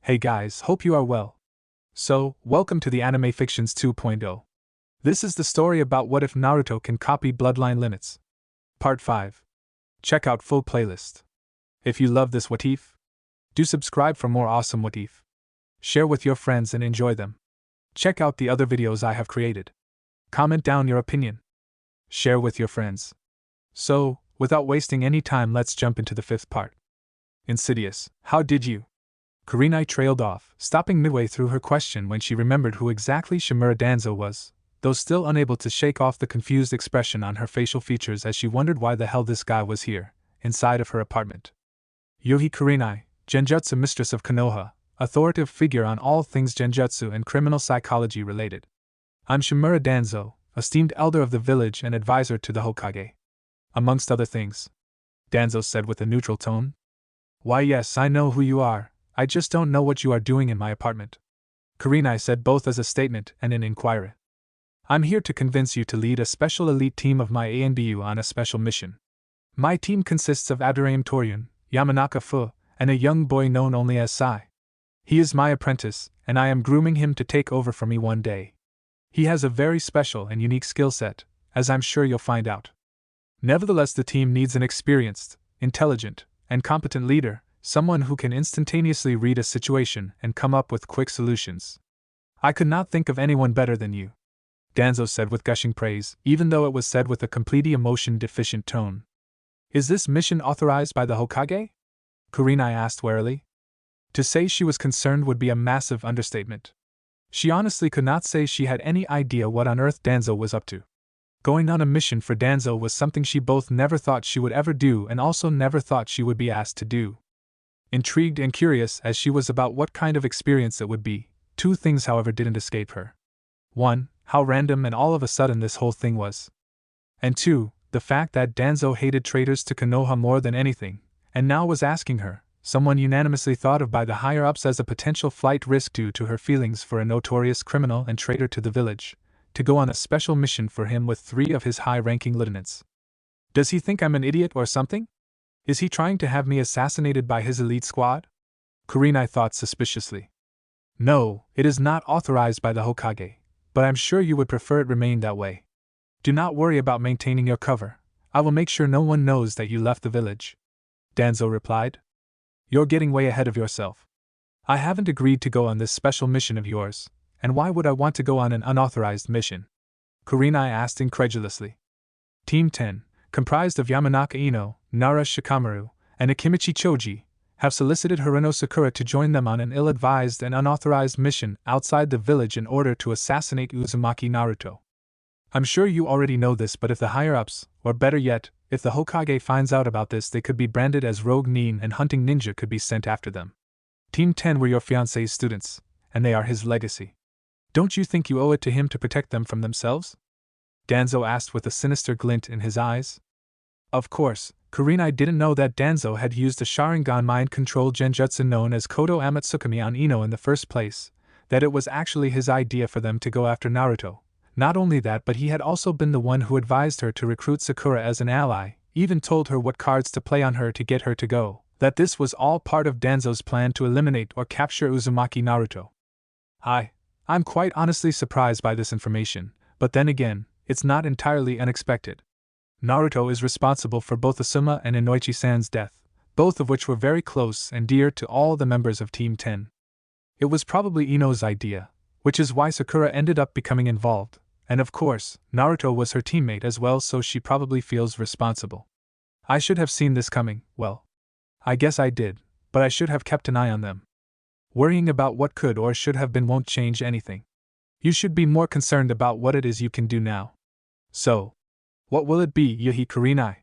Hey guys, hope you are well. So, welcome to the Anime Fictions 2.0. This is the story about what if Naruto can copy Bloodline limits. Part 5. Check out full playlist. If you love this whatif, do subscribe for more awesome whatif. Share with your friends and enjoy them. Check out the other videos I have created. Comment down your opinion. Share with your friends. So, without wasting any time, let's jump into the fifth part. Insidious, how did you? Kurenai trailed off, stopping midway through her question when she remembered who exactly Chimera Danzo was, though still unable to shake off the confused expression on her facial features as she wondered why the hell this guy was here, inside of her apartment. Yohi Kurenai, Genjutsu mistress of Konoha, authoritative figure on all things Genjutsu and criminal psychology related. I'm Chimera Danzo, esteemed elder of the village and advisor to the Hokage. Amongst other things. Danzo said with a neutral tone. Why yes, I know who you are, I just don't know what you are doing in my apartment. Kurenai said both as a statement and an inquiry. I'm here to convince you to lead a special elite team of my ANBU on a special mission. My team consists of Abdurrahim Toryun, Yamanaka Fu, and a young boy known only as Sai. He is my apprentice, and I am grooming him to take over for me one day. He has a very special and unique skill set, as I'm sure you'll find out. Nevertheless, the team needs an experienced, intelligent, and competent leader, someone who can instantaneously read a situation and come up with quick solutions. I could not think of anyone better than you, Danzo said with gushing praise, even though it was said with a completely emotion-deficient tone. Is this mission authorized by the Hokage? Kurenai asked warily. To say she was concerned would be a massive understatement. She honestly could not say she had any idea what on earth Danzo was up to. Going on a mission for Danzo was something she both never thought she would ever do and also never thought she would be asked to do. Intrigued and curious as she was about what kind of experience it would be, two things however didn't escape her. One, how random and all of a sudden this whole thing was. And two, the fact that Danzo hated traitors to Konoha more than anything, and now was asking her, someone unanimously thought of by the higher-ups as a potential flight risk due to her feelings for a notorious criminal and traitor to the village, to go on a special mission for him with 3 of his high-ranking lieutenants. Does he think I'm an idiot or something? Is he trying to have me assassinated by his elite squad? Kurenai thought suspiciously. No, it is not authorized by the Hokage, but I'm sure you would prefer it remain that way. Do not worry about maintaining your cover. I will make sure no one knows that you left the village. Danzo replied. You're getting way ahead of yourself. I haven't agreed to go on this special mission of yours, and why would I want to go on an unauthorized mission? Kurenai asked incredulously. Team 10, comprised of Yamanaka Ino, Nara Shikamaru, and Akimichi Choji, have solicited Haruno Sakura to join them on an ill-advised and unauthorized mission outside the village in order to assassinate Uzumaki Naruto. I'm sure you already know this, but if the higher-ups, or better yet, if the Hokage finds out about this, they could be branded as rogue nin and hunting ninja could be sent after them. Team 10 were your fiancé's students, and they are his legacy. Don't you think you owe it to him to protect them from themselves? Danzo asked with a sinister glint in his eyes. Of course, Kurenai didn't know that Danzo had used a Sharingan mind-control genjutsu known as Kodo Amatsukami on Ino in the first place, that it was actually his idea for them to go after Naruto. Not only that, but he had also been the one who advised her to recruit Sakura as an ally, even told her what cards to play on her to get her to go, that this was all part of Danzo's plan to eliminate or capture Uzumaki Naruto. I'm quite honestly surprised by this information, but then again, it's not entirely unexpected. Naruto is responsible for both Asuma and Inoichi-san's death, both of which were very close and dear to all the members of Team 10. It was probably Ino's idea, which is why Sakura ended up becoming involved. And of course, Naruto was her teammate as well, so she probably feels responsible. I should have seen this coming, well. I guess I did, but I should have kept an eye on them. Worrying about what could or should have been won't change anything. You should be more concerned about what it is you can do now. So, what will it be, Yohi Kurenai?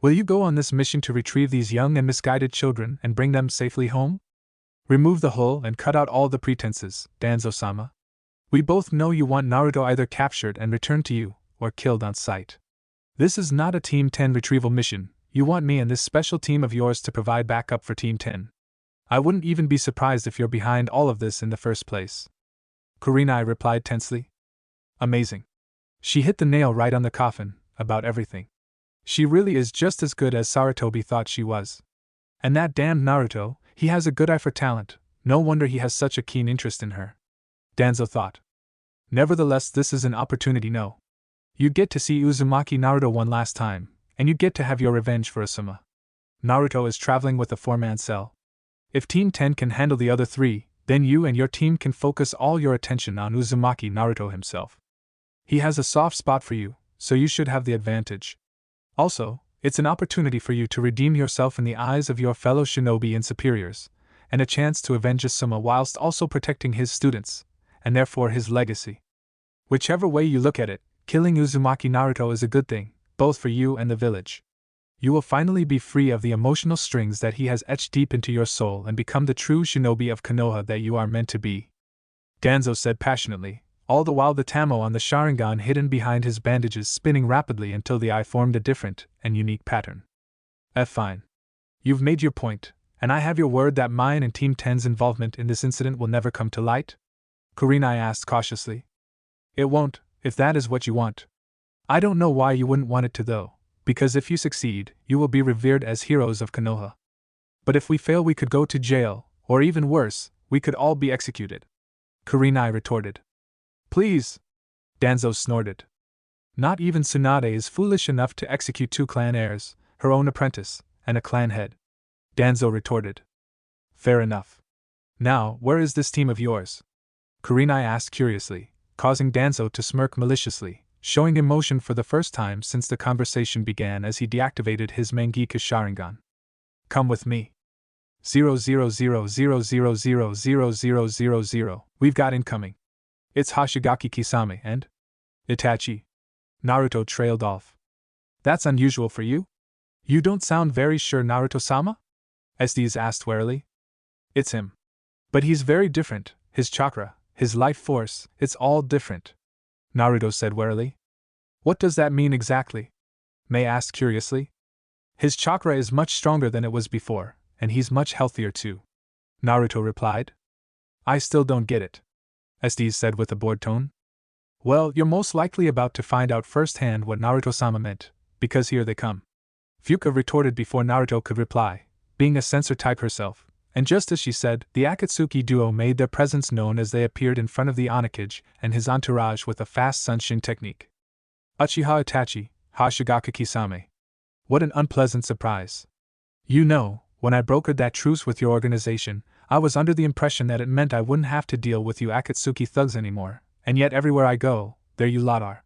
Will you go on this mission to retrieve these young and misguided children and bring them safely home? Remove the hull and cut out all the pretenses, Danzo-sama. We both know you want Naruto either captured and returned to you, or killed on sight. This is not a Team 10 retrieval mission. You want me and this special team of yours to provide backup for Team 10. I wouldn't even be surprised if you're behind all of this in the first place. Kurenai replied tensely. Amazing. She hit the nail right on the coffin, about everything. She really is just as good as Sarutobi thought she was. And that damned Naruto, he has a good eye for talent, No wonder he has such a keen interest in her. Danzo thought. Nevertheless, this is an opportunity. No. You'd get to see Uzumaki Naruto one last time, and you'd get to have your revenge for Asuma. Naruto is traveling with a 4-man cell. If Team 10 can handle the other 3, then you and your team can focus all your attention on Uzumaki Naruto himself. He has a soft spot for you, so you should have the advantage. Also, it's an opportunity for you to redeem yourself in the eyes of your fellow shinobi and superiors, and a chance to avenge Asuma whilst also protecting his students, and therefore his legacy. Whichever way you look at it, killing Uzumaki Naruto is a good thing, both for you and the village. You will finally be free of the emotional strings that he has etched deep into your soul and become the true shinobi of Konoha that you are meant to be. Danzo said passionately, all the while the tamo on the Sharingan hidden behind his bandages spinning rapidly until the eye formed a different and unique pattern. Fine. You've made your point, and I have your word that mine and Team 10's involvement in this incident will never come to light? Kurenai asked cautiously. It won't, if that is what you want. I don't know why you wouldn't want it to though, because if you succeed, you will be revered as heroes of Konoha. But if we fail we could go to jail, or even worse, we could all be executed. Kurenai retorted. Please! Danzo snorted. Not even Tsunade is foolish enough to execute 2 clan heirs, her own apprentice, and a clan head. Danzo retorted. Fair enough. Now, where is this team of yours? Kurenai asked curiously, causing Danzo to smirk maliciously, showing emotion for the first time since the conversation began as he deactivated his Mangekyo Sharingan. Come with me. 00000000000. We've got incoming. It's Hoshigaki Kisame and Itachi. Naruto trailed off. That's unusual for you? You don't sound very sure, Naruto-sama? Estes asked warily. It's him. But he's very different, his chakra, his life force, it's all different. Naruto said warily. What does that mean exactly? Mei asked curiously. His chakra is much stronger than it was before, and he's much healthier too. Naruto replied. I still don't get it. Estes said with a bored tone. Well, you're most likely about to find out firsthand what Naruto-sama meant, because here they come. Fuka retorted before Naruto could reply, being a censor type herself, and just as she said, the Akatsuki duo made their presence known as they appeared in front of the Onakage and his entourage with a fast sunshin technique. Uchiha Itachi, Hoshigaki Kisame. What an unpleasant surprise. You know, when I brokered that truce with your organization, I was under the impression that it meant I wouldn't have to deal with you Akatsuki thugs anymore, and yet everywhere I go, there you lot are.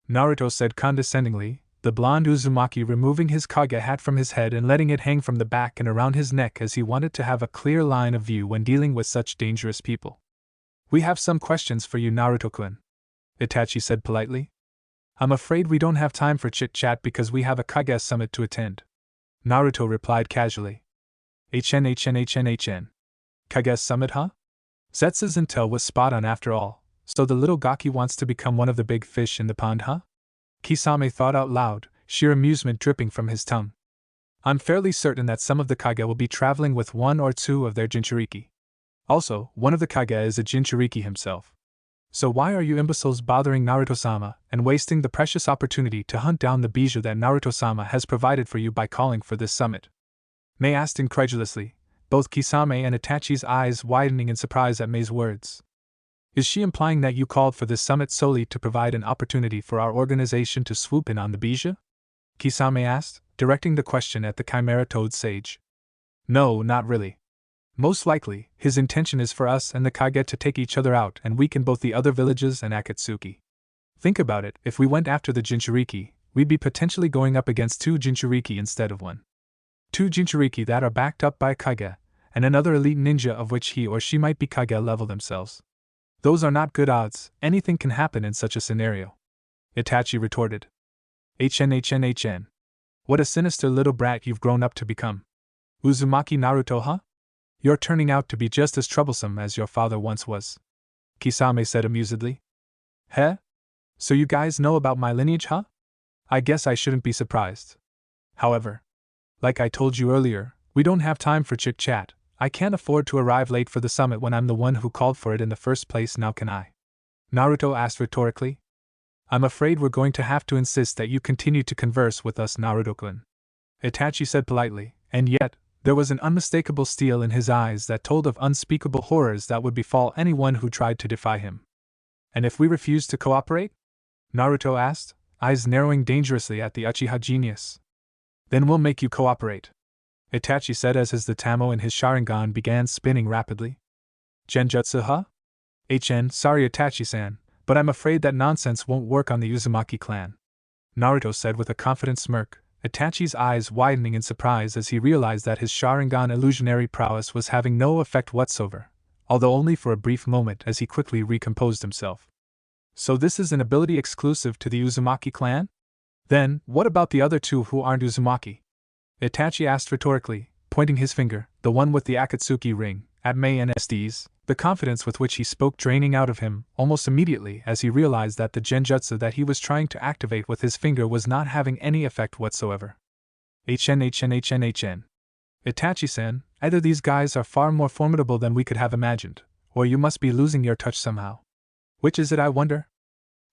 Naruto said condescendingly, the blonde Uzumaki removing his Kage hat from his head and letting it hang from the back and around his neck as he wanted to have a clear line of view when dealing with such dangerous people. We have some questions for you, Naruto-kun, Itachi said politely. I'm afraid we don't have time for chit-chat because we have a Kage summit to attend. Naruto replied casually. HN. Kage summit, huh? Zetsu's intel was spot on after all, so the little Gaki wants to become one of the big fish in the pond, huh? Kisame thought out loud, sheer amusement dripping from his tongue. I'm fairly certain that some of the Kage will be traveling with 1 or 2 of their Jinchuriki. Also, one of the Kage is a Jinchuriki himself. So why are you imbeciles bothering Naruto-sama and wasting the precious opportunity to hunt down the bijou that Naruto-sama has provided for you by calling for this summit? Mei asked incredulously, both Kisame and Itachi's eyes widening in surprise at Mei's words. Is she implying that you called for this summit solely to provide an opportunity for our organization to swoop in on the bijou? Kisame asked, directing the question at the Chimera Toad Sage. No, not really. Most likely, his intention is for us and the Kage to take each other out and weaken both the other villages and Akatsuki. Think about it, if we went after the Jinchuriki, we'd be potentially going up against 2 Jinchuriki instead of 1. 2 Jinchuriki that are backed up by Kage, and another elite ninja of which he or she might be Kage level themselves. Those are not good odds, anything can happen in such a scenario. Itachi retorted. HN. What a sinister little brat you've grown up to become. Uzumaki Naruto, huh? You're turning out to be just as troublesome as your father once was. Kisame said amusedly. Heh? So you guys know about my lineage, huh? I guess I shouldn't be surprised. However, like I told you earlier, we don't have time for chit-chat. I can't afford to arrive late for the summit when I'm the one who called for it in the first place, now can I? Naruto asked rhetorically. I'm afraid we're going to have to insist that you continue to converse with us, Naruto-kun. Itachi said politely, and yet, There was an unmistakable steel in his eyes that told of unspeakable horrors that would befall anyone who tried to defy him. And if we refused to cooperate? Naruto asked, eyes narrowing dangerously at the Uchiha genius. Then we'll make you cooperate, Itachi said as his Tamo and his Sharingan began spinning rapidly. Genjutsu, huh? Sorry Itachi-san, but I'm afraid that nonsense won't work on the Uzumaki clan, Naruto said with a confident smirk, Itachi's eyes widening in surprise as he realized that his Sharingan illusionary prowess was having no effect whatsoever, although only for a brief moment as he quickly recomposed himself. So this is an ability exclusive to the Uzumaki clan? Then, what about the other two who aren't Uzumaki? Itachi asked rhetorically, pointing his finger, the one with the Akatsuki ring, at Mei and Estes, the confidence with which he spoke draining out of him almost immediately as he realized that the genjutsu that he was trying to activate with his finger was not having any effect whatsoever. Itachi-san, either these guys are far more formidable than we could have imagined, or you must be losing your touch somehow. Which is it, I wonder?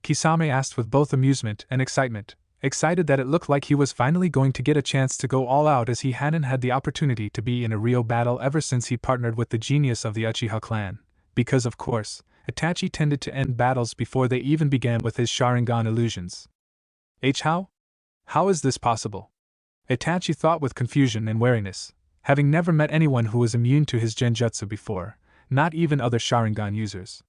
Kisame asked with both amusement and excitement, excited that it looked like he was finally going to get a chance to go all out as he hadn't had the opportunity to be in a real battle ever since he partnered with the genius of the Uchiha clan, because of course, Itachi tended to end battles before they even began with his Sharingan illusions. How? How is this possible? Itachi thought with confusion and wariness, having never met anyone who was immune to his genjutsu before, not even other Sharingan users.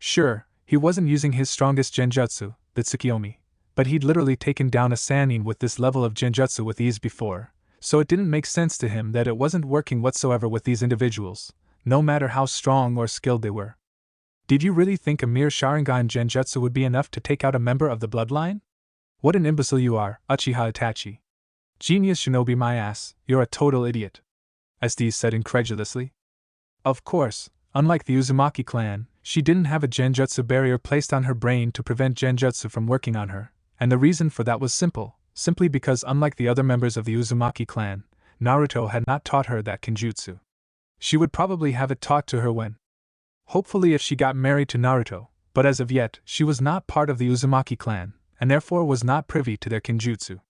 Sure, he wasn't using his strongest genjutsu, the Tsukiyomi, but he'd literally taken down a Sannin with this level of genjutsu with ease before, so it didn't make sense to him that it wasn't working whatsoever with these individuals, no matter how strong or skilled they were. Did you really think a mere Sharingan genjutsu would be enough to take out a member of the Bloodline? What an imbecile you are, Uchiha Itachi. Genius shinobi my ass, you're a total idiot, Estes said incredulously. Of course, unlike the Uzumaki clan, she didn't have a genjutsu barrier placed on her brain to prevent genjutsu from working on her. And the reason for that was simply because unlike the other members of the Uzumaki clan, Naruto had not taught her that kinjutsu. She would probably have it taught to her when. Hopefully if she got married to Naruto, but as of yet, she was not part of the Uzumaki clan, and therefore was not privy to their kinjutsu.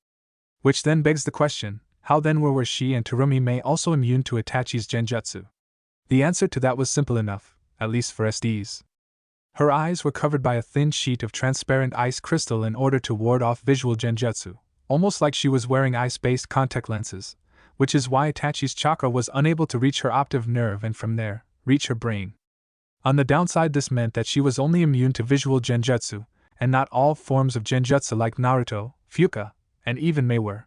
Which then begs the question, how then were she and Terumi Mei also immune to Itachi's genjutsu? The answer to that was simple enough, at least for Estes. Her eyes were covered by a thin sheet of transparent ice crystal in order to ward off visual genjutsu, almost like she was wearing ice-based contact lenses, which is why Itachi's chakra was unable to reach her optic nerve and from there, reach her brain. On the downside, this meant that she was only immune to visual genjutsu, and not all forms of genjutsu like Naruto, Fuka, and even Mei were.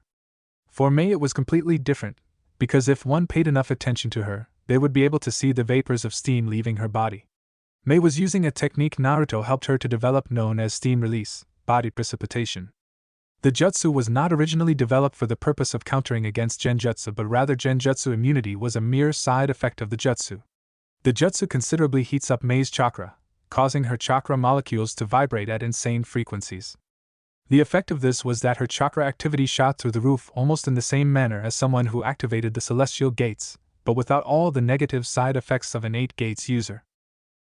For Mei it was completely different, because if one paid enough attention to her, they would be able to see the vapors of steam leaving her body. Mei was using a technique Naruto helped her to develop known as steam release, body precipitation. The jutsu was not originally developed for the purpose of countering against genjutsu, but rather genjutsu immunity was a mere side effect of the jutsu. The jutsu considerably heats up Mei's chakra, causing her chakra molecules to vibrate at insane frequencies. The effect of this was that her chakra activity shot through the roof almost in the same manner as someone who activated the celestial gates, but without all the negative side effects of an 8 gates user.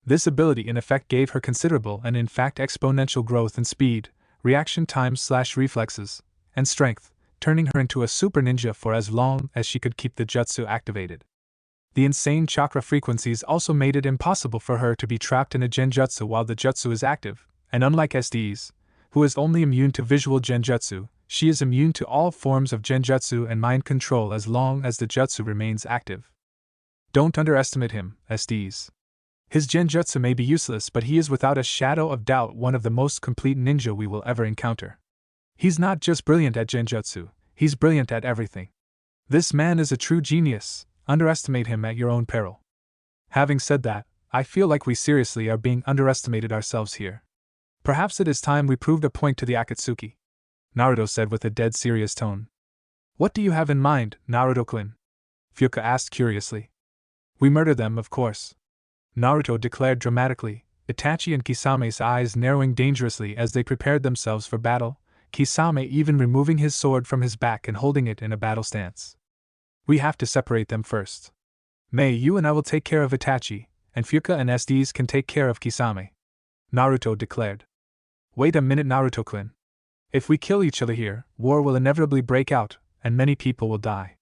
This ability in effect gave her considerable and in fact exponential growth in speed, reaction times/reflexes, and strength, turning her into a super ninja for as long as she could keep the jutsu activated. The insane chakra frequencies also made it impossible for her to be trapped in a genjutsu while the jutsu is active, and unlike Estes, who is only immune to visual genjutsu, she is immune to all forms of genjutsu and mind control as long as the jutsu remains active. Don't underestimate him, Estes. His genjutsu may be useless, but he is without a shadow of doubt one of the most complete ninja we will ever encounter. He's not just brilliant at genjutsu, he's brilliant at everything. This man is a true genius, underestimate him at your own peril. Having said that, I feel like we seriously are being underestimated ourselves here. Perhaps it is time we proved a point to the Akatsuki, Naruto said with a dead serious tone. What do you have in mind, Naruto-kun? Fuka asked curiously. We murder them, of course, Naruto declared dramatically, Itachi and Kisame's eyes narrowing dangerously as they prepared themselves for battle, Kisame even removing his sword from his back and holding it in a battle stance. We have to separate them first. Mei, you and I will take care of Itachi, and Fuka and Estes can take care of Kisame, Naruto declared. Wait a minute, Naruto-kun. If we kill each other here, war will inevitably break out, and many people will die.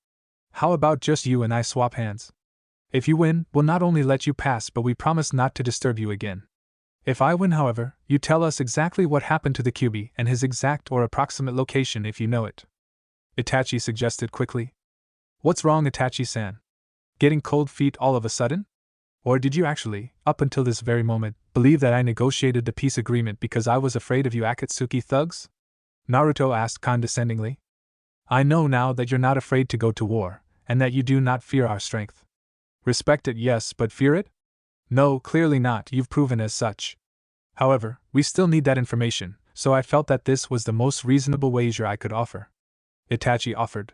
How about just you and I swap hands? If you win, we'll not only let you pass but we promise not to disturb you again. If I win, however, you tell us exactly what happened to the Kyuubi and his exact or approximate location if you know it. Itachi suggested quickly. What's wrong, Itachi-san? Getting cold feet all of a sudden? Or did you actually, up until this very moment, believe that I negotiated the peace agreement because I was afraid of you Akatsuki thugs? Naruto asked condescendingly. I know now that you're not afraid to go to war, and that you do not fear our strength. Respect it, yes, but fear it? No, clearly not, you've proven as such. However, we still need that information, so I felt that this was the most reasonable wager I could offer. Itachi offered.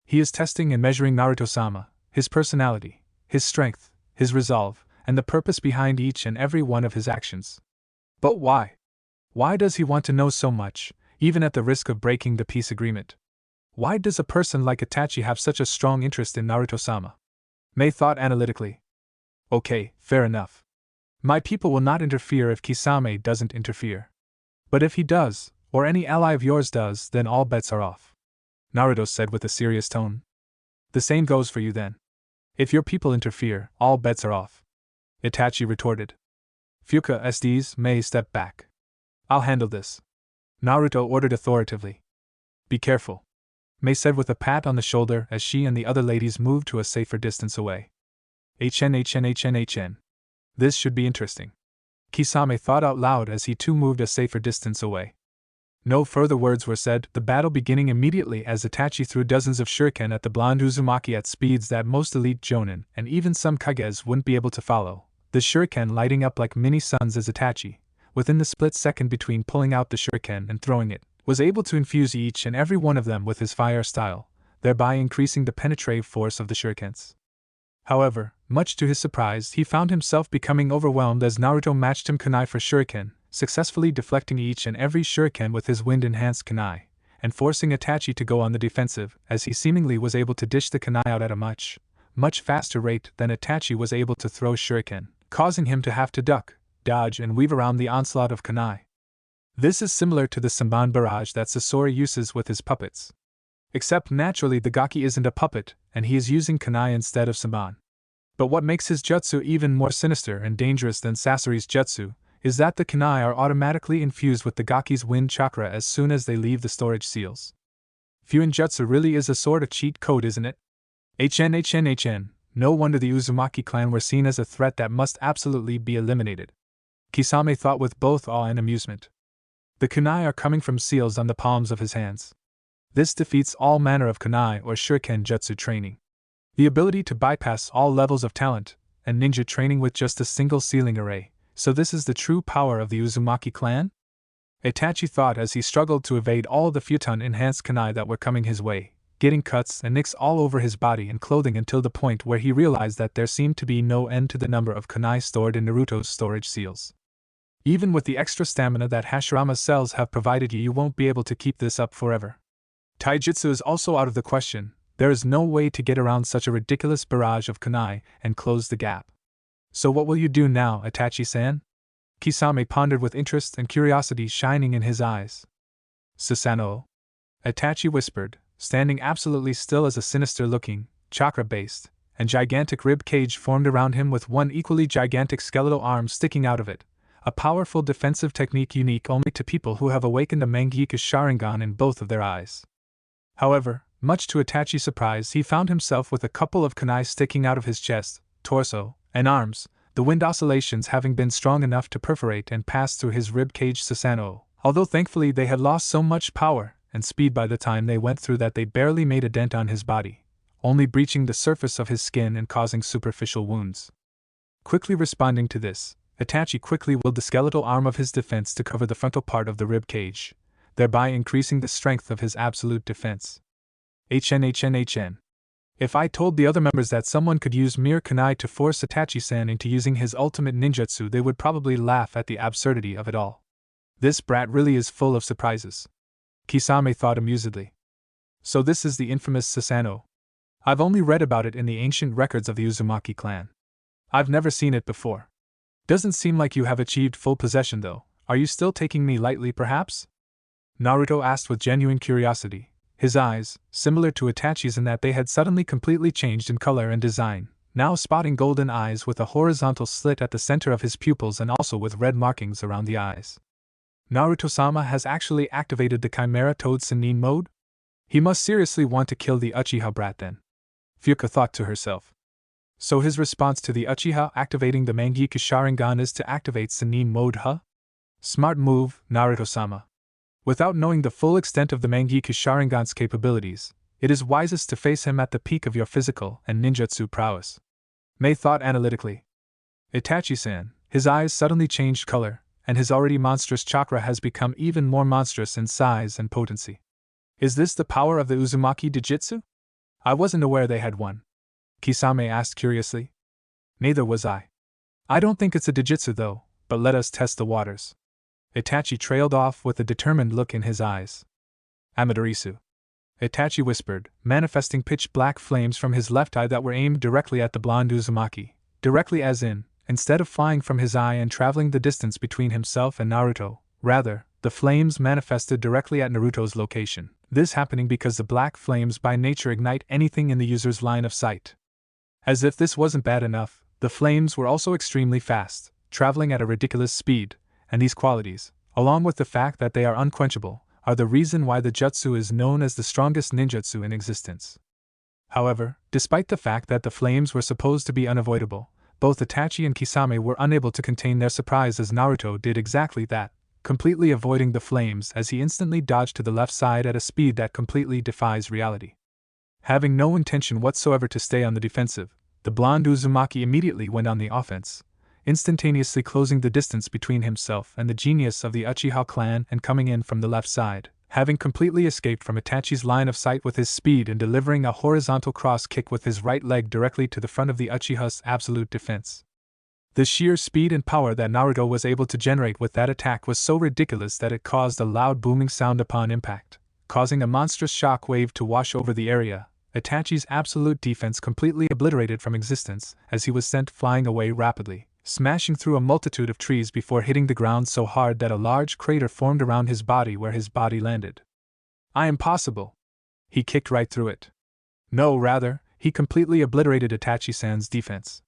He is testing and measuring Naruto-sama, his personality, his strength, his resolve, and the purpose behind each and every one of his actions. But why? Why does he want to know so much, even at the risk of breaking the peace agreement? Why does a person like Itachi have such a strong interest in Naruto-sama? Mei thought analytically. Okay, fair enough. My people will not interfere if Kisame doesn't interfere. But if he does, or any ally of yours does, then all bets are off. Naruto said with a serious tone. The same goes for you then. If your people interfere, all bets are off. Itachi retorted. Fuka SDs, Mei stepped back. I'll handle this. Naruto ordered authoritatively. Be careful, Mei said with a pat on the shoulder as she and the other ladies moved to a safer distance away. HN. This should be interesting. Kisame thought out loud as he too moved a safer distance away. No further words were said, the battle beginning immediately as Itachi threw dozens of shuriken at the blonde Uzumaki at speeds that most elite jonin and even some kages wouldn't be able to follow, the shuriken lighting up like mini suns as Itachi, within the split second between pulling out the shuriken and throwing it, was able to infuse each and every one of them with his fire style, thereby increasing the penetrative force of the shurikens. However, much to his surprise, he found himself becoming overwhelmed as Naruto matched him kunai for shuriken, successfully deflecting each and every shuriken with his wind-enhanced kunai, and forcing Itachi to go on the defensive, as he seemingly was able to dish the kunai out at a much faster rate than Itachi was able to throw shuriken, causing him to have to duck, dodge, and weave around the onslaught of kunai. This is similar to the Samban barrage that Sasori uses with his puppets. Except naturally the Gaki isn't a puppet, and he is using kunai instead of Samban. But what makes his jutsu even more sinister and dangerous than Sasori's jutsu is that the kunai are automatically infused with the Gaki's wind chakra as soon as they leave the storage seals. Fuin jutsu really is a sort of cheat code, isn't it? HN. No wonder the Uzumaki clan were seen as a threat that must absolutely be eliminated. Kisame thought with both awe and amusement. The kunai are coming from seals on the palms of his hands. This defeats all manner of kunai or shuriken jutsu training. The ability to bypass all levels of talent and ninja training with just a single sealing array. So this is the true power of the Uzumaki clan? Itachi thought as he struggled to evade all the futon-enhanced kunai that were coming his way, getting cuts and nicks all over his body and clothing until the point where he realized that there seemed to be no end to the number of kunai stored in Naruto's storage seals. Even with the extra stamina that Hashirama's cells have provided you won't be able to keep this up forever. Taijutsu is also out of the question. There is no way to get around such a ridiculous barrage of kunai and close the gap. So what will you do now, Itachi-san? Kisame pondered with interest and curiosity shining in his eyes. Susanoo, Itachi whispered, standing absolutely still as a sinister-looking, chakra-based, and gigantic rib cage formed around him with one equally gigantic skeletal arm sticking out of it, a powerful defensive technique unique only to people who have awakened a Mangekyo Sharingan in both of their eyes. However, much to Itachi's surprise, he found himself with a couple of kunai sticking out of his chest, torso, and arms, the wind oscillations having been strong enough to perforate and pass through his rib cage Susanoo, although thankfully they had lost so much power and speed by the time they went through that they barely made a dent on his body, only breaching the surface of his skin and causing superficial wounds. Quickly responding to this, Itachi quickly willed the skeletal arm of his defense to cover the frontal part of the rib cage, thereby increasing the strength of his absolute defense. HN. If I told the other members that someone could use mere kunai to force Itachi-san into using his ultimate ninjutsu, they would probably laugh at the absurdity of it all. This brat really is full of surprises. Kisame thought amusedly. So this is the infamous Susanoo. I've only read about it in the ancient records of the Uzumaki clan. I've never seen it before. Doesn't seem like you have achieved full possession though. Are you still taking me lightly perhaps? Naruto asked with genuine curiosity, His eyes, similar to Itachi's in that they had suddenly completely changed in color and design, now spotting golden eyes with a horizontal slit at the center of his pupils and also with red markings around the eyes. Naruto-sama has actually activated the Chimera Toad Sennin mode? He must seriously want to kill the Uchiha brat then. Fuka thought to herself. So his response to the Uchiha activating the Mangekyo Sharingan is to activate Sennin mode, huh? Smart move, Naruto-sama. Without knowing the full extent of the Mangekyo Sharingan's capabilities, it is wisest to face him at the peak of your physical and ninjutsu prowess. Mei thought analytically. Itachi-san, his eyes suddenly changed color, and his already monstrous chakra has become even more monstrous in size and potency. Is this the power of the Uzumaki Dijitsu? I wasn't aware they had one. Kisame asked curiously. Neither was I. I don't think it's a Dijitsu though, but let us test the waters. Itachi trailed off with a determined look in his eyes. Amaterasu. Itachi whispered, manifesting pitch-black flames from his left eye that were aimed directly at the blonde Uzumaki, directly as in, instead of flying from his eye and traveling the distance between himself and Naruto, rather, the flames manifested directly at Naruto's location, this happening because the black flames by nature ignite anything in the user's line of sight. As if this wasn't bad enough, the flames were also extremely fast, traveling at a ridiculous speed, and these qualities, along with the fact that they are unquenchable, are the reason why the jutsu is known as the strongest ninjutsu in existence. However, despite the fact that the flames were supposed to be unavoidable, both Itachi and Kisame were unable to contain their surprise as Naruto did exactly that, completely avoiding the flames as he instantly dodged to the left side at a speed that completely defies reality. Having no intention whatsoever to stay on the defensive, the blonde Uzumaki immediately went on the offense, instantaneously closing the distance between himself and the genius of the Uchiha clan and coming in from the left side, having completely escaped from Itachi's line of sight with his speed and delivering a horizontal cross kick with his right leg directly to the front of the Uchiha's absolute defense. The sheer speed and power that Naruto was able to generate with that attack was so ridiculous that it caused a loud booming sound upon impact, causing a monstrous shock wave to wash over the area, Itachi's absolute defense completely obliterated from existence as he was sent flying away rapidly, smashing through a multitude of trees before hitting the ground so hard that a large crater formed around his body where his body landed. Impossible! He kicked right through it. No, rather, he completely obliterated Itachi-san's defense.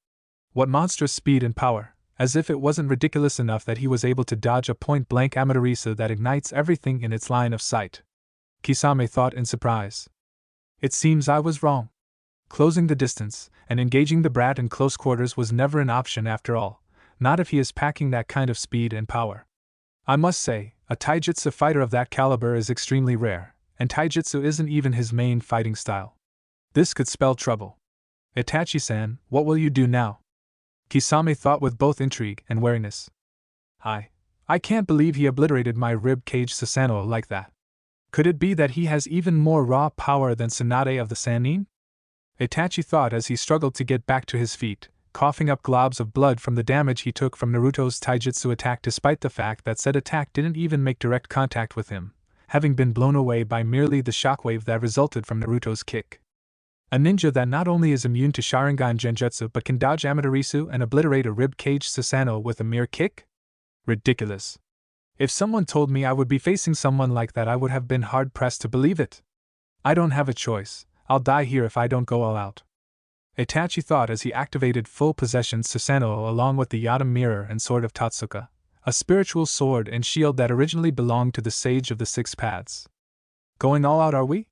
What monstrous speed and power, as if it wasn't ridiculous enough that he was able to dodge a point-blank Amaterasu that ignites everything in its line of sight. Kisame thought in surprise. It seems I was wrong. Closing the distance and engaging the brat in close quarters was never an option after all, not if he is packing that kind of speed and power. I must say, a taijutsu fighter of that caliber is extremely rare, and taijutsu isn't even his main fighting style. This could spell trouble. Itachi-san, what will you do now? Kisame thought with both intrigue and wariness. I can't believe he obliterated my rib cage Susanoo like that. Could it be that he has even more raw power than Tsunade of the Sannin? Itachi thought as he struggled to get back to his feet, coughing up globs of blood from the damage he took from Naruto's taijutsu attack despite the fact that said attack didn't even make direct contact with him, having been blown away by merely the shockwave that resulted from Naruto's kick. A ninja that not only is immune to Sharingan Genjutsu but can dodge Amaterasu and obliterate a rib cage Susanoo with a mere kick? Ridiculous. If someone told me I would be facing someone like that, I would have been hard-pressed to believe it. I don't have a choice. I'll die here if I don't go all out. Itachi thought as he activated full possession Susanoo along with the Yata mirror and sword of Totsuka, a spiritual sword and shield that originally belonged to the Sage of the Six Paths. Going all out, are we?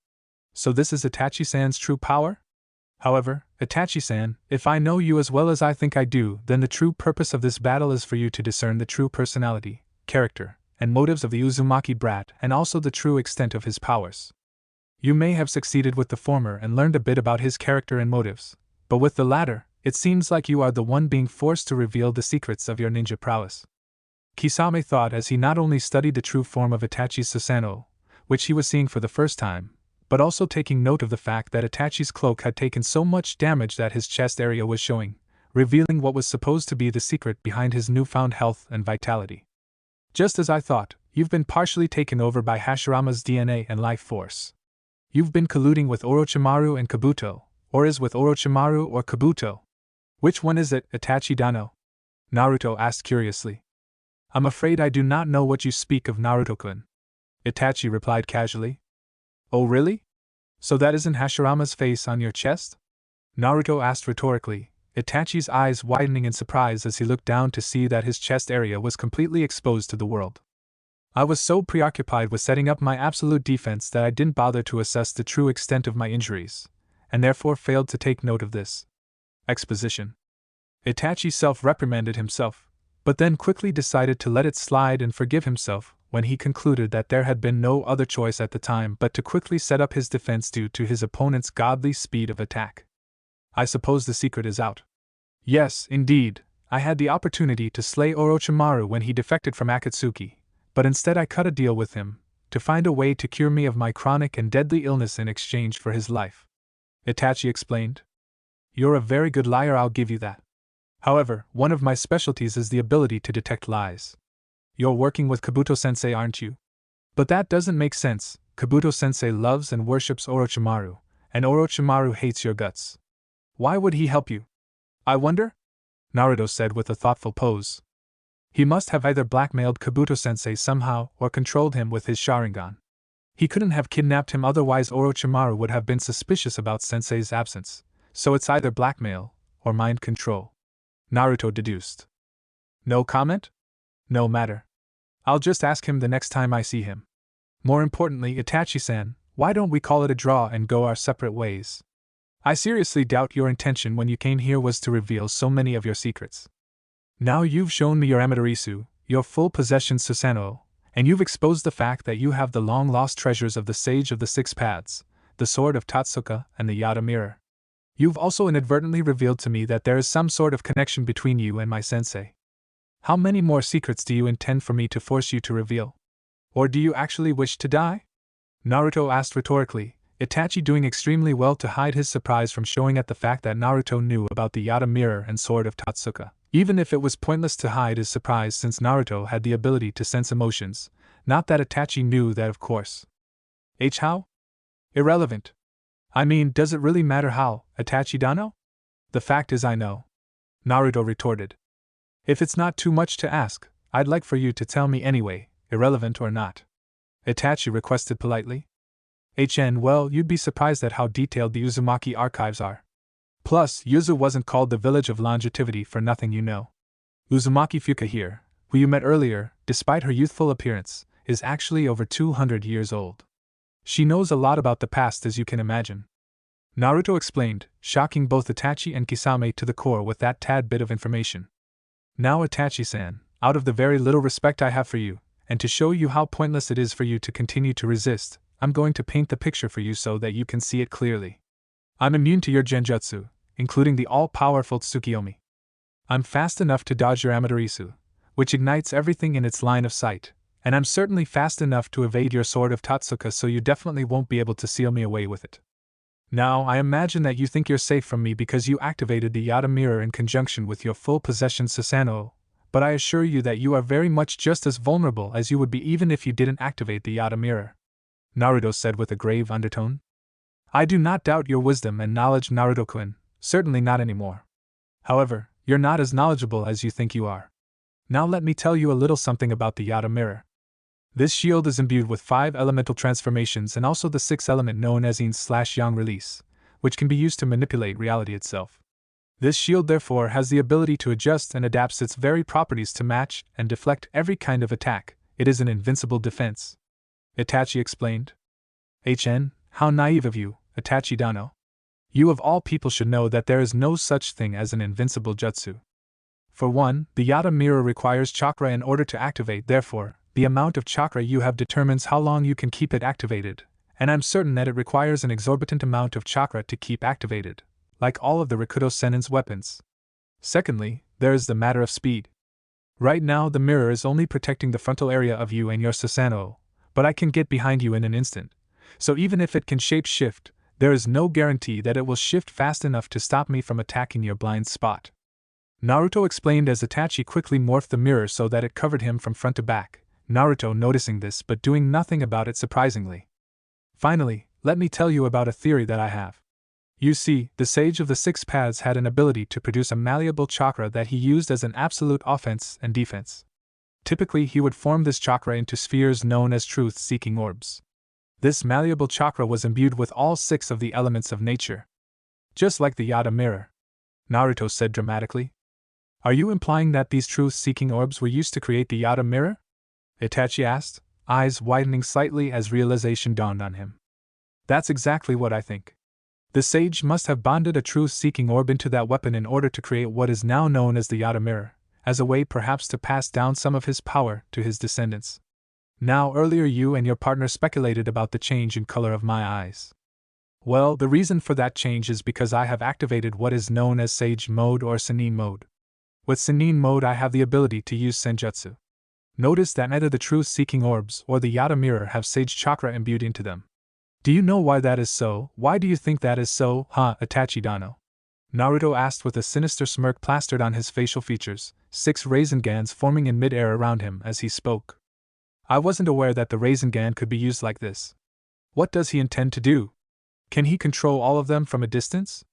So this is Itachi-san's true power? However, Itachi-san, if I know you as well as I think I do, then the true purpose of this battle is for you to discern the true personality, character, and motives of the Uzumaki brat and also the true extent of his powers. You may have succeeded with the former and learned a bit about his character and motives, but with the latter, it seems like you are the one being forced to reveal the secrets of your ninja prowess. Kisame thought as he not only studied the true form of Itachi's Susanoo, which he was seeing for the first time, but also taking note of the fact that Itachi's cloak had taken so much damage that his chest area was showing, revealing what was supposed to be the secret behind his newfound health and vitality. Just as I thought, you've been partially taken over by Hashirama's DNA and life force. You've been colluding with Orochimaru and Kabuto, or is with Orochimaru or Kabuto? Which one is it, Itachi Dano? Naruto asked curiously. I'm afraid I do not know what you speak of, Naruto-kun. Itachi replied casually. Oh really? So that isn't Hashirama's face on your chest? Naruto asked rhetorically, Itachi's eyes widening in surprise as he looked down to see that his chest area was completely exposed to the world. I was so preoccupied with setting up my absolute defense that I didn't bother to assess the true extent of my injuries, and therefore failed to take note of this. Exposition. Itachi self-reprimanded himself, but then quickly decided to let it slide and forgive himself when he concluded that there had been no other choice at the time but to quickly set up his defense due to his opponent's godly speed of attack. I suppose the secret is out. Yes, indeed, I had the opportunity to slay Orochimaru when he defected from Akatsuki, but instead I cut a deal with him, to find a way to cure me of my chronic and deadly illness in exchange for his life. Itachi explained. You're a very good liar, I'll give you that. However, one of my specialties is the ability to detect lies. You're working with Kabuto-sensei, aren't you? But that doesn't make sense. Kabuto-sensei loves and worships Orochimaru, and Orochimaru hates your guts. Why would he help you? I wonder? Naruto said with a thoughtful pose. He must have either blackmailed Kabuto-sensei somehow or controlled him with his Sharingan. He couldn't have kidnapped him, otherwise Orochimaru would have been suspicious about sensei's absence, so it's either blackmail or mind control. Naruto deduced. No comment? No matter. I'll just ask him the next time I see him. More importantly, Itachi-san, why don't we call it a draw and go our separate ways? I seriously doubt your intention when you came here was to reveal so many of your secrets. Now you've shown me your Amaterasu, your full possession Susanoo, and you've exposed the fact that you have the long-lost treasures of the Sage of the Six Paths, the Sword of Totsuka, and the Yata Mirror. You've also inadvertently revealed to me that there is some sort of connection between you and my sensei. How many more secrets do you intend for me to force you to reveal? Or do you actually wish to die? Naruto asked rhetorically, Itachi doing extremely well to hide his surprise from showing at the fact that Naruto knew about the Yata Mirror and Sword of Totsuka, even if it was pointless to hide his surprise since Naruto had the ability to sense emotions, not that Itachi knew that of course. How? Irrelevant. I mean, does it really matter how, Itachi Dano? The fact is I know. Naruto retorted. If it's not too much to ask, I'd like for you to tell me anyway, irrelevant or not. Itachi requested politely. Well, you'd be surprised at how detailed the Uzumaki archives are. Plus, Yuzu wasn't called the Village of Longevity for nothing, you know. Uzumaki Fuka here, who you met earlier, despite her youthful appearance, is actually over 200 years old. She knows a lot about the past, as you can imagine. Naruto explained, shocking both Itachi and Kisame to the core with that tad bit of information. Now Itachi-san, out of the very little respect I have for you, and to show you how pointless it is for you to continue to resist, I'm going to paint the picture for you so that you can see it clearly. I'm immune to your genjutsu, including the all-powerful Tsukiyomi. I'm fast enough to dodge your Amaterasu, which ignites everything in its line of sight, and I'm certainly fast enough to evade your Sword of Totsuka, so you definitely won't be able to seal me away with it. Now, I imagine that you think you're safe from me because you activated the Yata Mirror in conjunction with your full possession Susanoo, but I assure you that you are very much just as vulnerable as you would be even if you didn't activate the Yata Mirror. Naruto said with a grave undertone. I do not doubt your wisdom and knowledge, Naruto-kun, certainly not anymore. However, you're not as knowledgeable as you think you are. Now let me tell you a little something about the Yata Mirror. This shield is imbued with 5 elemental transformations and also the 6th element known as Yin/Yang release, which can be used to manipulate reality itself. This shield therefore has the ability to adjust and adapts its very properties to match and deflect every kind of attack. It is an invincible defense. Itachi explained. How naive of you, Itachi Dano. You of all people should know that there is no such thing as an invincible jutsu. For one, the Yata Mirror requires chakra in order to activate, therefore, the amount of chakra you have determines how long you can keep it activated, and I'm certain that it requires an exorbitant amount of chakra to keep activated, like all of the Rikudo Senin's weapons. Secondly, there is the matter of speed. Right now the mirror is only protecting the frontal area of you and your Susanoo, but I can get behind you in an instant, so even if it can shape-shift, there is no guarantee that it will shift fast enough to stop me from attacking your blind spot. Naruto explained as Itachi quickly morphed the mirror so that it covered him from front to back, Naruto noticing this but doing nothing about it surprisingly. Finally, let me tell you about a theory that I have. You see, the Sage of the Six Paths had an ability to produce a malleable chakra that he used as an absolute offense and defense. Typically he would form this chakra into spheres known as truth-seeking orbs. This malleable chakra was imbued with all 6 of the elements of nature. Just like the Yata mirror, Naruto said dramatically. Are you implying that these truth-seeking orbs were used to create the Yata mirror? Itachi asked, eyes widening slightly as realization dawned on him. That's exactly what I think. The sage must have bonded a truth-seeking orb into that weapon in order to create what is now known as the Yata mirror, as a way perhaps to pass down some of his power to his descendants. Now, earlier you and your partner speculated about the change in color of my eyes. Well, the reason for that change is because I have activated what is known as Sage Mode or Senin Mode. With Senin Mode I have the ability to use Senjutsu. Notice that neither the truth-seeking orbs or the Yata mirror have Sage Chakra imbued into them. Do you know why that is so? Why do you think that is so, Itachi Dano? Naruto asked with a sinister smirk plastered on his facial features, 6 Raisengans forming in mid-air around him as he spoke. I wasn't aware that the Raisengan could be used like this. What does he intend to do? Can he control all of them from a distance?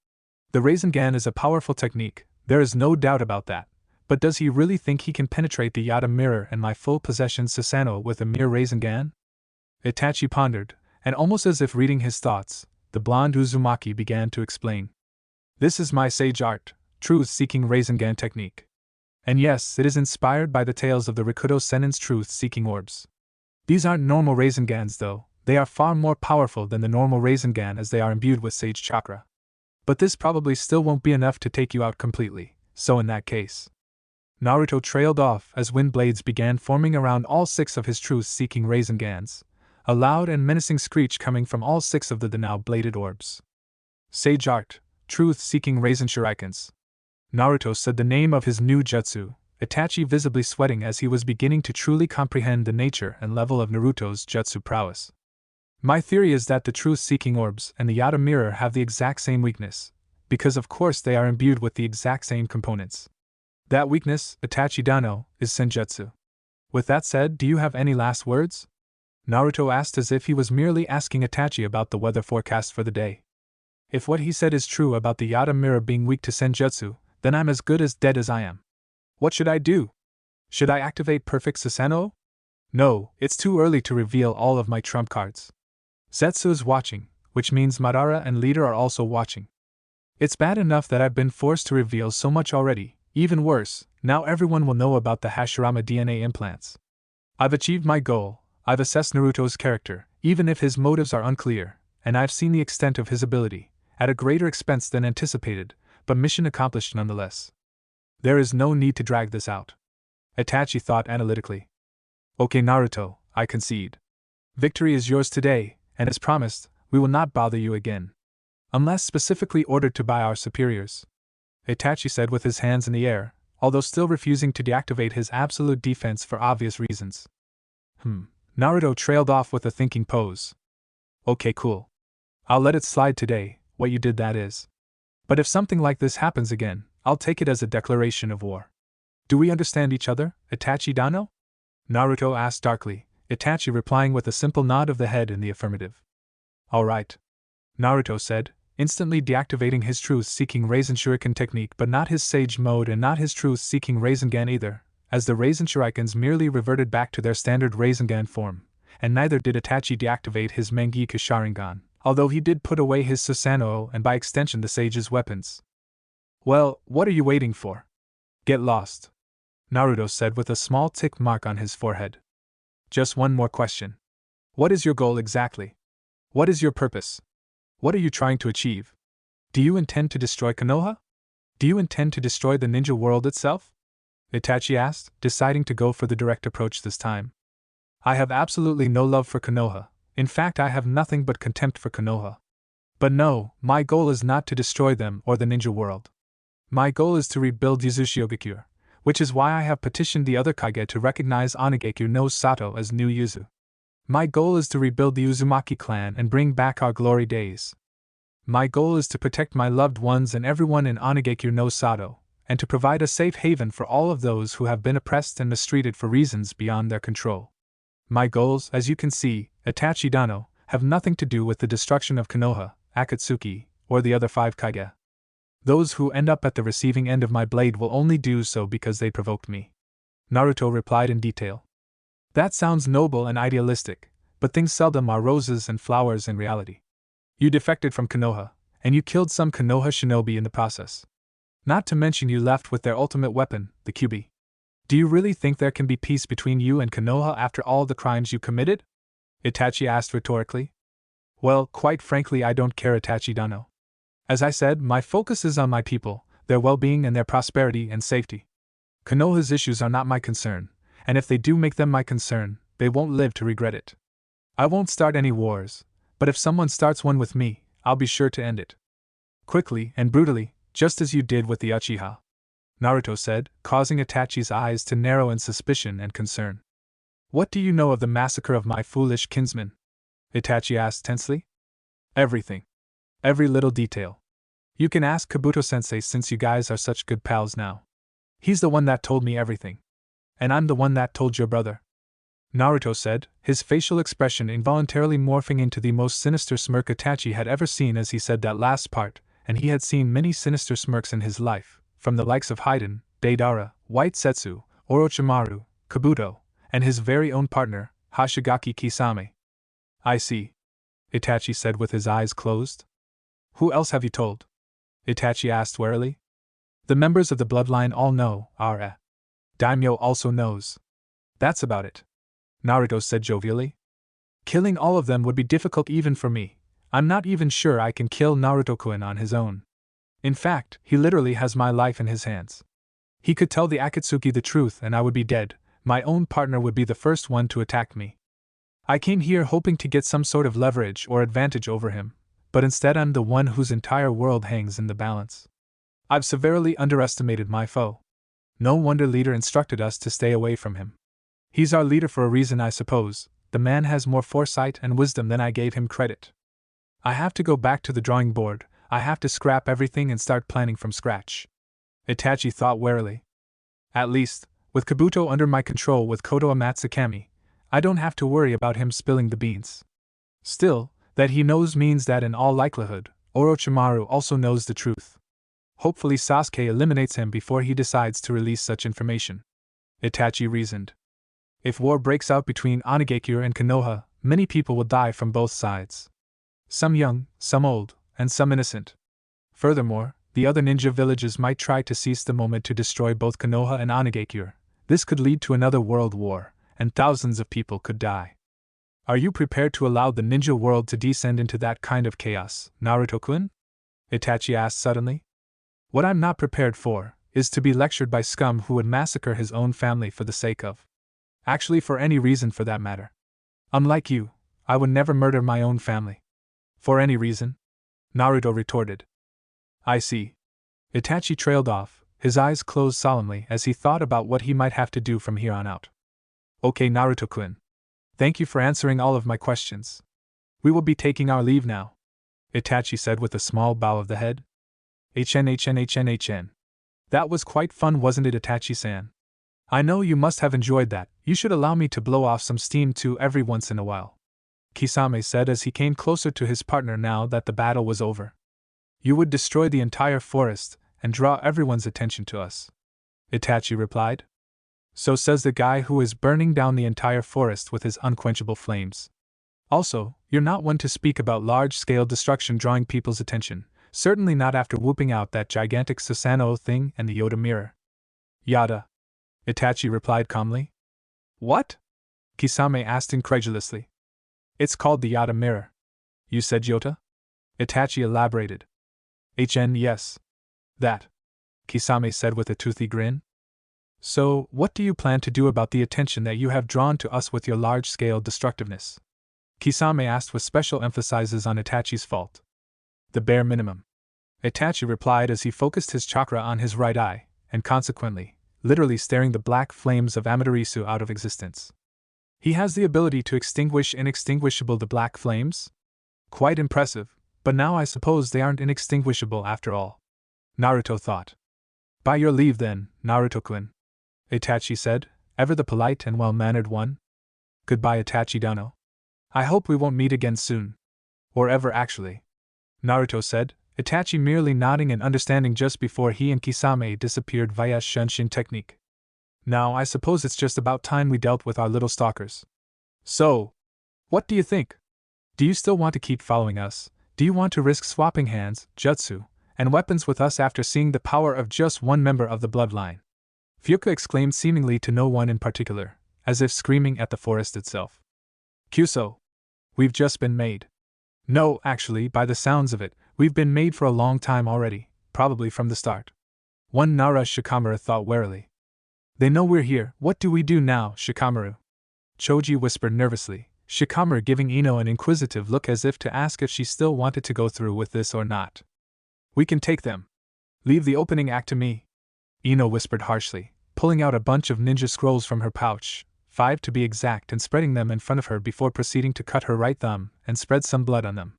The Raisengan is a powerful technique, there is no doubt about that, but does he really think he can penetrate the Yata mirror and my full possession Susanoo with a mere Raisengan? Itachi pondered, and almost as if reading his thoughts, the blonde Uzumaki began to explain. This is my sage art, truth-seeking Raisengan technique. And yes, it is inspired by the tales of the Rikudo Senin's truth-seeking orbs. These aren't normal Raisengans though, they are far more powerful than the normal Raisengan as they are imbued with Sage Chakra. But this probably still won't be enough to take you out completely, so in that case. Naruto trailed off as wind blades began forming around all 6 of his truth-seeking Raisengans, a loud and menacing screech coming from all 6 of the now bladed orbs. Sage Art, Truth-Seeking Raisen Shurikens. Naruto said the name of his new jutsu, Itachi visibly sweating as he was beginning to truly comprehend the nature and level of Naruto's jutsu prowess. My theory is that the truth-seeking orbs and the Yata mirror have the exact same weakness, because of course they are imbued with the exact same components. That weakness, Itachi Dano, is Senjutsu. With that said, do you have any last words? Naruto asked as if he was merely asking Itachi about the weather forecast for the day. If what he said is true about the Yata mirror being weak to Senjutsu, then I'm as good as dead as I am. What should I do? Should I activate Perfect Susanoo? No, it's too early to reveal all of my trump cards. Zetsu is watching, which means Madara and Leader are also watching. It's bad enough that I've been forced to reveal so much already, even worse, now everyone will know about the Hashirama DNA implants. I've achieved my goal, I've assessed Naruto's character, even if his motives are unclear, and I've seen the extent of his ability, at a greater expense than anticipated, but mission accomplished nonetheless. There is no need to drag this out. Itachi thought analytically. Okay Naruto, I concede. Victory is yours today, and as promised, we will not bother you again. Unless specifically ordered to by our superiors. Itachi said with his hands in the air, although still refusing to deactivate his absolute defense for obvious reasons. Naruto trailed off with a thinking pose. Okay cool. I'll let it slide today, what you did that is. But if something like this happens again, I'll take it as a declaration of war. Do we understand each other, Itachi Dano? Naruto asked darkly, Itachi replying with a simple nod of the head in the affirmative. Alright. Naruto said, instantly deactivating his truth-seeking Raisen Shuriken technique but not his Sage Mode and not his truth-seeking Raisengan either, as the Raisen Shurikens merely reverted back to their standard Raisengan form, and neither did Itachi deactivate his Mangekyou Sharingan, although he did put away his Susanoo and by extension the Sage's weapons. Well, what are you waiting for? Get lost. Naruto said with a small tick mark on his forehead. Just one more question. What is your goal exactly? What is your purpose? What are you trying to achieve? Do you intend to destroy Konoha? Do you intend to destroy the ninja world itself? Itachi asked, deciding to go for the direct approach this time. I have absolutely no love for Konoha. In fact, I have nothing but contempt for Konoha. But no, my goal is not to destroy them or the ninja world. My goal is to rebuild Yuzushigekure, which is why I have petitioned the other Kage to recognize Onigekyo no Sato as new Yuzu. My goal is to rebuild the Uzumaki clan and bring back our glory days. My goal is to protect my loved ones and everyone in Onigekyo no Sato, and to provide a safe haven for all of those who have been oppressed and mistreated for reasons beyond their control. My goals, as you can see, Itachi Dano, have nothing to do with the destruction of Konoha, Akatsuki, or the other 5 Kage. Those who end up at the receiving end of my blade will only do so because they provoked me. Naruto replied in detail. That sounds noble and idealistic, but things seldom are roses and flowers in reality. You defected from Konoha, and you killed some Konoha shinobi in the process. Not to mention you left with their ultimate weapon, the Kyuubi. Do you really think there can be peace between you and Konoha after all the crimes you committed? Itachi asked rhetorically. Well, quite frankly, I don't care, Itachi Dano. As I said, my focus is on my people, their well-being and their prosperity and safety. Konoha's issues are not my concern, and if they do make them my concern, they won't live to regret it. I won't start any wars, but if someone starts one with me, I'll be sure to end it. Quickly and brutally, just as you did with the Uchiha, Naruto said, causing Itachi's eyes to narrow in suspicion and concern. What do you know of the massacre of my foolish kinsman? Itachi asked tensely. Everything. Every little detail. You can ask Kabuto-sensei since you guys are such good pals now. He's the one that told me everything. And I'm the one that told your brother. Naruto said, his facial expression involuntarily morphing into the most sinister smirk Itachi had ever seen as he said that last part, and he had seen many sinister smirks in his life, from the likes of Haiden, Deidara, White Setsu, Orochimaru, Kabuto, and his very own partner, Hoshigaki Kisame. I see. Itachi said with his eyes closed. Who else have you told? Itachi asked warily. The members of the Bloodline all know, Daimyo also knows. That's about it. Naruto said jovially. Killing all of them would be difficult even for me. I'm not even sure I can kill Naruto-kun on his own. In fact, he literally has my life in his hands. He could tell the Akatsuki the truth and I would be dead. My own partner would be the first one to attack me. I came here hoping to get some sort of leverage or advantage over him, but instead I'm the one whose entire world hangs in the balance. I've severely underestimated my foe. No wonder leader instructed us to stay away from him. He's our leader for a reason, I suppose. The man has more foresight and wisdom than I gave him credit. I have to go back to the drawing board. I have to scrap everything and start planning from scratch. Itachi thought warily. At least, with Kabuto under my control with Koto Amatsukami, I don't have to worry about him spilling the beans. Still, that he knows means that in all likelihood, Orochimaru also knows the truth. Hopefully Sasuke eliminates him before he decides to release such information. Itachi reasoned. If war breaks out between Onigakure and Konoha, many people will die from both sides. Some young, some old, and some innocent. Furthermore, the other ninja villages might try to seize the moment to destroy both Konoha and Onigakure. This could lead to another world war, and thousands of people could die. Are you prepared to allow the ninja world to descend into that kind of chaos, Naruto-kun? Itachi asked suddenly. What I'm not prepared for is to be lectured by scum who would massacre his own family for the sake of. Actually, for any reason for that matter. Unlike you, I would never murder my own family. For any reason? Naruto retorted. I see. Itachi trailed off, his eyes closed solemnly as he thought about what he might have to do from here on out. Okay, Naruto-kun. Thank you for answering all of my questions. We will be taking our leave now, Itachi said with a small bow of the head. HN. That was quite fun, wasn't it, Itachi-san? I know you must have enjoyed that. You should allow me to blow off some steam too every once in a while, Kisame said as he came closer to his partner now that the battle was over. You would destroy the entire forest and draw everyone's attention to us, Itachi replied. So says the guy who is burning down the entire forest with his unquenchable flames. Also, you're not one to speak about large-scale destruction drawing people's attention, certainly not after whooping out that gigantic Susanoo thing and the Yoda mirror. Yada, Itachi replied calmly. What? Kisame asked incredulously. It's called the Yada mirror. You said Yota? Itachi elaborated. Yes. That, Kisame said with a toothy grin. So, what do you plan to do about the attention that you have drawn to us with your large-scale destructiveness? Kisame asked with special emphasis on Itachi's fault. The bare minimum, Itachi replied as he focused his chakra on his right eye, and consequently, literally staring the black flames of Amaterasu out of existence. He has the ability to extinguish inextinguishable the black flames? Quite impressive, but now I suppose they aren't inextinguishable after all, Naruto thought. By your leave then, Naruto-kun, Itachi said, ever the polite and well-mannered one. Goodbye, Itachi Dano. I hope we won't meet again soon. Or ever actually, Naruto said, Itachi merely nodding in understanding just before he and Kisame disappeared via Shunshin technique. Now I suppose it's just about time we dealt with our little stalkers. So, What do you think? Do you still want to keep following us? Do you want to risk swapping hands, jutsu, and weapons with us after seeing the power of just one member of the bloodline? Fuka exclaimed seemingly to no one in particular, as if screaming at the forest itself. Kyuso. We've just been made. No, actually, by the sounds of it, we've been made for a long time already, probably from the start. One Nara Shikamaru thought warily. They know we're here, what do we do now, Shikamaru? Choji whispered nervously, Shikamaru giving Ino an inquisitive look as if to ask if she still wanted to go through with this or not. We can take them. Leave the opening act to me. Ino whispered harshly, pulling out a bunch of ninja scrolls from her pouch, 5 to be exact, and spreading them in front of her before proceeding to cut her right thumb and spread some blood on them.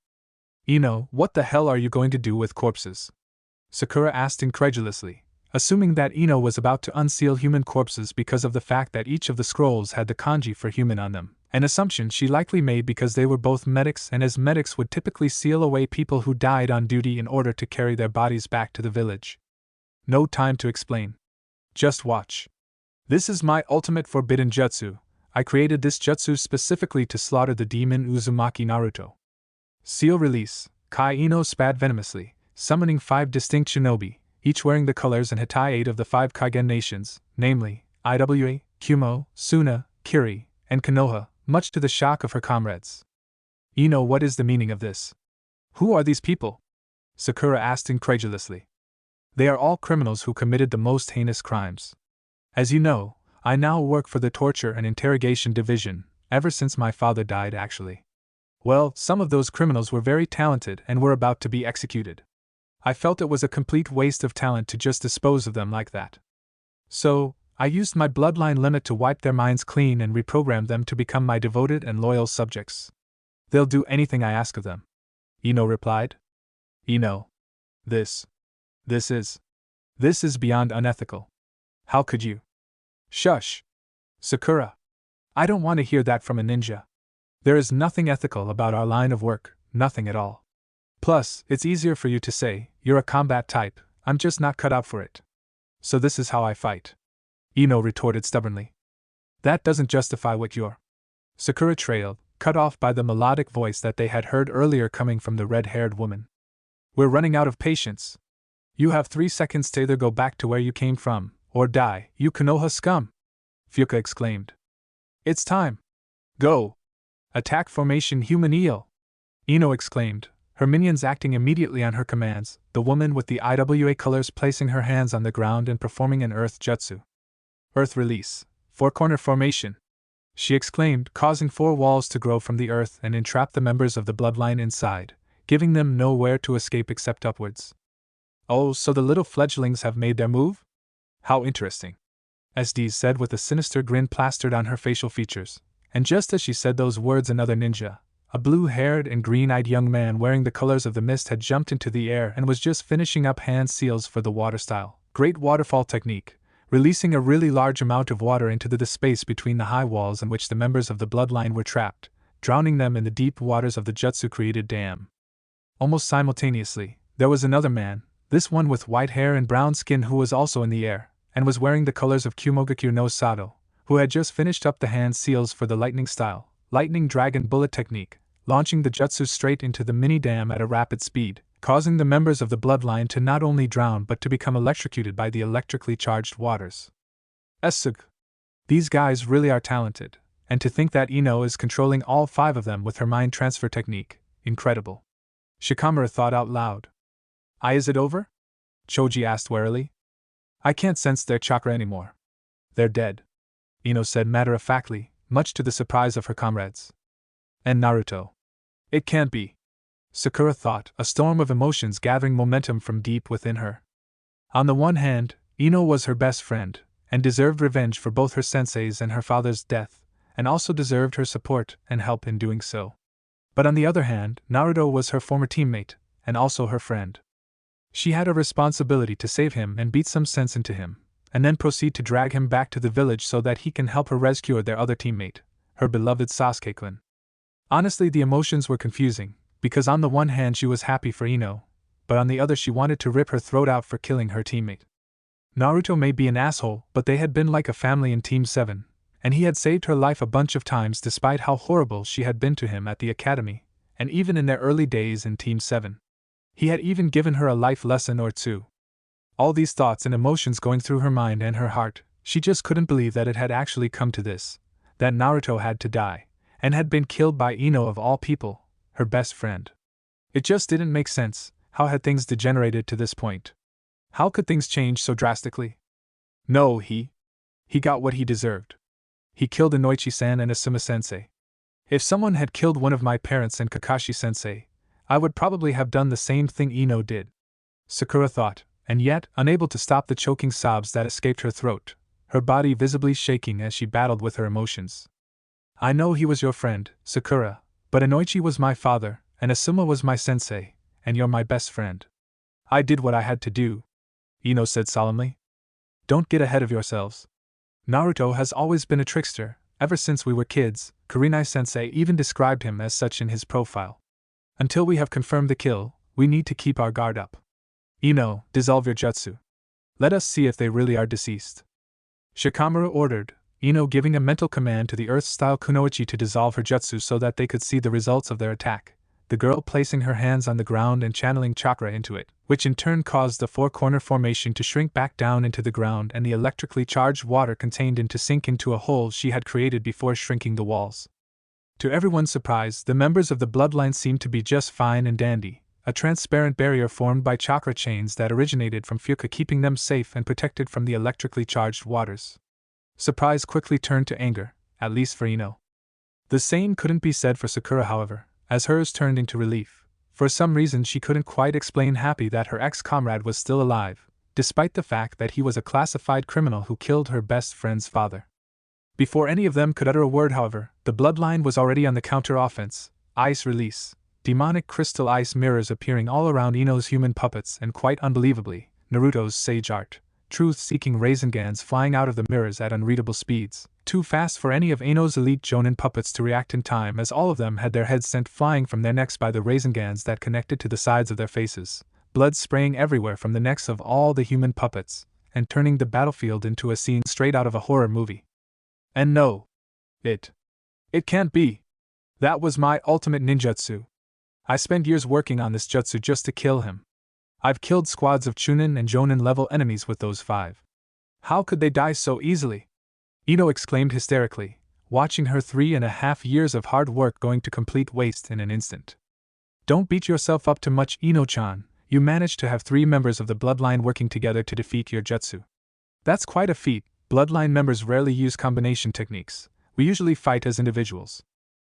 Ino, what the hell are you going to do with corpses? Sakura asked incredulously, assuming that Ino was about to unseal human corpses because of the fact that each of the scrolls had the kanji for human on them, an assumption she likely made because they were both medics, and as medics would typically seal away people who died on duty in order to carry their bodies back to the village. No time to explain. Just watch. This is my ultimate forbidden jutsu. I created this jutsu specifically to slaughter the demon Uzumaki Naruto. Seal release. Kai Ino spat venomously, summoning 5 distinct shinobi, each wearing the colors and Hitai 8 of the 5 Kage nations, namely, Iwa, Kumo, Suna, Kiri, and Konoha, much to the shock of her comrades. Ino, what is the meaning of this? Who are these people? Sakura asked incredulously. They are all criminals who committed the most heinous crimes. As you know, I now work for the Torture and Interrogation Division, ever since my father died actually. Well, some of those criminals were very talented and were about to be executed. I felt it was a complete waste of talent to just dispose of them like that. So, I used my bloodline limit to wipe their minds clean and reprogram them to become my devoted and loyal subjects. They'll do anything I ask of them. Ino replied. Ino. This is beyond unethical. How could you? Shush. Sakura. I don't want to hear that from a ninja. There is nothing ethical about our line of work, nothing at all. Plus, it's easier for you to say, you're a combat type, I'm just not cut out for it. So this is how I fight. Ino retorted stubbornly. That doesn't justify what you're. Sakura trailed, cut off by the melodic voice that they had heard earlier coming from the red-haired woman. We're running out of patience. You have 3 seconds to either go back to where you came from, or die, you Konoha scum! Fuka exclaimed. It's time. Go! Attack formation human eel! Ino exclaimed, her minions acting immediately on her commands, the woman with the Iwa colors placing her hands on the ground and performing an earth jutsu. Earth release. 4-corner formation! She exclaimed, causing 4 walls to grow from the earth and entrap the members of the bloodline inside, giving them nowhere to escape except upwards. Oh, so the little fledglings have made their move? How interesting. SD said with a sinister grin plastered on her facial features, and just as she said those words another ninja, a blue-haired and green-eyed young man wearing the colors of the mist had jumped into the air and was just finishing up hand seals for the water style, great waterfall technique, releasing a really large amount of water into the space between the high walls in which the members of the bloodline were trapped, drowning them in the deep waters of the jutsu-created dam. Almost simultaneously, there was another man, this one with white hair and brown skin, who was also in the air, and was wearing the colors of Kumogakure no Sato, who had just finished up the hand seals for the lightning style, lightning dragon bullet technique, launching the jutsu straight into the mini dam at a rapid speed, causing the members of the bloodline to not only drown but to become electrocuted by the electrically charged waters. Essug. These guys really are talented, and to think that Ino is controlling all 5 of them with her mind transfer technique, incredible. Shikamaru thought out loud. Is it over? Choji asked warily. I can't sense their chakra anymore. They're dead. Ino said matter-of-factly, much to the surprise of her comrades. And Naruto. It can't be. Sakura thought, a storm of emotions gathering momentum from deep within her. On the one hand, Ino was her best friend, and deserved revenge for both her sensei's and her father's death, and also deserved her support and help in doing so. But on the other hand, Naruto was her former teammate, and also her friend. She had a responsibility to save him and beat some sense into him, and then proceed to drag him back to the village so that he can help her rescue their other teammate, her beloved Sasuke-kun. Honestly, the emotions were confusing, because on the one hand she was happy for Ino, but on the other she wanted to rip her throat out for killing her teammate. Naruto may be an asshole, but they had been like a family in Team 7, and he had saved her life a bunch of times despite how horrible she had been to him at the academy, and even in their early days in Team 7. He had even given her a life lesson or two. All these thoughts and emotions going through her mind and her heart, she just couldn't believe that it had actually come to this, that Naruto had to die, and had been killed by Ino of all people, her best friend. It just didn't make sense. How had things degenerated to this point? How could things change so drastically? No, he got what he deserved. He killed Inoichi-san and Asuma-sensei. If someone had killed one of my parents and Kakashi-sensei, I would probably have done the same thing Ino did. Sakura thought, and yet, unable to stop the choking sobs that escaped her throat, her body visibly shaking as she battled with her emotions. I know he was your friend, Sakura, but Inoichi was my father, and Asuma was my sensei, and you're my best friend. I did what I had to do, Ino said solemnly. Don't get ahead of yourselves. Naruto has always been a trickster, ever since we were kids. Kurenai-sensei even described him as such in his profile. Until we have confirmed the kill, we need to keep our guard up. Ino, dissolve your jutsu. Let us see if they really are deceased. Shikamaru ordered, Ino giving a mental command to the Earth-style kunoichi to dissolve her jutsu so that they could see the results of their attack, the girl placing her hands on the ground and channeling chakra into it, which in turn caused the four-corner formation to shrink back down into the ground and the electrically charged water contained in to sink into a hole she had created before shrinking the walls. To everyone's surprise, the members of the Bloodline seemed to be just fine and dandy, a transparent barrier formed by chakra chains that originated from Fuka keeping them safe and protected from the electrically charged waters. Surprise quickly turned to anger, at least for Ino. The same couldn't be said for Sakura, however, as hers turned into relief. For some reason she couldn't quite explain, happy that her ex-comrade was still alive, despite the fact that he was a classified criminal who killed her best friend's father. Before any of them could utter a word, however, the Bloodline was already on the counter-offense. Ice release. Demonic crystal ice mirrors appearing all around Ino's human puppets, and quite unbelievably, Naruto's sage art, truth-seeking Raisengans flying out of the mirrors at unreadable speeds, too fast for any of Ino's elite Jonin puppets to react in time, as all of them had their heads sent flying from their necks by the Raisengans that connected to the sides of their faces, blood spraying everywhere from the necks of all the human puppets, and turning the battlefield into a scene straight out of a horror movie. And no. It can't be. That was my ultimate ninjutsu. I spent years working on this jutsu just to kill him. I've killed squads of Chunin and Jonin level enemies with those 5. How could they die so easily? Ino exclaimed hysterically, watching her 3.5 years of hard work going to complete waste in an instant. Don't beat yourself up too much, Ino-chan. You managed to have 3 members of the Bloodline working together to defeat your jutsu. That's quite a feat. Bloodline members rarely use combination techniques. We usually fight as individuals,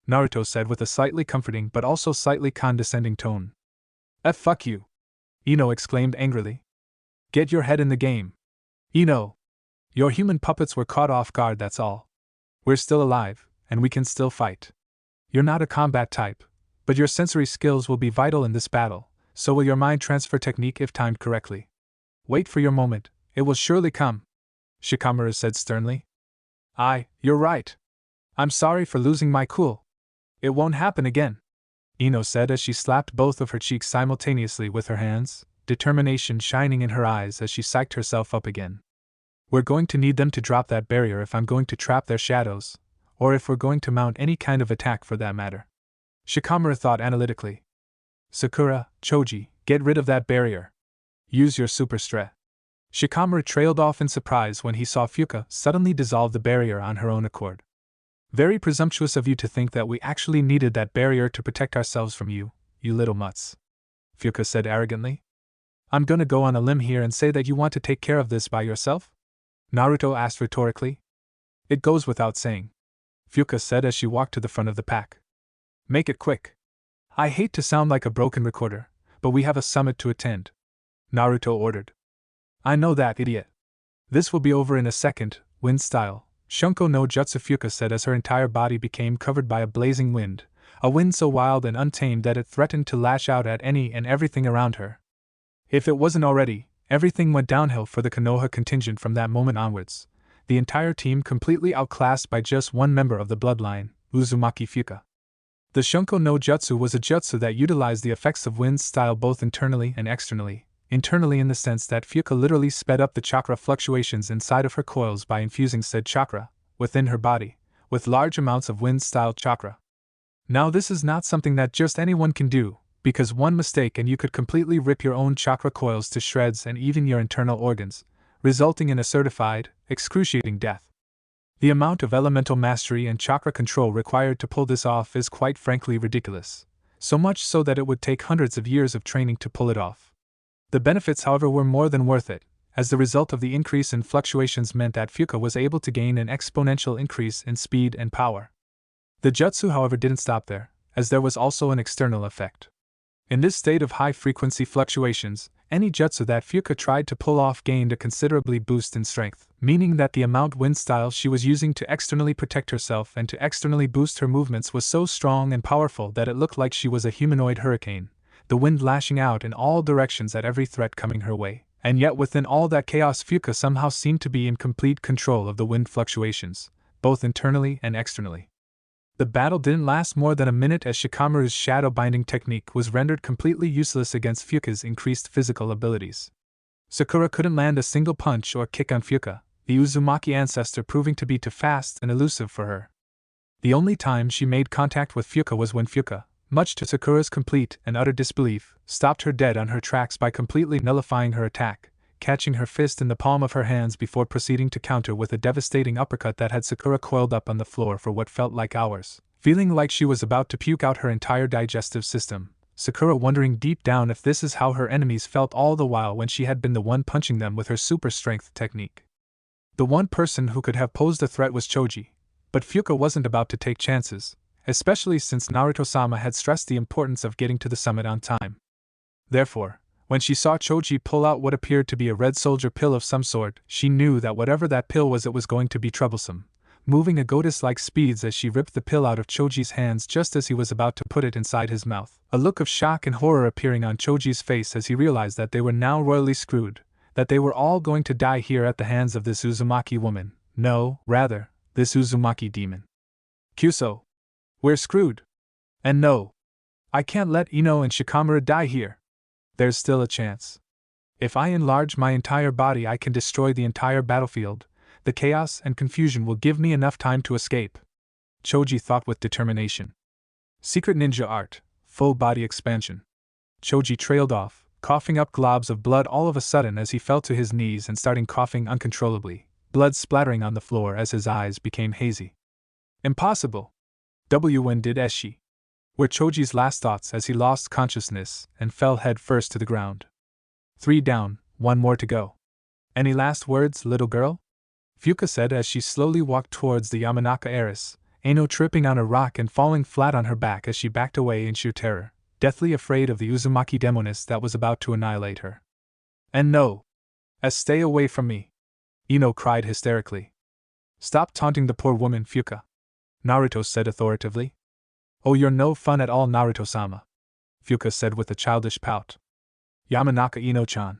Naruto said with a slightly comforting but also slightly condescending tone. Fuck you, Ino exclaimed angrily. Get your head in the game. Ino, your human puppets were caught off guard, that's all. We're still alive, and we can still fight. You're not a combat type, but your sensory skills will be vital in this battle, so will your mind transfer technique if timed correctly. Wait for your moment, it will surely come, Shikamaru said sternly. You're right. I'm sorry for losing my cool. It won't happen again, Ino said as she slapped both of her cheeks simultaneously with her hands, determination shining in her eyes as she psyched herself up again. We're going to need them to drop that barrier if I'm going to trap their shadows, or if we're going to mount any kind of attack for that matter. Shikamaru thought analytically. Sakura, Choji, get rid of that barrier. Use your super strength. Shikamaru trailed off in surprise when he saw Fuka suddenly dissolve the barrier on her own accord. Very presumptuous of you to think that we actually needed that barrier to protect ourselves from you, you little mutts, Fuka said arrogantly. I'm gonna go on a limb here and say that you want to take care of this by yourself? Naruto asked rhetorically. It goes without saying, Fuka said as she walked to the front of the pack. Make it quick. I hate to sound like a broken recorder, but we have a summit to attend, Naruto ordered. I know that, idiot. This will be over in a second, wind style. Shunko no Jutsu, Fuka said as her entire body became covered by a blazing wind, a wind so wild and untamed that it threatened to lash out at any and everything around her. If it wasn't already, everything went downhill for the Konoha contingent from that moment onwards, the entire team completely outclassed by just one member of the Bloodline, Uzumaki Fuka. The Shunko no Jutsu was a jutsu that utilized the effects of wind style both internally and externally. Internally in the sense that Fuka literally sped up the chakra fluctuations inside of her coils by infusing said chakra, within her body, with large amounts of wind-style chakra. Now this is not something that just anyone can do, because one mistake and you could completely rip your own chakra coils to shreds and even your internal organs, resulting in a certified, excruciating death. The amount of elemental mastery and chakra control required to pull this off is quite frankly ridiculous, so much so that it would take hundreds of years of training to pull it off. The benefits, however, were more than worth it, as the result of the increase in fluctuations meant that Fuka was able to gain an exponential increase in speed and power. The jutsu, however, didn't stop there, as there was also an external effect. In this state of high-frequency fluctuations, any jutsu that Fuka tried to pull off gained a considerably boost in strength, meaning that the amount wind style she was using to externally protect herself and to externally boost her movements was so strong and powerful that it looked like she was a humanoid hurricane, the wind lashing out in all directions at every threat coming her way. And yet within all that chaos, Fuka somehow seemed to be in complete control of the wind fluctuations, both internally and externally. The battle didn't last more than a minute, as Shikamaru's shadow binding technique was rendered completely useless against Fuka's increased physical abilities. Sakura couldn't land a single punch or kick on Fuka, the Uzumaki ancestor proving to be too fast and elusive for her. The only time she made contact with Fuka was when Fuka, much to Sakura's complete and utter disbelief, stopped her dead on her tracks by completely nullifying her attack, catching her fist in the palm of her hands before proceeding to counter with a devastating uppercut that had Sakura coiled up on the floor for what felt like hours, feeling like she was about to puke out her entire digestive system, Sakura wondering deep down if this is how her enemies felt all the while when she had been the one punching them with her super strength technique. The one person who could have posed a threat was Choji, but Fuka wasn't about to take chances, especially since Naruto-sama had stressed the importance of getting to the summit on time. Therefore, when she saw Choji pull out what appeared to be a red soldier pill of some sort, she knew that whatever that pill was, it was going to be troublesome, moving at goddess-like speeds as she ripped the pill out of Choji's hands just as he was about to put it inside his mouth, a look of shock and horror appearing on Choji's face as he realized that they were now royally screwed, that they were all going to die here at the hands of this Uzumaki woman, no, rather, this Uzumaki demon. Kyuso. We're screwed. And no. I can't let Ino and Shikamaru die here. There's still a chance. If I enlarge my entire body, I can destroy the entire battlefield. The chaos and confusion will give me enough time to escape. Choji thought with determination. Secret ninja art, full body expansion. Choji trailed off, coughing up globs of blood all of a sudden as he fell to his knees and starting coughing uncontrollably, blood splattering on the floor as his eyes became hazy. Impossible. When did Eshi? Were Choji's last thoughts as he lost consciousness and fell head first to the ground. 3 down, 1 more to go. Any last words, little girl? Fuka said as she slowly walked towards the Yamanaka heiress, Ino tripping on a rock and falling flat on her back as she backed away in sheer terror, deathly afraid of the Uzumaki demoness that was about to annihilate her. And no! Stay away from me! Ino cried hysterically. Stop taunting the poor woman, Fuka, Naruto said authoritatively. Oh, you're no fun at all, Naruto-sama, Fuka said with a childish pout. Yamanaka Ino-chan.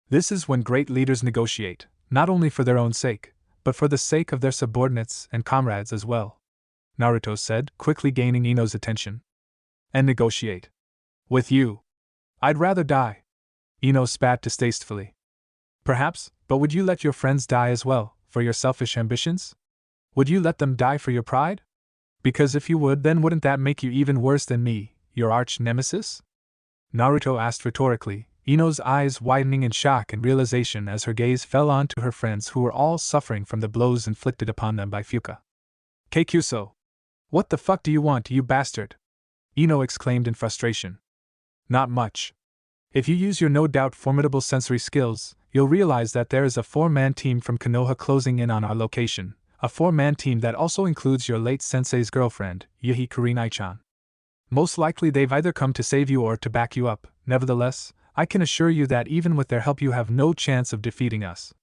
This is when great leaders negotiate, not only for their own sake, but for the sake of their subordinates and comrades as well, Naruto said, quickly gaining Ino's attention. And negotiate? With you? I'd rather die. Ino spat distastefully. Perhaps, but would you let your friends die as well, for your selfish ambitions? Would you let them die for your pride? Because if you would, then wouldn't that make you even worse than me, your arch-nemesis? Naruto asked rhetorically, Ino's eyes widening in shock and realization as her gaze fell on to her friends who were all suffering from the blows inflicted upon them by Fuka. Keikyuso! What the fuck do you want, you bastard? Ino exclaimed in frustration. Not much. If you use your no doubt formidable sensory skills, you'll realize that there is a 4-man team from Konoha closing in on our location. A 4-man team that also includes your late sensei's girlfriend, Yuhi Kurinai-chan. Most likely they've either come to save you or to back you up. Nevertheless, I can assure you that even with their help you have no chance of defeating us.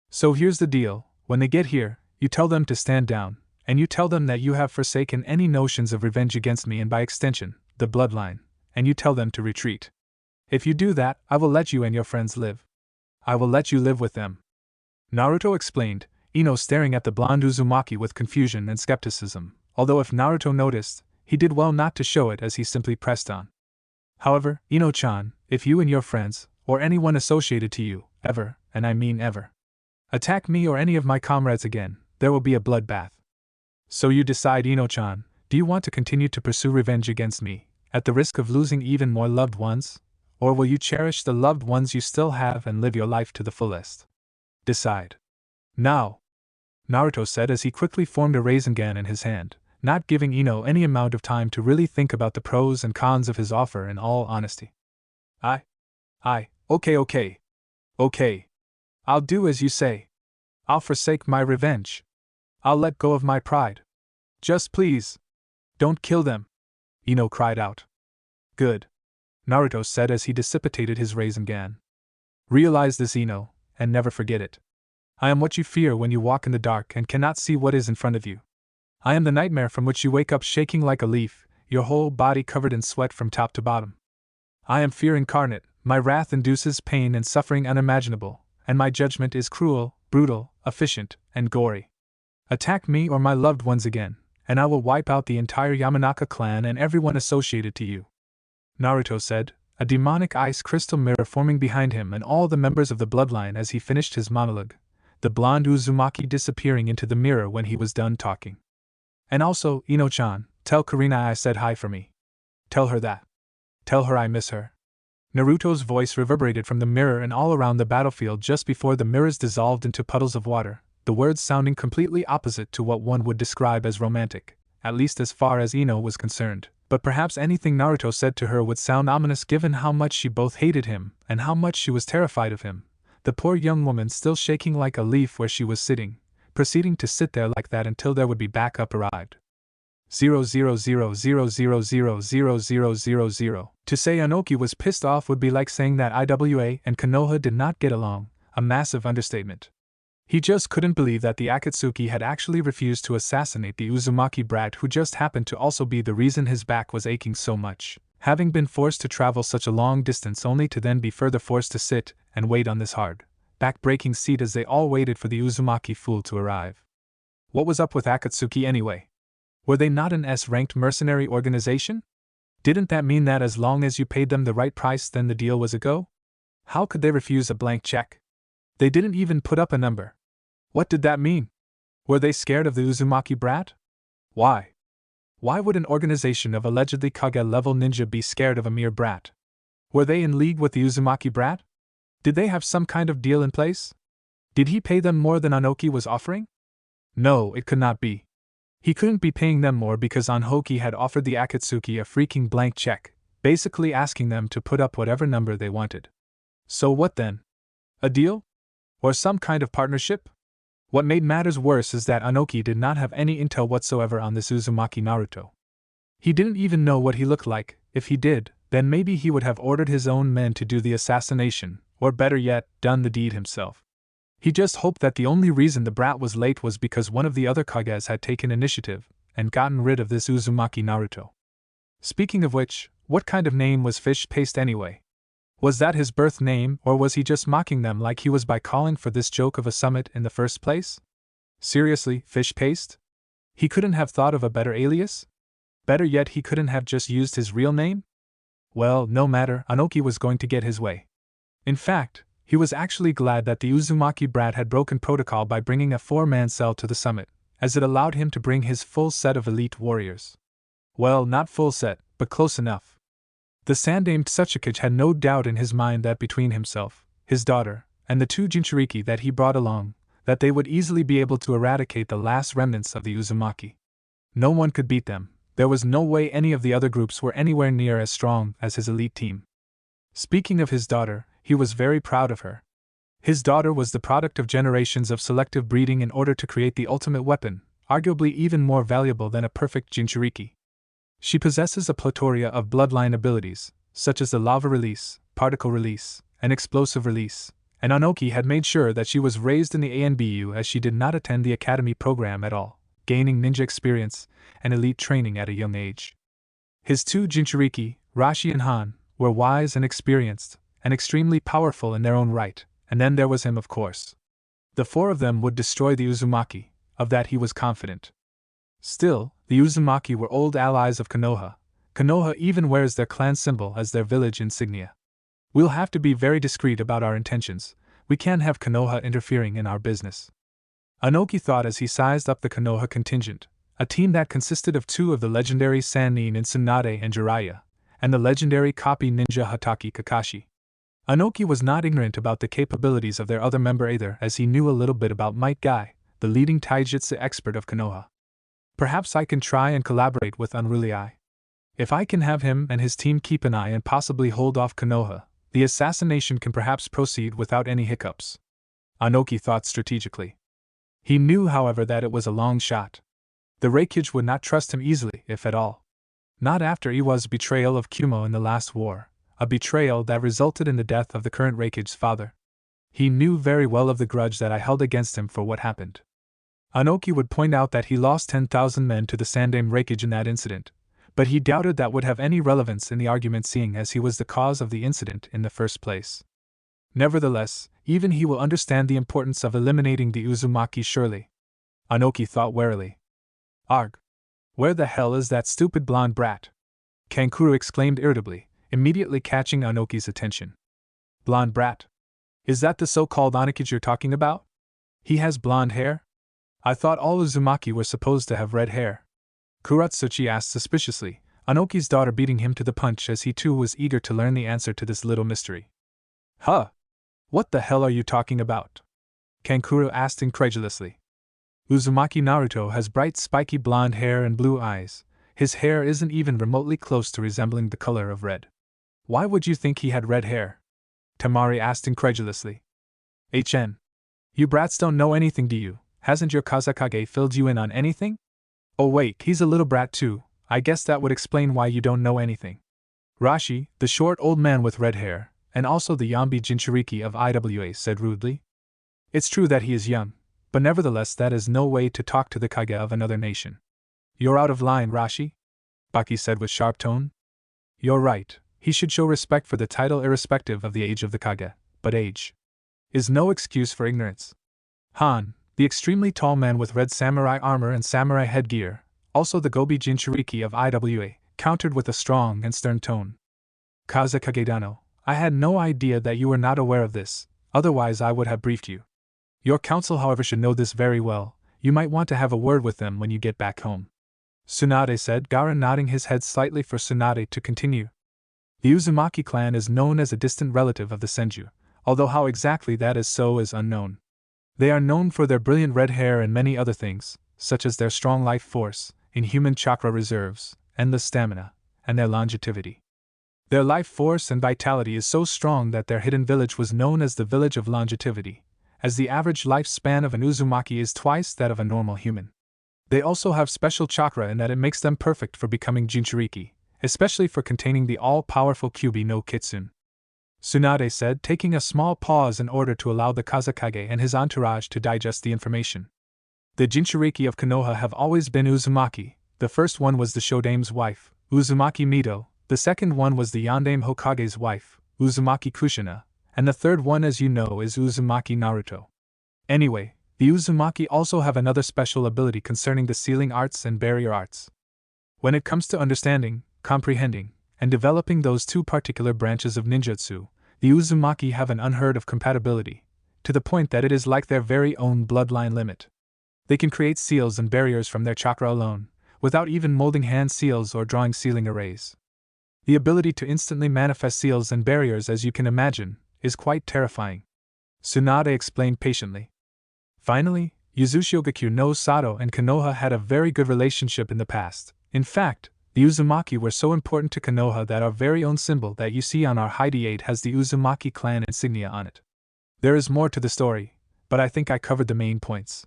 So here's the deal, when they get here, you tell them to stand down, and you tell them that you have forsaken any notions of revenge against me and by extension, the bloodline, and you tell them to retreat. If you do that, I will let you and your friends live. I will let you live with them. Naruto explained, Ino staring at the blonde Uzumaki with confusion and skepticism, although if Naruto noticed, he did well not to show it as he simply pressed on. However, Ino-chan, if you and your friends, or anyone associated to you, ever, and I mean ever, attack me or any of my comrades again, there will be a bloodbath. So you decide, Ino-chan, do you want to continue to pursue revenge against me, at the risk of losing even more loved ones? Or will you cherish the loved ones you still have and live your life to the fullest? Decide. Now, Naruto said as he quickly formed a Rasengan in his hand, not giving Ino any amount of time to really think about the pros and cons of his offer in all honesty. Okay. I'll do as you say. I'll forsake my revenge. I'll let go of my pride. Just please, don't kill them, Ino cried out. Good, Naruto said as he dissipated his Rasengan. Realize this, Ino, and never forget it. I am what you fear when you walk in the dark and cannot see what is in front of you. I am the nightmare from which you wake up shaking like a leaf, your whole body covered in sweat from top to bottom. I am fear incarnate, my wrath induces pain and suffering unimaginable, and my judgment is cruel, brutal, efficient, and gory. Attack me or my loved ones again, and I will wipe out the entire Yamanaka clan and everyone associated to you, Naruto said, a demonic ice crystal mirror forming behind him and all the members of the bloodline as he finished his monologue, the blonde Uzumaki disappearing into the mirror when he was done talking. And also, Ino-chan, tell Karina I said hi for me. Tell her that. Tell her I miss her. Naruto's voice reverberated from the mirror and all around the battlefield just before the mirrors dissolved into puddles of water, the words sounding completely opposite to what one would describe as romantic, at least as far as Ino was concerned, but perhaps anything Naruto said to her would sound ominous given how much she both hated him and how much she was terrified of him, the poor young woman still shaking like a leaf where she was sitting, proceeding to sit there like that until there would be backup arrived. 0.00000000000. To say Anoki was pissed off would be like saying that Iwa and Konoha did not get along, a massive understatement. He just couldn't believe that the Akatsuki had actually refused to assassinate the Uzumaki brat who just happened to also be the reason his back was aching so much, having been forced to travel such a long distance only to then be further forced to sit and wait on this hard, back-breaking seat as they all waited for the Uzumaki fool to arrive. What was up with Akatsuki anyway? Were they not an S-ranked mercenary organization? Didn't that mean that as long as you paid them the right price then the deal was a go? How could they refuse a blank check? They didn't even put up a number. What did that mean? Were they scared of the Uzumaki brat? Why? Why would an organization of allegedly Kage-level ninja be scared of a mere brat? Were they in league with the Uzumaki brat? Did they have some kind of deal in place? Did he pay them more than Anoki was offering? No, it could not be. He couldn't be paying them more because Anhoki had offered the Akatsuki a freaking blank check, basically asking them to put up whatever number they wanted. So what then? A deal? Or some kind of partnership? What made matters worse is that Anoki did not have any intel whatsoever on this Uzumaki Naruto. He didn't even know what he looked like. If he did, then maybe he would have ordered his own men to do the assassination, or better yet, done the deed himself. He just hoped that the only reason the brat was late was because one of the other Kages had taken initiative and gotten rid of this Uzumaki Naruto. Speaking of which, what kind of name was Fish Paste anyway? Was that his birth name, or was he just mocking them like he was by calling for this joke of a summit in the first place? Seriously, Fish Paste? He couldn't have thought of a better alias? Better yet, he couldn't have just used his real name? Well, no matter, Anoki was going to get his way. In fact, he was actually glad that the Uzumaki brat had broken protocol by bringing a 4-man cell to the summit, as it allowed him to bring his full set of elite warriors. Well, not full set, but close enough. The sandamed Tsuchikage had no doubt in his mind that between himself, his daughter, and the 2 Jinchuriki that he brought along, that they would easily be able to eradicate the last remnants of the Uzumaki. No one could beat them. There was no way any of the other groups were anywhere near as strong as his elite team. Speaking of his daughter, he was very proud of her. His daughter was the product of generations of selective breeding in order to create the ultimate weapon, arguably even more valuable than a perfect Jinchuriki. She possesses a plethora of bloodline abilities, such as the lava release, particle release, and explosive release, and Anoki had made sure that she was raised in the ANBU as she did not attend the academy program at all, gaining ninja experience and elite training at a young age. His 2 Jinchuriki, Rashi and Han, were wise and experienced, and extremely powerful in their own right, and then there was him, of course. The 4 of them would destroy the Uzumaki, of that he was confident. Still, the Uzumaki were old allies of Konoha. Konoha even wears their clan symbol as their village insignia. We'll have to be very discreet about our intentions. We can't have Konoha interfering in our business. Anoki thought as he sized up the Konoha contingent, a team that consisted of 2 of the legendary Sannin in Tsunade and Jiraiya, and the legendary copy ninja Hatake Kakashi. Anoki was not ignorant about the capabilities of their other member either, as he knew a little bit about Might Guy, the leading taijutsu expert of Konoha. Perhaps I can try and collaborate with Unruly Eye. If I can have him and his team keep an eye and possibly hold off Konoha, the assassination can perhaps proceed without any hiccups. Anoki thought strategically. He knew, however, that it was a long shot. The Raikage would not trust him easily, if at all. Not after Iwa's betrayal of Kumo in the last war, a betrayal that resulted in the death of the current Raikage's father. He knew very well of the grudge that I held against him for what happened. Anoki would point out that he lost 10,000 men to the Sandaime Raikage in that incident, but he doubted that would have any relevance in the argument seeing as he was the cause of the incident in the first place. Nevertheless, even he will understand the importance of eliminating the Uzumaki surely. Anoki thought warily. Arg! Where the hell is that stupid blonde brat? Kankuro exclaimed irritably, immediately catching Anoki's attention. Blonde brat? Is that the so-called Onakage you're talking about? He has blonde hair? I thought all Uzumaki were supposed to have red hair. Kuratsuchi asked suspiciously, Anoki's daughter beating him to the punch as he too was eager to learn the answer to this little mystery. Huh! What the hell are you talking about? Kankuro asked incredulously. Uzumaki Naruto has bright spiky blonde hair and blue eyes. His hair isn't even remotely close to resembling the color of red. Why would you think he had red hair? Temari asked incredulously. You brats don't know anything, do you? Hasn't your Kazekage filled you in on anything? Oh wait, he's a little brat too. I guess that would explain why you don't know anything. Rashi, the short old man with red hair, and also the Yambi Jinchuriki of IWA, said rudely. It's true that he is young, but nevertheless that is no way to talk to the Kage of another nation. You're out of line, Rashi, Baki said with sharp tone. You're right, he should show respect for the title irrespective of the age of the Kage, but age is no excuse for ignorance. Han, the extremely tall man with red samurai armor and samurai headgear, also the Gobi Jinchuriki of IWA, countered with a strong and stern tone. Kazekage-dano, I had no idea that you were not aware of this, otherwise I would have briefed you. Your council, however, should know this very well. You might want to have a word with them when you get back home. Tsunade said, Gaara nodding his head slightly for Tsunade to continue. The Uzumaki clan is known as a distant relative of the Senju, although how exactly that is so is unknown. They are known for their brilliant red hair and many other things, such as their strong life force, inhuman chakra reserves, endless stamina, and their longevity. Their life force and vitality is so strong that their hidden village was known as the Village of Longevity, as the average lifespan of an Uzumaki is twice that of a normal human. They also have special chakra in that it makes them perfect for becoming Jinchuriki, especially for containing the all-powerful Kyubi no Kitsune. Tsunade said, taking a small pause in order to allow the Kazekage and his entourage to digest the information. The Jinchuriki of Konoha have always been Uzumaki. The first one was the Shodaime's wife, Uzumaki Mido, the second one was the Yandaime Hokage's wife, Uzumaki Kushina, and the third one, as you know, is Uzumaki Naruto. Anyway, the Uzumaki also have another special ability concerning the sealing arts and barrier arts. When it comes to understanding, comprehending, and developing those 2 particular branches of ninjutsu, the Uzumaki have an unheard of compatibility, to the point that it is like their very own bloodline limit. They can create seals and barriers from their chakra alone, without even molding hand seals or drawing sealing arrays. The ability to instantly manifest seals and barriers, as you can imagine, is quite terrifying. Tsunade explained patiently. Finally, Yuzushiogakyu no Sato and Konoha had a very good relationship in the past. In fact, the Uzumaki were so important to Konoha that our very own symbol that you see on our Heidi 8 has the Uzumaki clan insignia on it. There is more to the story, but I think I covered the main points.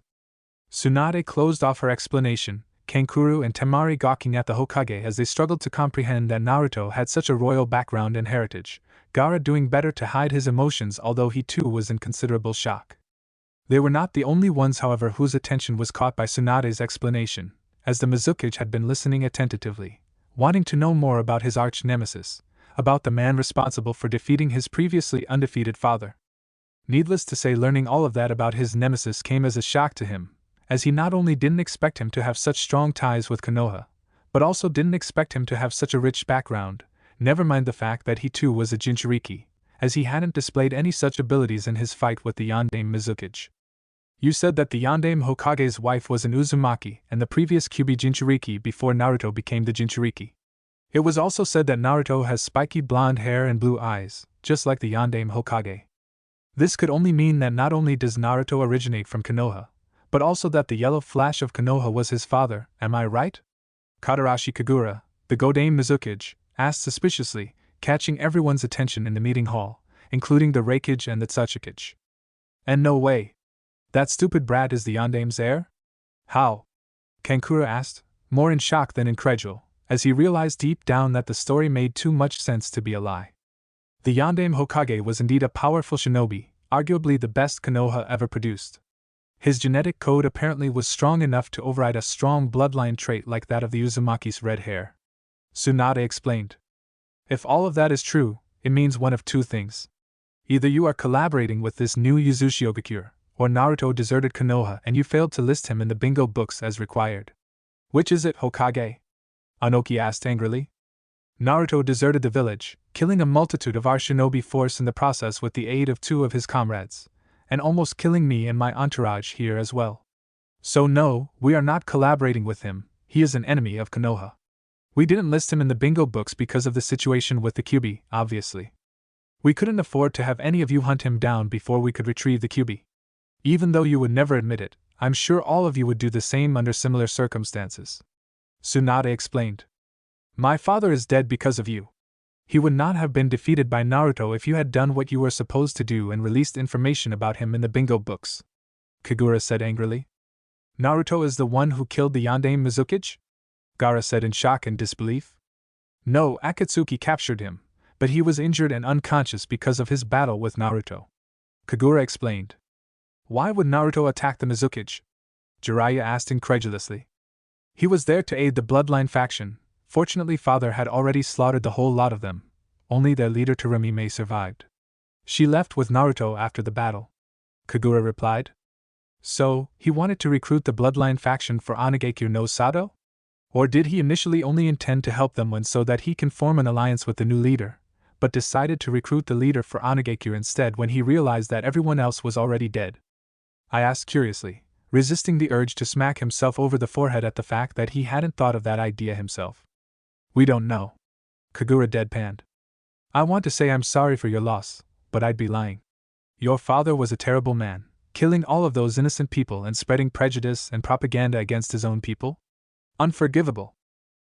Tsunade closed off her explanation, Kankuro and Temari gawking at the Hokage as they struggled to comprehend that Naruto had such a royal background and heritage, Gaara doing better to hide his emotions although he too was in considerable shock. They were not the only ones, however, whose attention was caught by Tsunade's explanation, as the Mizukage had been listening attentively, wanting to know more about his arch-nemesis, about the man responsible for defeating his previously undefeated father. Needless to say, learning all of that about his nemesis came as a shock to him, as he not only didn't expect him to have such strong ties with Konoha, but also didn't expect him to have such a rich background, never mind the fact that he too was a Jinchuriki, as he hadn't displayed any such abilities in his fight with the Yandaime Mizukage. You said that the Yandame Hokage's wife was an Uzumaki and the previous Kyuubi Jinchuriki before Naruto became the Jinchuriki. It was also said that Naruto has spiky blonde hair and blue eyes, just like the Yandame Hokage. This could only mean that not only does Naruto originate from Konoha, but also that the yellow flash of Konoha was his father, am I right? Kadarashi Kagura, the Godame Mizukage, asked suspiciously, catching everyone's attention in the meeting hall, including the Raikage and the Tsuchikage. And no way. That stupid brat is the Yandame's heir? How? Kankura asked, more in shock than incredulous, as he realized deep down that the story made too much sense to be a lie. The Yandame Hokage was indeed a powerful shinobi, arguably the best Konoha ever produced. His genetic code apparently was strong enough to override a strong bloodline trait like that of the Uzumaki's red hair. Tsunade explained. If all of that is true, it means one of two things. Either you are collaborating with this new Yuzushi, or Naruto deserted Konoha and you failed to list him in the bingo books as required. Which is it, Hokage? Anoki asked angrily. Naruto deserted the village, killing a multitude of our shinobi force in the process with the aid of 2 of his comrades, and almost killing me and my entourage here as well. So no, we are not collaborating with him, he is an enemy of Konoha. We didn't list him in the bingo books because of the situation with the Kyuubi, obviously. We couldn't afford to have any of you hunt him down before we could retrieve the Kyuubi. Even though you would never admit it, I'm sure all of you would do the same under similar circumstances. Tsunade explained. My father is dead because of you. He would not have been defeated by Naruto if you had done what you were supposed to do and released information about him in the bingo books. Kagura said angrily. Naruto is the one who killed the Yandame Mizukage? Gaara said in shock and disbelief. No, Akatsuki captured him, but he was injured and unconscious because of his battle with Naruto. Kagura explained. Why would Naruto attack the Mizukage? Jiraiya asked incredulously. He was there to aid the Bloodline faction. Fortunately, father had already slaughtered the whole lot of them. Only their leader Tsuchikage survived. She left with Naruto after the battle. Kagura replied. So, he wanted to recruit the Bloodline faction for Onigekyo no Sado? Or did he initially only intend to help them so that he can form an alliance with the new leader, but decided to recruit the leader for Onigekyo instead when he realized that everyone else was already dead? I asked curiously, resisting the urge to smack himself over the forehead at the fact that he hadn't thought of that idea himself. We don't know. Kagura deadpanned. I want to say I'm sorry for your loss, but I'd be lying. Your father was a terrible man, killing all of those innocent people and spreading prejudice and propaganda against his own people? Unforgivable.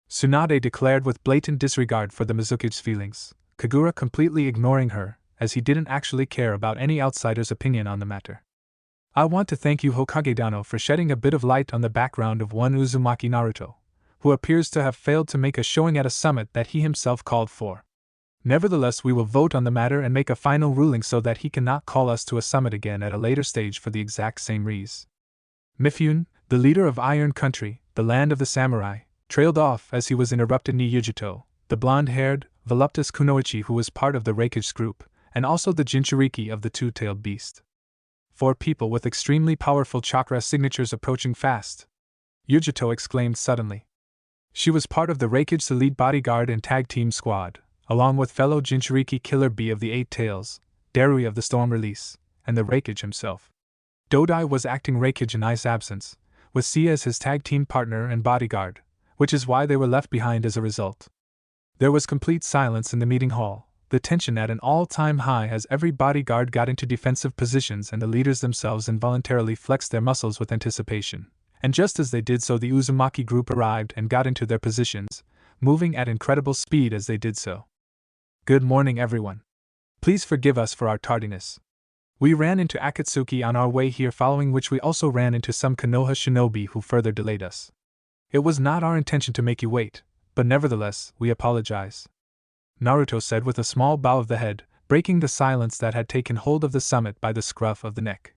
Tsunade declared with blatant disregard for the Mizukage's feelings, Kagura completely ignoring her, as he didn't actually care about any outsider's opinion on the matter. I want to thank you Hokage Dano for shedding a bit of light on the background of one Uzumaki Naruto, who appears to have failed to make a showing at a summit that he himself called for. Nevertheless, we will vote on the matter and make a final ruling so that he cannot call us to a summit again at a later stage for the exact same reason. Mifune, the leader of Iron Country, the land of the samurai, trailed off as he was interrupted Niyujito, the blonde-haired, voluptuous kunoichi who was part of the Raikage's group, and also the Jinchuriki of the two-tailed beast. 4 people with extremely powerful chakra signatures approaching fast. Yujito exclaimed suddenly. She was part of the Raikage's elite bodyguard and tag team squad, along with fellow Jinchuriki Killer Bee of the 8 Tails, Darui of the Storm Release, and the Raikage himself. Dodai was acting Raikage in Ice absence, with C as his tag team partner and bodyguard, which is why they were left behind as a result. There was complete silence in the meeting hall, the tension at an all-time high as every bodyguard got into defensive positions and the leaders themselves involuntarily flexed their muscles with anticipation. And just as they did so, the Uzumaki group arrived and got into their positions, moving at incredible speed as they did so. Good morning, everyone. Please forgive us for our tardiness. We ran into Akatsuki on our way here, following which we also ran into some Konoha shinobi who further delayed us. It was not our intention to make you wait, but nevertheless, we apologize. Naruto said with a small bow of the head, breaking the silence that had taken hold of the summit by the scruff of the neck.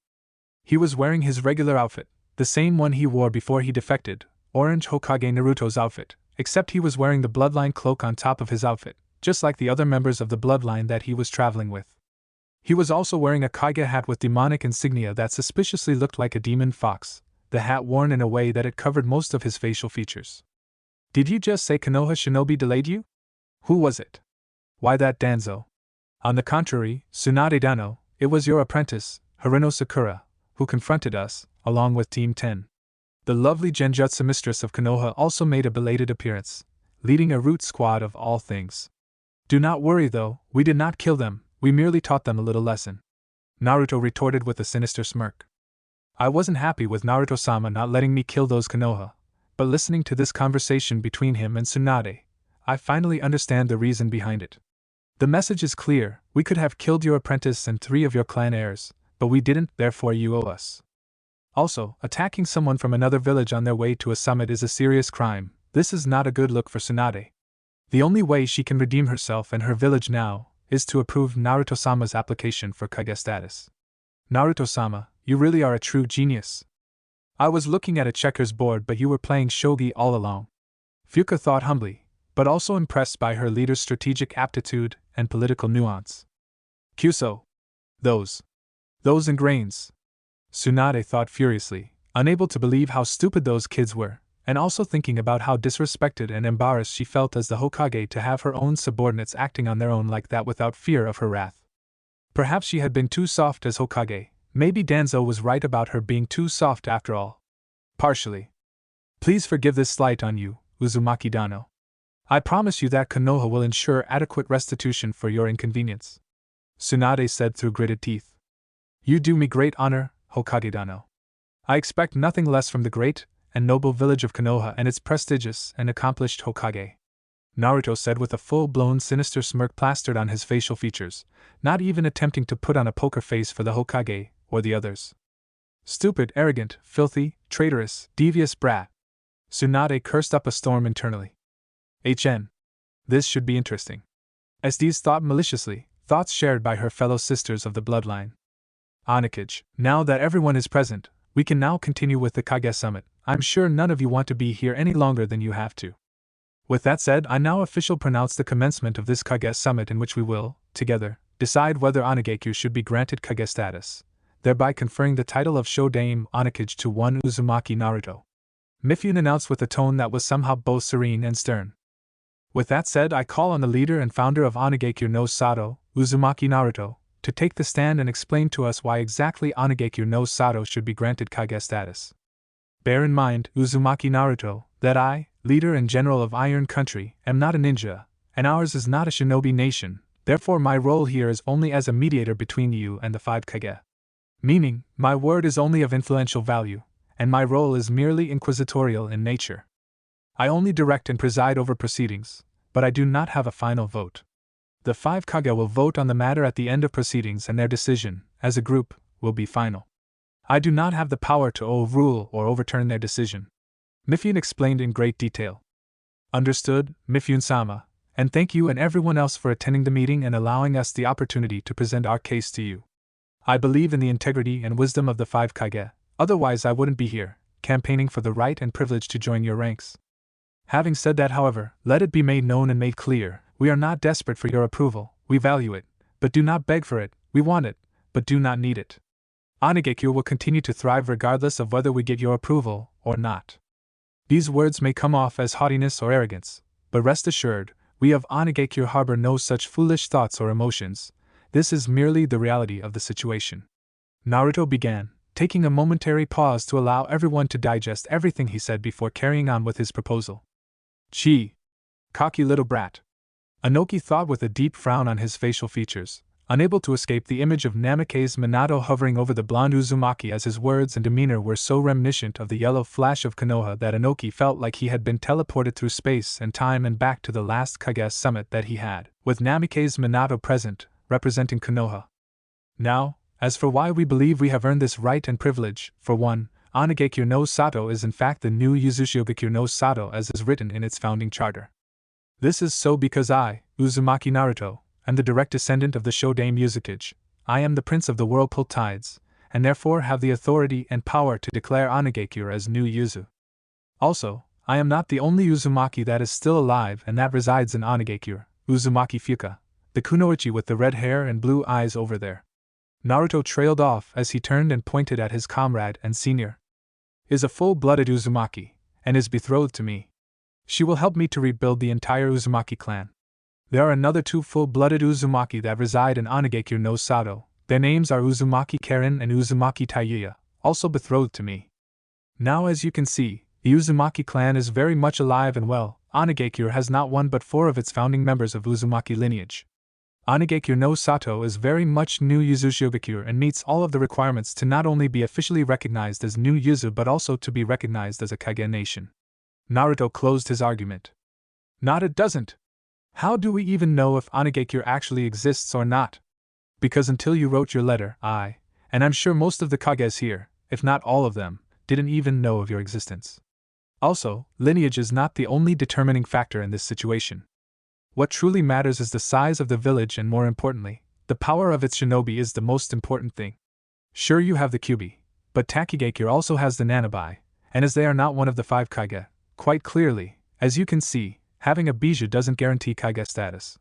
He was wearing his regular outfit, the same one he wore before he defected, orange Hokage Naruto's outfit, except he was wearing the Bloodline cloak on top of his outfit, just like the other members of the Bloodline that he was traveling with. He was also wearing a Kage hat with demonic insignia that suspiciously looked like a demon fox, the hat worn in a way that it covered most of his facial features. Did you just say Konoha shinobi delayed you? Who was it? Why, that Danzo. On the contrary, Tsunade Dano, it was your apprentice, Harino Sakura, who confronted us, along with Team 10. The lovely Genjutsu mistress of Konoha also made a belated appearance, leading a root squad of all things. Do not worry though, we did not kill them, we merely taught them a little lesson. Naruto retorted with a sinister smirk. I wasn't happy with Naruto-sama not letting me kill those Konoha, but listening to this conversation between him and Tsunade, I finally understand the reason behind it. The message is clear, we could have killed your apprentice and 3 of your clan heirs, but we didn't, therefore you owe us. Also, attacking someone from another village on their way to a summit is a serious crime. This is not a good look for Tsunade. The only way she can redeem herself and her village now is to approve Naruto-sama's application for Kage status. Naruto-sama, you really are a true genius. I was looking at a checkers board but you were playing shogi all along. Fuka thought humbly, but also impressed by her leader's strategic aptitude and political nuance. Kyuso. Those ingrains. Tsunade thought furiously, unable to believe how stupid those kids were, and also thinking about how disrespected and embarrassed she felt as the Hokage to have her own subordinates acting on their own like that without fear of her wrath. Perhaps she had been too soft as Hokage, maybe Danzo was right about her being too soft after all. Partially. Please forgive this slight on you, Uzumaki Dano. I promise you that Konoha will ensure adequate restitution for your inconvenience. Tsunade said through gritted teeth. You do me great honor, Hokage Dano. I expect nothing less from the great and noble village of Konoha and its prestigious and accomplished Hokage. Naruto said with a full-blown sinister smirk plastered on his facial features, not even attempting to put on a poker face for the Hokage or the others. Stupid, arrogant, filthy, traitorous, devious brat. Tsunade cursed up a storm internally. This should be interesting. SDs thought maliciously, thoughts shared by her fellow sisters of the bloodline. Raikage, now that everyone is present, we can now continue with the Kage summit. I'm sure none of you want to be here any longer than you have to. With that said, I now officially pronounce the commencement of this Kage summit in which we will, together, decide whether Onigekyo should be granted Kage status, thereby conferring the title of Shodaime Onigekyo to one Uzumaki Naruto. Mifune announced with a tone that was somehow both serene and stern. With that said, I call on the leader and founder of Onigekyo no Sato, Uzumaki Naruto, to take the stand and explain to us why exactly Onigekyo no Sato should be granted Kage status. Bear in mind, Uzumaki Naruto, that I, leader and general of Iron Country, am not a ninja, and ours is not a shinobi nation, therefore my role here is only as a mediator between you and the 5 Kage. Meaning, my word is only of influential value, and my role is merely inquisitorial in nature. I only direct and preside over proceedings, but I do not have a final vote. The 5 Kage will vote on the matter at the end of proceedings and their decision, as a group, will be final. I do not have the power to overrule or overturn their decision. Mifune explained in great detail. Understood, Mifune-sama, and thank you and everyone else for attending the meeting and allowing us the opportunity to present our case to you. I believe in the integrity and wisdom of the 5 Kage, otherwise I wouldn't be here, campaigning for the right and privilege to join your ranks. Having said that, however, let it be made known and made clear, we are not desperate for your approval, we value it, but do not beg for it, we want it, but do not need it. Onigekyo will continue to thrive regardless of whether we get your approval or not. These words may come off as haughtiness or arrogance, but rest assured, we of Onigekyo harbor no such foolish thoughts or emotions. This is merely the reality of the situation. Naruto began, taking a momentary pause to allow everyone to digest everything he said before carrying on with his proposal. Cocky little brat. Inoki thought with a deep frown on his facial features, unable to escape the image of Namikaze Minato hovering over the blonde Uzumaki as his words and demeanor were so reminiscent of the yellow flash of Konoha that Inoki felt like he had been teleported through space and time and back to the last Kage summit that he had, with Namikaze Minato present, representing Konoha. Now, as for why we believe we have earned this right and privilege, for one, Onigekyo no Sato is in fact the new Yuzushigekyo no Sato as is written in its founding charter. This is so because I, Uzumaki Naruto, am the direct descendant of the Shodaime Uzukage. I am the prince of the whirlpool tides, and therefore have the authority and power to declare Onigekyo as new Yuzu. Also, I am not the only Uzumaki that is still alive and that resides in Onigekyo, Uzumaki Fuka, the kunoichi with the red hair and blue eyes over there. Naruto trailed off as he turned and pointed at his comrade and senior. Is a full-blooded Uzumaki, and is betrothed to me. She will help me to rebuild the entire Uzumaki clan. There are another 2 full-blooded Uzumaki that reside in Onigekyo no Sato. Their names are Uzumaki Karen and Uzumaki Taiya, also betrothed to me. Now as you can see, the Uzumaki clan is very much alive and well. Onigakure has not one but 4 of its founding members of Uzumaki lineage. Onigakure no Sato is very much new Yuzu and meets all of the requirements to not only be officially recognized as new Yuzu but also to be recognized as a Kage nation. Naruto closed his argument. Not it doesn't. How do we even know if Onigakure actually exists or not? Because until you wrote your letter, and I'm sure most of the Kages here, if not all of them, didn't even know of your existence. Also, lineage is not the only determining factor in this situation. What truly matters is the size of the village and, more importantly, the power of its shinobi is the most important thing. Sure, you have the Kyubi, but Tsuchikage also has the Nanabi, and as they are not one of the 5 Kage, quite clearly, as you can see, having a bijou doesn't guarantee Kage status.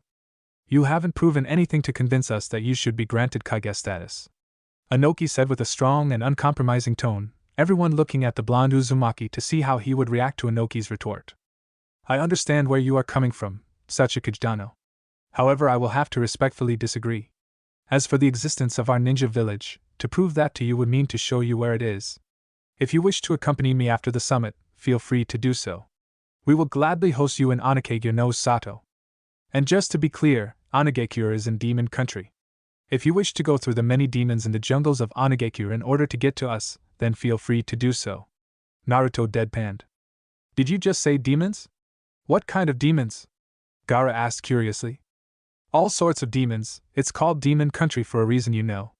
You haven't proven anything to convince us that you should be granted Kage status. Inoki said with a strong and uncompromising tone, everyone looking at the blonde Uzumaki to see how he would react to Inoki's retort. I understand where you are coming from, Tsuchikage Dano. However, I will have to respectfully disagree. As for the existence of our ninja village, to prove that to you would mean to show you where it is. If you wish to accompany me after the summit, feel free to do so. We will gladly host you in Onigakure no Sato. And just to be clear, Onigakure is in demon country. If you wish to go through the many demons in the jungles of Onigakure in order to get to us, then feel free to do so. Naruto deadpanned. Did you just say demons? What kind of demons? Gaara asked curiously. All sorts of demons, it's called demon country for a reason, you know.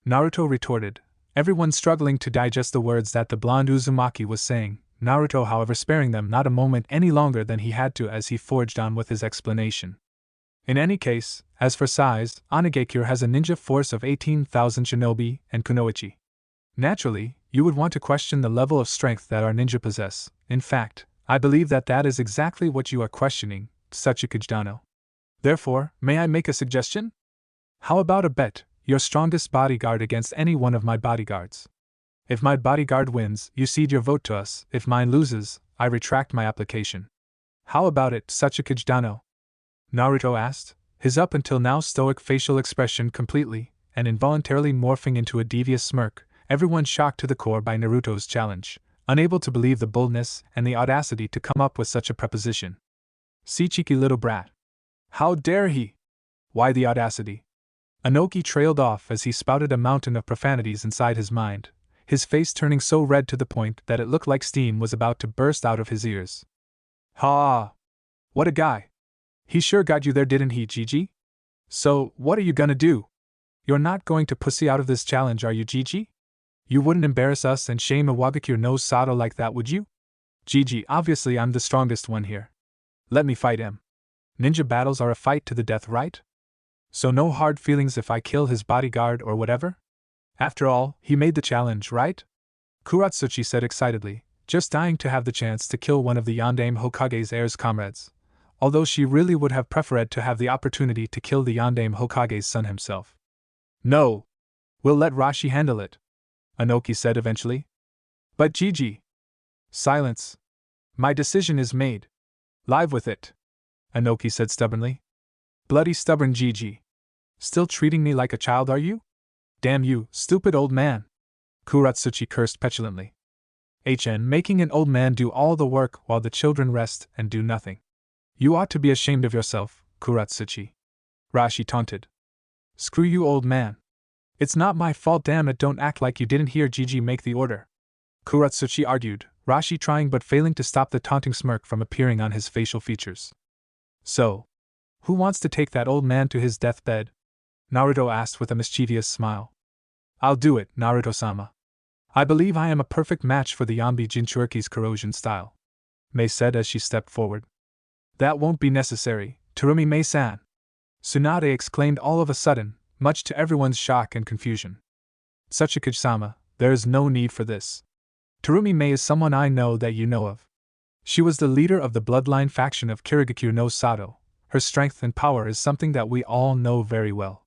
Naruto retorted, everyone struggling to digest the words that the blonde Uzumaki was saying, Naruto however sparing them not a moment any longer than he had to as he forged on with his explanation. In any case, as for size, Onigakure has a ninja force of 18,000 shinobi and kunoichi. Naturally, you would want to question the level of strength that our ninja possess. In fact, I believe that that is exactly what you are questioning, Tsuchikage Dano. Therefore, may I make a suggestion? How about a bet, your strongest bodyguard against any one of my bodyguards? If my bodyguard wins, you cede your vote to us. If mine loses, I retract my application. How about it, Tsuchikage Dano? Naruto asked, his up until now stoic facial expression completely and involuntarily morphing into a devious smirk, everyone shocked to the core by Naruto's challenge, unable to believe the boldness and the audacity to come up with such a proposition. See, cheeky little brat. How dare he? Why the audacity? Inoki trailed off as he spouted a mountain of profanities inside his mind, his face turning so red to the point that it looked like steam was about to burst out of his ears. Ha! What a guy! He sure got you there, didn't he, Gigi? So, what are you gonna do? You're not going to pussy out of this challenge, are you, Gigi? You wouldn't embarrass us and shame Iwagakure no Sato like that, would you? Gigi, obviously I'm the strongest one here. Let me fight him. Ninja battles are a fight to the death, right? So no hard feelings if I kill his bodyguard or whatever? After all, he made the challenge, right? Kuratsuchi said excitedly, just dying to have the chance to kill one of the Yondaime Hokage's heir's comrades, although she really would have preferred to have the opportunity to kill the Yondaime Hokage's son himself. No! We'll let Rashi handle it, Inoki said eventually. But Gigi! Silence! My decision is made. Live with it, Inoki said stubbornly. Bloody stubborn Gigi. Still treating me like a child, are you? Damn you, stupid old man! Kuratsuchi cursed petulantly. Making an old man do all the work while the children rest and do nothing. You ought to be ashamed of yourself, Kuratsuchi. Rashi taunted. Screw you, old man. It's not my fault, damn it, don't act like you didn't hear Gigi make the order, Kuratsuchi argued, Rashi trying but failing to stop the taunting smirk from appearing on his facial features. So, who wants to take that old man to his deathbed? Naruto asked with a mischievous smile. I'll do it, Naruto-sama. I believe I am a perfect match for the Yambi Jinchuriki's corrosion style, Mei said as she stepped forward. That won't be necessary, Terumi Mei-san, Tsunade exclaimed all of a sudden, much to everyone's shock and confusion. Tsuchikage-sama, there is no need for this. Terumi Mei is someone I know that you know of. She was the leader of the Bloodline faction of Kirigakure no Sato. Her strength and power is something that we all know very well.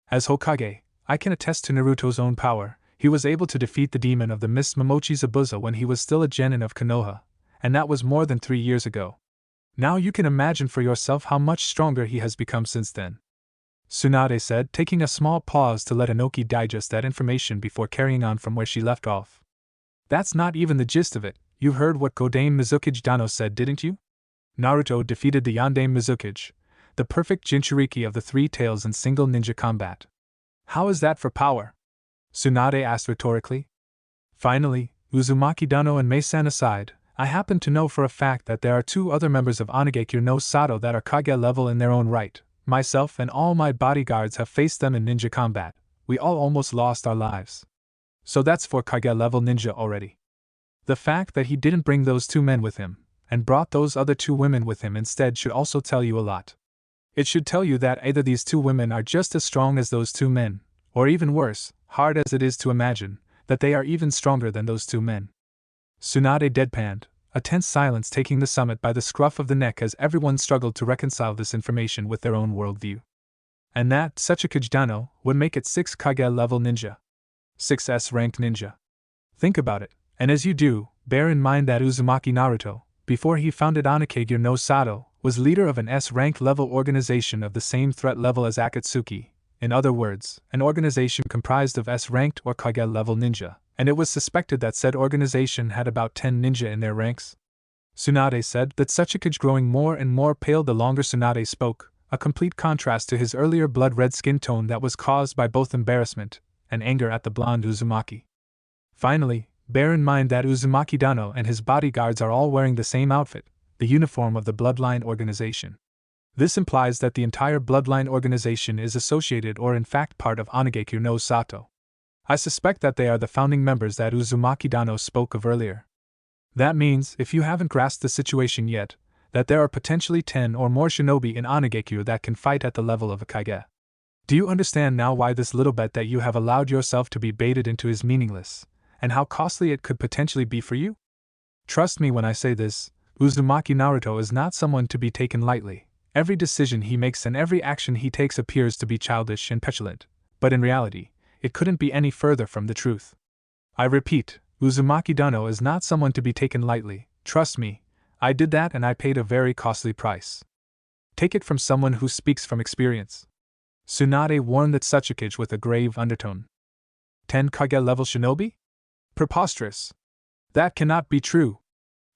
As Hokage, I can attest to Naruto's own power. He was able to defeat the demon of the Mist Momochi Zabuza when he was still a genin of Konoha, and that was more than 3 years ago. Now you can imagine for yourself how much stronger he has become since then. Tsunade said, taking a small pause to let Inoki digest that information before carrying on from where she left off. That's not even the gist of it. You heard what Godame Mizukage Dano said, didn't you? Naruto defeated the Yandame Mizukage, the perfect Jinchuriki of the three tails in single ninja combat. How is that for power? Tsunade asked rhetorically. Finally, Uzumaki Dano and Mei-san aside, I happen to know for a fact that there are two other members of Onigekyo no Sato that are Kage level in their own right. Myself and all my bodyguards have faced them in ninja combat. We all almost lost our lives. So that's 4 Kage level ninja already. The fact that he didn't bring those two men with him, and brought those other two women with him instead should also tell you a lot. It should tell you that either these two women are just as strong as those two men, or even worse, hard as it is to imagine, that they are even stronger than those two men. Tsunade deadpanned, a tense silence taking the summit by the scruff of the neck as everyone struggled to reconcile this information with their own worldview. And that, Tsuchikage Dano, would make it 6 Kage level ninja. 6S ranked ninja. Think about it, and as you do, bear in mind that Uzumaki Naruto, before he founded Onigekyo no Sato, was leader of an S-rank level organization of the same threat level as Akatsuki. In other words, an organization comprised of S-ranked or Kage level ninja, and it was suspected that said organization had about 10 ninja in their ranks. Tsunade said, that Tsuchikage growing more and more pale the longer Tsunade spoke, a complete contrast to his earlier blood-red skin tone that was caused by both embarrassment and anger at the blonde Uzumaki. Finally, bear in mind that Uzumaki Dano and his bodyguards are all wearing the same outfit, the uniform of the Bloodline organization. This implies that the entire Bloodline organization is associated or in fact part of Onigekyo no Sato. I suspect that they are the founding members that Uzumaki Dano spoke of earlier. That means, if you haven't grasped the situation yet, that there are potentially 10 or more shinobi in Onigekyo that can fight at the level of a Kage. Do you understand now why this little bet that you have allowed yourself to be baited into is meaningless, and how costly it could potentially be for you? Trust me when I say this, Uzumaki Naruto is not someone to be taken lightly. Every decision he makes and every action he takes appears to be childish and petulant, but in reality, it couldn't be any further from the truth. I repeat, Uzumaki Dano is not someone to be taken lightly. Trust me, I did that and I paid a very costly price. Take it from someone who speaks from experience. Tsunade warned the Tsuchikage with a grave undertone. 10 Kage level shinobi? Preposterous. That cannot be true.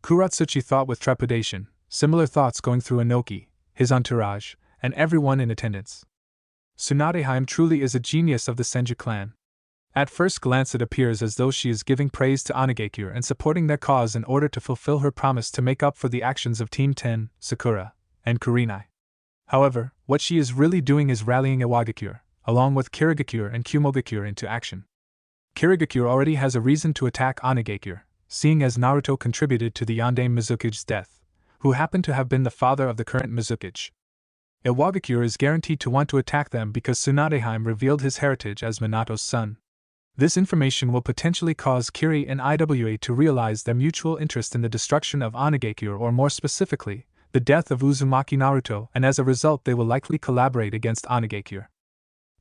Kuratsuchi thought with trepidation, similar thoughts going through Inoki, his entourage, and everyone in attendance. Tsunadeheim truly is a genius of the Senju clan. At first glance it appears as though she is giving praise to Onigekyo and supporting their cause in order to fulfill her promise to make up for the actions of Team 10, Sakura, and Kurenai. However, what she is really doing is rallying Iwagakure, along with Kirigakure and Kumogakure into action. Kirigakure already has a reason to attack Onigekyo, seeing as Naruto contributed to the Yandame Mizukage's death, who happened to have been the father of the current Mizukage. Iwagakure is guaranteed to want to attack them because Tsunadeheim revealed his heritage as Minato's son. This information will potentially cause Kiri and Iwa to realize their mutual interest in the destruction of Onigekyo, or more specifically, the death of Uzumaki Naruto, and as a result they will likely collaborate against Onigekyo.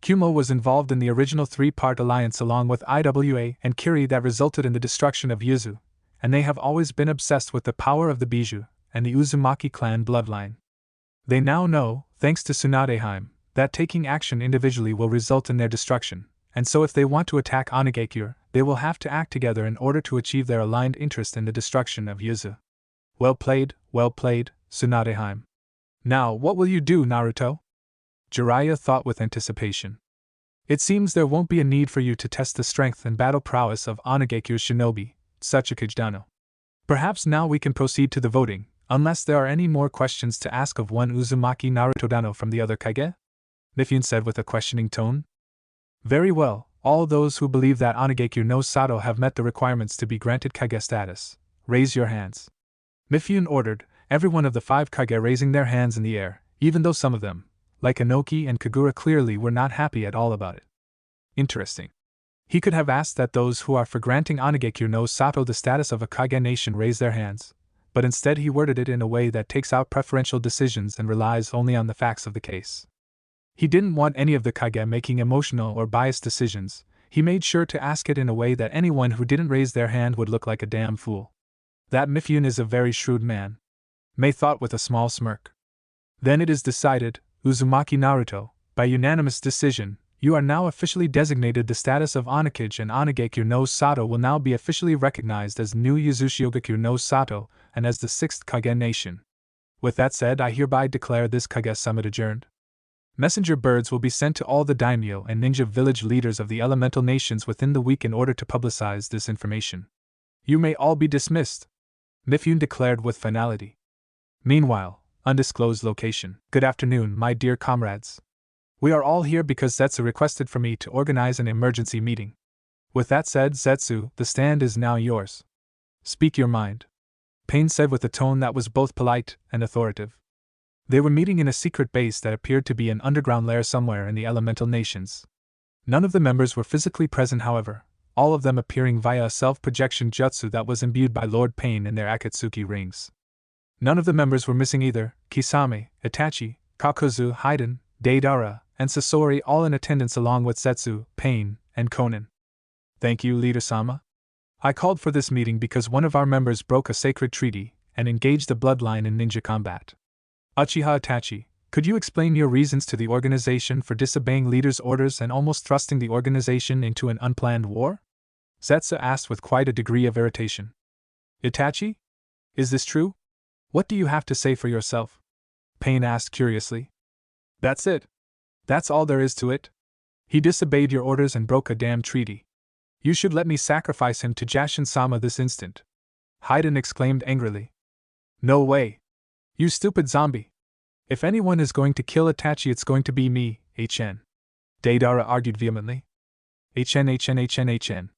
Kumo was involved in the original three-part alliance along with Iwa and Kiri that resulted in the destruction of Yuzu, and they have always been obsessed with the power of the Biju and the Uzumaki clan bloodline. They now know, thanks to Tsunadeheim, that taking action individually will result in their destruction, and so if they want to attack Onigekyo, they will have to act together in order to achieve their aligned interest in the destruction of Yuzu. Well played, Tsunadeheim. Now what will you do, Naruto? Jiraiya thought with anticipation. It seems there won't be a need for you to test the strength and battle prowess of Onigekyo's shinobi, Tsuchikage Dano. Perhaps now we can proceed to the voting, unless there are any more questions to ask of one Uzumaki Naruto Dano from the other Kage? Mifune said with a questioning tone. Very well, all those who believe that Onigekyo no Sato have met the requirements to be granted Kage status, raise your hands. Mifune ordered, every one of the 5 Kage raising their hands in the air, even though some of them, like Inoki and Kagura, clearly were not happy at all about it. Interesting. He could have asked that those who are for granting Onigekyo no Sato the status of a Kage nation raise their hands, but instead he worded it in a way that takes out preferential decisions and relies only on the facts of the case. He didn't want any of the Kage making emotional or biased decisions. He made sure to ask it in a way that anyone who didn't raise their hand would look like a damn fool. That Mifune is a very shrewd man. Mei thought with a small smirk. Then it is decided, Uzumaki Naruto, By unanimous decision, you are now officially designated the status of Onakage, and Onagekyo no Sato will now be officially recognized as new Yuzushiogakyo no Sato and as the 6th Kage nation. With that said, I hereby declare this Kage summit adjourned. Messenger birds will be sent to all the daimyo and ninja village leaders of the elemental nations within the week in order to publicize this information. You may all be dismissed, Mifune declared with finality. Meanwhile, undisclosed location. Good afternoon, my dear comrades. We are all here because Zetsu requested for me to organize an emergency meeting. With that said, Zetsu, the stand is now yours. Speak your mind, Pain said with a tone that was both polite and authoritative. They were meeting in a secret base that appeared to be an underground lair somewhere in the elemental nations. None of the members were physically present, however, all of them appearing via a self-projection jutsu that was imbued by Lord Pain in their Akatsuki rings. None of the members were missing either: Kisame, Itachi, Kakuzu, Haiden, Deidara, and Sasori, all in attendance along with Zetsu, Pain, and Konan. Thank you, Leader-sama. I called for this meeting because one of our members broke a sacred treaty and engaged the Bloodline in ninja combat. Uchiha Itachi, could you explain your reasons to the organization for disobeying leader's orders and almost thrusting the organization into an unplanned war? Zetsu asked with quite a degree of irritation. Itachi? Is this true? What do you have to say for yourself? Pain asked curiously. That's it. That's all there is to it. He disobeyed your orders and broke a damn treaty. You should let me sacrifice him to Jashin-sama this instant. Haiden exclaimed angrily. No way. You stupid zombie. If anyone is going to kill Itachi, it's going to be me, HN. Deidara argued vehemently. HN.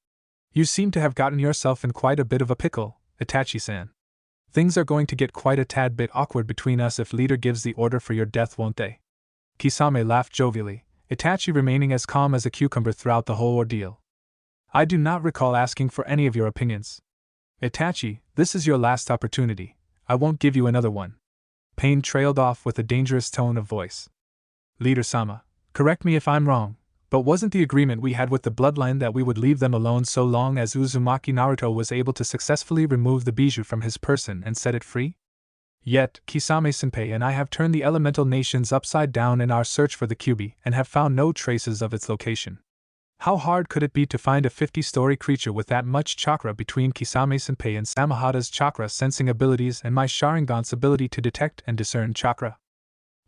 You seem to have gotten yourself in quite a bit of a pickle, Itachi-san. Things are going to get quite a tad bit awkward between us if leader gives the order for your death, won't they? Kisame laughed jovially, Itachi remaining as calm as a cucumber throughout the whole ordeal. I do not recall asking for any of your opinions. Itachi, this is your last opportunity. I won't give you another one. Pain trailed off with a dangerous tone of voice. Leader-sama, correct me if I'm wrong, but wasn't the agreement we had with the Bloodline that we would leave them alone so long as Uzumaki Naruto was able to successfully remove the bijou from his person and set it free? Yet, Kisame-senpai and I have turned the elemental nations upside down in our search for the Kyuubi and have found no traces of its location. How hard could it be to find a 50-story creature with that much chakra between Kisame-senpai and Samahada's chakra sensing abilities and my Sharingan's ability to detect and discern chakra?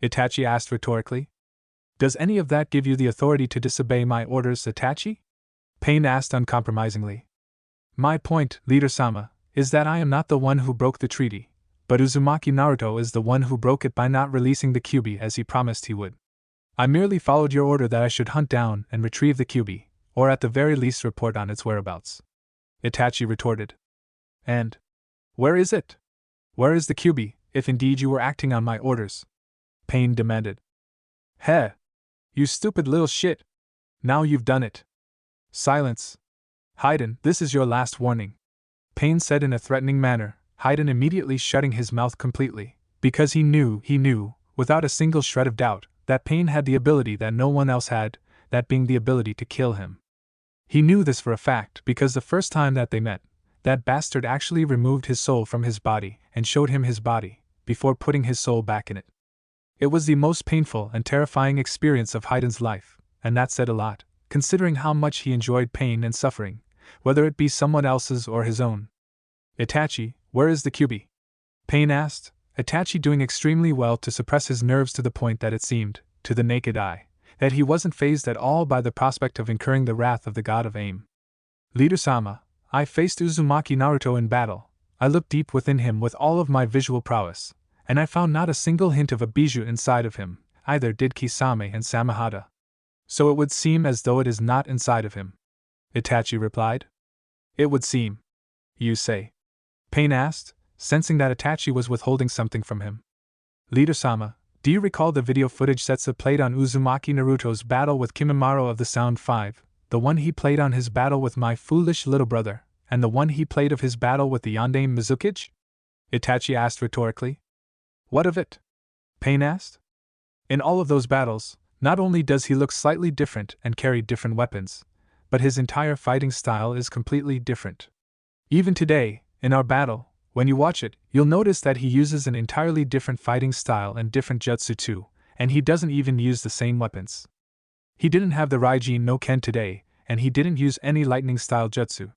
Itachi asked rhetorically. Does any of that give you the authority to disobey my orders, Itachi? Pain asked uncompromisingly. My point, Leader-sama, is that I am not the one who broke the treaty, but Uzumaki Naruto is the one who broke it by not releasing the Kyuubi as he promised he would. I merely followed your order that I should hunt down and retrieve the Kyuubi, or at the very least report on its whereabouts. Itachi retorted. And where is it? Where is the Kyuubi, if indeed you were acting on my orders? Pain demanded. Heh! You stupid little shit! Now you've done it. Silence. Haiden, this is your last warning. Pain said in a threatening manner, Haiden immediately shutting his mouth completely, because he knew, without a single shred of doubt, that Pain had the ability that no one else had, that being the ability to kill him. He knew this for a fact because the first time that they met, that bastard actually removed his soul from his body and showed him his body, before putting his soul back in it. It was the most painful and terrifying experience of Haiden's life, and that said a lot, considering how much he enjoyed pain and suffering, whether it be someone else's or his own. Itachi, where is the Kyuubi? Pain asked, Itachi doing extremely well to suppress his nerves to the point that it seemed, to the naked eye, that he wasn't fazed at all by the prospect of incurring the wrath of the god of aim. Leader-sama, I faced Uzumaki Naruto in battle. I looked deep within him with all of my visual prowess, and I found not a single hint of a bijou inside of him, either did Kisame and Samahada. So it would seem as though it is not inside of him. Itachi replied. It would seem. You say? Pain asked, sensing that Itachi was withholding something from him. Leader-sama, do you recall the video footage Setsu played on Uzumaki Naruto's battle with Kimimaro of the Sound 5, the one he played on his battle with my foolish little brother, and the one he played of his battle with the Yondaime Mizukage? Itachi asked rhetorically. What of it? Pain asked. In all of those battles, not only does he look slightly different and carry different weapons, but his entire fighting style is completely different. Even today, in our battle, when you watch it, you'll notice that he uses an entirely different fighting style and different jutsu too, and he doesn't even use the same weapons. He didn't have the Raijin no Ken today, and he didn't use any lightning-style jutsu.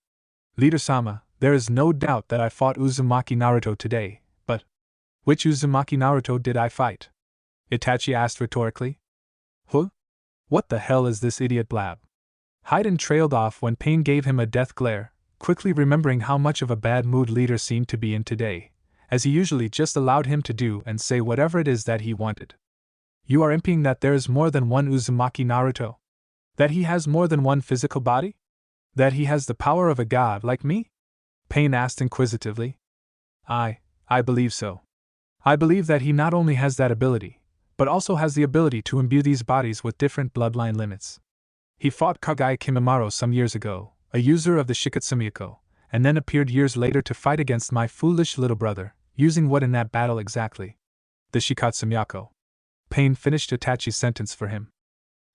Leader-sama, there is no doubt that I fought Uzumaki Naruto today, but which Uzumaki Naruto did I fight? Itachi asked rhetorically. Huh? What the hell is this idiot blab? Hayden trailed off when Pain gave him a death glare, quickly remembering how much of a bad mood leader seemed to be in today, as he usually just allowed him to do and say whatever it is that he wanted. You are implying that there is more than one Uzumaki Naruto? That he has more than one physical body? That he has the power of a god like me? Pain asked inquisitively. I believe so. I believe that he not only has that ability, but also has the ability to imbue these bodies with different bloodline limits. He fought Kage Kimimaro some years ago, a user of the Shikatsumiako, and then appeared years later to fight against my foolish little brother, using what in that battle exactly? The Shikatsumiako. Pain finished Itachi's sentence for him.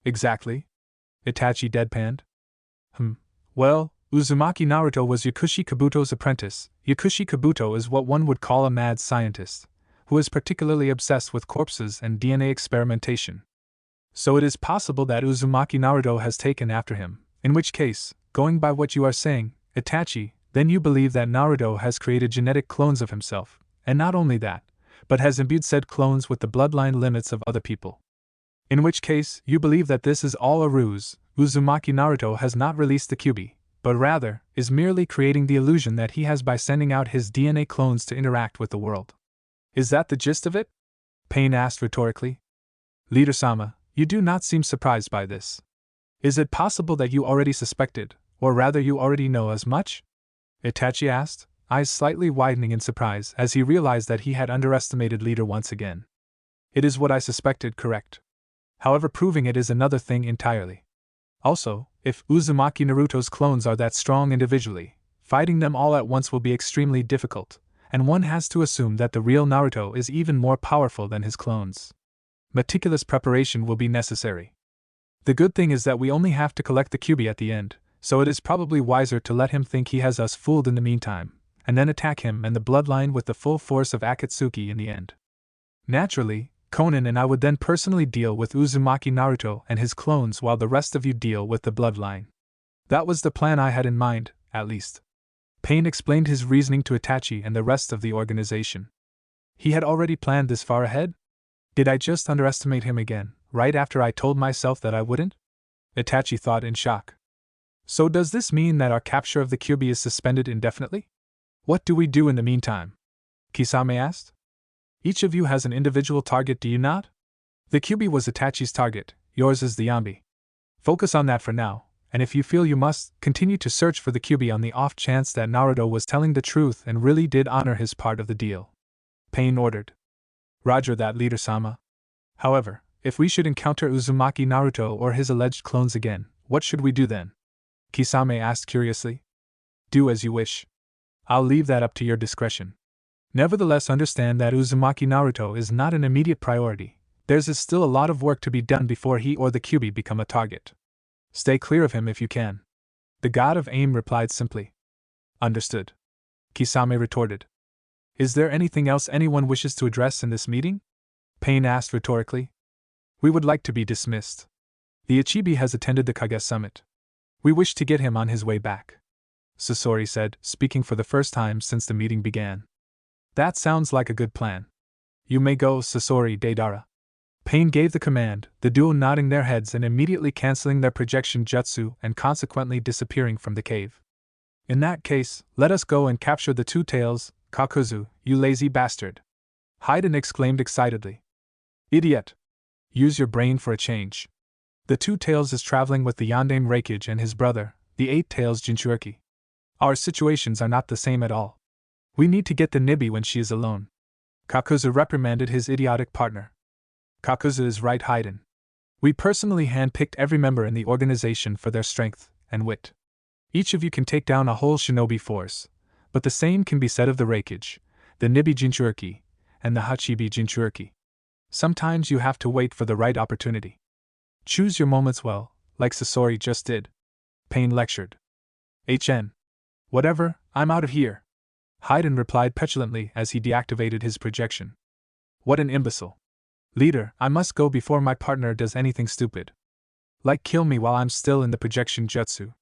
Exactly? Itachi deadpanned. Well, Uzumaki Naruto was Yakushi Kabuto's apprentice. Yakushi Kabuto is what one would call a mad scientist, who is particularly obsessed with corpses and DNA experimentation. So it is possible that Uzumaki Naruto has taken after him, in which case, going by what you are saying, Itachi, then you believe that Naruto has created genetic clones of himself, and not only that, but has imbued said clones with the bloodline limits of other people. In which case, you believe that this is all a ruse. Uzumaki Naruto has not released the Kyuubi, but rather, is merely creating the illusion that he has by sending out his DNA clones to interact with the world. Is that the gist of it? Pain asked rhetorically. Leader-sama, you do not seem surprised by this. Is it possible that you already suspected, or rather you already know as much? Itachi asked, eyes slightly widening in surprise as he realized that he had underestimated Leader once again. It is what I suspected, correct. However, proving it is another thing entirely. Also, if Uzumaki Naruto's clones are that strong individually, fighting them all at once will be extremely difficult, and one has to assume that the real Naruto is even more powerful than his clones. Meticulous preparation will be necessary. The good thing is that we only have to collect the Kyuubi at the end, so it is probably wiser to let him think he has us fooled in the meantime, and then attack him and the bloodline with the full force of Akatsuki in the end. Naturally, Conan and I would then personally deal with Uzumaki Naruto and his clones while the rest of you deal with the bloodline. That was the plan I had in mind, at least. Pain explained his reasoning to Itachi and the rest of the organization. He had already planned this far ahead? Did I just underestimate him again, right after I told myself that I wouldn't? Itachi thought in shock. So does this mean that our capture of the Kyuubi is suspended indefinitely? What do we do in the meantime? Kisame asked. Each of you has an individual target, do you not? The Kyuubi was Itachi's target, yours is the Yambi. Focus on that for now, and if you feel you must, continue to search for the Kyuubi on the off chance that Naruto was telling the truth and really did honor his part of the deal. Pain ordered. Roger that, Leader-sama. However, if we should encounter Uzumaki Naruto or his alleged clones again, what should we do then? Kisame asked curiously. Do as you wish. I'll leave that up to your discretion. Nevertheless, understand that Uzumaki Naruto is not an immediate priority. Theirs is still a lot of work to be done before he or the Kyuubi become a target. Stay clear of him if you can. The god of aim replied simply. Understood. Kisame retorted. Is there anything else anyone wishes to address in this meeting? Pain asked rhetorically. We would like to be dismissed. The Ichibi has attended the Kage summit. We wish to get him on his way back. Sasori said, speaking for the first time since the meeting began. That sounds like a good plan. You may go, Sasori Deidara. Pain gave the command, the duo nodding their heads and immediately canceling their projection jutsu and consequently disappearing from the cave. In that case, let us go and capture the two tails, Kakuzu, you lazy bastard. Hayden exclaimed excitedly. Idiot! Use your brain for a change. The two tails is traveling with the Yondaime Raikage and his brother, the eight tails Jinchuriki. Our situations are not the same at all. We need to get the Nibi when she is alone. Kakuzu reprimanded his idiotic partner. Kakuzu is right, Hayden. We personally handpicked every member in the organization for their strength and wit. Each of you can take down a whole shinobi force, but the same can be said of the Raikage, the Nibi Jinchuriki, and the Hachibi Jinchuriki. Sometimes you have to wait for the right opportunity. Choose your moments well, like Sasori just did. Pain lectured. HN. Whatever, I'm out of here. Hayden replied petulantly as he deactivated his projection. What an imbecile. Leader, I must go before my partner does anything stupid. Like kill me while I'm still in the projection jutsu.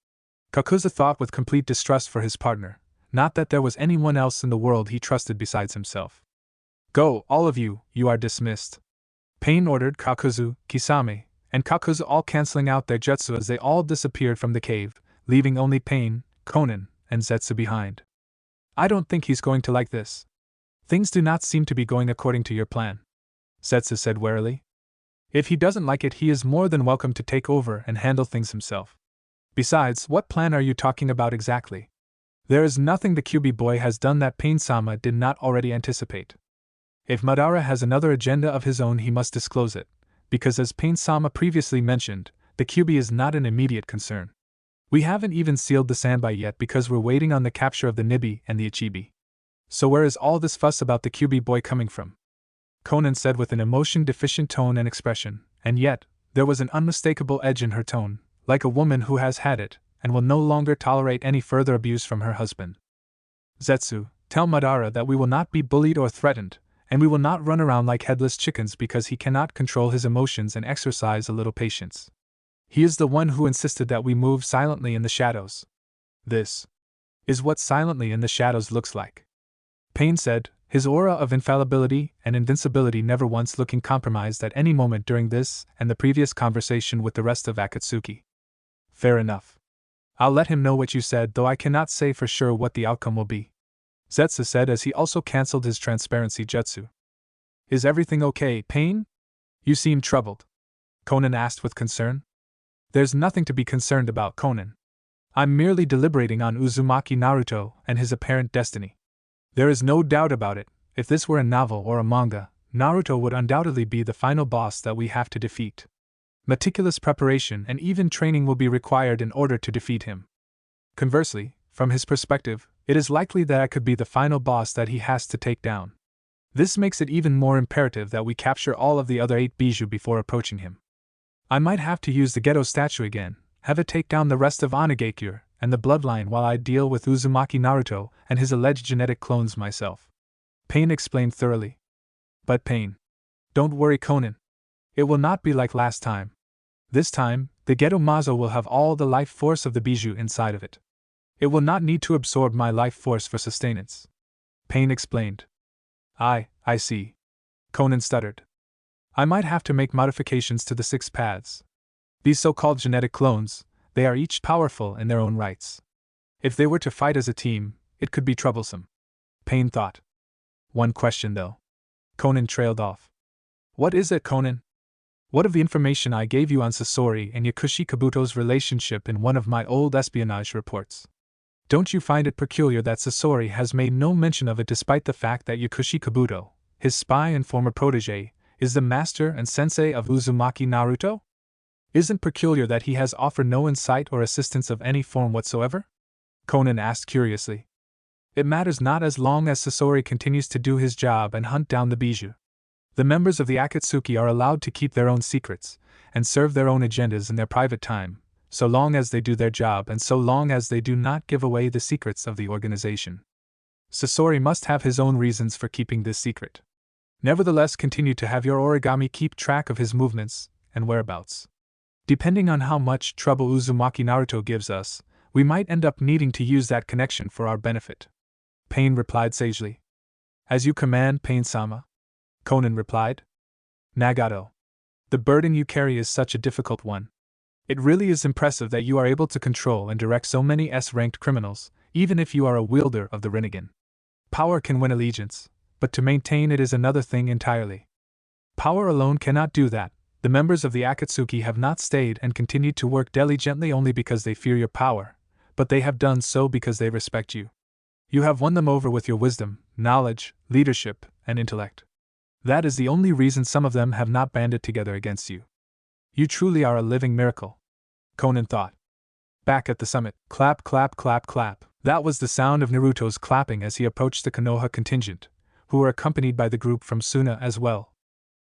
Kakuza thought with complete distrust for his partner, not that there was anyone else in the world he trusted besides himself. Go, all of you, you are dismissed. Pain ordered Kakuzu, Kisame, and Kakuza all canceling out their jutsu as they all disappeared from the cave, leaving only Pain, Konan, and Zetsu behind. I don't think he's going to like this. Things do not seem to be going according to your plan, Zetsu said warily. If he doesn't like it, he is more than welcome to take over and handle things himself. Besides, what plan are you talking about exactly? There is nothing the Kyuubi boy has done that Pain-sama did not already anticipate. If Madara has another agenda of his own, he must disclose it, because as Pain-sama previously mentioned, the Kyuubi is not an immediate concern. We haven't even sealed the Sanbai yet because we're waiting on the capture of the Nibi and the Ichibi. So where is all this fuss about the Kyuubi boy coming from? Konan said with an emotion-deficient tone and expression, and yet, there was an unmistakable edge in her tone, like a woman who has had it, and will no longer tolerate any further abuse from her husband. Zetsu, tell Madara that we will not be bullied or threatened, and we will not run around like headless chickens because he cannot control his emotions and exercise a little patience. He is the one who insisted that we move silently in the shadows. This is what silently in the shadows looks like. Pain said, his aura of infallibility and invincibility never once looking compromised at any moment during this and the previous conversation with the rest of Akatsuki. Fair enough. I'll let him know what you said, though I cannot say for sure what the outcome will be, Zetsu said as he also cancelled his transparency jutsu. Is everything okay, Pain? You seem troubled, Konan asked with concern. There's nothing to be concerned about, Konan. I'm merely deliberating on Uzumaki Naruto and his apparent destiny. There is no doubt about it, if this were a novel or a manga, Naruto would undoubtedly be the final boss that we have to defeat. Meticulous preparation and even training will be required in order to defeat him. Conversely, from his perspective, it is likely that I could be the final boss that he has to take down. This makes it even more imperative that we capture all of the other 8 Bijou before approaching him. I might have to use the Geto statue again, have it take down the rest of Onigakure and the Bloodline while I deal with Uzumaki Naruto and his alleged genetic clones myself. Pain explained thoroughly. But Pain. Don't worry, Konan. It will not be like last time. This time, the Geto Mazo will have all the life force of the Bijou inside of it. It will not need to absorb my life force for sustenance. Pain explained. I see. Konan stuttered. I might have to make modifications to the 6 paths. These so-called genetic clones, they are each powerful in their own rights. If they were to fight as a team, it could be troublesome. Pain thought. One question though. Konan trailed off. What is it, Konan? What of the information I gave you on Sasori and Yakushi Kabuto's relationship in one of my old espionage reports? Don't you find it peculiar that Sasori has made no mention of it despite the fact that Yakushi Kabuto, his spy and former protege, is the master and sensei of Uzumaki Naruto? Isn't peculiar that he has offered no insight or assistance of any form whatsoever? Konan asked curiously. It matters not as long as Sasori continues to do his job and hunt down the Bijou. The members of the Akatsuki are allowed to keep their own secrets and serve their own agendas in their private time, so long as they do their job and so long as they do not give away the secrets of the organization. Sasori must have his own reasons for keeping this secret. Nevertheless, continue to have your origami keep track of his movements and whereabouts. Depending on how much trouble Uzumaki Naruto gives us, we might end up needing to use that connection for our benefit. Pain replied sagely. As you command, Pain-sama. Konan replied. Nagato. The burden you carry is such a difficult one. It really is impressive that you are able to control and direct so many S-ranked criminals, even if you are a wielder of the Rinnegan. Power can win allegiance, but to maintain it is another thing entirely. Power alone cannot do that. The members of the Akatsuki have not stayed and continued to work diligently only because they fear your power, but they have done so because they respect you. You have won them over with your wisdom, knowledge, leadership, and intellect. That is the only reason some of them have not banded together against you. You truly are a living miracle, Konan thought. Back at the summit, clap, clap, clap, clap. That was the sound of Naruto's clapping as he approached the Konoha contingent, who were accompanied by the group from Suna as well.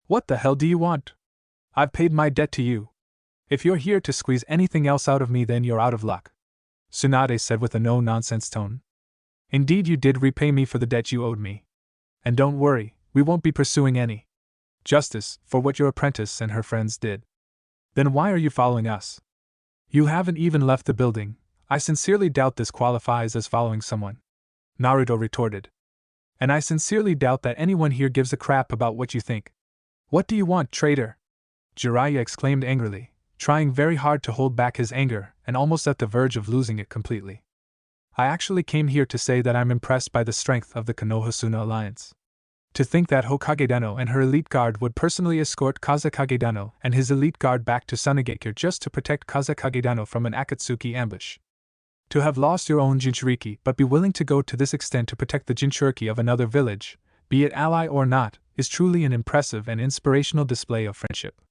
What the hell do you want? I've paid my debt to you. If you're here to squeeze anything else out of me, then you're out of luck, Tsunade said with a no-nonsense tone. Indeed, you did repay me for the debt you owed me. And don't worry, we won't be pursuing any Justice, for what your apprentice and her friends did. Then why are you following us? You haven't even left the building. I sincerely doubt this qualifies as following someone. Naruto retorted. And I sincerely doubt that anyone here gives a crap about what you think. What do you want, traitor? Jiraiya exclaimed angrily, trying very hard to hold back his anger and almost at the verge of losing it completely. I actually came here to say that I'm impressed by the strength of the Konoha-Suna alliance. To think that Hokage Dano and her elite guard would personally escort Kazekage Dano and his elite guard back to Sunagakure just to protect Kazekage Dano from an Akatsuki ambush. To have lost your own Jinchuriki but be willing to go to this extent to protect the Jinchuriki of another village, be it ally or not, is truly an impressive and inspirational display of friendship.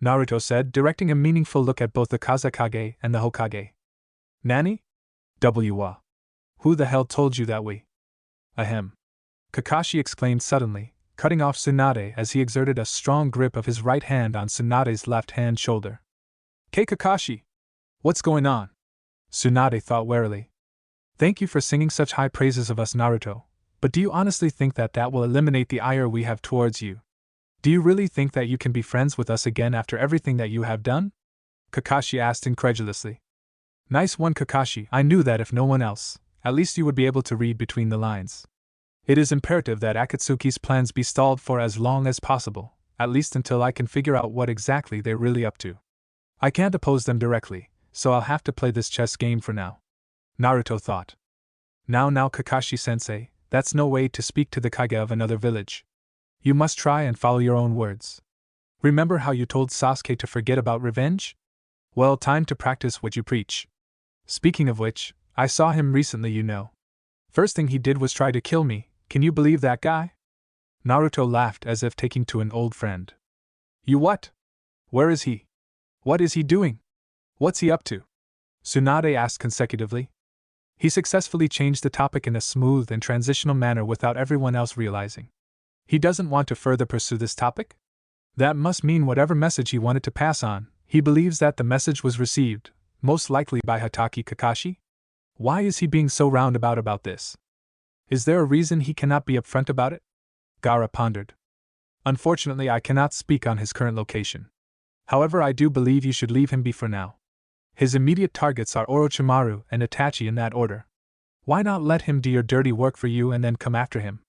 Naruto said, directing a meaningful look at both the Kazekage and the Hokage. Nani? W. Who the hell told you that we? Ahem. Kakashi exclaimed suddenly, cutting off Tsunade as he exerted a strong grip of his right hand on Tsunade's left hand shoulder. Kakashi! What's going on? Tsunade thought warily. Thank you for singing such high praises of us, Naruto, but do you honestly think that that will eliminate the ire we have towards you? Do you really think that you can be friends with us again after everything that you have done? Kakashi asked incredulously. Nice one, Kakashi. I knew that if no one else, at least you would be able to read between the lines. It is imperative that Akatsuki's plans be stalled for as long as possible, at least until I can figure out what exactly they're really up to. I can't oppose them directly, so I'll have to play this chess game for now. Naruto thought. Now Kakashi-sensei, that's no way to speak to the Kage of another village. You must try and follow your own words. Remember how you told Sasuke to forget about revenge? Well, time to practice what you preach. Speaking of which, I saw him recently, you know. First thing he did was try to kill me. Can you believe that guy? Naruto laughed as if taking to an old friend. You what? Where is he? What is he doing? What's he up to? Tsunade asked consecutively. He successfully changed the topic in a smooth and transitional manner without everyone else realizing. He doesn't want to further pursue this topic? That must mean whatever message he wanted to pass on, he believes that the message was received, most likely by Hatake Kakashi? Why is he being so roundabout about this? Is there a reason he cannot be upfront about it? Gaara pondered. Unfortunately, I cannot speak on his current location. However, I do believe you should leave him be for now. His immediate targets are Orochimaru and Itachi in that order. Why not let him do your dirty work for you and then come after him?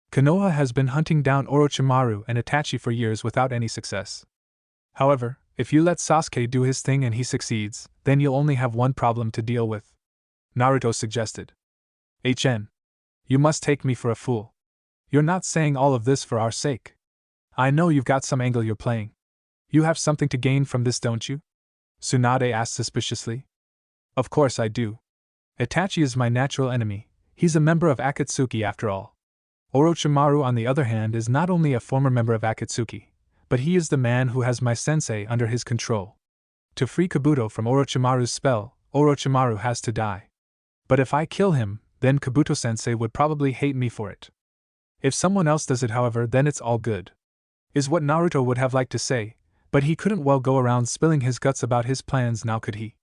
Konoha has been hunting down Orochimaru and Itachi for years without any success. However, if you let Sasuke do his thing and he succeeds, then you'll only have one problem to deal with. Naruto suggested. You must take me for a fool. You're not saying all of this for our sake. I know you've got some angle you're playing. You have something to gain from this, don't you? Tsunade asked suspiciously. Of course I do. Itachi is my natural enemy. He's a member of Akatsuki after all. Orochimaru, on the other hand, is not only a former member of Akatsuki, but he is the man who has my sensei under his control. To free Kabuto from Orochimaru's spell, Orochimaru has to die. But if I kill him, then Kabuto-sensei would probably hate me for it. If someone else does it, however, then it's all good. Is what Naruto would have liked to say, but he couldn't well go around spilling his guts about his plans now, could he?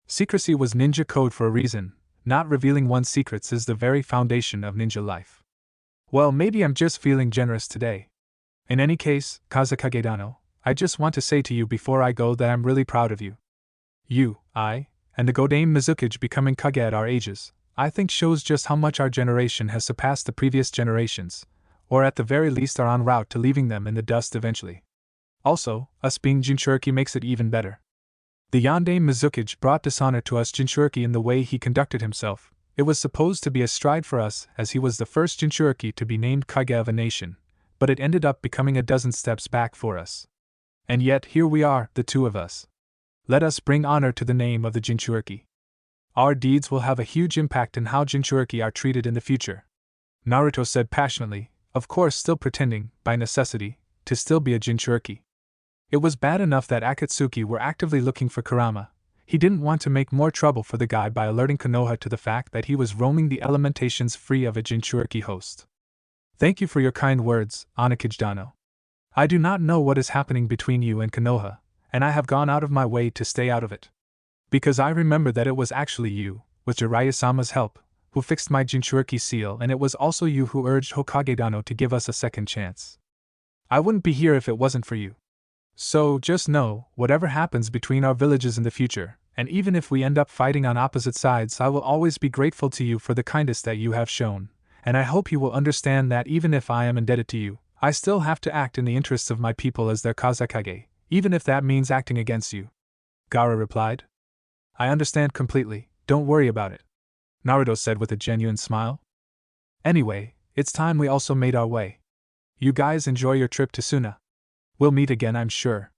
Secrecy was ninja code for a reason. Not revealing one's secrets is the very foundation of ninja life. Well, maybe I'm just feeling generous today. In any case, Kazekage Dano, I just want to say to you before I go that I'm really proud of you. You, I, and the Godame Mizukage becoming Kage at our ages, I think shows just how much our generation has surpassed the previous generations, or at the very least are en route to leaving them in the dust eventually. Also, us being Jinchuriki makes it even better. The Yondaime Mizukage brought dishonor to us Jinchuriki in the way he conducted himself. It was supposed to be a stride for us as he was the first Jinchuriki to be named Kage of a nation, but it ended up becoming a dozen steps back for us. And yet here we are, the two of us. Let us bring honor to the name of the Jinchuriki. Our deeds will have a huge impact in how Jinchuriki are treated in the future. Naruto said passionately, of course still pretending, by necessity, to still be a Jinchuriki. It was bad enough that Akatsuki were actively looking for Kurama. He didn't want to make more trouble for the guy by alerting Konoha to the fact that he was roaming the elementations free of a Jinchuriki host. Thank you for your kind words, Onakage Dano. I do not know what is happening between you and Konoha, and I have gone out of my way to stay out of it. Because I remember that it was actually you, with Jiraiya-sama's help, who fixed my Jinchuriki seal, and it was also you who urged Hokage Dano to give us a second chance. I wouldn't be here if it wasn't for you. So, just know, whatever happens between our villages in the future, and even if we end up fighting on opposite sides, I will always be grateful to you for the kindness that you have shown, and I hope you will understand that even if I am indebted to you, I still have to act in the interests of my people as their Kazekage, even if that means acting against you. Gaara replied. I understand completely, don't worry about it, Naruto said with a genuine smile. Anyway, it's time we also made our way. You guys enjoy your trip to Suna. We'll meet again, I'm sure,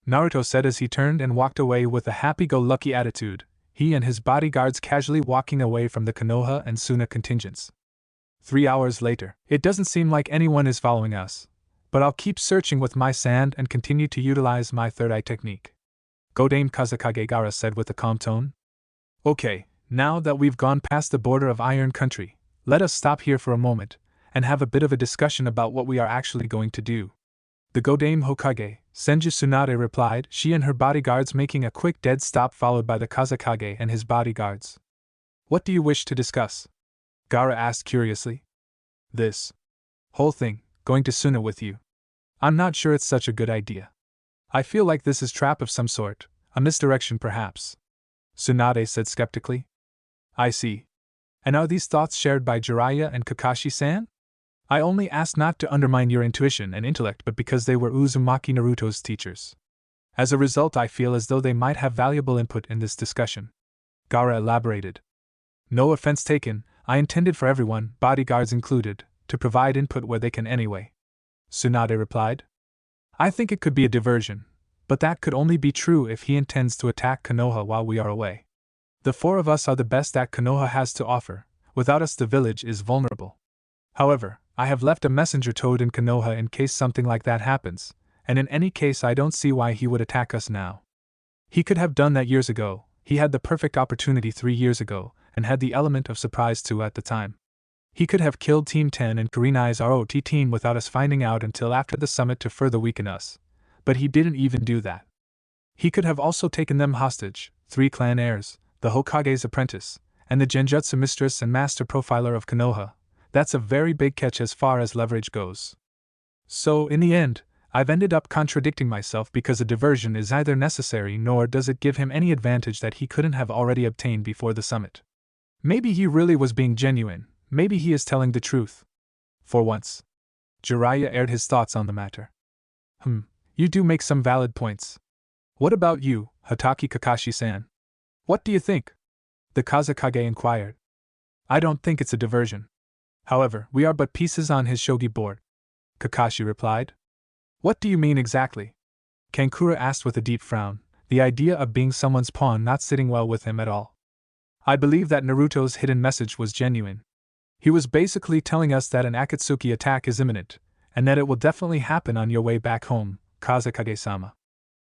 Naruto said as he turned and walked away with a happy-go-lucky attitude, he and his bodyguards casually walking away from the Konoha and Suna contingents. 3 hours later. It doesn't seem like anyone is following us, but I'll keep searching with my sand and continue to utilize my third eye technique, Godame Kazekage Gaara said with a calm tone. Okay, now that we've gone past the border of Iron Country, let us stop here for a moment and have a bit of a discussion about what we are actually going to do. The Godame Hokage, Senju Tsunade replied, she and her bodyguards making a quick dead stop followed by the Kazekage and his bodyguards. What do you wish to discuss? Gaara asked curiously. This whole thing, going to Suna with you. I'm not sure it's such a good idea. I feel like this is trap of some sort, a misdirection perhaps, Tsunade said skeptically. I see. And are these thoughts shared by Jiraiya and Kakashi-san? I only asked not to undermine your intuition and intellect but because they were Uzumaki Naruto's teachers. As a result, I feel as though they might have valuable input in this discussion. Gaara elaborated. No offense taken, I intended for everyone, bodyguards included, to provide input where they can anyway, Tsunade replied. I think it could be a diversion, but that could only be true if he intends to attack Konoha while we are away. The 4 of us are the best that Konoha has to offer, without us the village is vulnerable. However, I have left a messenger toad in Konoha in case something like that happens, and in any case I don't see why he would attack us now. He could have done that years ago, he had the perfect opportunity 3 years ago, and had the element of surprise too at the time. He could have killed Team 10 and Kurenai's ROT team without us finding out until after the summit to further weaken us, but he didn't even do that. He could have also taken them hostage, 3 clan heirs, the Hokage's apprentice, and the Genjutsu mistress and master profiler of Konoha. That's a very big catch as far as leverage goes. So, in the end, I've ended up contradicting myself because a diversion is neither necessary nor does it give him any advantage that he couldn't have already obtained before the summit. Maybe he really was being genuine, maybe he is telling the truth. For once. Jiraiya aired his thoughts on the matter. You do make some valid points. What about you, Hatake Kakashi-san? What do you think? The Kazekage inquired. I don't think it's a diversion. However, we are but pieces on his shogi board, Kakashi replied. What do you mean exactly? Kankura asked with a deep frown, the idea of being someone's pawn not sitting well with him at all. I believe that Naruto's hidden message was genuine. He was basically telling us that an Akatsuki attack is imminent, and that it will definitely happen on your way back home, Kazekage-sama.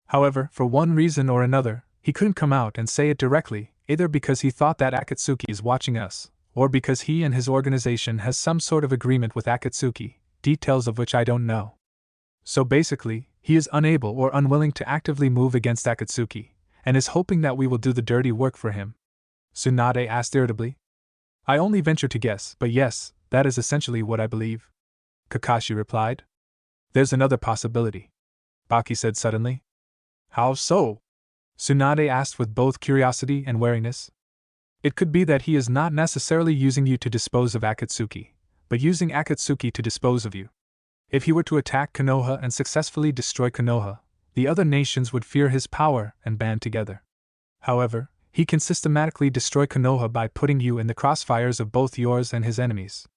However, for one reason or another, he couldn't come out and say it directly, either because he thought that Akatsuki is watching us, or because he and his organization has some sort of agreement with Akatsuki, details of which I don't know. So basically, he is unable or unwilling to actively move against Akatsuki, and is hoping that we will do the dirty work for him. Tsunade asked irritably. I only venture to guess, but yes, that is essentially what I believe, Kakashi replied. There's another possibility, Baki said suddenly. How so? Tsunade asked with both curiosity and wariness. It could be that he is not necessarily using you to dispose of Akatsuki, but using Akatsuki to dispose of you. If he were to attack Konoha and successfully destroy Konoha, the other nations would fear his power and band together. However, he can systematically destroy Konoha by putting you in the crossfires of both yours and his enemies.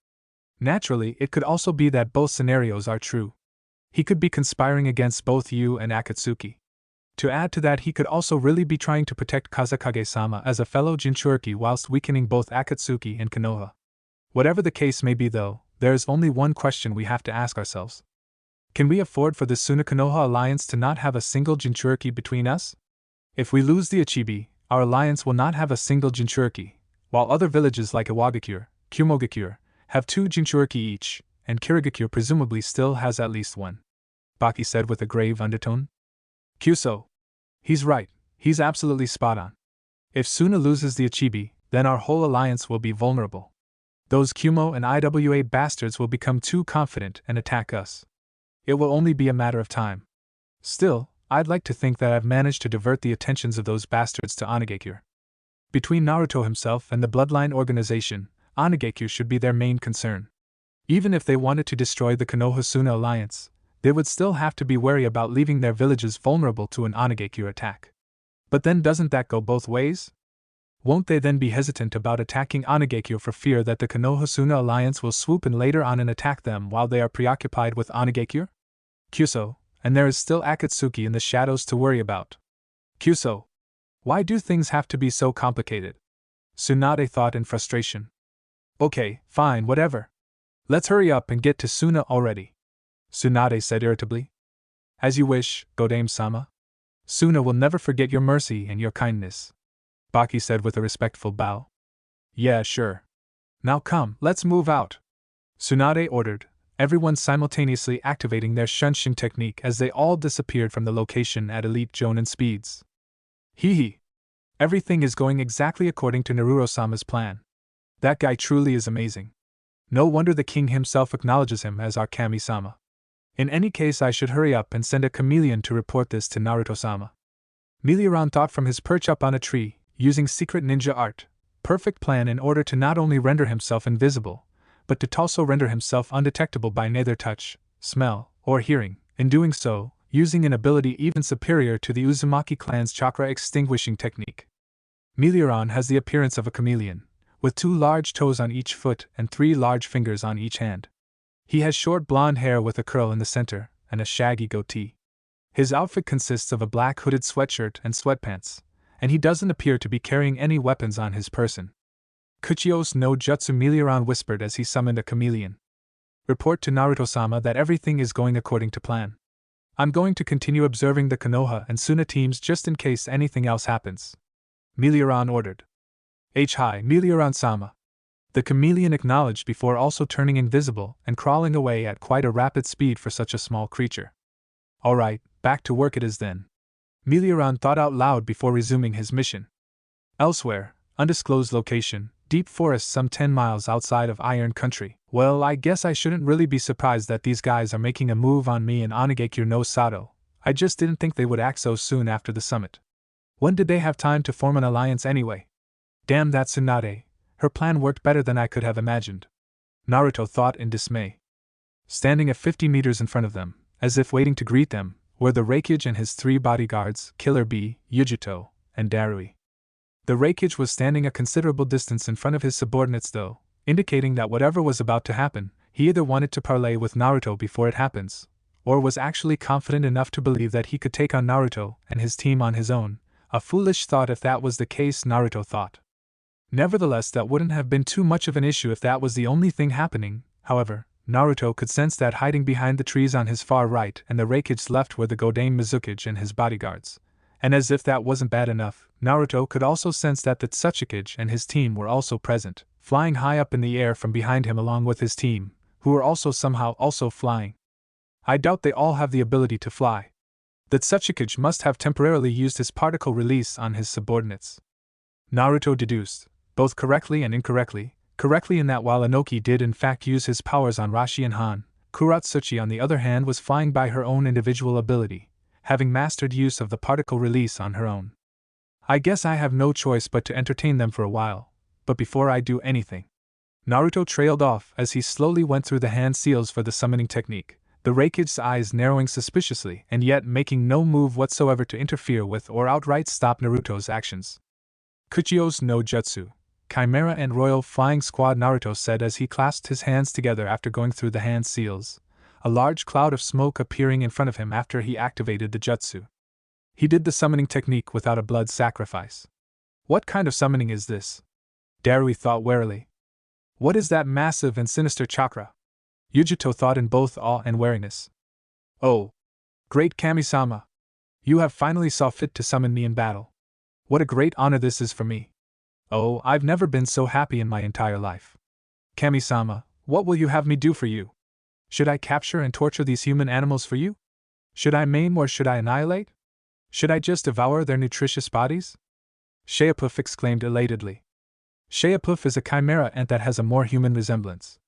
Naturally, it could also be that both scenarios are true. He could be conspiring against both you and Akatsuki. To add to that, he could also really be trying to protect Kazekage-sama as a fellow Jinchuriki whilst weakening both Akatsuki and Konoha. Whatever the case may be though, there is only one question we have to ask ourselves. Can we afford for the Suna-Konoha alliance to not have a single Jinchuriki between us? If we lose the Ichibi, our alliance will not have a single Jinchuriki, while other villages like Iwagakure, Kumogakure, have 2 Jinchuriki each, and Kirigakure presumably still has at least 1. Baki said with a grave undertone. Kyuso. He's right, he's absolutely spot on. If Suna loses the Ichibi, then our whole alliance will be vulnerable. Those Kumo and IWA bastards will become too confident and attack us. It will only be a matter of time. Still, I'd like to think that I've managed to divert the attentions of those bastards to Onigekure. Between Naruto himself and the Bloodline organization, Onigekure should be their main concern. Even if they wanted to destroy the Konoha-Suna alliance, they would still have to be wary about leaving their villages vulnerable to an Onigekure attack. But then doesn't that go both ways? Won't they then be hesitant about attacking Onigekure for fear that the Konoha-Suna alliance will swoop in later on and attack them while they are preoccupied with Onigekure? Kyuso, and there is still Akatsuki in the shadows to worry about. Kyuso! Why do things have to be so complicated? Tsunade thought in frustration. Okay, fine, whatever. Let's hurry up and get to Suna already. Tsunade said irritably. As you wish, Godame-sama. Suna will never forget your mercy and your kindness. Baki said with a respectful bow. Yeah, sure. Now come, let's move out. Tsunade ordered, everyone simultaneously activating their shunshin technique as they all disappeared from the location at elite Jonin speeds. Hee hee. Everything is going exactly according to Naruto-sama's plan. That guy truly is amazing. No wonder the king himself acknowledges him as our Kami-sama. In any case, I should hurry up and send a chameleon to report this to Naruto-sama. Melioran thought from his perch up on a tree, using secret ninja art. Perfect plan in order to not only render himself invisible, but to also render himself undetectable by neither touch, smell, or hearing, in doing so, using an ability even superior to the Uzumaki clan's chakra extinguishing technique. Melioran has the appearance of a chameleon, with 2 large toes on each foot and 3 large fingers on each hand. He has short blonde hair with a curl in the center, and a shaggy goatee. His outfit consists of a black hooded sweatshirt and sweatpants, and he doesn't appear to be carrying any weapons on his person. Kuchiyos no Jutsu, Melioran whispered as he summoned a chameleon. Report to Naruto-sama that everything is going according to plan. I'm going to continue observing the Konoha and Suna teams just in case anything else happens. Melioran ordered. Hi, Melioran-sama. The chameleon acknowledged before also turning invisible and crawling away at quite a rapid speed for such a small creature. Alright, back to work it is then. Melioran thought out loud before resuming his mission. Elsewhere, undisclosed location, deep forest some 10 miles outside of Iron Country. Well, I guess I shouldn't really be surprised that these guys are making a move on me and Onigekure no Sato. I just didn't think they would act so soon after the summit. When did they have time to form an alliance anyway? Damn that Tsunade. Her plan worked better than I could have imagined. Naruto thought in dismay. Standing at 50 meters in front of them, as if waiting to greet them, were the Raikage and his 3 bodyguards, Killer Bee, Yujito, and Darui. The Raikage was standing a considerable distance in front of his subordinates though, indicating that whatever was about to happen, he either wanted to parley with Naruto before it happens, or was actually confident enough to believe that he could take on Naruto and his team on his own. A foolish thought if that was the case, Naruto thought. Nevertheless, that wouldn't have been too much of an issue if that was the only thing happening. However, Naruto could sense that hiding behind the trees on his far right and the Raikage's left were the Godame Mizukage and his bodyguards. And as if that wasn't bad enough, Naruto could also sense that the Tsuchikage and his team were also present, flying high up in the air from behind him along with his team, who were also somehow also flying. I doubt they all have the ability to fly. The Tsuchikage must have temporarily used his particle release on his subordinates. Naruto deduced, both correctly and incorrectly, correctly in that while Inoki did in fact use his powers on Rashi and Han, Kuratsuchi on the other hand was flying by her own individual ability, having mastered use of the particle release on her own. I guess I have no choice but to entertain them for a while, but before I do anything. Naruto trailed off as he slowly went through the hand seals for the summoning technique, the Raikage's eyes narrowing suspiciously and yet making no move whatsoever to interfere with or outright stop Naruto's actions. Kuchiyos no Jutsu, Chimera and Royal Flying Squad, Naruto said as he clasped his hands together after going through the hand seals, a large cloud of smoke appearing in front of him after he activated the jutsu. He did the summoning technique without a blood sacrifice. What kind of summoning is this? Darui thought warily. What is that massive and sinister chakra? Yujito thought in both awe and wariness. Oh! Great Kami-sama! You have finally saw fit to summon me in battle. What a great honor this is for me. Oh, I've never been so happy in my entire life. Kami-sama, what will you have me do for you? Should I capture and torture these human animals for you? Should I maim or should I annihilate? Should I just devour their nutritious bodies? Sheapuff exclaimed elatedly. Sheapuff is a chimera ant that has a more human resemblance.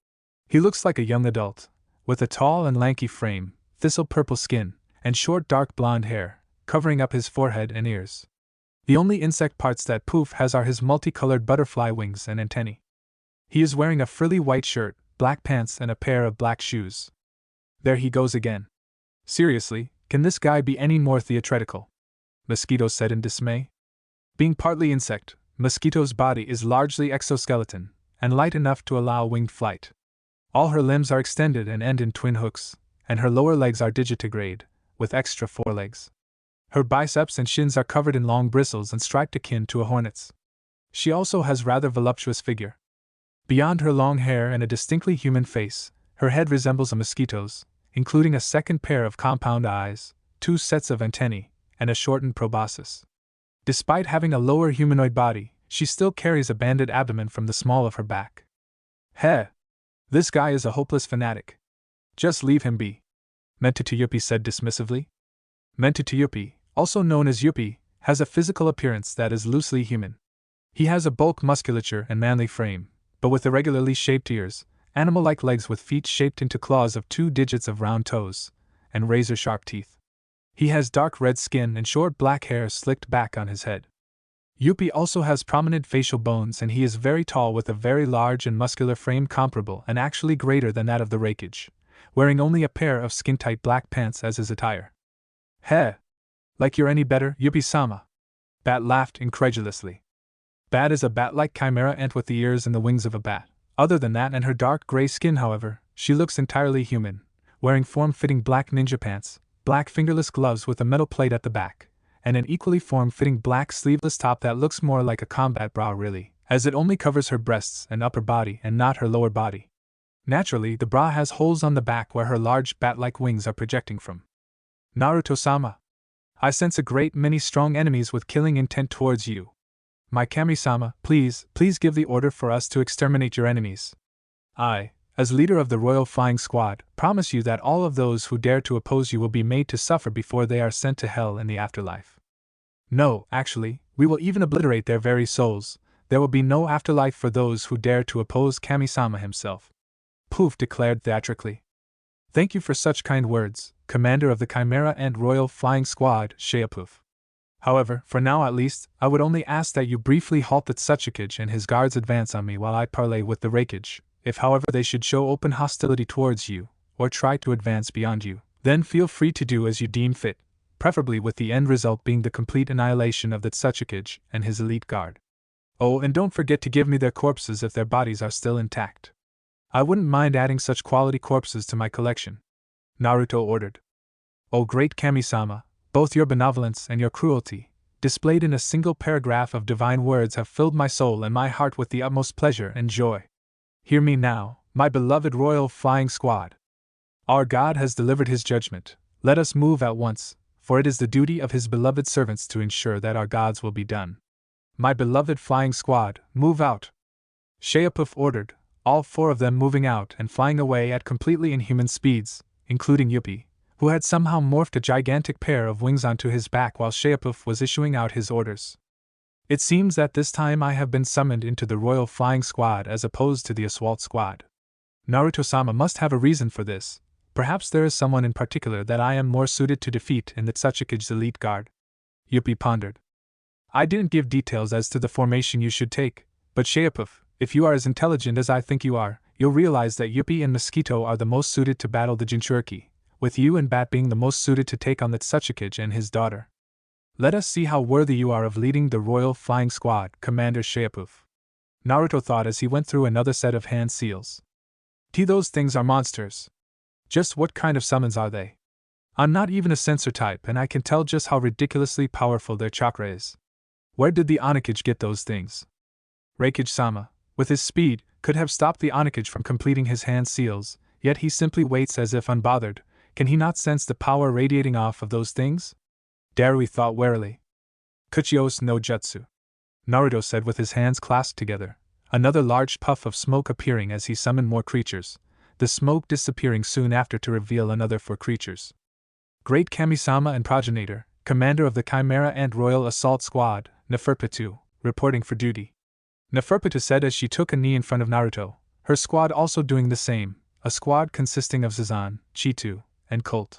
He looks like a young adult, with a tall and lanky frame, thistle-purple skin, and short dark blonde hair, covering up his forehead and ears. The only insect parts that Poof has are his multicolored butterfly wings and antennae. He is wearing a frilly white shirt, black pants, and a pair of black shoes. There he goes again. Seriously, can this guy be any more theatrical? Mosquito said in dismay. Being partly insect, Mosquito's body is largely exoskeleton, and light enough to allow winged flight. All her limbs are extended and end in twin hooks, and her lower legs are digitigrade, with extra forelegs. Her biceps and shins are covered in long bristles and striped akin to a hornet's. She also has rather voluptuous figure. Beyond her long hair and a distinctly human face, her head resembles a mosquito's, including a second pair of compound eyes, 2 sets of antennae, and a shortened proboscis. Despite having a lower humanoid body, she still carries a banded abdomen from the small of her back. Heh! This guy is a hopeless fanatic. Just leave him be. Mentutu Yuppie said dismissively. Mentutu Yuppie, also known as Yuppie, has a physical appearance that is loosely human. He has a bulk musculature and manly frame, but with irregularly shaped ears, animal-like legs with feet shaped into claws of 2 digits of round toes, and razor-sharp teeth. He has dark red skin and short black hair slicked back on his head. Yuppie also has prominent facial bones, and he is very tall with a very large and muscular frame comparable and actually greater than that of the Raikage, wearing only a pair of skin-tight black pants as his attire. Heh! Like you're any better, Yuppie-sama? Bat laughed incredulously. Bat is a bat-like chimera ant with the ears and the wings of a bat. Other than that and her dark gray skin, however, she looks entirely human, wearing form-fitting black ninja pants, black fingerless gloves with a metal plate at the back, and an equally form-fitting black sleeveless top that looks more like a combat bra really, as it only covers her breasts and upper body and not her lower body. Naturally, the bra has holes on the back where her large bat-like wings are projecting from. Naruto-sama. I sense a great many strong enemies with killing intent towards you. My Kami-sama, please give the order for us to exterminate your enemies. I, as leader of the Royal Flying Squad, promise you that all of those who dare to oppose you will be made to suffer before they are sent to hell in the afterlife. No, actually, we will even obliterate their very souls. There will be no afterlife for those who dare to oppose Kami-sama himself. Poof declared theatrically. Thank you for such kind words, Commander of the Chimera and Royal Flying Squad, Sheapoof. However, for now at least, I would only ask that you briefly halt the Tsuchikage and his guards advance on me while I parley with the Raikage. If however they should show open hostility towards you, or try to advance beyond you, then feel free to do as you deem fit, preferably with the end result being the complete annihilation of the Tsuchikage and his elite guard. Oh, and don't forget to give me their corpses if their bodies are still intact. I wouldn't mind adding such quality corpses to my collection. Naruto ordered. O great Kami-sama, both your benevolence and your cruelty, displayed in a single paragraph of divine words, have filled my soul and my heart with the utmost pleasure and joy. Hear me now, my beloved Royal Flying Squad. Our God has delivered his judgment. Let us move at once, for it is the duty of his beloved servants to ensure that our gods will be done. My beloved Flying Squad, move out! Sheapoof ordered, all 4 of them moving out and flying away at completely inhuman speeds, including Yuppie, who had somehow morphed a gigantic pair of wings onto his back while Sheapoof was issuing out his orders. It seems that this time I have been summoned into the Royal Flying Squad as opposed to the Assault Squad. Naruto-sama must have a reason for this. Perhaps there is someone in particular that I am more suited to defeat in the Tsuchikage's elite guard. Yuppie pondered. I didn't give details as to the formation you should take, but Sheapoof, if you are as intelligent as I think you are, you'll realize that Yuppie and Mosquito are the most suited to battle the Jinchuriki, with you and Bat being the most suited to take on the Tsuchikage and his daughter. Let us see how worthy you are of leading the Royal Flying Squad, Commander Sheapoof. Naruto thought as he went through another set of hand seals. Those things are monsters. Just what kind of summons are they? I'm not even a sensor type and I can tell just how ridiculously powerful their chakra is. Where did the Onakage get those things? Raikage-sama, with his speed, could have stopped the Onakage from completing his hand seals, yet he simply waits as if unbothered. Can he not sense the power radiating off of those things? Darui thought warily. Kuchios no jutsu. Naruto said with his hands clasped together, another large puff of smoke appearing as he summoned more creatures, the smoke disappearing soon after to reveal another 4 creatures. Great Kami-sama and progenitor, commander of the Chimera and Royal Assault Squad, Neferpitu, reporting for duty. Neferpitu said as she took a knee in front of Naruto, her squad also doing the same, a squad consisting of Sazan, Chitu, and Colt.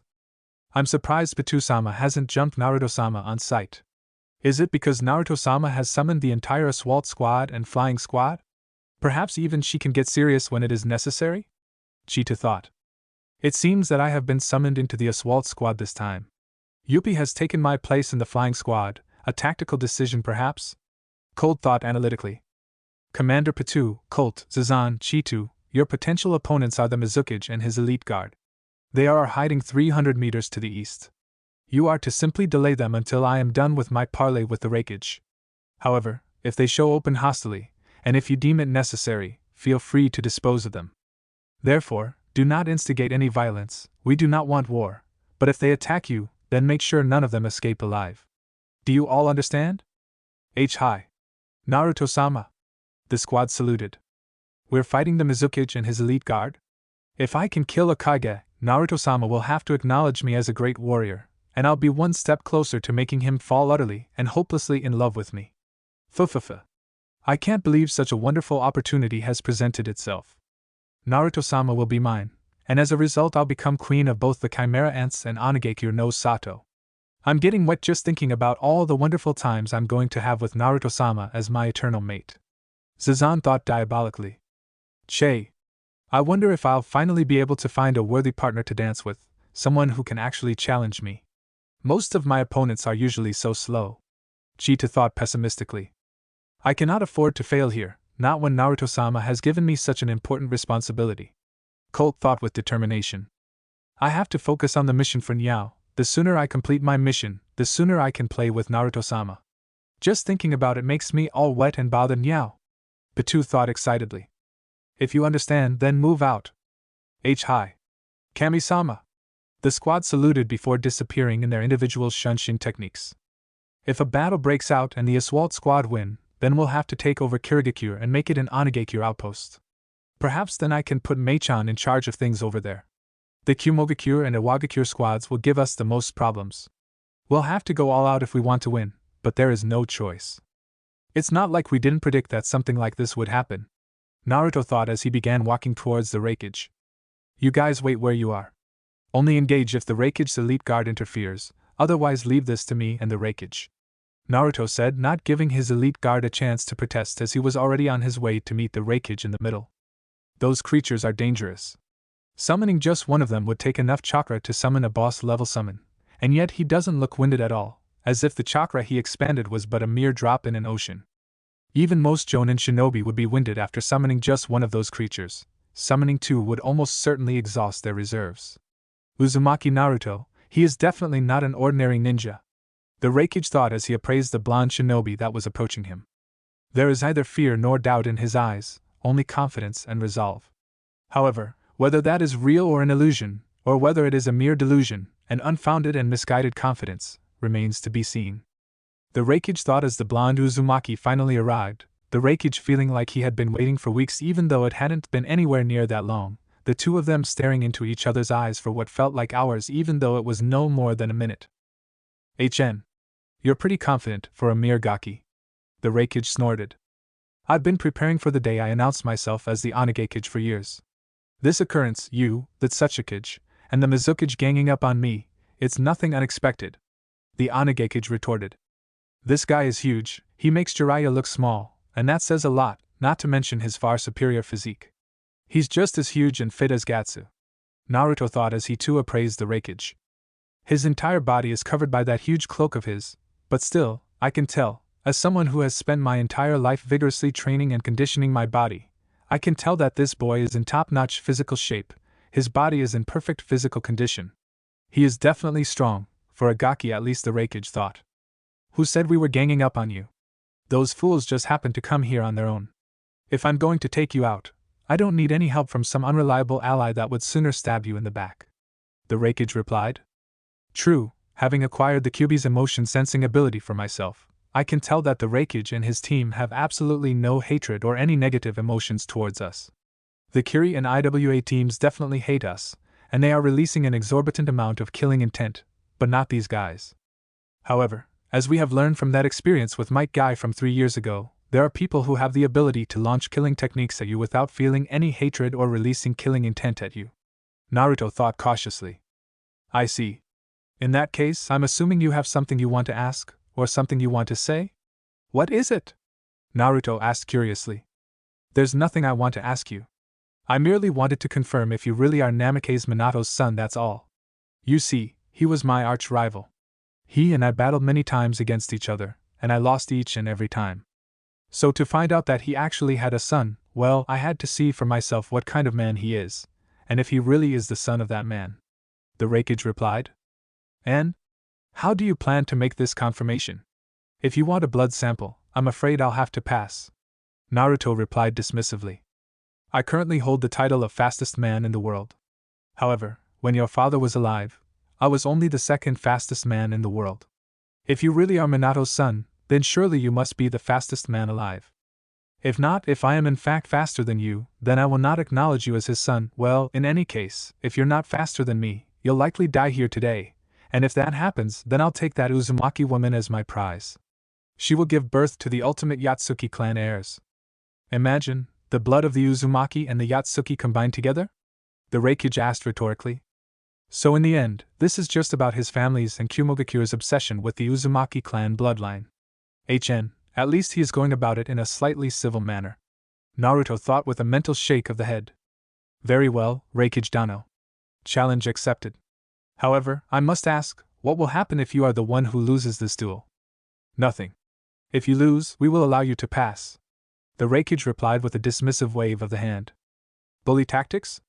I'm surprised Pitu-sama hasn't jumped Naruto-sama on sight. Is it because Naruto-sama has summoned the entire assault squad and flying squad? Perhaps even she can get serious when it is necessary? Cheetah thought. It seems that I have been summoned into the assault squad this time. Yuppie has taken my place in the flying squad, a tactical decision perhaps? Cold thought analytically. Commander Pitu, Colt, Zazan, Chitu, your potential opponents are the Mizukage and his elite guard. They are hiding 300 meters to the east. You are to simply delay them until I am done with my parley with the Raikage. However, if they show open hostility, and if you deem it necessary, feel free to dispose of them. Therefore, do not instigate any violence, we do not want war, but if they attack you, then make sure none of them escape alive. Do you all understand? Hi. Naruto-sama. The squad saluted. We're fighting the Mizukage and his elite guard? If I can kill a Kage, Naruto-sama will have to acknowledge me as a great warrior, and I'll be one step closer to making him fall utterly and hopelessly in love with me. Fufufu. I can't believe such a wonderful opportunity has presented itself. Naruto-sama will be mine, and as a result I'll become queen of both the Chimera Ants and Onigekure no Sato. I'm getting wet just thinking about all the wonderful times I'm going to have with Naruto-sama as my eternal mate. Zazan thought diabolically. Che. I wonder if I'll finally be able to find a worthy partner to dance with, someone who can actually challenge me. Most of my opponents are usually so slow. Cheetah thought pessimistically. I cannot afford to fail here, not when Naruto-sama has given me such an important responsibility. Colt thought with determination. I have to focus on the mission for Niao. The sooner I complete my mission, the sooner I can play with Naruto-sama. Just thinking about it makes me all wet and bothered. Niao. Pitu thought excitedly. If you understand, then move out. Hi. Kami-sama. The squad saluted before disappearing in their individual shunshin techniques. If a battle breaks out and the assault squad win, then we'll have to take over Kirigakure and make it an Onigekure outpost. Perhaps then I can put Mei-chan in charge of things over there. The Kumogakure and Iwagakure squads will give us the most problems. We'll have to go all out if we want to win, but there is no choice. It's not like we didn't predict that something like this would happen. Naruto thought as he began walking towards the Raikage. You guys wait where you are. Only engage if the Raikage's elite guard interferes, otherwise leave this to me and the Raikage. Naruto said, not giving his elite guard a chance to protest as he was already on his way to meet the Raikage in the middle. Those creatures are dangerous. Summoning just one of them would take enough chakra to summon a boss-level summon, and yet he doesn't look winded at all, as if the chakra he expanded was but a mere drop in an ocean. Even most Jonin shinobi would be winded after summoning just one of those creatures. Summoning two would almost certainly exhaust their reserves. Uzumaki Naruto, he is definitely not an ordinary ninja. The Raikage thought as he appraised the blonde shinobi that was approaching him. There is neither fear nor doubt in his eyes, only confidence and resolve. However, whether that is real or an illusion, or whether it is a mere delusion, an unfounded and misguided confidence, remains to be seen. The Raikage thought as the blonde Uzumaki finally arrived, the Raikage feeling like he had been waiting for weeks even though it hadn't been anywhere near that long, the two of them staring into each other's eyes for what felt like hours even though it was no more than a minute. You're pretty confident for a mere gaki. The Raikage snorted. I've been preparing for the day I announced myself as the Onigekage for years. This occurrence, you, the Tsuchikage, and the Mizukage ganging up on me, it's nothing unexpected. The Onigekage retorted. This guy is huge, he makes Jiraiya look small, and that says a lot, not to mention his far superior physique. He's just as huge and fit as Gatsu. Naruto thought as he too appraised the Raikage. His entire body is covered by that huge cloak of his, but still, I can tell, as someone who has spent my entire life vigorously training and conditioning my body, I can tell that this boy is in top-notch physical shape, his body is in perfect physical condition. He is definitely strong, for a gaki at least, the Raikage thought. Who said we were ganging up on you? Those fools just happened to come here on their own. If I'm going to take you out, I don't need any help from some unreliable ally that would sooner stab you in the back. The Raikage replied. True, having acquired the Kyuubi's emotion-sensing ability for myself, I can tell that the Raikage and his team have absolutely no hatred or any negative emotions towards us. The Kyuri and IWA teams definitely hate us, and they are releasing an exorbitant amount of killing intent, but not these guys. However, as we have learned from that experience with Mike Guy from 3 years ago, there are people who have the ability to launch killing techniques at you without feeling any hatred or releasing killing intent at you. Naruto thought cautiously. I see. In that case, I'm assuming you have something you want to ask, or something you want to say? What is it? Naruto asked curiously. There's nothing I want to ask you. I merely wanted to confirm if you really are Namake's Minato's son, that's all. You see, he was my arch-rival. He and I battled many times against each other, and I lost each and every time. So to find out that he actually had a son, well, I had to see for myself what kind of man he is, and if he really is the son of that man. The Raikage replied. And? How do you plan to make this confirmation? If you want a blood sample, I'm afraid I'll have to pass. Naruto replied dismissively. I currently hold the title of fastest man in the world. However, when your father was alive, I was only the second fastest man in the world. If you really are Minato's son, then surely you must be the fastest man alive. If not, if I am in fact faster than you, then I will not acknowledge you as his son. Well, in any case, if you're not faster than me, you'll likely die here today, and if that happens, then I'll take that Uzumaki woman as my prize. She will give birth to the ultimate Yatsuki clan heirs. Imagine, the blood of the Uzumaki and the Yatsuki combined together? The Raikage asked rhetorically. So in the end, this is just about his family's and Kumogakure's obsession with the Uzumaki clan bloodline. At least he is going about it in a slightly civil manner. Naruto thought with a mental shake of the head. Very well, Raikage Dano. Challenge accepted. However, I must ask, what will happen if you are the one who loses this duel? Nothing. If you lose, we will allow you to pass. The Raikage replied with a dismissive wave of the hand. Bully tactics?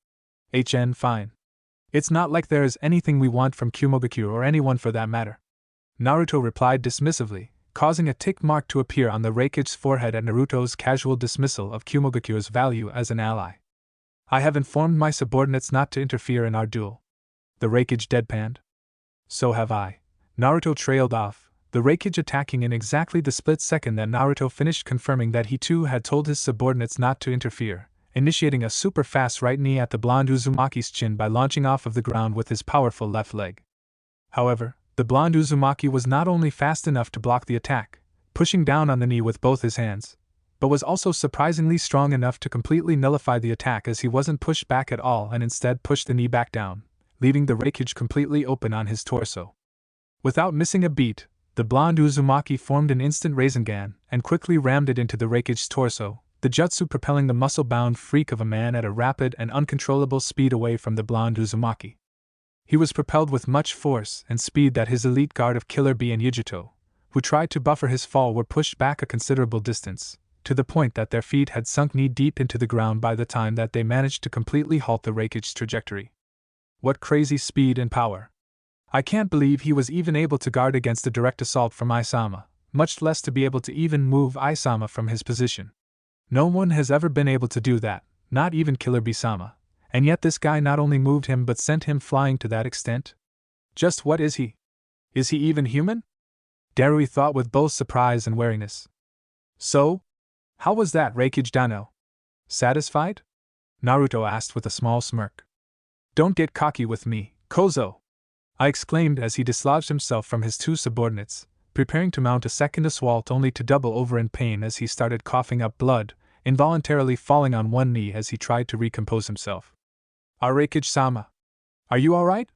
Fine. It's not like there is anything we want from Kumogakure or anyone for that matter. Naruto replied dismissively, causing a tick mark to appear on the Raikage's forehead at Naruto's casual dismissal of Kumogakure's value as an ally. I have informed my subordinates not to interfere in our duel. The Raikage deadpanned. So have I. Naruto trailed off, the Raikage attacking in exactly the split second that Naruto finished confirming that he too had told his subordinates not to interfere, initiating a super fast right knee at the blonde Uzumaki's chin by launching off of the ground with his powerful left leg. However, the blonde Uzumaki was not only fast enough to block the attack, pushing down on the knee with both his hands, but was also surprisingly strong enough to completely nullify the attack as he wasn't pushed back at all and instead pushed the knee back down, leaving the Raikage completely open on his torso. Without missing a beat, the blonde Uzumaki formed an instant Rasengan and quickly rammed it into the Raikage's torso, the jutsu propelling the muscle-bound freak of a man at a rapid and uncontrollable speed away from the blonde Uzumaki. He was propelled with much force and speed that his elite guard of Killer Bee and Yujito, who tried to buffer his fall, were pushed back a considerable distance, to the point that their feet had sunk knee-deep into the ground by the time that they managed to completely halt the Raikage's trajectory. What crazy speed and power! I can't believe he was even able to guard against a direct assault from Isama, much less to be able to even move Isama from his position. No one has ever been able to do that, not even Killer Bee-sama, and yet this guy not only moved him but sent him flying to that extent? Just what is he? Is he even human? Darui thought with both surprise and wariness. So? How was that, Raikage Dano? Satisfied? Naruto asked with a small smirk. Don't get cocky with me, Kozo! I exclaimed as he dislodged himself from his two subordinates, preparing to mount a second assault only to double over in pain as he started coughing up blood, involuntarily falling on one knee as he tried to recompose himself. Raikage-sama, are you alright?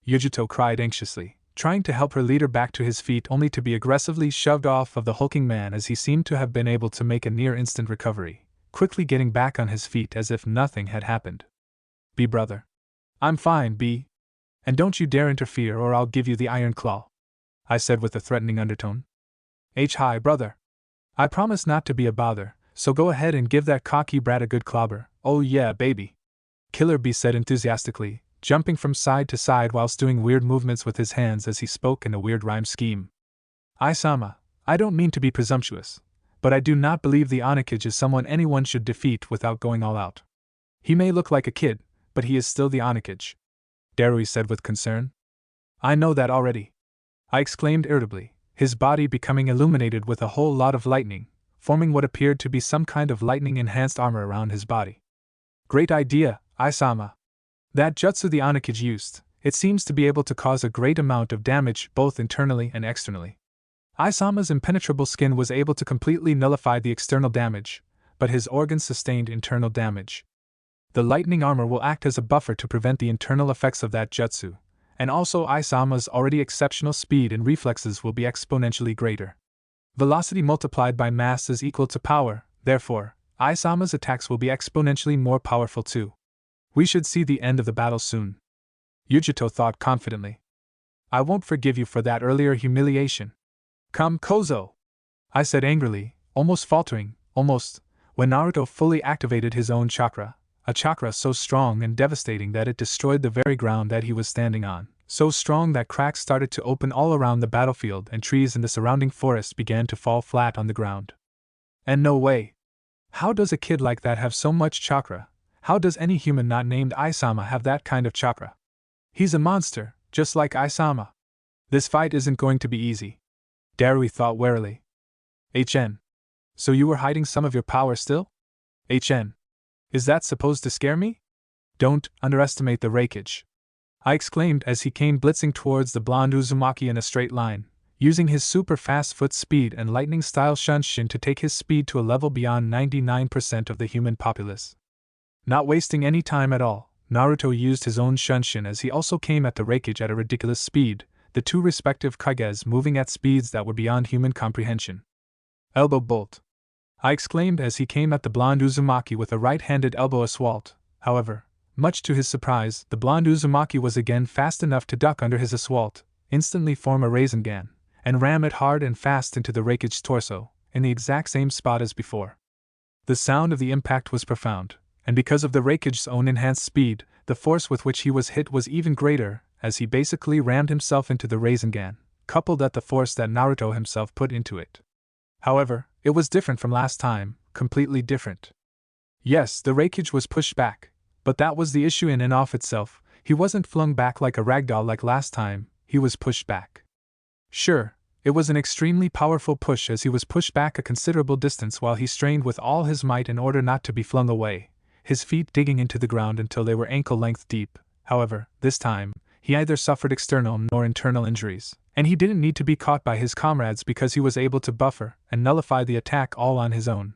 Yujito cried anxiously, trying to help her leader back to his feet only to be aggressively shoved off of the hulking man as he seemed to have been able to make a near-instant recovery, quickly getting back on his feet as if nothing had happened. B brother. I'm fine, B. And don't you dare interfere or I'll give you the iron claw, I said with a threatening undertone. Hi brother. I promise not to be a bother, so go ahead and give that cocky brat a good clobber. Oh yeah, baby. Killer Bee said enthusiastically, jumping from side to side whilst doing weird movements with his hands as he spoke in a weird rhyme scheme. Isama, I don't mean to be presumptuous, but I do not believe the Onakage is someone anyone should defeat without going all out. He may look like a kid, but he is still the Onakage, Darui said with concern. I know that already, I exclaimed irritably, his body becoming illuminated with a whole lot of lightning, forming what appeared to be some kind of lightning-enhanced armor around his body. Great idea, Isama. That jutsu the Onakage used, it seems to be able to cause a great amount of damage both internally and externally. Isama's impenetrable skin was able to completely nullify the external damage, but his organs sustained internal damage. The lightning armor will act as a buffer to prevent the internal effects of that jutsu, and also Isama's already exceptional speed and reflexes will be exponentially greater. Velocity multiplied by mass is equal to power, therefore, Isama's attacks will be exponentially more powerful too. We should see the end of the battle soon. Yujito thought confidently. I won't forgive you for that earlier humiliation. Come, Kozo! I said angrily, almost faltering, when Naruto fully activated his own chakra, a chakra so strong and devastating that it destroyed the very ground that he was standing on, so strong that cracks started to open all around the battlefield and trees in the surrounding forest began to fall flat on the ground. And no way! How does a kid like that have so much chakra? How does any human not named Isama have that kind of chakra? He's a monster, just like Isama. This fight isn't going to be easy. Darui thought warily. HN. So you were hiding some of your power still? HN. Is that supposed to scare me? Don't underestimate the Raikage, I exclaimed as he came blitzing towards the blonde Uzumaki in a straight line, using his super fast foot speed and lightning-style shunshin to take his speed to a level beyond 99% of the human populace. Not wasting any time at all, Naruto used his own shunshin as he also came at the Raikage at a ridiculous speed, the two respective Kages moving at speeds that were beyond human comprehension. Elbow bolt, I exclaimed as he came at the blonde Uzumaki with a right-handed elbow assault. However, much to his surprise, the blonde Uzumaki was again fast enough to duck under his assault, instantly form a Rasengan, and ram it hard and fast into the Raikage's torso, in the exact same spot as before. The sound of the impact was profound, and because of the Raikage's own enhanced speed, the force with which he was hit was even greater, as he basically rammed himself into the Rasengan, coupled at the force that Naruto himself put into it. However, it was different from last time, completely different. Yes, the Raikage was pushed back, but that was the issue in and of itself. He wasn't flung back like a ragdoll like last time, he was pushed back. Sure, it was an extremely powerful push as he was pushed back a considerable distance while he strained with all his might in order not to be flung away, his feet digging into the ground until they were ankle-length deep. However, this time, he neither suffered external nor internal injuries, and he didn't need to be caught by his comrades because he was able to buffer and nullify the attack all on his own.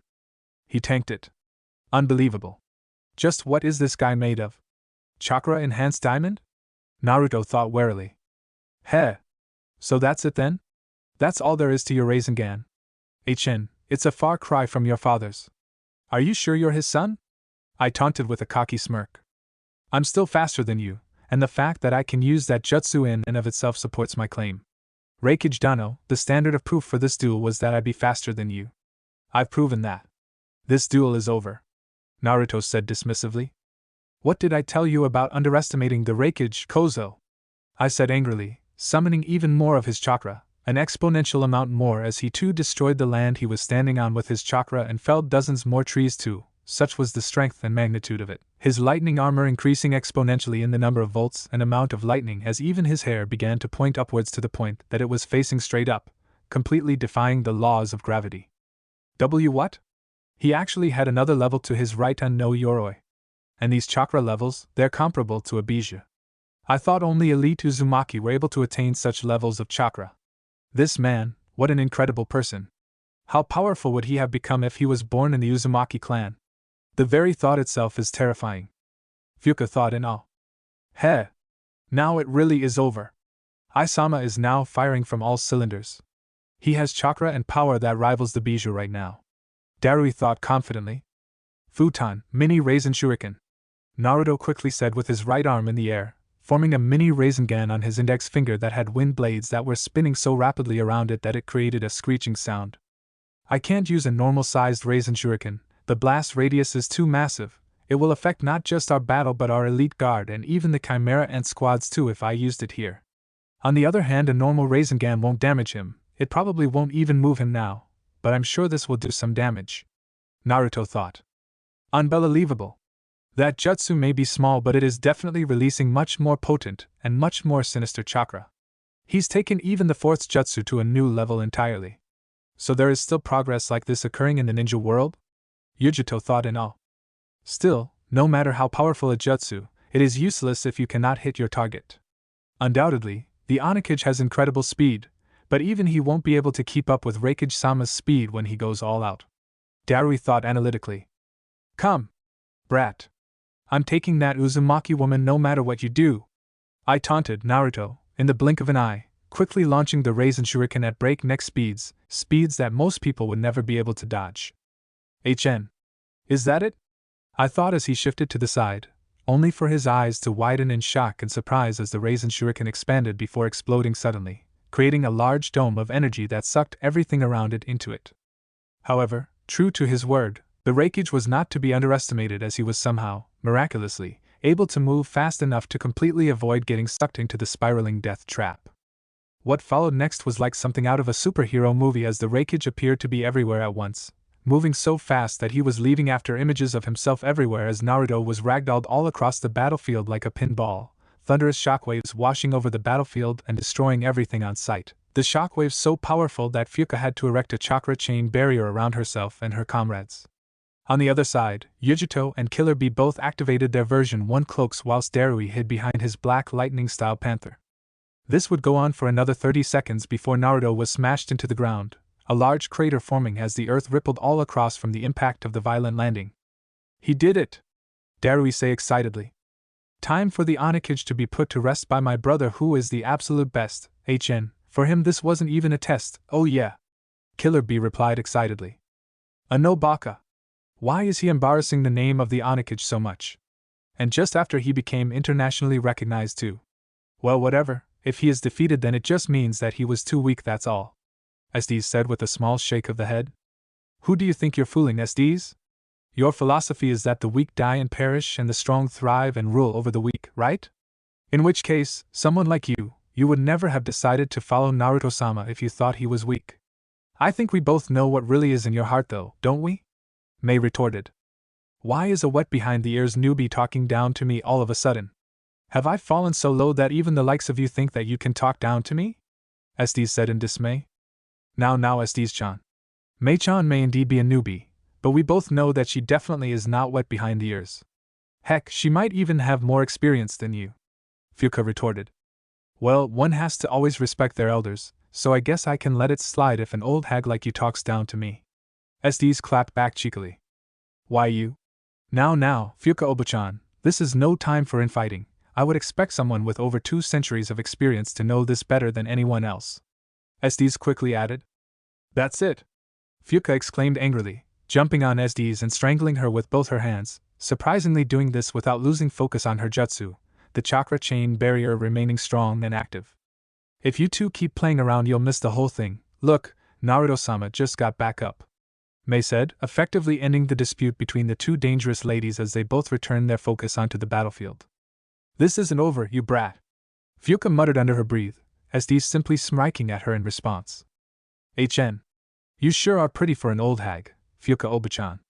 He tanked it. Unbelievable. Just what is this guy made of? Chakra-enhanced diamond? Naruto thought warily. Heh. So that's it then? That's all there is to your Rasengan? HN, it's a far cry from your father's. Are you sure you're his son? I taunted with a cocky smirk. I'm still faster than you, and the fact that I can use that jutsu in and of itself supports my claim. Raikage Dano, the standard of proof for this duel was that I'd be faster than you. I've proven that. This duel is over, Naruto said dismissively. What did I tell you about underestimating the Raikage, Kozo? I said angrily, summoning even more of his chakra, an exponential amount more as he too destroyed the land he was standing on with his chakra and felled dozens more trees too. Such was the strength and magnitude of it, his lightning armor increasing exponentially in the number of volts and amount of lightning as even his hair began to point upwards to the point that it was facing straight up, completely defying the laws of gravity. What? He actually had another level to his right and no Yoroi. And these chakra levels, they're comparable to a Bijou. I thought only elite Uzumaki were able to attain such levels of chakra. This man, what an incredible person. How powerful would he have become if he was born in the Uzumaki clan? The very thought itself is terrifying. Fuka thought in awe. Heh! Now it really is over. Isama is now firing from all cylinders. He has chakra and power that rivals the Bijou right now. Darui thought confidently. Futon, mini Raisin Shuriken. Naruto quickly said with his right arm in the air, forming a mini Rasengan on his index finger that had wind blades that were spinning so rapidly around it that it created a screeching sound. I can't use a normal-sized Raisin Shuriken. The blast radius is too massive. It will affect not just our battle but our elite guard and even the Chimera Ant squads too if I used it here. On the other hand, a normal Rasengan won't damage him. It probably won't even move him now, but I'm sure this will do some damage. Naruto thought. Unbelievable. That jutsu may be small but it is definitely releasing much more potent and much more sinister chakra. He's taken even the fourth jutsu to a new level entirely. So there is still progress like this occurring in the ninja world? Yujito thought in awe. Still, no matter how powerful a jutsu, it is useless if you cannot hit your target. Undoubtedly, the Onakage has incredible speed, but even he won't be able to keep up with Raikage-sama's speed when he goes all out. Darui thought analytically. Come, brat. I'm taking that Uzumaki woman no matter what you do. I taunted Naruto, in the blink of an eye, quickly launching the Raisin Shuriken at breakneck speeds, speeds that most people would never be able to dodge. HN. Is that it? I thought as he shifted to the side, only for his eyes to widen in shock and surprise as the Raisin Shuriken expanded before exploding suddenly, creating a large dome of energy that sucked everything around it into it. However, true to his word, the Raikage was not to be underestimated as he was somehow, miraculously, able to move fast enough to completely avoid getting sucked into the spiraling death trap. What followed next was like something out of a superhero movie as the Raikage appeared to be everywhere at once, moving so fast that he was leaving after images of himself everywhere as Naruto was ragdolled all across the battlefield like a pinball, thunderous shockwaves washing over the battlefield and destroying everything on sight, the shockwaves so powerful that Fuka had to erect a chakra chain barrier around herself and her comrades. On the other side, Yujito and Killer Bee both activated their version 1 cloaks whilst Darui hid behind his black lightning-style panther. This would go on for another 30 seconds before Naruto was smashed into the ground, a large crater forming as the earth rippled all across from the impact of the violent landing. He did it! Darui said excitedly. Time for the Onakage to be put to rest by my brother who is the absolute best, HN. For him this wasn't even a test, oh yeah. Killer Bee replied excitedly. No baka. Why is he embarrassing the name of the Onakage so much? And just after he became internationally recognized too. Well, whatever, if he is defeated then it just means that he was too weak, that's all. Estes said with a small shake of the head. Who do you think you're fooling, Estes? Your philosophy is that the weak die and perish and the strong thrive and rule over the weak, right? In which case, someone like you would never have decided to follow Naruto-sama if you thought he was weak. I think we both know what really is in your heart though, don't we? Mei retorted. Why is a wet behind the ears newbie talking down to me all of a sudden? Have I fallen so low that even the likes of you think that you can talk down to me? Estes said in dismay. Now Estes-chan. Mei-chan may indeed be a newbie, but we both know that she definitely is not wet behind the ears. Heck, she might even have more experience than you. Fuka retorted. Well, one has to always respect their elders, so I guess I can let it slide if an old hag like you talks down to me. Estes clapped back cheekily. Why you? Now, Fuka Oba-chan, this is no time for infighting. I would expect someone with over 2 centuries of experience to know this better than anyone else. Estes quickly added. That's it! Fuka exclaimed angrily, jumping on Estes and strangling her with both her hands, surprisingly doing this without losing focus on her jutsu, the chakra chain barrier remaining strong and active. If you two keep playing around you'll miss the whole thing. Look, Naruto-sama just got back up. Mei said, effectively ending the dispute between the two dangerous ladies as they both returned their focus onto the battlefield. This isn't over, you brat. Fuka muttered under her breath, Estes simply smirking at her in response. HN. You sure are pretty for an old hag, Fuka Oba-chan.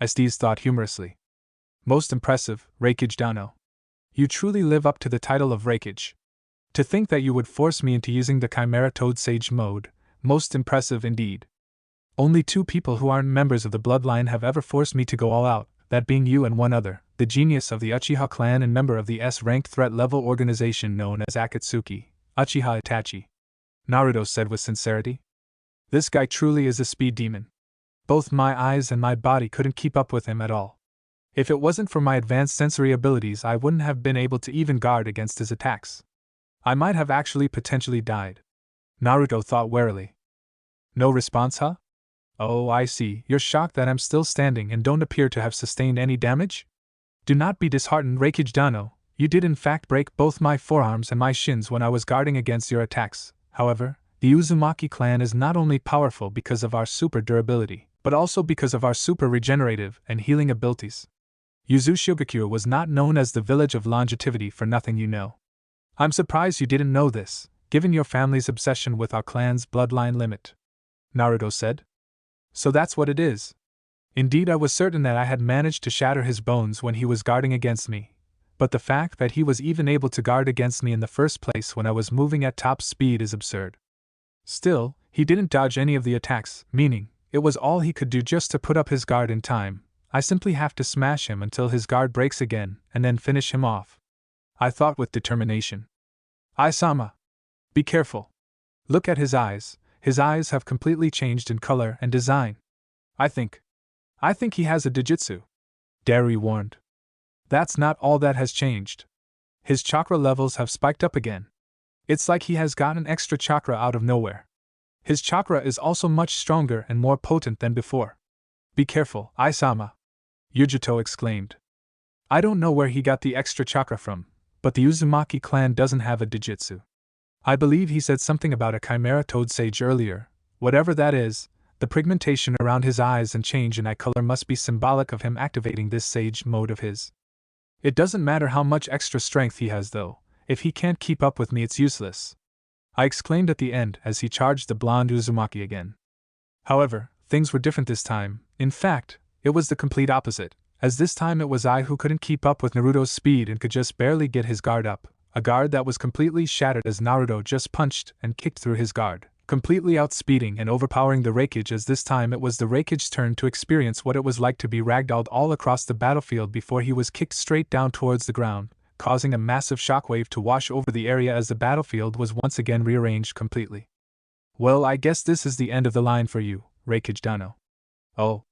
Estes thought humorously. Most impressive, Raikage Dano. You truly live up to the title of Raikage. To think that you would force me into using the Chimera Toad Sage mode, most impressive indeed. Only 2 people who aren't members of the Bloodline have ever forced me to go all out, that being you and one other, the genius of the Uchiha clan and member of the S-ranked threat-level organization known as Akatsuki, Uchiha Itachi. Naruto said with sincerity. This guy truly is a speed demon. Both my eyes and my body couldn't keep up with him at all. If it wasn't for my advanced sensory abilities I wouldn't have been able to even guard against his attacks. I might have actually potentially died. Naruto thought warily. No response, huh? Oh, I see, you're shocked that I'm still standing and don't appear to have sustained any damage? Do not be disheartened, Raikage Dano, you did in fact break both my forearms and my shins when I was guarding against your attacks. However, the Uzumaki clan is not only powerful because of our super durability, but also because of our super regenerative and healing abilities. Uzushigakure was not known as the village of longevity for nothing, you know. I'm surprised you didn't know this, given your family's obsession with our clan's bloodline limit. Naruto said. So that's what it is. Indeed, I was certain that I had managed to shatter his bones when he was guarding against me, but the fact that he was even able to guard against me in the first place when I was moving at top speed is absurd. Still, he didn't dodge any of the attacks, meaning, it was all he could do just to put up his guard in time. I simply have to smash him until his guard breaks again, and then finish him off. I thought with determination. Ai-sama. Be careful. Look at his eyes have completely changed in color and design. I think he has a Dujutsu. Darui warned. That's not all that has changed. His chakra levels have spiked up again. It's like he has gotten extra chakra out of nowhere. His chakra is also much stronger and more potent than before. Be careful, Ai-sama, Yujito exclaimed. I don't know where he got the extra chakra from, but the Uzumaki clan doesn't have a Dijitsu. I believe he said something about a Chimera Toad Sage earlier. Whatever that is, the pigmentation around his eyes and change in eye color must be symbolic of him activating this sage mode of his. It doesn't matter how much extra strength he has though, if he can't keep up with me it's useless, I exclaimed at the end as he charged the blonde Uzumaki again. However, things were different this time. In fact, it was the complete opposite, as this time it was I who couldn't keep up with Naruto's speed and could just barely get his guard up, a guard that was completely shattered as Naruto just punched and kicked through his guard, completely outspeeding and overpowering the Raikage as this time it was the Raikage's turn to experience what it was like to be ragdolled all across the battlefield before he was kicked straight down towards the ground, causing a massive shockwave to wash over the area as the battlefield was once again rearranged completely. Well, I guess this is the end of the line for you, Raikage Dano. Oh.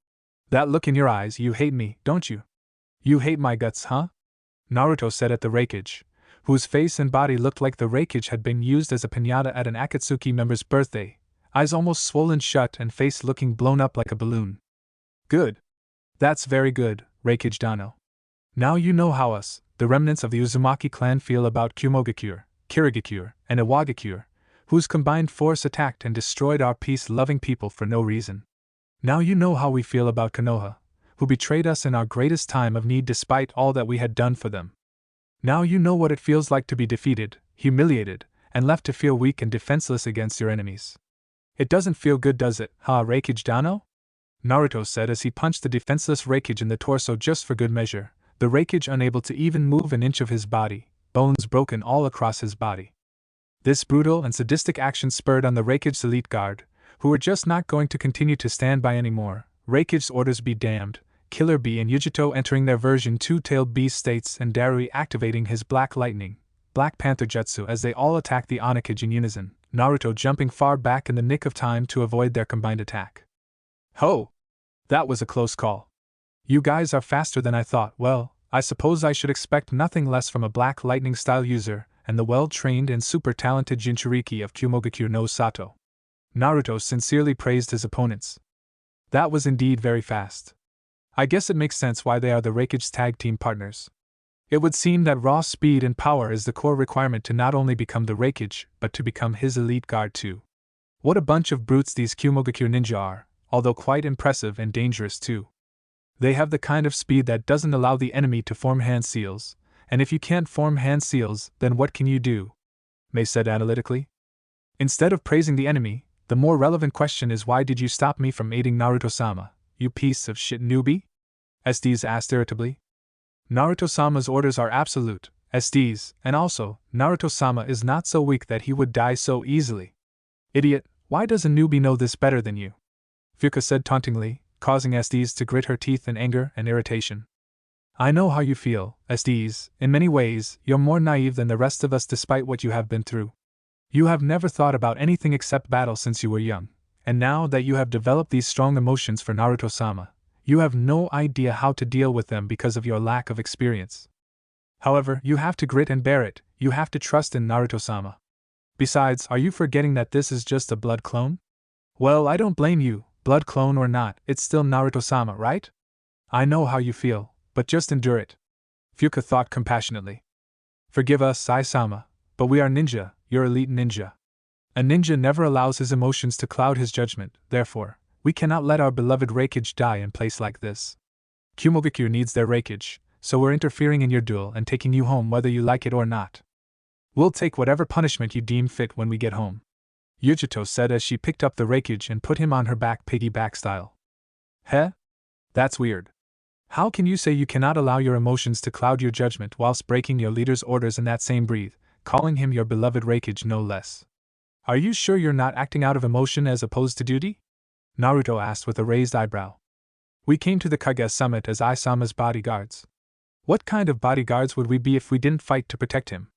That look in your eyes, you hate me, don't you? You hate my guts, huh? Naruto said at the Raikage, whose face and body looked like the Raikage had been used as a piñata at an Akatsuki member's birthday, eyes almost swollen shut and face looking blown up like a balloon. Good. That's very good, Raikage Dano. Now you know how us, the remnants of the Uzumaki clan, feel about Kumogakure, Kirigakure, and Iwagakure, whose combined force attacked and destroyed our peace-loving people for no reason. Now you know how we feel about Konoha, who betrayed us in our greatest time of need despite all that we had done for them. Now you know what it feels like to be defeated, humiliated, and left to feel weak and defenseless against your enemies. It doesn't feel good, does it, huh, Raikage Dano? Naruto said as he punched the defenseless Raikage in the torso just for good measure, the Raikage unable to even move an inch of his body, bones broken all across his body. This brutal and sadistic action spurred on the Raikage's elite guard, who were just not going to continue to stand by anymore. Raikage's orders be damned, Killer Bee and Yujito entering their version 2-tailed beast states and Darui activating his Black Lightning, Black Panther Jutsu as they all attacked the Onakage in unison, Naruto jumping far back in the nick of time to avoid their combined attack. Ho! That was a close call. You guys are faster than I thought. Well, I suppose I should expect nothing less from a Black Lightning style user and the well-trained and super talented Jinchuriki of Kumogakure no Sato. Naruto sincerely praised his opponents. That was indeed very fast. I guess it makes sense why they are the Raikage's tag team partners. It would seem that raw speed and power is the core requirement to not only become the Raikage, but to become his elite guard too. What a bunch of brutes these Kumogakure ninja are, although quite impressive and dangerous too. They have the kind of speed that doesn't allow the enemy to form hand seals, and if you can't form hand seals, then what can you do? Mei said analytically. Instead of praising the enemy, the more relevant question is why did you stop me from aiding Naruto-sama, you piece of shit newbie? SDS asked irritably. Naruto-sama's orders are absolute, SDS, and also, Naruto-sama is not so weak that he would die so easily. Idiot, why does a newbie know this better than you? Fuka said tauntingly, causing SDS to grit her teeth in anger and irritation. I know how you feel, SDS, in many ways, you're more naive than the rest of us despite what you have been through. You have never thought about anything except battle since you were young, and now that you have developed these strong emotions for Naruto-sama, you have no idea how to deal with them because of your lack of experience. However, you have to grit and bear it, you have to trust in Naruto-sama. Besides, are you forgetting that this is just a blood clone? Well, I don't blame you, blood clone or not, it's still Naruto-sama, right? I know how you feel, but just endure it. Fuka thought compassionately. Forgive us, Ai-sama, but we are ninja, your elite ninja. A ninja never allows his emotions to cloud his judgment, therefore, we cannot let our beloved Raikage die in place like this. Kumogakure needs their Raikage, so we're interfering in your duel and taking you home whether you like it or not. We'll take whatever punishment you deem fit when we get home. Yujito said as she picked up the Raikage and put him on her back piggyback style. Heh? That's weird. How can you say you cannot allow your emotions to cloud your judgment whilst breaking your leader's orders in that same breath, calling him your beloved Raikage no less? Are you sure you're not acting out of emotion as opposed to duty? Naruto asked with a raised eyebrow. We came to the Kage summit as Ai-sama's bodyguards. What kind of bodyguards would we be if we didn't fight to protect him?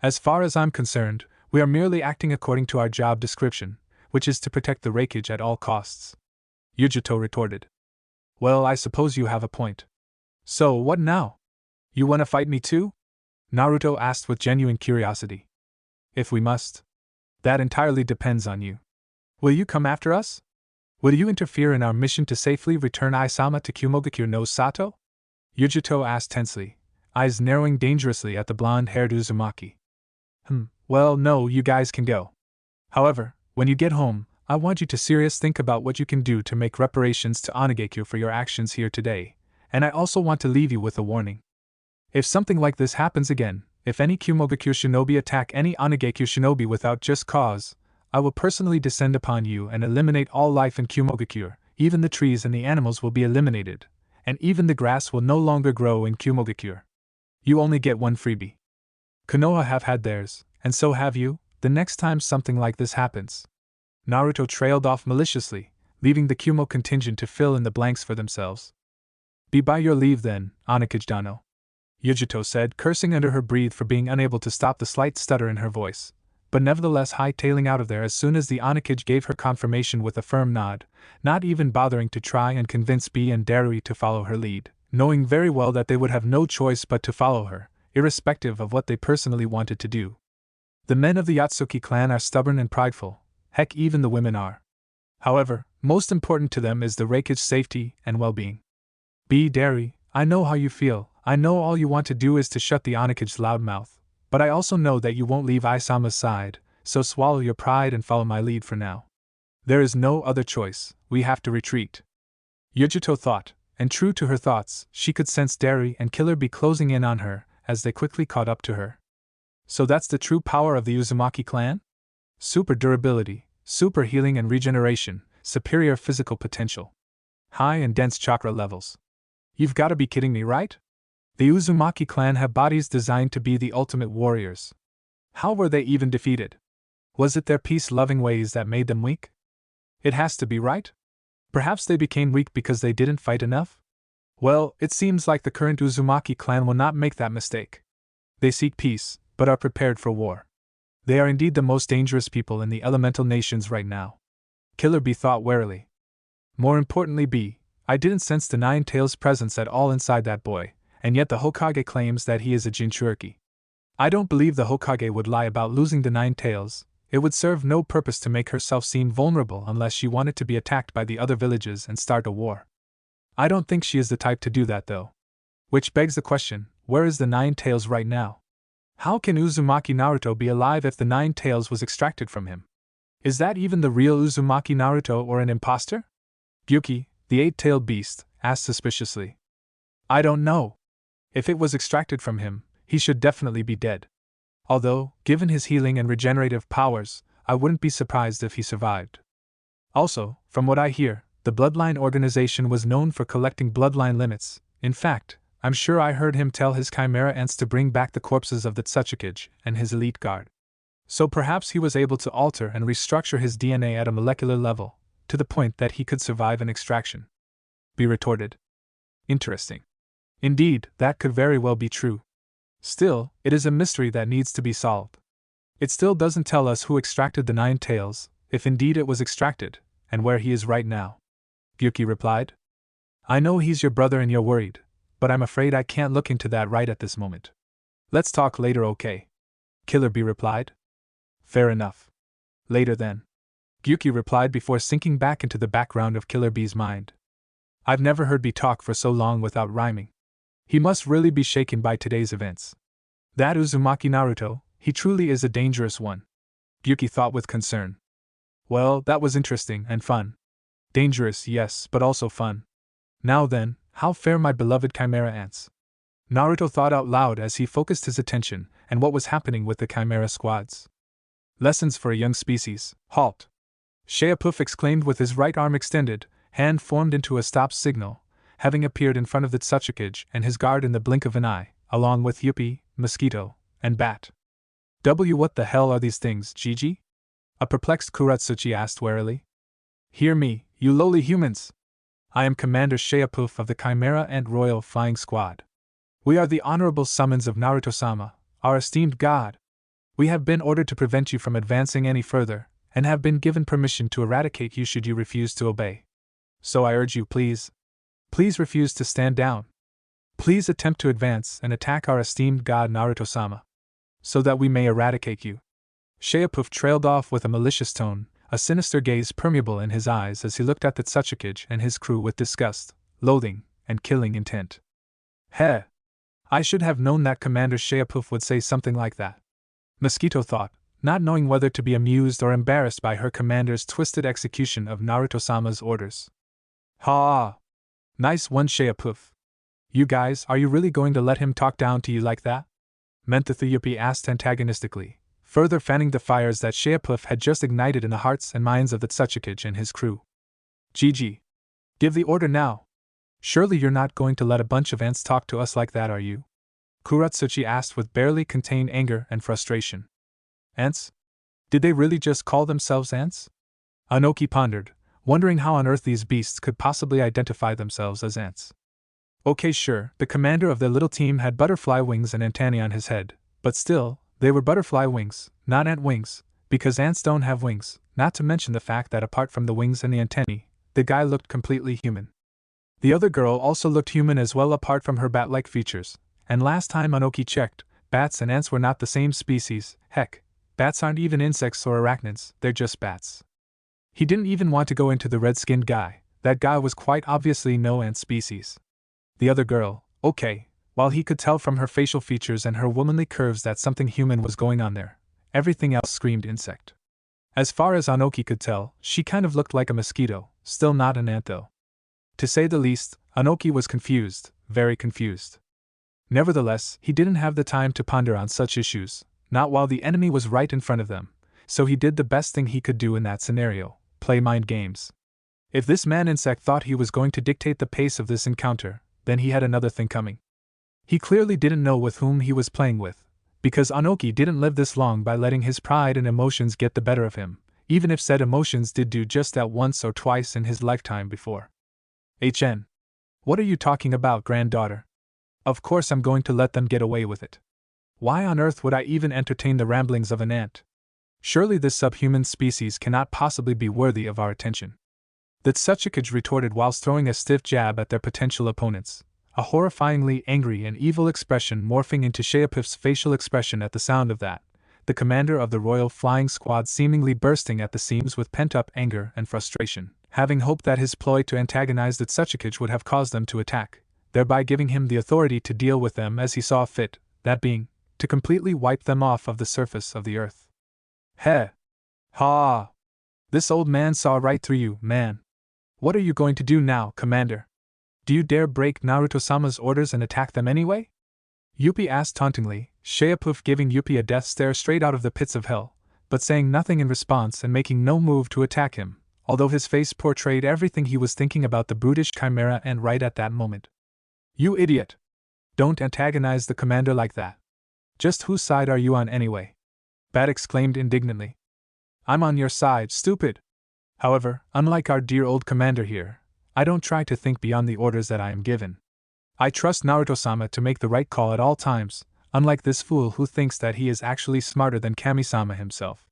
As far as I'm concerned, we are merely acting according to our job description, which is to protect the Raikage at all costs. Yujito retorted. Well, I suppose you have a point. So, what now? You wanna fight me too? Naruto asked with genuine curiosity. If we must. That entirely depends on you. Will you come after us? Will you interfere in our mission to safely return Aisama to Kumogakure no Sato? Yujito asked tensely, eyes narrowing dangerously at the blonde-haired Uzumaki. Well, no, you guys can go. However, when you get home, I want you to seriously think about what you can do to make reparations to Onigakure for your actions here today, and I also want to leave you with a warning. If something like this happens again, if any Kumogakure shinobi attack any Onigakure shinobi without just cause, I will personally descend upon you and eliminate all life in Kumogakure. Even the trees and the animals will be eliminated, and even the grass will no longer grow in Kumogakure. You only get one freebie. Konoha have had theirs, and so have you, the next time something like this happens. Naruto trailed off maliciously, leaving the Kumo contingent to fill in the blanks for themselves. Be by your leave then, Onigakure Dano. Yujito said, cursing under her breath for being unable to stop the slight stutter in her voice, but nevertheless hightailing out of there as soon as the Onigakure gave her confirmation with a firm nod, not even bothering to try and convince B and Darui to follow her lead, knowing very well that they would have no choice but to follow her, irrespective of what they personally wanted to do. The men of the Akatsuki clan are stubborn and prideful, heck even the women are. However, most important to them is the Raikage's safety and well-being. B. Darui, I know how you feel. I know all you want to do is to shut the Onikage's loud mouth, but I also know that you won't leave Aisama's side, so swallow your pride and follow my lead for now. There is no other choice, we have to retreat. Yujito thought, and true to her thoughts, she could sense Darui and Killer Bee closing in on her, as they quickly caught up to her. So that's the true power of the Uzumaki clan? Super durability, super healing and regeneration, superior physical potential. High and dense chakra levels. You've gotta be kidding me, right? The Uzumaki clan have bodies designed to be the ultimate warriors. How were they even defeated? Was it their peace-loving ways that made them weak? It has to be, right? Perhaps they became weak because they didn't fight enough? Well, it seems like the current Uzumaki clan will not make that mistake. They seek peace, but are prepared for war. They are indeed the most dangerous people in the elemental nations right now. Killer Bee thought warily. More importantly, B, I didn't sense the Nine Tails' presence at all inside that boy, and yet the Hokage claims that he is a Jinchuriki. I don't believe the Hokage would lie about losing the Nine Tails. It would serve no purpose to make herself seem vulnerable unless she wanted to be attacked by the other villages and start a war. I don't think she is the type to do that though. Which begs the question, where is the Nine Tails right now? How can Uzumaki Naruto be alive if the Nine Tails was extracted from him? Is that even the real Uzumaki Naruto or an imposter? Gyuki, the eight-tailed beast, asked suspiciously. I don't know. If it was extracted from him, he should definitely be dead. Although, given his healing and regenerative powers, I wouldn't be surprised if he survived. Also, from what I hear, the Bloodline organization was known for collecting bloodline limits. In fact, I'm sure I heard him tell his Chimera ants to bring back the corpses of the Tsuchikage and his elite guard. So perhaps he was able to alter and restructure his DNA at a molecular level, to the point that he could survive an extraction. B retorted. Interesting. Indeed, that could very well be true. Still, it is a mystery that needs to be solved. It still doesn't tell us who extracted the Nine Tails, if indeed it was extracted, and where he is right now. Gyuki replied. I know he's your brother and you're worried, but I'm afraid I can't look into that right at this moment. Let's talk later, okay? Killer Bee replied. Fair enough. Later then. Gyuki replied before sinking back into the background of Killer Bee's mind. I've never heard Bee talk for so long without rhyming. He must really be shaken by today's events. That Uzumaki Naruto, he truly is a dangerous one. Gyuki thought with concern. Well, that was interesting and fun. Dangerous, yes, but also fun. Now then, how fare my beloved Chimera ants? Naruto thought out loud as he focused his attention on what was happening with the Chimera squads. Lessons for a young species, halt! Sheapuf exclaimed with his right arm extended, hand formed into a stop signal, having appeared in front of the Tsuchikage and his guard in the blink of an eye, along with Yuppie, Mosquito, and Bat. What the hell are these things, Gigi? A perplexed Kuratsuchi asked warily. Hear me, you lowly humans! I am Commander Sheapuf of the Chimera Ant Royal Flying Squad. We are the honorable summons of Naruto-sama, our esteemed god. We have been ordered to prevent you from advancing any further, and have been given permission to eradicate you should you refuse to obey. So I urge you, please refuse to stand down. Please attempt to advance and attack our esteemed god Naruto-sama, so that we may eradicate you. Sheapuf trailed off with a malicious tone, a sinister gaze permeable in his eyes as he looked at the Tsuchikage and his crew with disgust, loathing, and killing intent. Heh! I should have known that Commander Sheapuf would say something like that, Mosquito thought, not knowing whether to be amused or embarrassed by her commander's twisted execution of Naruto-sama's orders. Ha! Nice one, Sheapuf. You guys, are you really going to let him talk down to you like that? Menthethu Yuppie asked antagonistically, further fanning the fires that Sheapuf had just ignited in the hearts and minds of the Tsuchikage and his crew. Gigi. Give the order now. Surely you're not going to let a bunch of ants talk to us like that, are you? Kuratsuchi asked with barely contained anger and frustration. Ants? Did they really just call themselves ants? Anoki pondered, wondering how on earth these beasts could possibly identify themselves as ants. Okay, sure, the commander of their little team had butterfly wings and antennae on his head, but still, they were butterfly wings, not ant wings, because ants don't have wings, not to mention the fact that apart from the wings and the antennae, the guy looked completely human. The other girl also looked human as well apart from her bat-like features, and last time Anoki checked, bats and ants were not the same species. Heck, bats aren't even insects or arachnids, they're just bats. He didn't even want to go into the red-skinned guy, that guy was quite obviously no ant species. The other girl, okay, while he could tell from her facial features and her womanly curves that something human was going on there, everything else screamed insect. As far as Anoki could tell, she kind of looked like a mosquito, still not an ant though. To say the least, Anoki was confused, very confused. Nevertheless, he didn't have the time to ponder on such issues, not while the enemy was right in front of them, so he did the best thing he could do in that scenario, play mind games. If this man-insect thought he was going to dictate the pace of this encounter, then he had another thing coming. He clearly didn't know with whom he was playing with, because Anoki didn't live this long by letting his pride and emotions get the better of him, even if said emotions did do just that once or twice in his lifetime before. HN. What are you talking about, granddaughter? Of course I'm going to let them get away with it. Why on earth would I even entertain the ramblings of an ant? Surely this subhuman species cannot possibly be worthy of our attention. The Tsuchikage retorted whilst throwing a stiff jab at their potential opponents, a horrifyingly angry and evil expression morphing into Sheapuf's facial expression at the sound of that, the commander of the Royal Flying Squad seemingly bursting at the seams with pent-up anger and frustration, having hoped that his ploy to antagonize the Tsuchikage would have caused them to attack, thereby giving him the authority to deal with them as he saw fit, that being, to completely wipe them off of the surface of the earth. Heh! Ha! This old man saw right through you, man. What are you going to do now, Commander? Do you dare break Naruto-sama's orders and attack them anyway? Yuppie asked tauntingly, Sheapuf giving Yuppie a death stare straight out of the pits of hell, but saying nothing in response and making no move to attack him, although his face portrayed everything he was thinking about the brutish Chimera and right at that moment. You idiot! Don't antagonize the commander like that. Just whose side are you on anyway? Bat exclaimed indignantly. I'm on your side, stupid! However, unlike our dear old commander here, I don't try to think beyond the orders that I am given. I trust Naruto-sama to make the right call at all times, unlike this fool who thinks that he is actually smarter than Kami-sama himself.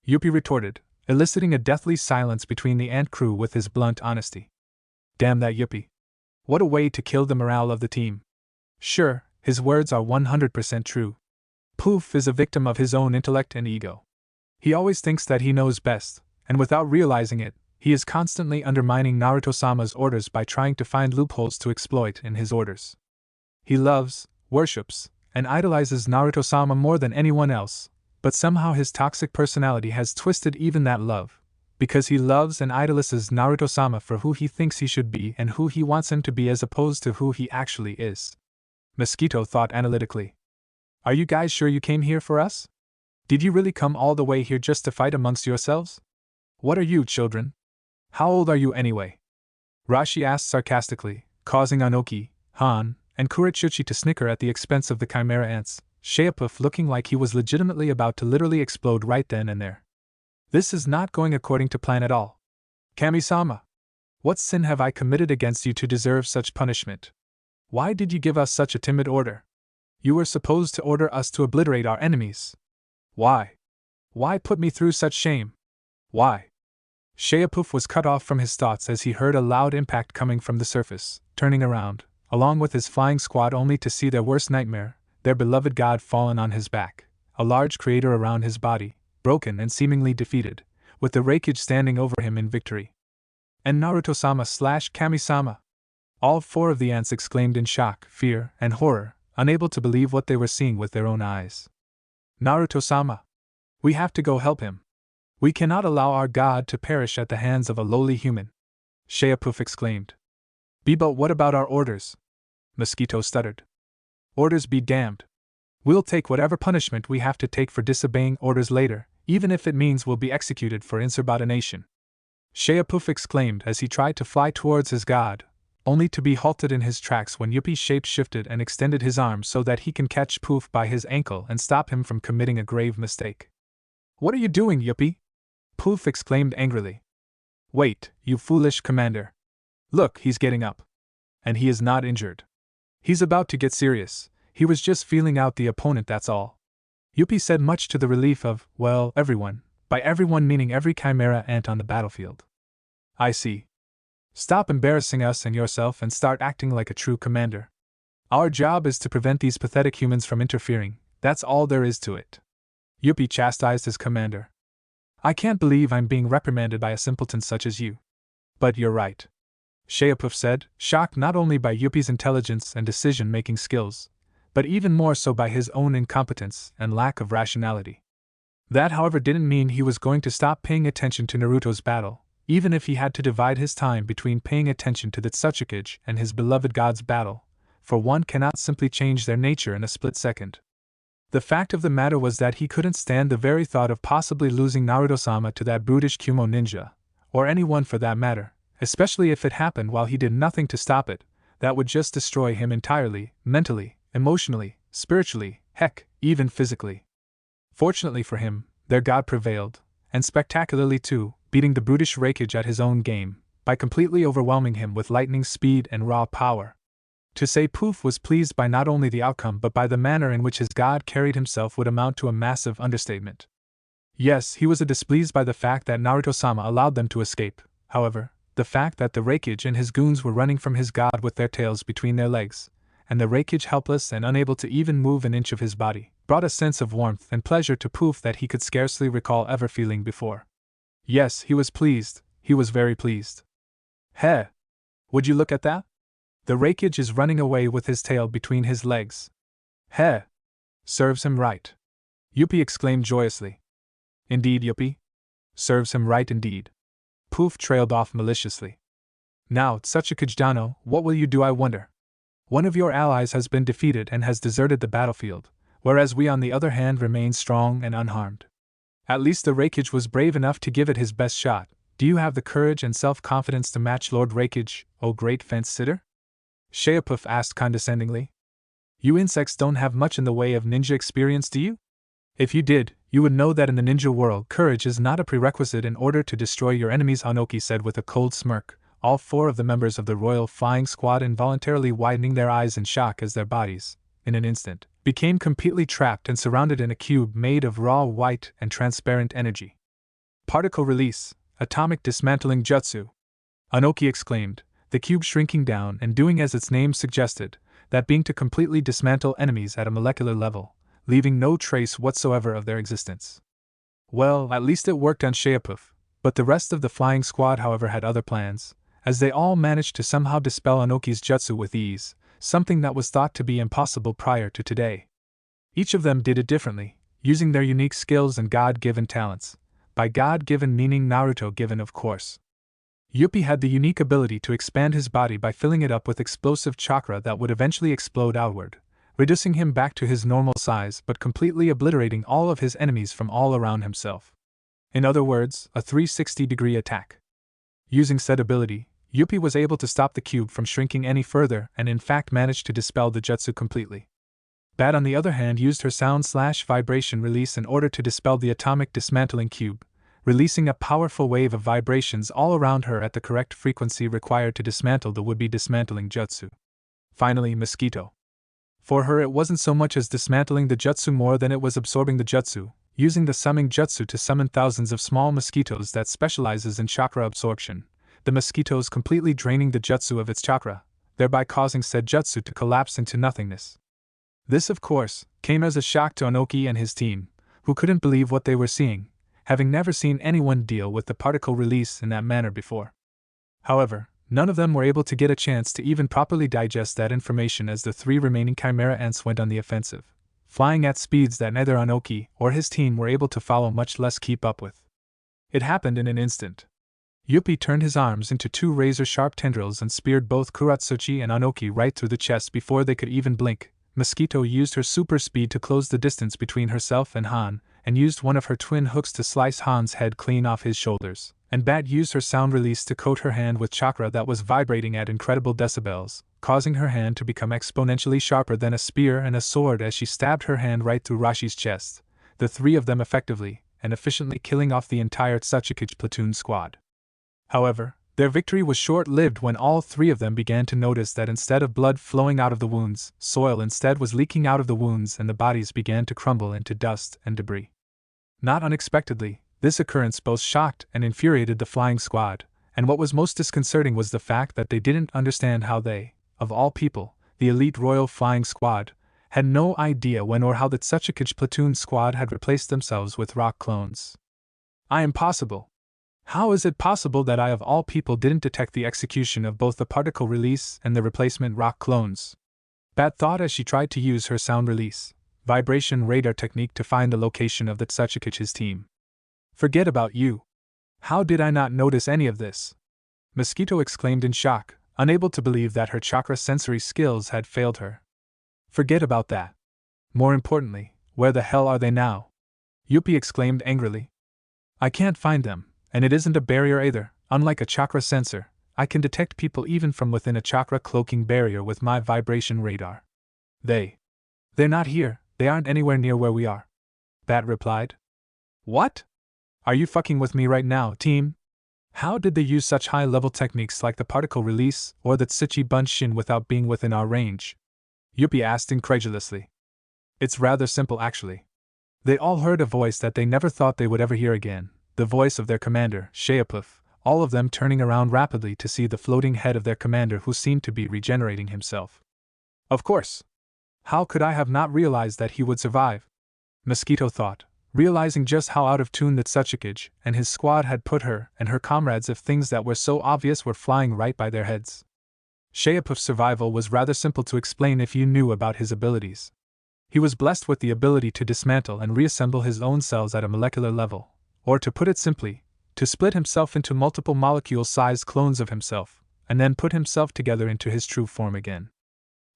Yuppie retorted, eliciting a deathly silence between the ant crew with his blunt honesty. Damn that Yuppie. What a way to kill the morale of the team. Sure, his words are 100% true. Poof is a victim of his own intellect and ego. He always thinks that he knows best, and without realizing it, he is constantly undermining Naruto-sama's orders by trying to find loopholes to exploit in his orders. He loves, worships, and idolizes Naruto-sama more than anyone else, but somehow his toxic personality has twisted even that love, because he loves and idolizes Naruto-sama for who he thinks he should be and who he wants him to be as opposed to who he actually is. Mosquito thought analytically. Are you guys sure you came here for us? Did you really come all the way here just to fight amongst yourselves? What are you, children? How old are you anyway? Rashi asked sarcastically, causing Anoki, Han, and Kuratsuchi to snicker at the expense of the Chimera ants, Sheapuf looking like he was legitimately about to literally explode right then and there. This is not going according to plan at all. Kami-sama! What sin have I committed against you to deserve such punishment? Why did you give us such a timid order? You were supposed to order us to obliterate our enemies. Why? Why put me through such shame? Why? Sheapuf was cut off from his thoughts as he heard a loud impact coming from the surface. Turning around, along with his flying squad, only to see their worst nightmare, their beloved god, fallen on his back, a large crater around his body, broken and seemingly defeated, with the Raikage standing over him in victory. And Naruto-sama/Kami-sama! All four of the ants exclaimed in shock, fear, and horror, unable to believe what they were seeing with their own eyes. Naruto-sama! We have to go help him. We cannot allow our god to perish at the hands of a lowly human. Sheapuf exclaimed. But what about our orders? Mosquito stuttered. Orders be damned. We'll take whatever punishment we have to take for disobeying orders later, even if it means we'll be executed for insubordination. Sheapuf exclaimed as he tried to fly towards his god, only to be halted in his tracks when Yuppie shape-shifted and extended his arm so that he can catch Poof by his ankle and stop him from committing a grave mistake. What are you doing, Yuppie? Poof exclaimed angrily. Wait, you foolish commander. Look, he's getting up. And he is not injured. He's about to get serious. He was just feeling out the opponent, that's all. Yuppie said, much to the relief of, well, everyone, by everyone meaning every Chimera ant on the battlefield. I see. Stop embarrassing us and yourself and start acting like a true commander. Our job is to prevent these pathetic humans from interfering, that's all there is to it. Yuppie chastised his commander. I can't believe I'm being reprimanded by a simpleton such as you. But you're right. Sheapuf said, shocked not only by Yuppie's intelligence and decision-making skills, but even more so by his own incompetence and lack of rationality. That, however, didn't mean he was going to stop paying attention to Naruto's battle, even if he had to divide his time between paying attention to the Tsuchikage and his beloved god's battle, for one cannot simply change their nature in a split second. The fact of the matter was that he couldn't stand the very thought of possibly losing Naruto-sama to that brutish Kumo ninja, or anyone for that matter, especially if it happened while he did nothing to stop it. That would just destroy him entirely, mentally, emotionally, spiritually, heck, even physically. Fortunately for him, their god prevailed, and spectacularly too, beating the brutish Raikage at his own game, by completely overwhelming him with lightning speed and raw power. To say Poof was pleased by not only the outcome but by the manner in which his god carried himself would amount to a massive understatement. Yes, he was displeased by the fact that Naruto-sama allowed them to escape. However, the fact that the Raikage and his goons were running from his god with their tails between their legs, and the Raikage helpless and unable to even move an inch of his body, brought a sense of warmth and pleasure to Poof that he could scarcely recall ever feeling before. Yes, he was pleased, he was very pleased. Heh! Would you look at that? The Raikage is running away with his tail between his legs. Heh! Serves him right. Yuppie exclaimed joyously. Indeed, Yuppie? Serves him right indeed. Poof trailed off maliciously. Now, Tsuchikage-dano, what will you do, I wonder? One of your allies has been defeated and has deserted the battlefield, whereas we on the other hand remain strong and unharmed. At least the Raikage was brave enough to give it his best shot. Do you have the courage and self-confidence to match Lord Raikage, O great fence-sitter? Sheapuf asked condescendingly. You insects don't have much in the way of ninja experience, do you? If you did, you would know that in the ninja world courage is not a prerequisite in order to destroy your enemies, Hanoki said with a cold smirk, all four of the members of the Royal Flying Squad involuntarily widening their eyes in shock as their bodies, in an instant, became completely trapped and surrounded in a cube made of raw white and transparent energy. Particle release, atomic dismantling jutsu! Hanoki exclaimed, the cube shrinking down and doing as its name suggested, that being to completely dismantle enemies at a molecular level, leaving no trace whatsoever of their existence. Well, at least it worked on Sheapuf, but the rest of the flying squad, however, had other plans, as they all managed to somehow dispel Anoki's jutsu with ease, something that was thought to be impossible prior to today. Each of them did it differently, using their unique skills and God-given talents. By God-given meaning Naruto-given, of course. Yuppie had the unique ability to expand his body by filling it up with explosive chakra that would eventually explode outward, reducing him back to his normal size but completely obliterating all of his enemies from all around himself. In other words, a 360-degree attack. Using said ability, Yuppie was able to stop the cube from shrinking any further and in fact managed to dispel the jutsu completely. Bat, on the other hand, used her sound/vibration release in order to dispel the atomic dismantling cube, releasing a powerful wave of vibrations all around her at the correct frequency required to dismantle the would-be dismantling jutsu. Finally, Mosquito. For her it wasn't so much as dismantling the jutsu more than it was absorbing the jutsu, using the summing jutsu to summon thousands of small mosquitoes that specializes in chakra absorption, the mosquitoes completely draining the jutsu of its chakra, thereby causing said jutsu to collapse into nothingness. This, of course, came as a shock to Onoki and his team, who couldn't believe what they were seeing, having never seen anyone deal with the particle release in that manner before. However, none of them were able to get a chance to even properly digest that information as the 3 remaining Chimera ants went on the offensive, flying at speeds that neither Onoki or his team were able to follow, much less keep up with. It happened in an instant. Yuppie turned his arms into 2 razor-sharp tendrils and speared both Kuratsuchi and Onoki right through the chest before they could even blink. Mosquito used her super speed to close the distance between herself and Han, and used one of her twin hooks to slice Han's head clean off his shoulders, and Bat used her sound release to coat her hand with chakra that was vibrating at incredible decibels, causing her hand to become exponentially sharper than a spear and a sword as she stabbed her hand right through Rashi's chest, the 3 of them effectively and efficiently killing off the entire Tsuchikage platoon squad. However, their victory was short-lived when all 3 of them began to notice that instead of blood flowing out of the wounds, soil instead was leaking out of the wounds and the bodies began to crumble into dust and debris. Not unexpectedly, this occurrence both shocked and infuriated the flying squad, and what was most disconcerting was the fact that they didn't understand how they, of all people, the elite royal flying squad, had no idea when or how the Tsuchikage platoon squad had replaced themselves with rock clones. Impossible. How is it possible that I of all people didn't detect the execution of both the particle release and the replacement rock clones? Bat thought as she tried to use her sound release, vibration radar technique to find the location of the Tsuchikage's team. Forget about you. How did I not notice any of this? Mosquito exclaimed in shock, unable to believe that her chakra sensory skills had failed her. Forget about that. More importantly, where the hell are they now? Yuppie exclaimed angrily. I can't find them. And it isn't a barrier either. Unlike a chakra sensor, I can detect people even from within a chakra cloaking barrier with my vibration radar. They're not here, they aren't anywhere near where we are. Bat replied. What? Are you fucking with me right now, team? How did they use such high-level techniques like the particle release or the Tsuchi Bunshin without being within our range? Yuppie asked incredulously. It's rather simple actually. They all heard a voice that they never thought they would ever hear again. The voice of their commander, Sheapuf, all of them turning around rapidly to see the floating head of their commander who seemed to be regenerating himself. Of course. How could I have not realized that he would survive? Mosquito thought, realizing just how out of tune the Tsuchikage and his squad had put her and her comrades if things that were so obvious were flying right by their heads. Sheapuf's survival was rather simple to explain if you knew about his abilities. He was blessed with the ability to dismantle and reassemble his own cells at a molecular level. Or to put it simply, to split himself into multiple molecule-sized clones of himself, and then put himself together into his true form again.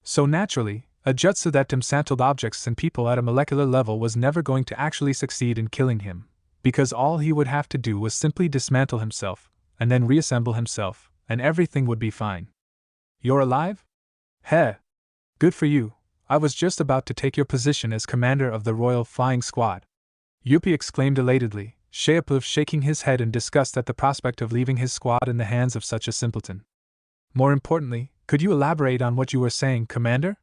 So naturally, a jutsu that dismantled objects and people at a molecular level was never going to actually succeed in killing him, because all he would have to do was simply dismantle himself, and then reassemble himself, and everything would be fine. You're alive? Heh! Good for you, I was just about to take your position as commander of the Royal Flying Squad. Yuppie exclaimed elatedly, Sheapuf shaking his head in disgust at the prospect of leaving his squad in the hands of such a simpleton. More importantly, could you elaborate on what you were saying, Commander?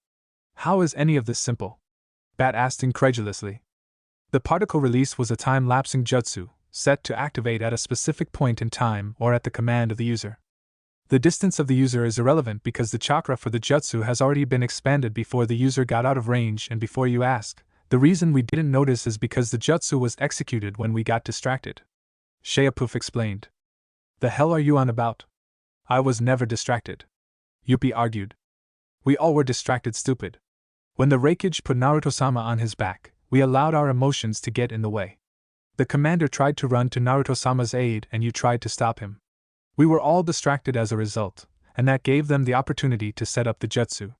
How is any of this simple? Bat asked incredulously. The particle release was a time-lapsing jutsu, set to activate at a specific point in time or at the command of the user. The distance of the user is irrelevant because the chakra for the jutsu has already been expanded before the user got out of range and before you ask. The reason we didn't notice is because the jutsu was executed when we got distracted. Sheapuf explained. The hell are you on about? I was never distracted. Yuppie argued. We all were distracted, stupid. When the Raikage put Naruto-sama on his back, we allowed our emotions to get in the way. The commander tried to run to Naruto-sama's aid and you tried to stop him. We were all distracted as a result, and that gave them the opportunity to set up the jutsu.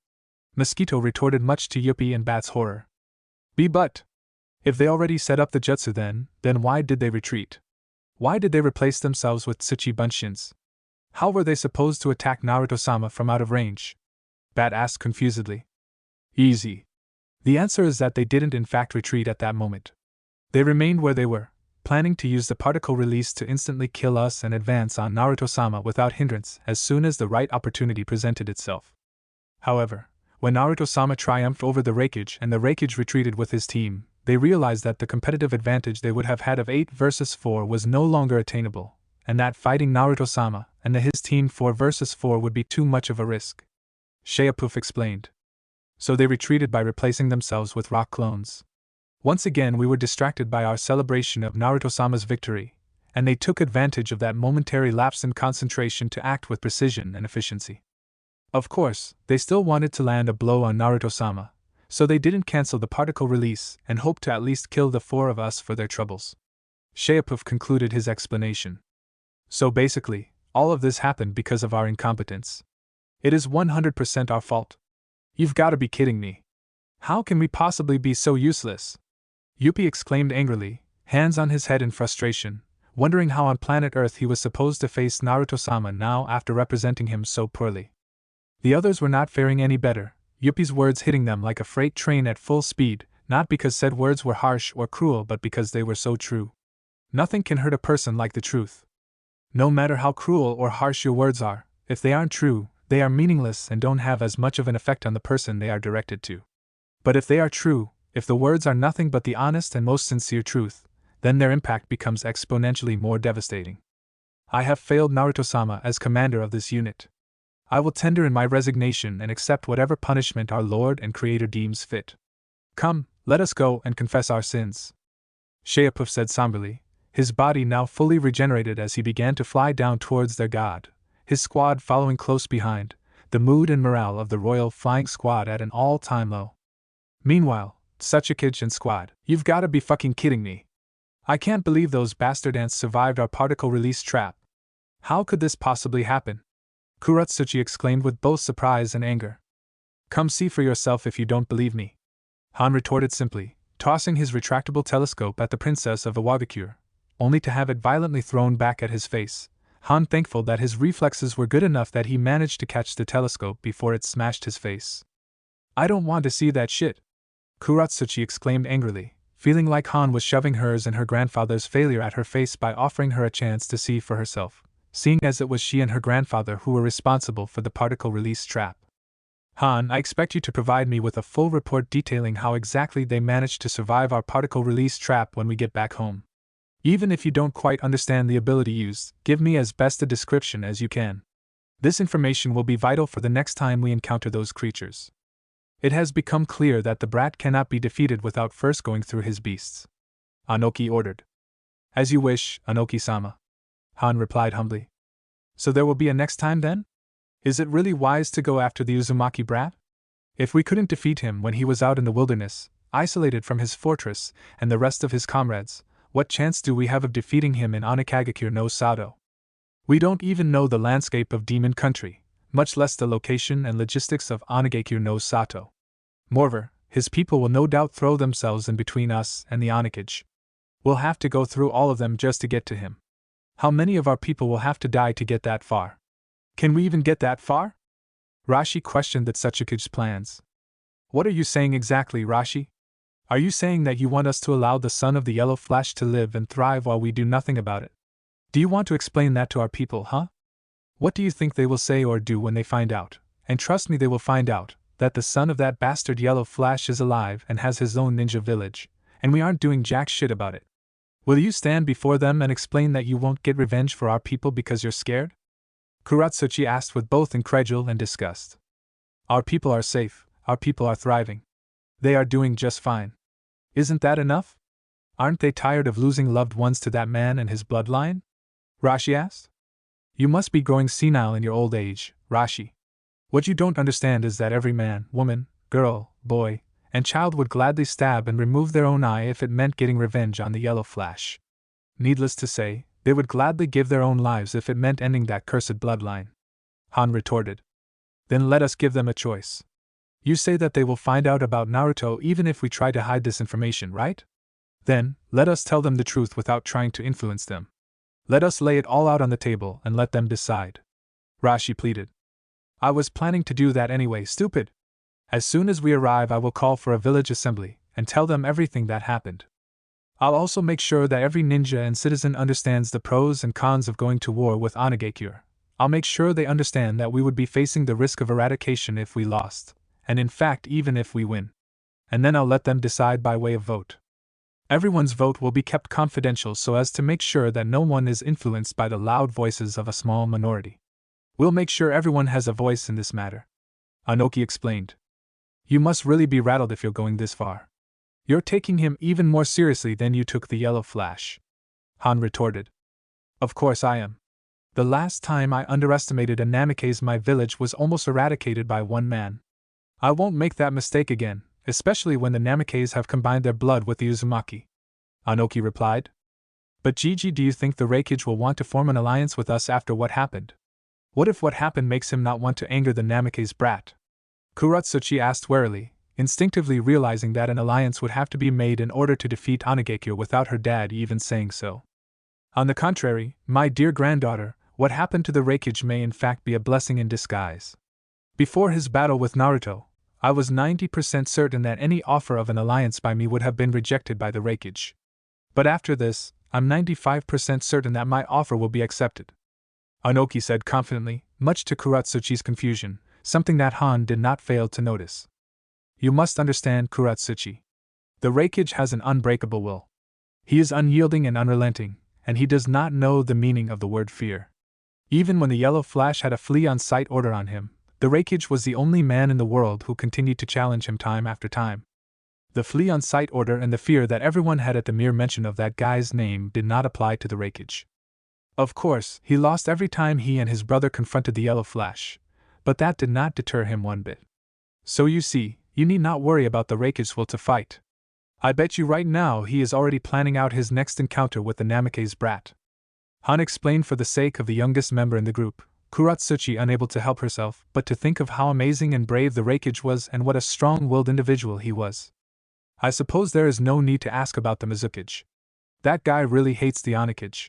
Mosquito retorted, much to Yuppie and Bat's horror. But if they already set up the jutsu then why did they retreat? Why did they replace themselves with Tsuchi Bunshins? How were they supposed to attack Naruto-sama from out of range? Bat asked confusedly. Easy. The answer is that they didn't in fact retreat at that moment. They remained where they were, planning to use the particle release to instantly kill us and advance on Naruto-sama without hindrance as soon as the right opportunity presented itself. However, when Naruto-sama triumphed over the Raikage and the Raikage retreated with his team, they realized that the competitive advantage they would have had of 8 versus 4 was no longer attainable, and that fighting Naruto-sama and his team 4 versus 4 would be too much of a risk. Sheapuf explained. So they retreated by replacing themselves with rock clones. Once again we were distracted by our celebration of Naruto-sama's victory, and they took advantage of that momentary lapse in concentration to act with precision and efficiency. Of course, they still wanted to land a blow on Naruto-sama, so they didn't cancel the particle release and hoped to at least kill the four of us for their troubles. Sheapuf concluded his explanation. So basically, all of this happened because of our incompetence. It is 100% our fault. You've got to be kidding me. How can we possibly be so useless? Yuppie exclaimed angrily, hands on his head in frustration, wondering how on planet Earth he was supposed to face Naruto-sama now after representing him so poorly. The others were not faring any better, Yuppie's words hitting them like a freight train at full speed, not because said words were harsh or cruel but because they were so true. Nothing can hurt a person like the truth. No matter how cruel or harsh your words are, if they aren't true, they are meaningless and don't have as much of an effect on the person they are directed to. But if they are true, if the words are nothing but the honest and most sincere truth, then their impact becomes exponentially more devastating. I have failed Naruto-sama as commander of this unit. I will tender in my resignation and accept whatever punishment our Lord and Creator deems fit. Come, let us go and confess our sins. Sheapuf said somberly, his body now fully regenerated as he began to fly down towards their god, his squad following close behind, the mood and morale of the royal flying squad at an all-time low. Meanwhile, Tsuchikage and squad, you've gotta be fucking kidding me. I can't believe those bastard ants survived our particle release trap. How could this possibly happen? Kuratsuchi exclaimed with both surprise and anger. Come see for yourself if you don't believe me. Han retorted simply, tossing his retractable telescope at the princess of Iwagakure, only to have it violently thrown back at his face. Han thankful that his reflexes were good enough that he managed to catch the telescope before it smashed his face. I don't want to see that shit, Kuratsuchi exclaimed angrily, feeling like Han was shoving hers and her grandfather's failure at her face by offering her a chance to see for herself, seeing as it was she and her grandfather who were responsible for the particle release trap. Han, I expect you to provide me with a full report detailing how exactly they managed to survive our particle release trap when we get back home. Even if you don't quite understand the ability used, give me as best a description as you can. This information will be vital for the next time we encounter those creatures. It has become clear that the brat cannot be defeated without first going through his beasts. Anoki ordered. As you wish, Anoki-sama. Han replied humbly. So there will be a next time then? Is it really wise to go after the Uzumaki brat? If we couldn't defeat him when he was out in the wilderness, isolated from his fortress and the rest of his comrades, what chance do we have of defeating him in Onigashikure no Sato? We don't even know the landscape of Demon Country, much less the location and logistics of Onigashikure no Sato. Moreover, his people will no doubt throw themselves in between us and the Onigashikage. We'll have to go through all of them just to get to him. How many of our people will have to die to get that far? Can we even get that far? Rashi questioned the Tsuchikage's plans. What are you saying exactly, Rashi? Are you saying that you want us to allow the son of the Yellow Flash to live and thrive while we do nothing about it? Do you want to explain that to our people, huh? What do you think they will say or do when they find out, and trust me they will find out, that the son of that bastard Yellow Flash is alive and has his own ninja village, and we aren't doing jack shit about it? Will you stand before them and explain that you won't get revenge for our people because you're scared? Kuratsuchi asked with both incredulity and disgust. Our people are safe, our people are thriving. They are doing just fine. Isn't that enough? Aren't they tired of losing loved ones to that man and his bloodline? Rashi asked. You must be growing senile in your old age, Rashi. What you don't understand is that every man, woman, girl, boy, and child would gladly stab and remove their own eye if it meant getting revenge on the Yellow Flash. Needless to say, they would gladly give their own lives if it meant ending that cursed bloodline. Han retorted. Then let us give them a choice. You say that they will find out about Naruto even if we try to hide this information, right? Then, let us tell them the truth without trying to influence them. Let us lay it all out on the table and let them decide. Rashi pleaded. I was planning to do that anyway, stupid. As soon as we arrive I will call for a village assembly and tell them everything that happened. I'll also make sure that every ninja and citizen understands the pros and cons of going to war with Onigashikure. I'll make sure they understand that we would be facing the risk of eradication if we lost, and in fact even if we win. And then I'll let them decide by way of vote. Everyone's vote will be kept confidential so as to make sure that no one is influenced by the loud voices of a small minority. We'll make sure everyone has a voice in this matter. Anoki explained. You must really be rattled if you're going this far. You're taking him even more seriously than you took the Yellow Flash. Han retorted. Of course I am. The last time I underestimated a Namikaze, my village was almost eradicated by one man. I won't make that mistake again, especially when the Namikaze have combined their blood with the Uzumaki. Anoki replied. But Gigi, do you think the Raikage will want to form an alliance with us after what happened? What if what happened makes him not want to anger the Namikaze brat? Kuratsuchi asked warily, instinctively realizing that an alliance would have to be made in order to defeat Onigekyo without her dad even saying so. On the contrary, my dear granddaughter, what happened to the Raikage may in fact be a blessing in disguise. Before his battle with Naruto, I was 90% certain that any offer of an alliance by me would have been rejected by the Raikage. But after this, I'm 95% certain that my offer will be accepted. Anoki said confidently, much to Kuratsuchi's confusion, something that Han did not fail to notice. You must understand, Kuratsuchi. The Raikage has an unbreakable will. He is unyielding and unrelenting, and he does not know the meaning of the word fear. Even when the Yellow Flash had a flee-on-sight order on him, the Raikage was the only man in the world who continued to challenge him time after time. The flee-on-sight order and the fear that everyone had at the mere mention of that guy's name did not apply to the Raikage. Of course, he lost every time he and his brother confronted the Yellow Flash, but that did not deter him one bit. So you see, you need not worry about the Raikage's will to fight. I bet you right now he is already planning out his next encounter with the Namikaze brat. Han explained for the sake of the youngest member in the group, Kuratsuchi unable to help herself but to think of how amazing and brave the Raikage was and what a strong-willed individual he was. I suppose there is no need to ask about the Mizukage. That guy really hates the Onigekyo.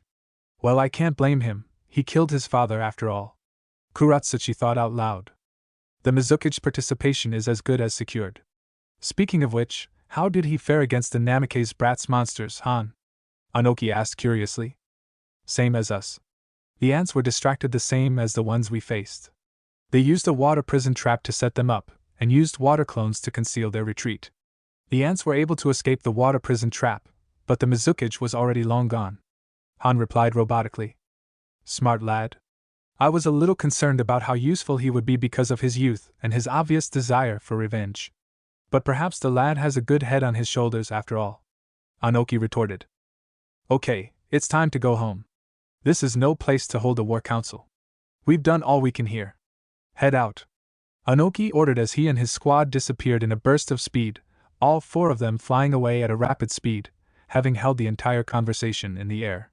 Well, I can't blame him, he killed his father after all. Kuratsuchi thought out loud. The Mizukage's participation is as good as secured. Speaking of which, how did he fare against the Namikaze brat's monsters, Han? Anoki asked curiously. Same as us. The ants were distracted the same as the ones we faced. They used a water prison trap to set them up, and used water clones to conceal their retreat. The ants were able to escape the water prison trap, but the Mizukage was already long gone. Han replied robotically. Smart lad. I was a little concerned about how useful he would be because of his youth and his obvious desire for revenge. But perhaps the lad has a good head on his shoulders after all. Anoki retorted. Okay, it's time to go home. This is no place to hold a war council. We've done all we can here. Head out. Anoki ordered as he and his squad disappeared in a burst of speed, all four of them flying away at a rapid speed, having held the entire conversation in the air.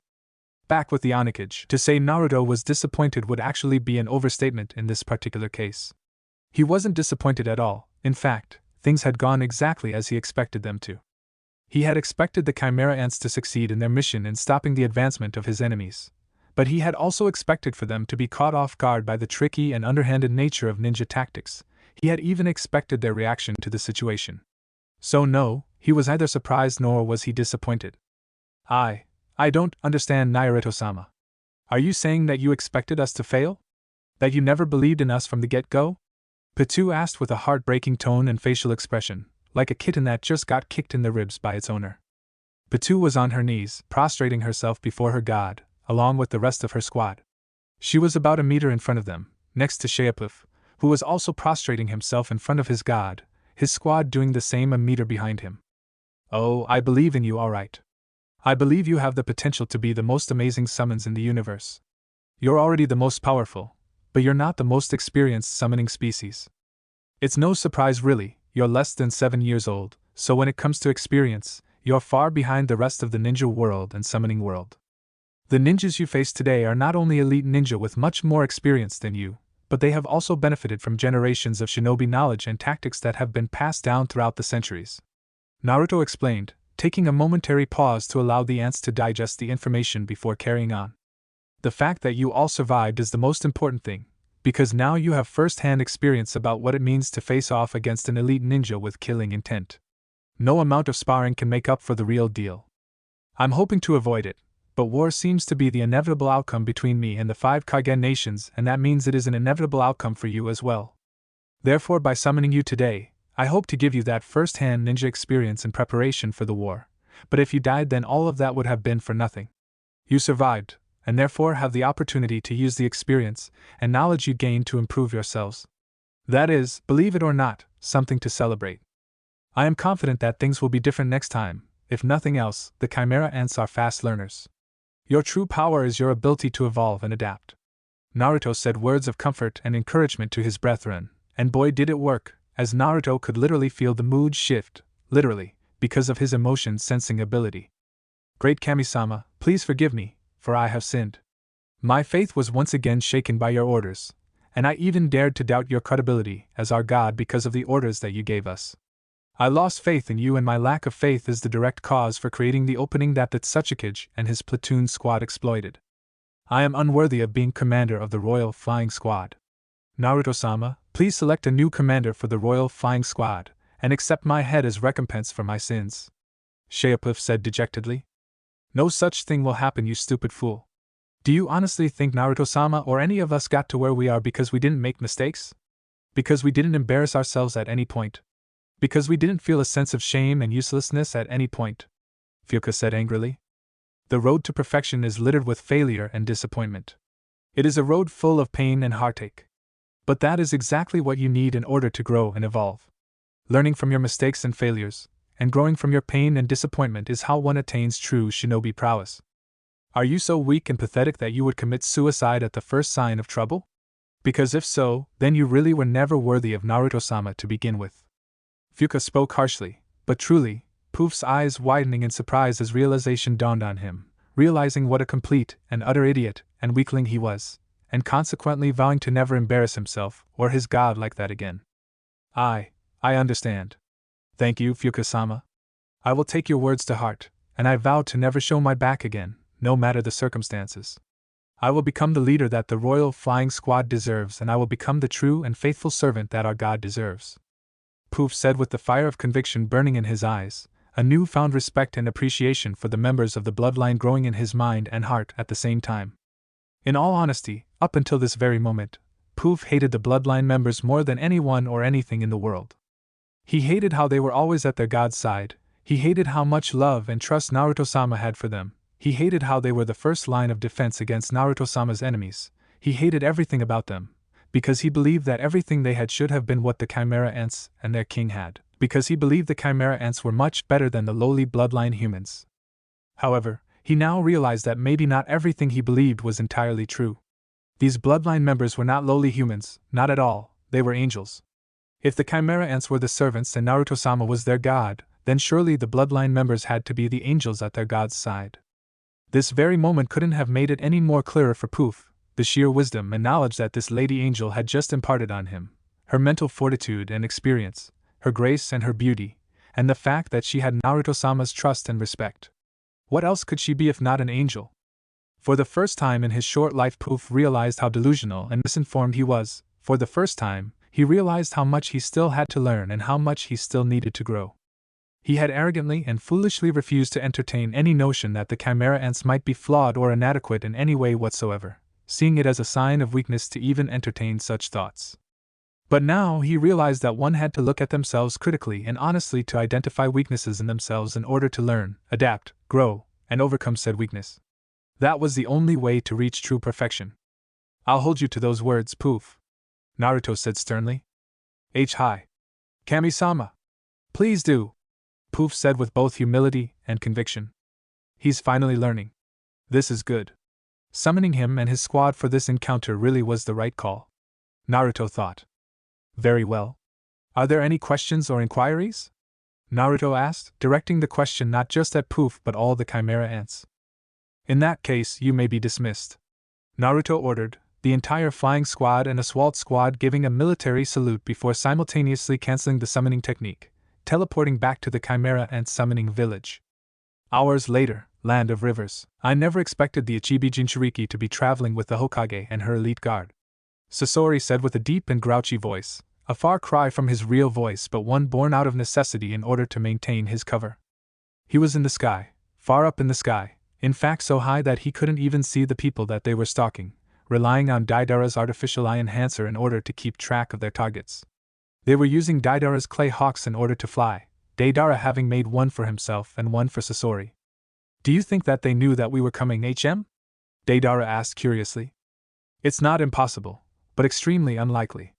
Back with the Onigekyo. To say Naruto was disappointed would actually be an overstatement in this particular case. He wasn't disappointed at all. In fact, things had gone exactly as he expected them to. He had expected the Chimera ants to succeed in their mission in stopping the advancement of his enemies, but he had also expected for them to be caught off guard by the tricky and underhanded nature of ninja tactics. He had even expected their reaction to the situation. So no, he was neither surprised nor was he disappointed. I don't understand, Naruto-sama. Are you saying that you expected us to fail? That you never believed in us from the get-go? Pitou asked with a heartbreaking tone and facial expression, like a kitten that just got kicked in the ribs by its owner. Pitou was on her knees, prostrating herself before her god, along with the rest of her squad. She was about a meter in front of them, next to Sheapuff, who was also prostrating himself in front of his god, his squad doing the same a meter behind him. Oh, I believe in you, all right. I believe you have the potential to be the most amazing summons in the universe. You're already the most powerful, but you're not the most experienced summoning species. It's no surprise really, you're less than 7 years old, so when it comes to experience, you're far behind the rest of the ninja world and summoning world. The ninjas you face today are not only elite ninja with much more experience than you, but they have also benefited from generations of shinobi knowledge and tactics that have been passed down throughout the centuries. Naruto explained, taking a momentary pause to allow the ants to digest the information before carrying on. The fact that you all survived is the most important thing, because now you have first-hand experience about what it means to face off against an elite ninja with killing intent. No amount of sparring can make up for the real deal. I'm hoping to avoid it, but war seems to be the inevitable outcome between me and the 5 Kage nations, and that means it is an inevitable outcome for you as well. Therefore, by summoning you today, I hope to give you that first-hand ninja experience in preparation for the war, but if you died then all of that would have been for nothing. You survived, and therefore have the opportunity to use the experience and knowledge you gained to improve yourselves. That is, believe it or not, something to celebrate. I am confident that things will be different next time. If nothing else, the Chimera ants are fast learners. Your true power is your ability to evolve and adapt. Naruto said words of comfort and encouragement to his brethren, and boy did it work, as Naruto could literally feel the mood shift, literally, because of his emotion-sensing ability. Great Kami-sama, please forgive me, for I have sinned. My faith was once again shaken by your orders, and I even dared to doubt your credibility as our god because of the orders that you gave us. I lost faith in you, and my lack of faith is the direct cause for creating the opening that the Tsuchikage and his platoon squad exploited. I am unworthy of being commander of the Royal Flying Squad. Naruto-sama, please select a new commander for the Royal Flying Squad, and accept my head as recompense for my sins. Sheopuf said dejectedly. No such thing will happen, you stupid fool. Do you honestly think Naruto-sama or any of us got to where we are because we didn't make mistakes? Because we didn't embarrass ourselves at any point? Because we didn't feel a sense of shame and uselessness at any point? Fuka said angrily. The road to perfection is littered with failure and disappointment. It is a road full of pain and heartache. But that is exactly what you need in order to grow and evolve. Learning from your mistakes and failures, and growing from your pain and disappointment is how one attains true shinobi prowess. Are you so weak and pathetic that you would commit suicide at the first sign of trouble? Because if so, then you really were never worthy of Naruto-sama to begin with. Fuka spoke harshly, but truly, Poof's eyes widening in surprise as realization dawned on him, realizing what a complete and utter idiot and weakling he was, and consequently vowing to never embarrass himself or his god like that again. I understand. Thank you, Fuka-sama. I will take your words to heart, and I vow to never show my back again, no matter the circumstances. I will become the leader that the Royal Flying Squad deserves, and I will become the true and faithful servant that our god deserves. Poof said with the fire of conviction burning in his eyes, a newfound respect and appreciation for the members of the Bloodline growing in his mind and heart at the same time. In all honesty, up until this very moment, Poof hated the Bloodline members more than anyone or anything in the world. He hated how they were always at their god's side, he hated how much love and trust Naruto-sama had for them, he hated how they were the first line of defense against Naruto-sama's enemies, he hated everything about them, because he believed that everything they had should have been what the Chimera ants and their king had, because he believed the Chimera ants were much better than the lowly Bloodline humans. However, he now realized that maybe not everything he believed was entirely true. These Bloodline members were not lowly humans, not at all, they were angels. If the Chimera ants were the servants and Naruto-sama was their god, then surely the Bloodline members had to be the angels at their god's side. This very moment couldn't have made it any more clearer for Poof, the sheer wisdom and knowledge that this Lady Angel had just imparted on him, her mental fortitude and experience, her grace and her beauty, and the fact that she had Naruto-sama's trust and respect. What else could she be if not an angel? For the first time in his short life, Poof realized how delusional and misinformed he was. For the first time, he realized how much he still had to learn and how much he still needed to grow. He had arrogantly and foolishly refused to entertain any notion that the Chimera ants might be flawed or inadequate in any way whatsoever, seeing it as a sign of weakness to even entertain such thoughts. But now he realized that one had to look at themselves critically and honestly to identify weaknesses in themselves in order to learn, adapt, grow, and overcome said weakness. That was the only way to reach true perfection. I'll hold you to those words, Poof, Naruto said sternly. Hi. Kami-sama. Please do, Poof said with both humility and conviction. He's finally learning. This is good. Summoning him and his squad for this encounter really was the right call, Naruto thought. Very well. Are there any questions or inquiries? Naruto asked, directing the question not just at Poof but all the Chimera ants. In that case, you may be dismissed, Naruto ordered, the entire flying squad and assault squad giving a military salute before simultaneously canceling the summoning technique, teleporting back to the Chimera ant summoning village. Hours later, Land of Rivers. I never expected the Ichibi Jinchuriki to be traveling with the Hokage and her elite guard, Sasori said with a deep and grouchy voice, a far cry from his real voice but one born out of necessity in order to maintain his cover. He was in the sky, far up in the sky, in fact so high that he couldn't even see the people that they were stalking, relying on Deidara's artificial eye enhancer in order to keep track of their targets. They were using Deidara's clay hawks in order to fly, Deidara having made one for himself and one for Sasori. Do you think that they knew that we were coming, Deidara asked curiously. It's not impossible, but extremely unlikely.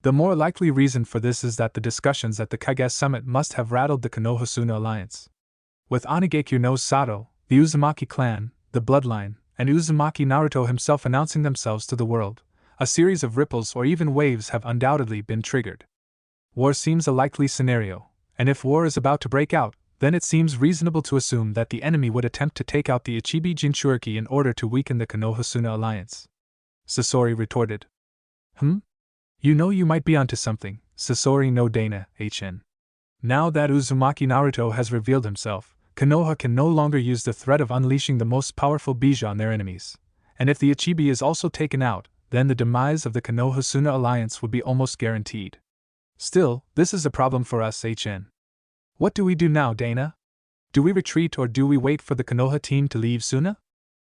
The more likely reason for this is that the discussions at the Kage summit must have rattled the Konoha-Suna alliance. With Onigekyo no Sato, the Uzumaki clan, the Bloodline, and Uzumaki Naruto himself announcing themselves to the world, a series of ripples or even waves have undoubtedly been triggered. War seems a likely scenario, and if war is about to break out, then it seems reasonable to assume that the enemy would attempt to take out the Ichibi Jinchuriki in order to weaken the Konoha-Suna alliance. Sasori retorted. You know you might be onto something, Sasori no Dana, HN. Now that Uzumaki Naruto has revealed himself, Konoha can no longer use the threat of unleashing the most powerful bija on their enemies, and if the Ichibi is also taken out, then the demise of the Konoha-Suna alliance would be almost guaranteed. Still, this is a problem for us, HN. What do we do now, Dana? Do we retreat or do we wait for the Konoha team to leave Suna?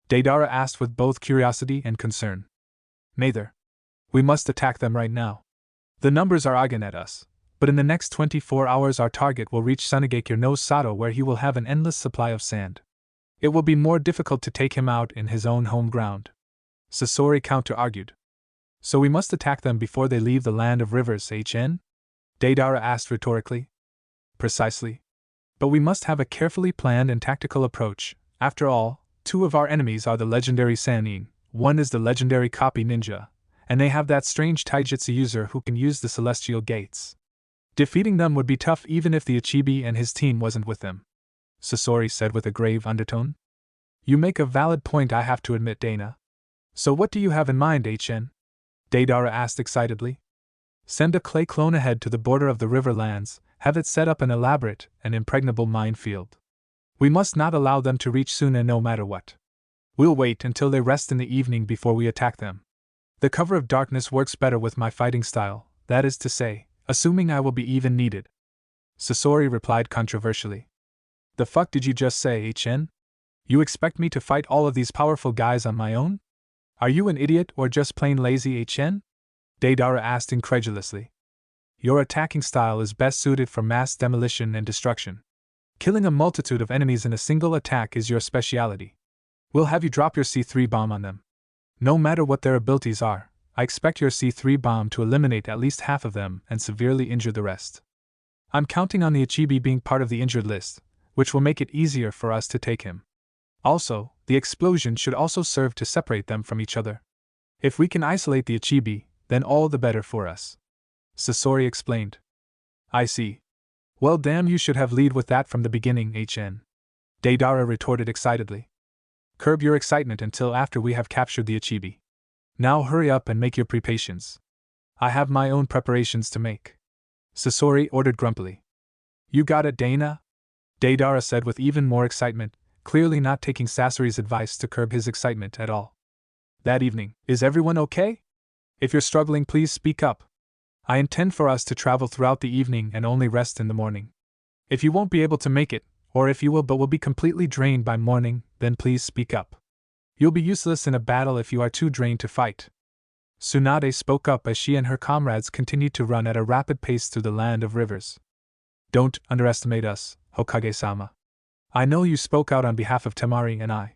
Deidara asked with both curiosity and concern. Neither. We must attack them right now. The numbers are again at us, but in the next 24 hours our target will reach Sunigekyo no Sato where he will have an endless supply of sand. It will be more difficult to take him out in his own home ground. Sasori counter-argued. So we must attack them before they leave the land of rivers, HN? Deidara asked rhetorically. Precisely. But we must have a carefully planned and tactical approach. After all, two of our enemies are the legendary Sannin, one is the legendary copy ninja, and they have that strange taijutsu user who can use the celestial gates. Defeating them would be tough even if the Ichibi and his team wasn't with them, Sasori said with a grave undertone. You make a valid point, I have to admit, Dana. So what do you have in mind, HN? Deidara asked excitedly. Send a clay clone ahead to the border of the Riverlands, have it set up an elaborate and impregnable minefield. We must not allow them to reach Suna no matter what. We'll wait until they rest in the evening before we attack them. The cover of darkness works better with my fighting style, that is to say, assuming I will be even needed. Sasori replied controversially. The fuck did you just say, HN? You expect me to fight all of these powerful guys on my own? Are you an idiot or just plain lazy, HN? Deidara asked incredulously. Your attacking style is best suited for mass demolition and destruction. Killing a multitude of enemies in a single attack is your specialty. We'll have you drop your C3 bomb on them. No matter what their abilities are, I expect your C3 bomb to eliminate at least half of them and severely injure the rest. I'm counting on the Ichibi being part of the injured list, which will make it easier for us to take him. Also, the explosion should also serve to separate them from each other. If we can isolate the Ichibi, then all the better for us. Sasori explained. I see. Well, damn, you should have lead with that from the beginning, HN. Deidara retorted excitedly. Curb your excitement until after we have captured the Ichibi. Now hurry up and make your preparations. I have my own preparations to make. Sasori ordered grumpily. You got it, Dana? Deidara said with even more excitement, clearly not taking Sasori's advice to curb his excitement at all. That evening, is everyone okay? If you're struggling, please speak up. I intend for us to travel throughout the evening and only rest in the morning. If you won't be able to make it, or if you will but will be completely drained by morning, then please speak up. You'll be useless in a battle if you are too drained to fight. Tsunade spoke up as she and her comrades continued to run at a rapid pace through the land of rivers. Don't underestimate us, Hokage-sama. I know you spoke out on behalf of Temari and I.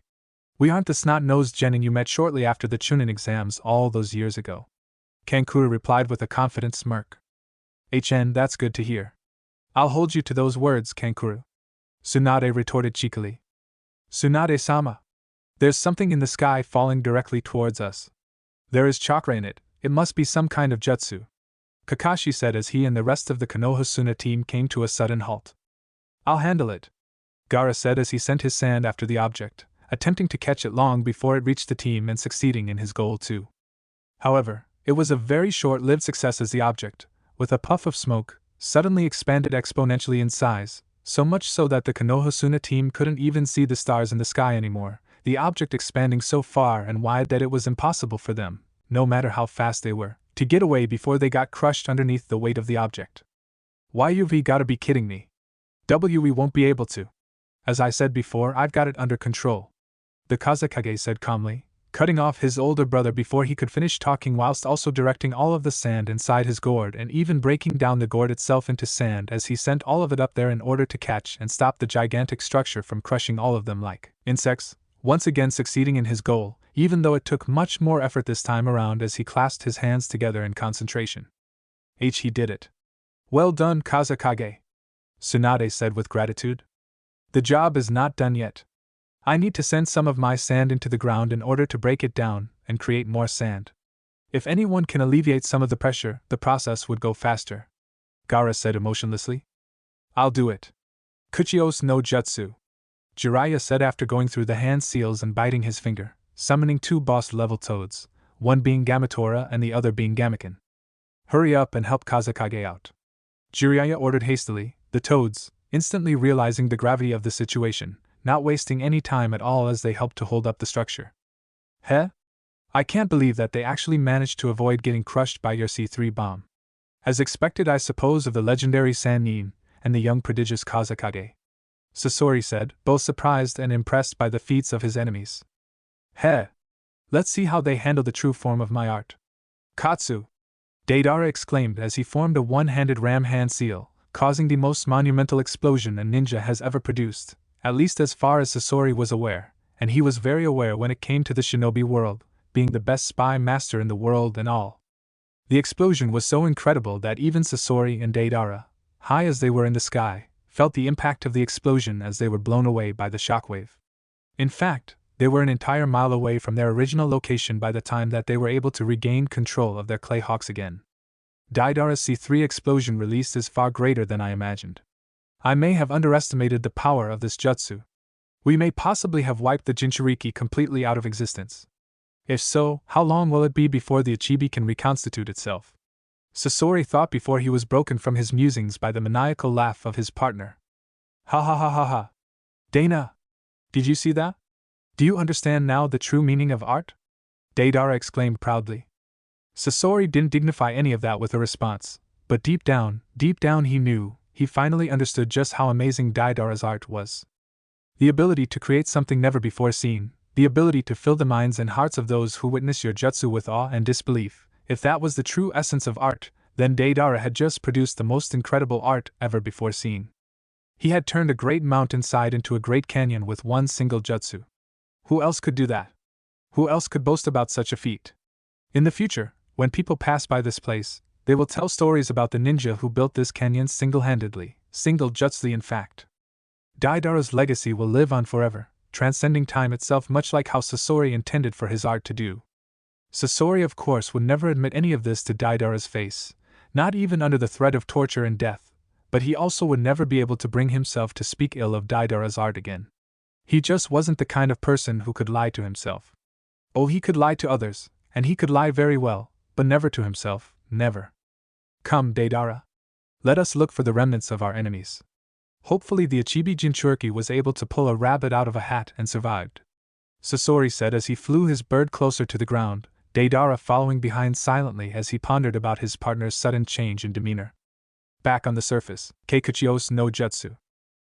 We aren't the snot-nosed genin you met shortly after the Chunin exams all those years ago. Kankura replied with a confident smirk. HN, that's good to hear. I'll hold you to those words, Kankura. Tsunade retorted cheekily. Tsunade-sama. There's something in the sky falling directly towards us. There is chakra in it, it must be some kind of jutsu. Kakashi said as he and the rest of the Konoha-Suna team came to a sudden halt. I'll handle it, Gaara said as he sent his sand after the object, attempting to catch it long before it reached the team and succeeding in his goal too. However, it was a very short-lived success as the object, with a puff of smoke, suddenly expanded exponentially in size, so much so that the Konoha-Suna team couldn't even see the stars in the sky anymore, the object expanding so far and wide that it was impossible for them, no matter how fast they were, to get away before they got crushed underneath the weight of the object. Why you've gotta be kidding me. We won't be able to. As I said before, I've got it under control. The Kazekage said calmly, cutting off his older brother before he could finish talking whilst also directing all of the sand inside his gourd and even breaking down the gourd itself into sand as he sent all of it up there in order to catch and stop the gigantic structure from crushing all of them like insects, once again succeeding in his goal, even though it took much more effort this time around as he clasped his hands together in concentration. He did it. Well done, Kazekage, Tsunade said with gratitude. The job is not done yet. I need to send some of my sand into the ground in order to break it down and create more sand. If anyone can alleviate some of the pressure, the process would go faster, Gaara said emotionlessly. I'll do it. Kuchios no Jutsu, Jiraiya said after going through the hand seals and biting his finger, summoning 2 boss-level toads, one being Gamatora and the other being Gamaken. Hurry up and help Kazekage out, Jiraiya ordered hastily, the toads, instantly realizing the gravity of the situation, not wasting any time at all as they helped to hold up the structure. Heh? I can't believe that they actually managed to avoid getting crushed by your C3 bomb. As expected, I suppose, of the legendary Sannin and the young prodigious Kazekage, Sasori said, both surprised and impressed by the feats of his enemies. Heh! Let's see how they handle the true form of my art. Katsu! Deidara exclaimed as he formed a one-handed ram hand seal, causing the most monumental explosion a ninja has ever produced, at least as far as Sasori was aware, and he was very aware when it came to the shinobi world, being the best spy master in the world and all. The explosion was so incredible that even Sasori and Deidara, high as they were in the sky, felt the impact of the explosion as they were blown away by the shockwave. In fact, they were an entire mile away from their original location by the time that they were able to regain control of their clay hawks again. Deidara's C3 explosion release is far greater than I imagined. I may have underestimated the power of this jutsu. We may possibly have wiped the Jinchuriki completely out of existence. If so, how long will it be before the Ichibi can reconstitute itself? Sasori thought before he was broken from his musings by the maniacal laugh of his partner. Ha ha ha ha ha. Dana! Did you see that? Do you understand now the true meaning of art? Deidara exclaimed proudly. Sasori didn't dignify any of that with a response, but deep down he knew, he finally understood just how amazing Deidara's art was. The ability to create something never before seen, the ability to fill the minds and hearts of those who witness your jutsu with awe and disbelief. If that was the true essence of art, then Deidara had just produced the most incredible art ever before seen. He had turned a great mountainside into a great canyon with one single jutsu. Who else could do that? Who else could boast about such a feat? In the future, when people pass by this place, they will tell stories about the ninja who built this canyon single-handedly, single jutsu in fact. Deidara's legacy will live on forever, transcending time itself, much like how Sasori intended for his art to do. Sasori, of course, would never admit any of this to Deidara's face, not even under the threat of torture and death, but he also would never be able to bring himself to speak ill of Deidara's art again. He just wasn't the kind of person who could lie to himself. Oh, he could lie to others, and he could lie very well, but never to himself, never. Come, Deidara. Let us look for the remnants of our enemies. Hopefully the Ichibi Jinchuriki was able to pull a rabbit out of a hat and survived, Sasori said as he flew his bird closer to the ground, Deidara following behind silently as he pondered about his partner's sudden change in demeanor. Back on the surface, Keikuchios no Jutsu.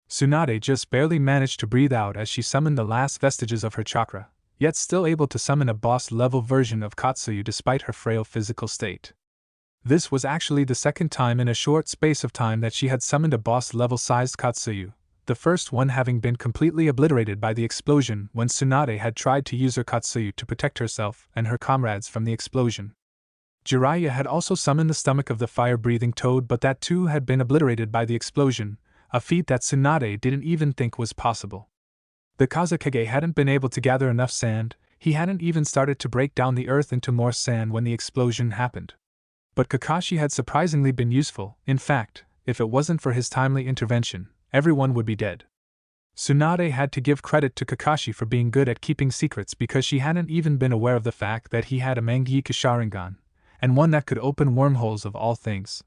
Tsunade just barely managed to breathe out as she summoned the last vestiges of her chakra, yet still able to summon a boss-level version of Katsuyu despite her frail physical state. This was actually the second time in a short space of time that she had summoned a boss-level sized Katsuyu, the first one having been completely obliterated by the explosion when Tsunade had tried to use her Katsuyu to protect herself and her comrades from the explosion. Jiraiya had also summoned the stomach of the fire-breathing toad, but that too had been obliterated by the explosion, a feat that Tsunade didn't even think was possible. The Kazekage hadn't been able to gather enough sand, he hadn't even started to break down the earth into more sand when the explosion happened. But Kakashi had surprisingly been useful. In fact, if it wasn't for his timely intervention, everyone would be dead. Tsunade had to give credit to Kakashi for being good at keeping secrets because she hadn't even been aware of the fact that he had a Mangekyo Sharingan, and one that could open wormholes of all things.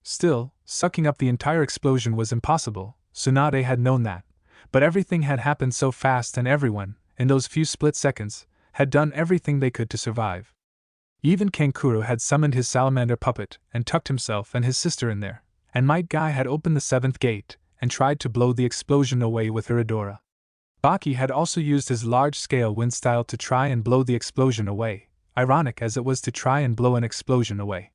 Still, sucking up the entire explosion was impossible. Tsunade had known that, but everything had happened so fast and everyone, in those few split seconds, had done everything they could to survive. Even Kankuro had summoned his salamander puppet and tucked himself and his sister in there, and Might Guy had opened the seventh gate and tried to blow the explosion away with her Adora. Baki had also used his large-scale wind style to try and blow the explosion away, ironic as it was to try and blow an explosion away.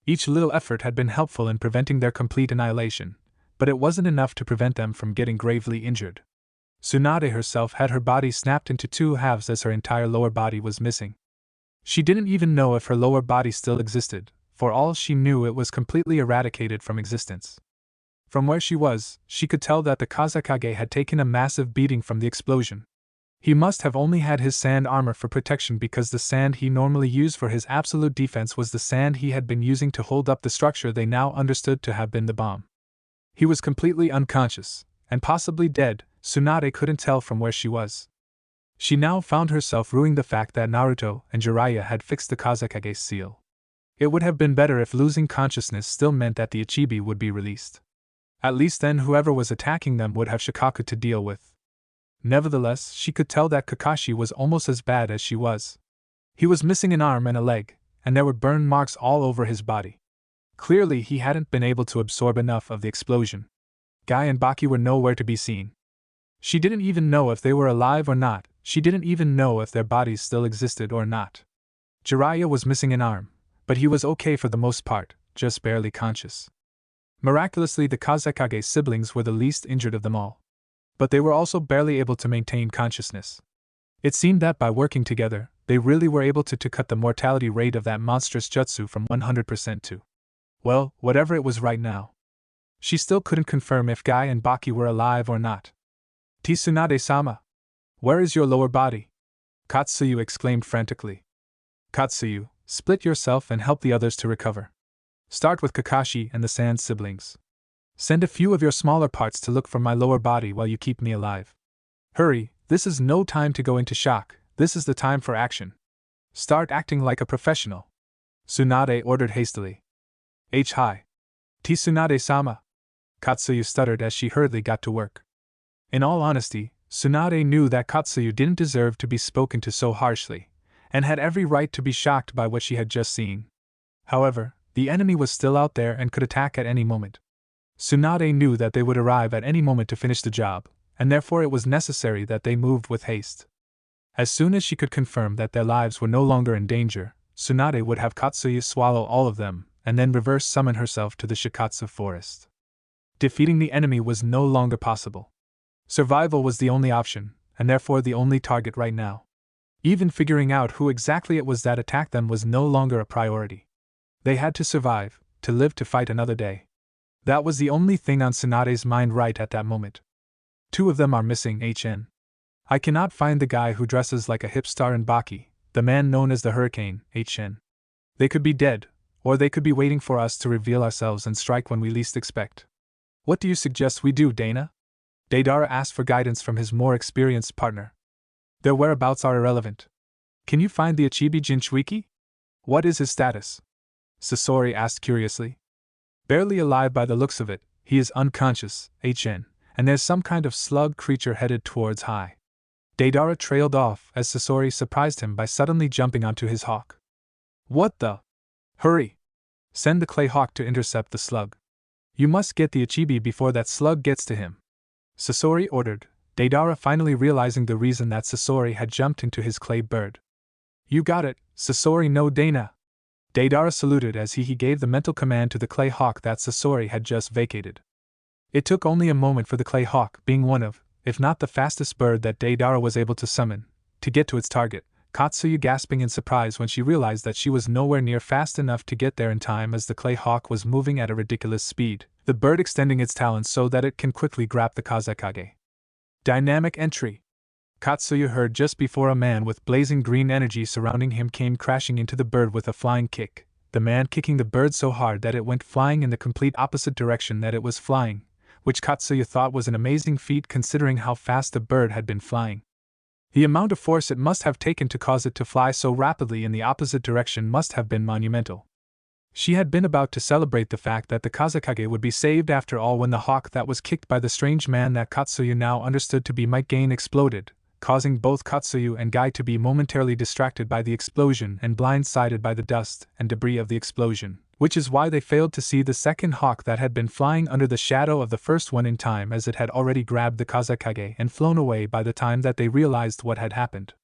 Each little effort had been helpful in preventing their complete annihilation, but it wasn't enough to prevent them from getting gravely injured. Tsunade herself had her body snapped into 2 halves as her entire lower body was missing. She didn't even know if her lower body still existed, for all she knew it was completely eradicated from existence. From where she was, she could tell that the Kazekage had taken a massive beating from the explosion. He must have only had his sand armor for protection because the sand he normally used for his absolute defense was the sand he had been using to hold up the structure they now understood to have been the bomb. He was completely unconscious, and possibly dead. Tsunade couldn't tell from where she was. She now found herself ruing the fact that Naruto and Jiraiya had fixed the Kazekage's seal. It would have been better if losing consciousness still meant that the Ichibi would be released. At least then whoever was attacking them would have Shikaku to deal with. Nevertheless, she could tell that Kakashi was almost as bad as she was. He was missing an arm and a leg, and there were burn marks all over his body. Clearly he hadn't been able to absorb enough of the explosion. Guy and Baki were nowhere to be seen. She didn't even know if they were alive or not. She didn't even know if their bodies still existed or not. Jiraiya was missing an arm, but he was okay for the most part, just barely conscious. Miraculously, the Kazekage siblings were the least injured of them all. But they were also barely able to maintain consciousness. It seemed that by working together, they really were able to cut the mortality rate of that monstrous jutsu from 100% to, well, whatever it was right now. She still couldn't confirm if Guy and Baki were alive or not. Tsunade-sama, where is your lower body? Katsuyu exclaimed frantically. Katsuyu, split yourself and help the others to recover. Start with Kakashi and the Sand siblings. Send a few of your smaller parts to look for my lower body while you keep me alive. Hurry, this is no time to go into shock, this is the time for action. Start acting like a professional. Tsunade ordered hastily. Hi. Tsunade-sama. Katsuyu stuttered as she hurriedly got to work. In all honesty, Tsunade knew that Katsuyu didn't deserve to be spoken to so harshly, and had every right to be shocked by what she had just seen. However, the enemy was still out there and could attack at any moment. Tsunade knew that they would arrive at any moment to finish the job, and therefore it was necessary that they moved with haste. As soon as she could confirm that their lives were no longer in danger, Tsunade would have Katsuyu swallow all of them, and then reverse summon herself to the Shikatsu forest. Defeating the enemy was no longer possible. Survival was the only option, and therefore the only target right now. Even figuring out who exactly it was that attacked them was no longer a priority. They had to survive, to live to fight another day. That was the only thing on Tsunade's mind right at that moment. Two of them are missing. I cannot find the guy who dresses like a hip star in Baki, the man known as the Hurricane. They could be dead, or they could be waiting for us to reveal ourselves and strike when we least expect. What do you suggest we do, Dana? Deidara asked for guidance from his more experienced partner. Their whereabouts are irrelevant. Can you find the Ichibi Jinchuiki? What is his status? Sasori asked curiously. Barely alive by the looks of it, he is unconscious, and there's some kind of slug creature headed towards High. Deidara trailed off as Sasori surprised him by suddenly jumping onto his hawk. What the? Hurry! Send the clay hawk to intercept the slug. You must get the Ichibi before that slug gets to him. Sasori ordered, Deidara finally realizing the reason that Sasori had jumped into his clay bird. You got it, Sasori no Dana. Deidara saluted as he gave the mental command to the clay hawk that Sasori had just vacated. It took only a moment for the clay hawk, being one of, if not the fastest bird that Deidara was able to summon, to get to its target, Katsuyu gasping in surprise when she realized that she was nowhere near fast enough to get there in time as the clay hawk was moving at a ridiculous speed, the bird extending its talons so that it can quickly grab the Kazekage. Dynamic entry. Katsuyu heard just before a man with blazing green energy surrounding him came crashing into the bird with a flying kick, the man kicking the bird so hard that it went flying in the complete opposite direction that it was flying, which Katsuyu thought was an amazing feat considering how fast the bird had been flying. The amount of force it must have taken to cause it to fly so rapidly in the opposite direction must have been monumental. She had been about to celebrate the fact that the Kazekage would be saved after all when the hawk that was kicked by the strange man that Katsuyu now understood to be Might Gain exploded, causing both Katsuyu and Guy to be momentarily distracted by the explosion and blindsided by the dust and debris of the explosion, which is why they failed to see the second hawk that had been flying under the shadow of the first one in time, as it had already grabbed the Kazekage and flown away by the time that they realized what had happened.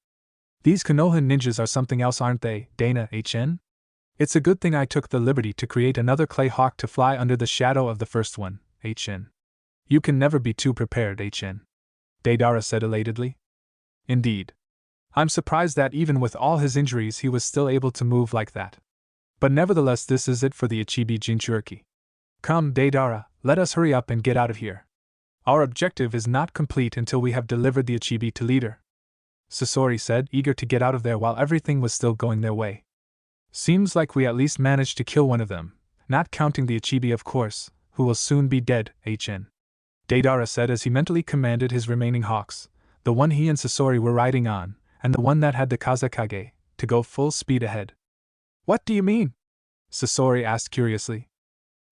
These Konoha ninjas are something else, aren't they, Dana HN? It's a good thing I took the liberty to create another clay hawk to fly under the shadow of the first one, HN. You can never be too prepared, HN. Deidara said elatedly. Indeed. I'm surprised that even with all his injuries he was still able to move like that. But nevertheless, this is it for the Ichibi Jinchuriki. Come, Deidara, let us hurry up and get out of here. Our objective is not complete until we have delivered the Ichibi to leader. Sasori said, eager to get out of there while everything was still going their way. Seems like we at least managed to kill one of them, not counting the Ichibi of course, who will soon be dead, HN. Deidara said as he mentally commanded his remaining hawks, the one he and Sasori were riding on, and the one that had the Kazekage, to go full speed ahead. What do you mean? Sasori asked curiously.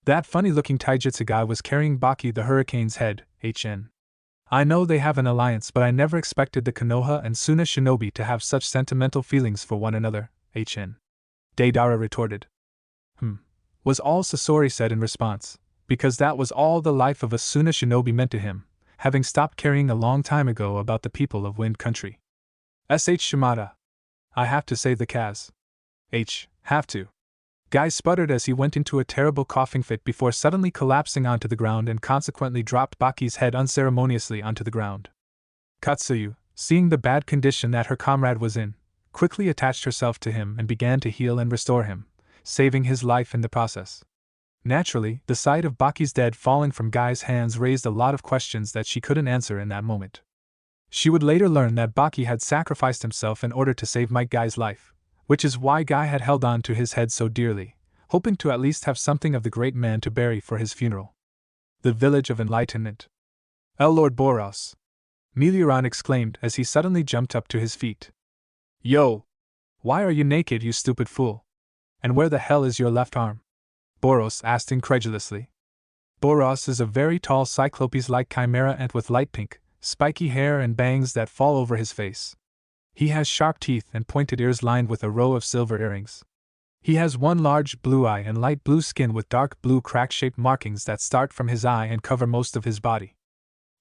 That funny-looking taijutsu guy was carrying Baki the Hurricane's head, HN. I know they have an alliance, but I never expected the Konoha and Suna shinobi to have such sentimental feelings for one another, HN. Deidara retorted. Was all Sasori said in response, because that was all the life of a Suna shinobi meant to him, having stopped caring a long time ago about the people of Wind Country. Shimada. I have to save the Kaz. Have to. Guy sputtered as he went into a terrible coughing fit before suddenly collapsing onto the ground and consequently dropped Baki's head unceremoniously onto the ground. Katsuyu, seeing the bad condition that her comrade was in, quickly attached herself to him and began to heal and restore him, saving his life in the process. Naturally, the sight of Baki's dead falling from Guy's hands raised a lot of questions that she couldn't answer in that moment. She would later learn that Baki had sacrificed himself in order to save Mike Guy's life, which is why Guy had held on to his head so dearly, hoping to at least have something of the great man to bury for his funeral. The Village of Enlightenment. Lord Boros! Melioran exclaimed as he suddenly jumped up to his feet. Yo! Why are you naked, you stupid fool? And where the hell is your left arm? Boros asked incredulously. Boros is a very tall cyclopes-like chimera ant with light pink, spiky hair and bangs that fall over his face. He has sharp teeth and pointed ears lined with a row of silver earrings. He has one large blue eye and light blue skin with dark blue crack-shaped markings that start from his eye and cover most of his body.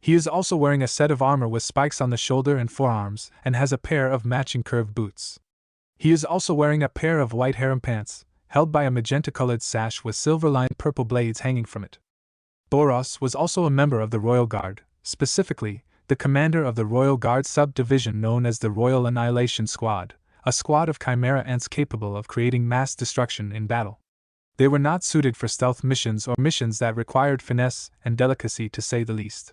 He is also wearing a set of armor with spikes on the shoulder and forearms and has a pair of matching curved boots. He is also wearing a pair of white harem pants, held by a magenta-colored sash with silver-lined purple blades hanging from it. Boros was also a member of the Royal Guard, specifically, the commander of the Royal Guard subdivision known as the Royal Annihilation Squad, a squad of chimera ants capable of creating mass destruction in battle. They were not suited for stealth missions or missions that required finesse and delicacy to say the least.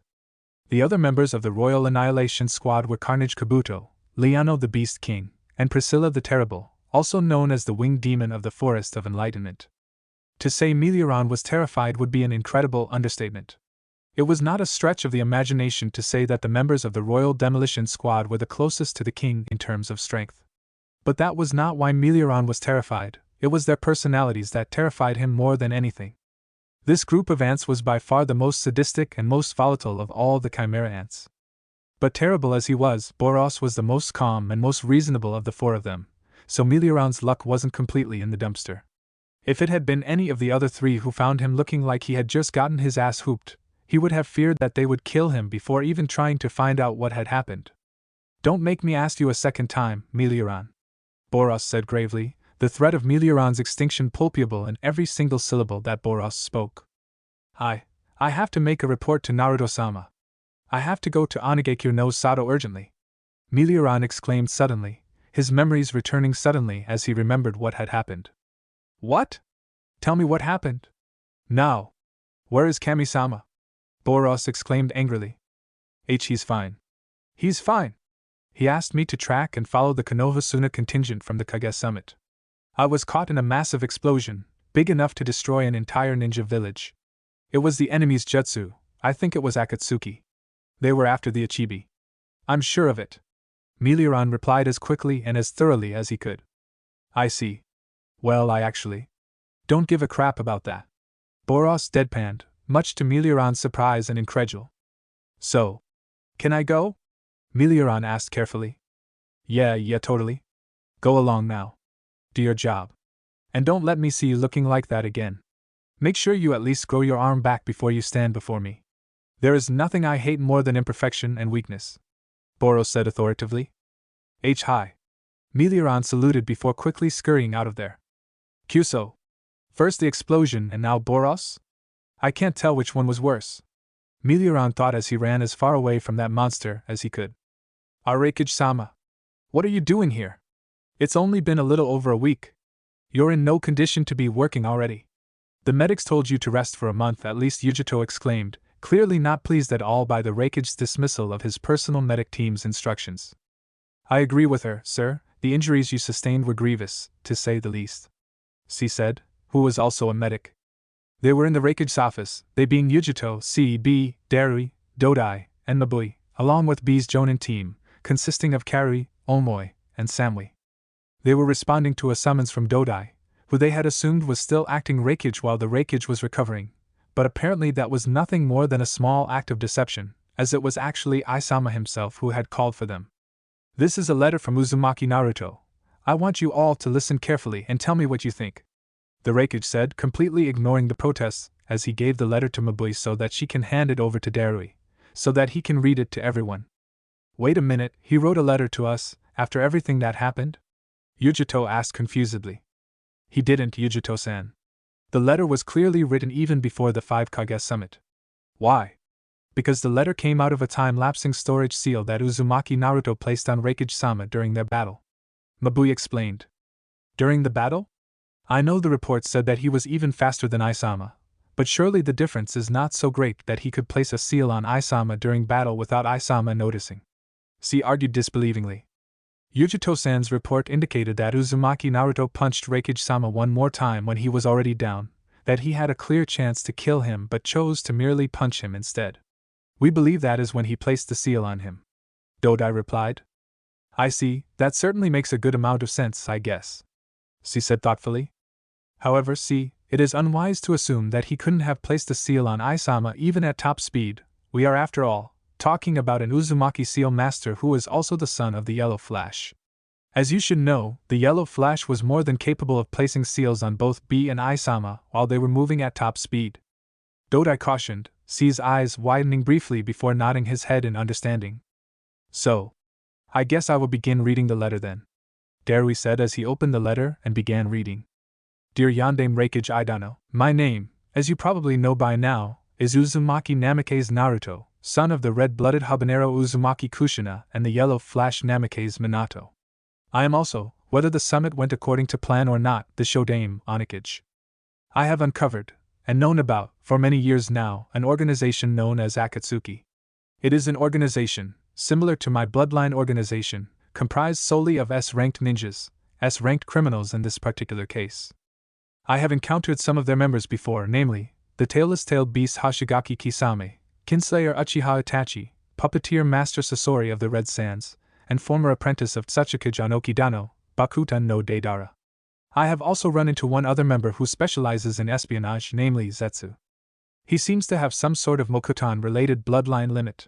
The other members of the Royal Annihilation Squad were Carnage Kabuto, Liano the Beast King, and Priscilla the Terrible, also known as the Winged Demon of the Forest of Enlightenment. To say Melioran was terrified would be an incredible understatement. It was not a stretch of the imagination to say that the members of the Royal Demolition Squad were the closest to the king in terms of strength. But that was not why Melioran was terrified, it was their personalities that terrified him more than anything. This group of ants was by far the most sadistic and most volatile of all the chimera ants. But terrible as he was, Boros was the most calm and most reasonable of the four of them, so Melioran's luck wasn't completely in the dumpster. If it had been any of the other three who found him looking like he had just gotten his ass whooped, he would have feared that they would kill him before even trying to find out what had happened. Don't make me ask you a second time, Melioran, Boros said gravely, the threat of Melioran's extinction palpable in every single syllable that Boros spoke. I have to make a report to Naruto-sama. I have to go to Onigekyo no Sato urgently. Melioran exclaimed suddenly, his memories returning suddenly as he remembered what had happened. What? Tell me what happened. Now. Where is Kami-sama? Boros exclaimed angrily. He's fine. He's fine. He asked me to track and follow the Konoha Suna contingent from the Kage summit. I was caught in a massive explosion, big enough to destroy an entire ninja village. It was the enemy's jutsu, I think it was Akatsuki. They were after the Ichibi. I'm sure of it. Melioran replied as quickly and as thoroughly as he could. I see. Well, I actually don't give a crap about that. Boros deadpanned, much to Melioran's surprise and incredulity. So, can I go? Melioran asked carefully. Yeah, totally. Go along now. Do your job. And don't let me see you looking like that again. Make sure you at least grow your arm back before you stand before me. There is nothing I hate more than imperfection and weakness, Boros said authoritatively. Hi. Melioran saluted before quickly scurrying out of there. Kyuso. First the explosion and now Boros? I can't tell which one was worse. Melioran thought as he ran as far away from that monster as he could. Raikage-sama. What are you doing here? It's only been a little over a week. You're in no condition to be working already. The medics told you to rest for a month at least, Yujito exclaimed, clearly not pleased at all by the Raikage's dismissal of his personal medic team's instructions. I agree with her, sir. The injuries you sustained were grievous, to say the least. C said, who was also a medic. They were in the Raikage's office, they being Yujito, C, B, Darui, Dodai, and Mabui, along with B's Jonin team, consisting of Karui, Omoi, and Samui. They were responding to a summons from Dodai, who they had assumed was still acting Raikage while the Raikage was recovering, but apparently that was nothing more than a small act of deception, as it was actually Isama himself who had called for them. This is a letter from Uzumaki Naruto. I want you all to listen carefully and tell me what you think. The Raikage said, completely ignoring the protests, as he gave the letter to Mabui so that she can hand it over to Darui, so that he can read it to everyone. Wait a minute, he wrote a letter to us, after everything that happened? Yujito asked confusedly. He didn't, Yujito-san. The letter was clearly written even before the 5 Kage summit. Why? Because the letter came out of a time-lapsing storage seal that Uzumaki Naruto placed on Raikage-sama during their battle. Mabui explained. During the battle? I know the report said that he was even faster than Isama, but surely the difference is not so great that he could place a seal on Isama during battle without Isama noticing. C argued disbelievingly. Yujito-san's report indicated that Uzumaki Naruto punched Raikage-sama one more time when he was already down, that he had a clear chance to kill him but chose to merely punch him instead. We believe that is when he placed the seal on him. Dodai replied. I see, that certainly makes a good amount of sense, I guess. C said thoughtfully. However, C, it is unwise to assume that he couldn't have placed the seal on Isama even at top speed. We are, after all, talking about an Uzumaki seal master who is also the son of the Yellow Flash. As you should know, the Yellow Flash was more than capable of placing seals on both B and Isama while they were moving at top speed. Dodai cautioned, C's eyes widening briefly before nodding his head in understanding. So, I guess I will begin reading the letter then. Darui said as he opened the letter and began reading. Dear Yandame Raikage Idano, my name, as you probably know by now, is Uzumaki Namikaze Naruto, son of the red-blooded habanero Uzumaki Kushina and the yellow flash Namikaze Minato. I am also, whether the summit went according to plan or not, the Shodame Onikage. I have uncovered, and known about, for many years now, an organization known as Akatsuki. It is an organization, similar to my Bloodline organization, comprised solely of S-ranked ninjas, S-ranked criminals in this particular case. I have encountered some of their members before, namely, the tailless-tailed beast Hoshigaki Kisame, Kinslayer Uchiha Itachi, puppeteer Master Sasori of the Red Sands, and former apprentice of Tsuchikage on Okidano, Bakutan no Deidara. I have also run into one other member who specializes in espionage, namely Zetsu. He seems to have some sort of Mokutan-related bloodline limit.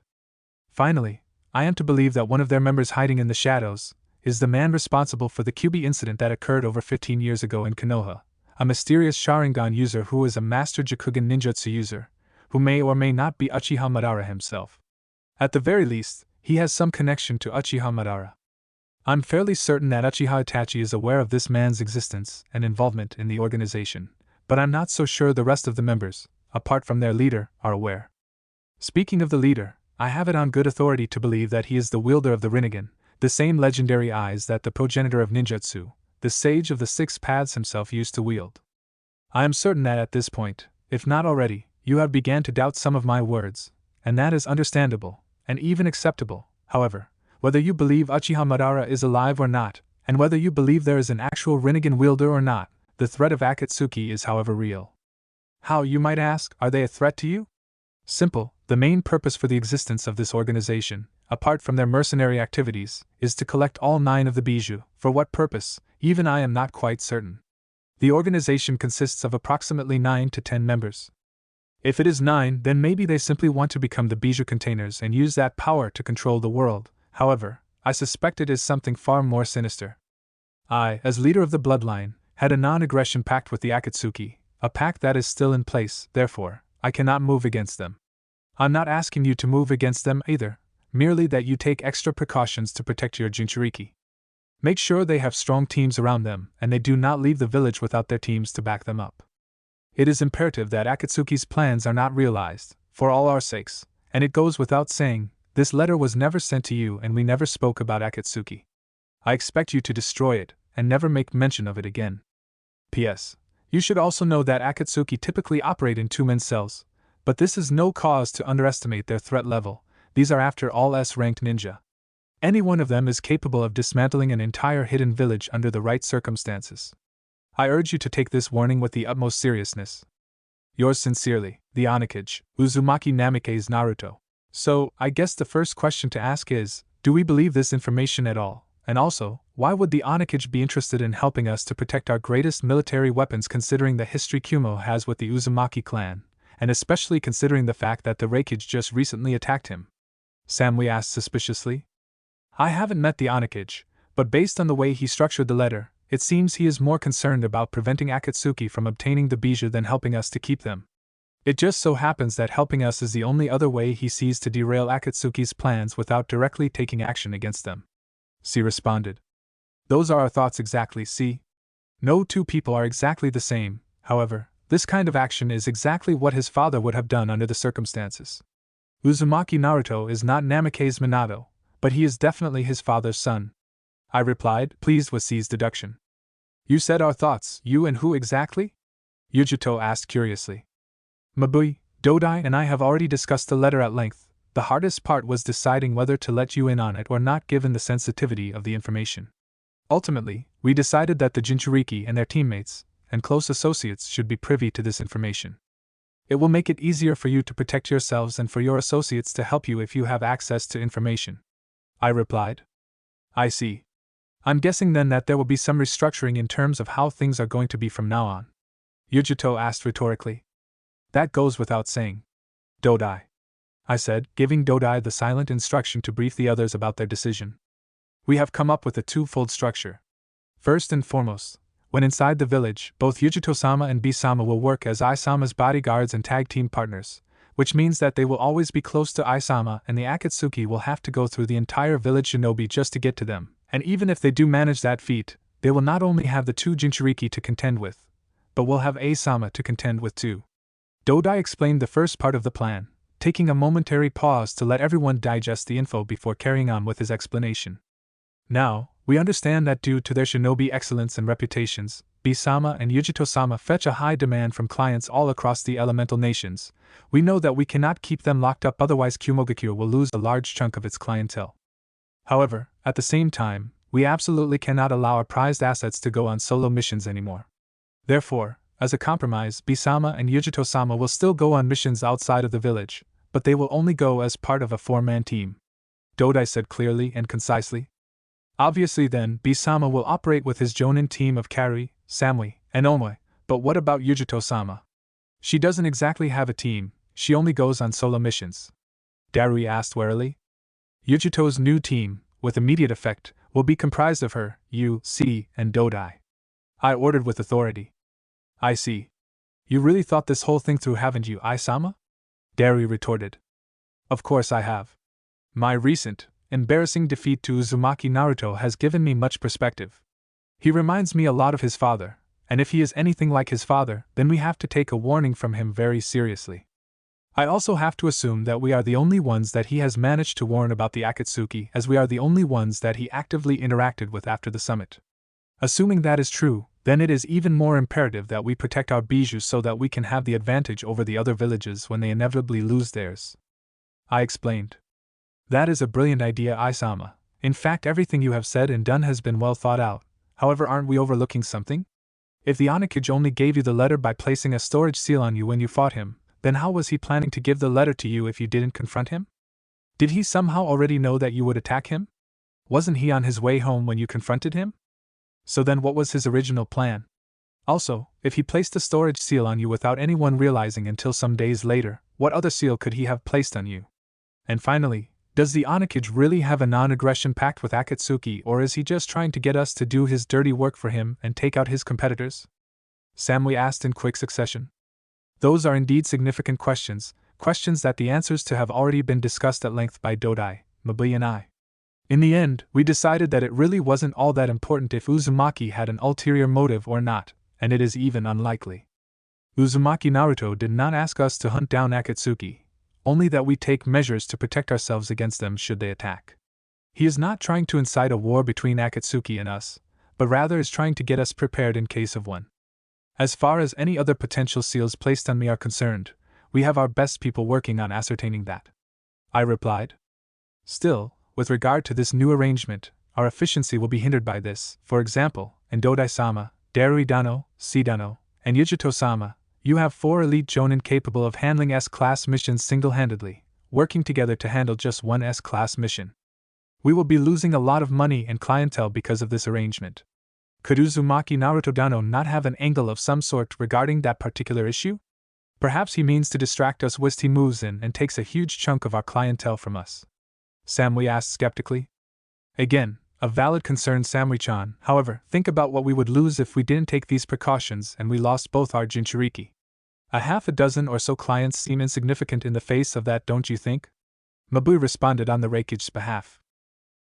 Finally, I am to believe that one of their members hiding in the shadows is the man responsible for the Kyubi incident that occurred over 15 years ago in Konoha, a mysterious Sharingan user who is a master Jakugan ninjutsu user, who may or may not be Uchiha Madara himself. At the very least, he has some connection to Uchiha Madara. I'm fairly certain that Uchiha Itachi is aware of this man's existence and involvement in the organization, but I'm not so sure the rest of the members, apart from their leader, are aware. Speaking of the leader, I have it on good authority to believe that he is the wielder of the Rinnegan, the same legendary eyes that the progenitor of ninjutsu, the sage of the six paths himself used to wield. I am certain that at this point, if not already, you have begun to doubt some of my words, and that is understandable, and even acceptable. However, whether you believe Uchiha Madara is alive or not, and whether you believe there is an actual Rinnegan wielder or not, the threat of Akatsuki is however real. How, you might ask, are they a threat to you? Simple, the main purpose for the existence of this organization, apart from their mercenary activities, is to collect all 9 of the bijou. For what purpose, even I am not quite certain. The organization consists of approximately 9 to 10 members. If it is 9, then maybe they simply want to become the bijou containers and use that power to control the world. However, I suspect it is something far more sinister. I, as leader of the Bloodline, had a non-aggression pact with the Akatsuki, a pact that is still in place, therefore, I cannot move against them. I'm not asking you to move against them either, merely that you take extra precautions to protect your Jinchuriki. Make sure they have strong teams around them, and they do not leave the village without their teams to back them up. It is imperative that Akatsuki's plans are not realized, for all our sakes, and it goes without saying, this letter was never sent to you and we never spoke about Akatsuki. I expect you to destroy it, and never make mention of it again. P.S. You should also know that Akatsuki typically operate in two-man cells, but this is no cause to underestimate their threat level. These are after all S-ranked ninja. Any one of them is capable of dismantling an entire hidden village under the right circumstances. I urge you to take this warning with the utmost seriousness. Yours sincerely, the Onakage, Uzumaki Namikaze Naruto. So, I guess the first question to ask is, do we believe this information at all? And also, why would the Onakage be interested in helping us to protect our greatest military weapons considering the history Kumo has with the Uzumaki clan, and especially considering the fact that the Raikage just recently attacked him? Samui asked suspiciously. I haven't met the Onakage, but based on the way he structured the letter, it seems he is more concerned about preventing Akatsuki from obtaining the bijou than helping us to keep them. It just so happens that helping us is the only other way he sees to derail Akatsuki's plans without directly taking action against them. C responded. Those are our thoughts exactly, C. No two people are exactly the same, however, this kind of action is exactly what his father would have done under the circumstances. Uzumaki Naruto is not Namikaze Minato, but he is definitely his father's son. I replied, pleased with C's deduction. You said our thoughts, you and who exactly? Yujito asked curiously. Mabui, Dodai and I have already discussed the letter at length. The hardest part was deciding whether to let you in on it or not given the sensitivity of the information. Ultimately, we decided that the Jinchuriki and their teammates, and close associates should be privy to this information. It will make it easier for you to protect yourselves and for your associates to help you if you have access to information. I replied. I see. I'm guessing then that there will be some restructuring in terms of how things are going to be from now on. Yujito asked rhetorically. That goes without saying. Dodai, I said, giving Dodai the silent instruction to brief the others about their decision. We have come up with a twofold structure. First and foremost, when inside the village, both Yujito-sama and B-sama will work as I-sama's bodyguards and tag team partners, which means that they will always be close to I-sama and the Akatsuki will have to go through the entire village shinobi just to get to them, and even if they do manage that feat, they will not only have the two Jinchuriki to contend with, but will have A-sama to contend with too. Dodai explained the first part of the plan, taking a momentary pause to let everyone digest the info before carrying on with his explanation. Now, we understand that due to their shinobi excellence and reputations, B-sama and Yujito-sama fetch a high demand from clients all across the elemental nations. We know that we cannot keep them locked up, otherwise Kumogakure will lose a large chunk of its clientele. However, at the same time, we absolutely cannot allow our prized assets to go on solo missions anymore. Therefore, as a compromise, B-sama and Yujito-sama will still go on missions outside of the village, but they will only go as part of a four-man team. Dodai said clearly and concisely. Obviously then, B-sama will operate with his jonin team of Kari, Samui, and Omoi, but what about Yujito-sama? She doesn't exactly have a team, she only goes on solo missions. Darui asked warily. Yujito's new team, with immediate effect, will be comprised of her, Yu, C, and Dodai. I ordered with authority. I see. You really thought this whole thing through, haven't you, I-sama? Darui retorted. Of course I have. My recent, embarrassing defeat to Uzumaki Naruto has given me much perspective. He reminds me a lot of his father, and if he is anything like his father, then we have to take a warning from him very seriously. I also have to assume that we are the only ones that he has managed to warn about the Akatsuki, as we are the only ones that he actively interacted with after the summit. Assuming that is true, then it is even more imperative that we protect our bijou so that we can have the advantage over the other villages when they inevitably lose theirs. I explained. That is a brilliant idea, I-sama. In fact, everything you have said and done has been well thought out. However, aren't we overlooking something? If the Onakage only gave you the letter by placing a storage seal on you when you fought him, then how was he planning to give the letter to you if you didn't confront him? Did he somehow already know that you would attack him? Wasn't he on his way home when you confronted him? So then what was his original plan? Also, if he placed a storage seal on you without anyone realizing until some days later, what other seal could he have placed on you? And finally, does the Onakage really have a non-aggression pact with Akatsuki, or is he just trying to get us to do his dirty work for him and take out his competitors? Samui asked in quick succession. Those are indeed significant questions, questions that the answers to have already been discussed at length by Dodai, Mabui and I. In the end, we decided that it really wasn't all that important if Uzumaki had an ulterior motive or not, and it is even unlikely. Uzumaki Naruto did not ask us to hunt down Akatsuki, only that we take measures to protect ourselves against them should they attack. He is not trying to incite a war between Akatsuki and us, but rather is trying to get us prepared in case of one. As far as any other potential seals placed on me are concerned, we have our best people working on ascertaining that," I replied. "Still, with regard to this new arrangement, our efficiency will be hindered by this. For example, in Dodai-sama, Darui-dano, Sidano, and Yujito-sama, you have 4 elite jonin capable of handling S-class missions single-handedly, working together to handle just one S-class mission. We will be losing a lot of money and clientele because of this arrangement. Could Uzumaki Naruto-dano not have an angle of some sort regarding that particular issue? Perhaps he means to distract us whilst he moves in and takes a huge chunk of our clientele from us," Samui asked skeptically. "Again, a valid concern, Samui-chan. However, think about what we would lose if we didn't take these precautions and we lost both our Jinchuriki. A half a dozen or so clients seem insignificant in the face of that, don't you think?" Mabui responded on the Raikage's behalf.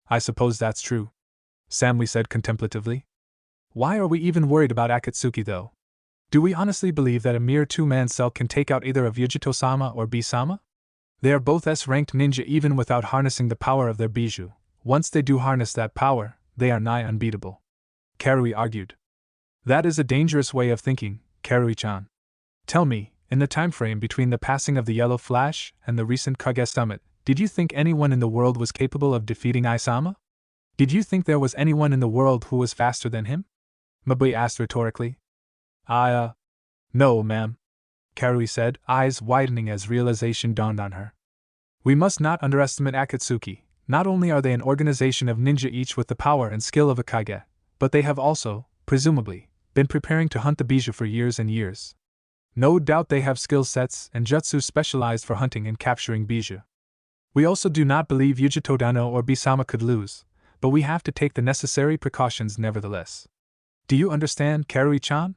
"I suppose that's true," Samui said contemplatively. "Why are we even worried about Akatsuki, though? Do we honestly believe that a mere 2-man cell can take out either of Yujito-sama or B-sama? They are both S-ranked ninja even without harnessing the power of their bijou. Once they do harness that power, they are nigh unbeatable," Karui argued. "That is a dangerous way of thinking, Karui-chan. Tell me, in the time frame between the passing of the Yellow Flash and the recent Kage summit, did you think anyone in the world was capable of defeating Isama? Did you think there was anyone in the world who was faster than him?" Mabui asked rhetorically. No, ma'am," Karui said, eyes widening as realization dawned on her. "We must not underestimate Akatsuki. Not only are they an organization of ninja each with the power and skill of a Kage, but they have also, presumably, been preparing to hunt the bijou for years and years. No doubt they have skill sets and jutsu specialized for hunting and capturing bijou. We also do not believe Yujito-dano or Bisama could lose, but we have to take the necessary precautions nevertheless. Do you understand, Karui-chan?"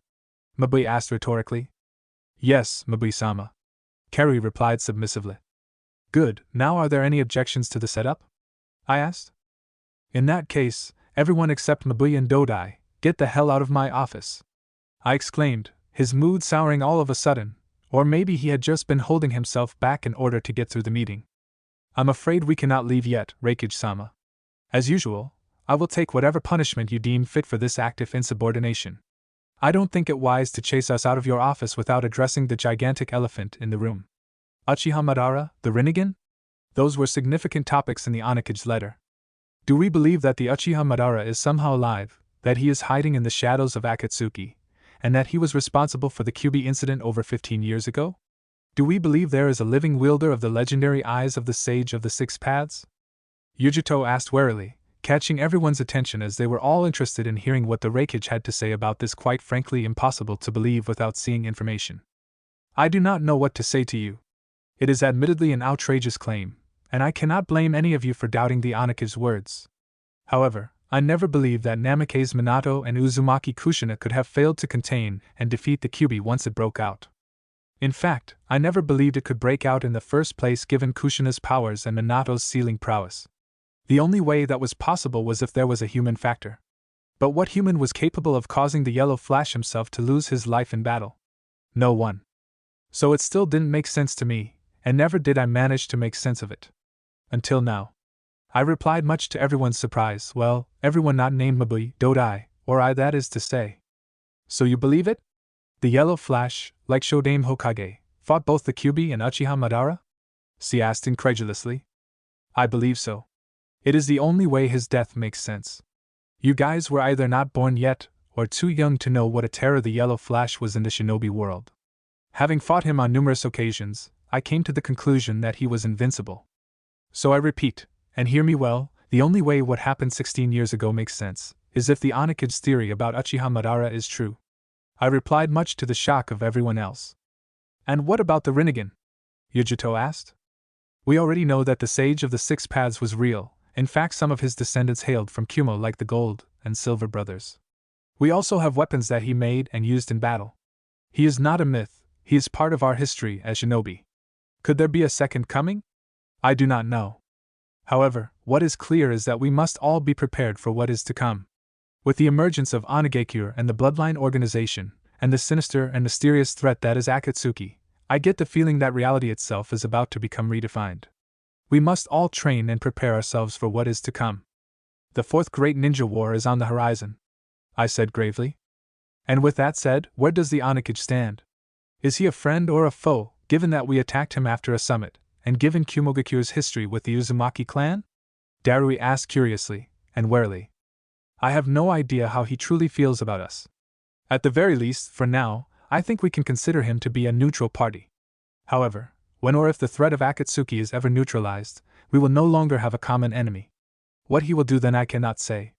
Mabui asked rhetorically. "Yes, Mabui-sama," Karui replied submissively. "Good, now are there any objections to the setup?" I asked. "In that case, everyone except Mabui and Dodai, get the hell out of my office," I exclaimed, his mood souring all of a sudden, or maybe he had just been holding himself back in order to get through the meeting. "I'm afraid we cannot leave yet, Raikage-sama. As usual, I will take whatever punishment you deem fit for this act of insubordination. I don't think it wise to chase us out of your office without addressing the gigantic elephant in the room. Uchiha Madara, the Rinnegan? Those were significant topics in the Onikage's letter. Do we believe that the Uchiha Madara is somehow alive, that he is hiding in the shadows of Akatsuki, and that he was responsible for the Kyuubi incident over 15 years ago? Do we believe there is a living wielder of the legendary eyes of the Sage of the Six Paths?" Yujito asked warily, catching everyone's attention as they were all interested in hearing what the Raikage had to say about this quite frankly impossible to believe without seeing information. "I do not know what to say to you. It is admittedly an outrageous claim, and I cannot blame any of you for doubting the Onikage's words. However, I never believed that Namikaze Minato and Uzumaki Kushina could have failed to contain and defeat the Kyuubi once it broke out. In fact, I never believed it could break out in the first place given Kushina's powers and Minato's sealing prowess. The only way that was possible was if there was a human factor. But what human was capable of causing the Yellow Flash himself to lose his life in battle? No one. So it still didn't make sense to me, and never did I manage to make sense of it. Until now," I replied, much to everyone's surprise. "Well, everyone not named Mabui, Dodai, or I, that is to say." "So you believe it? The Yellow Flash, like Shodame Hokage, fought both the Kyuubi and Uchiha Madara?" she asked incredulously. "I believe so. It is the only way his death makes sense. You guys were either not born yet, or too young to know what a terror the Yellow Flash was in the shinobi world. Having fought him on numerous occasions, I came to the conclusion that he was invincible. So I repeat, and hear me well, the only way what happened 16 years ago makes sense, is if the Onikage's theory about Uchiha Madara is true," I replied, much to the shock of everyone else. "And what about the Rinnegan?" Yujito asked. "We already know that the Sage of the Six Paths was real. In fact, some of his descendants hailed from Kumo, like the Gold and Silver brothers. We also have weapons that he made and used in battle. He is not a myth, he is part of our history as shinobi. Could there be a second coming? I do not know. However, what is clear is that we must all be prepared for what is to come. With the emergence of Onigakure and the Bloodline organization, and the sinister and mysterious threat that is Akatsuki, I get the feeling that reality itself is about to become redefined. We must all train and prepare ourselves for what is to come. The fourth great ninja war is on the horizon," I said gravely. And with that said, where does the Onakage stand? Is he a friend or a foe, given that we attacked him after a summit, and given Kumogakure's history with the Uzumaki clan? Darui asked curiously, and warily. I have no idea how he truly feels about us. At the very least, for now, I think we can consider him to be a neutral party. However, when or if the threat of Akatsuki is ever neutralized, we will no longer have a common enemy. What he will do then I cannot say.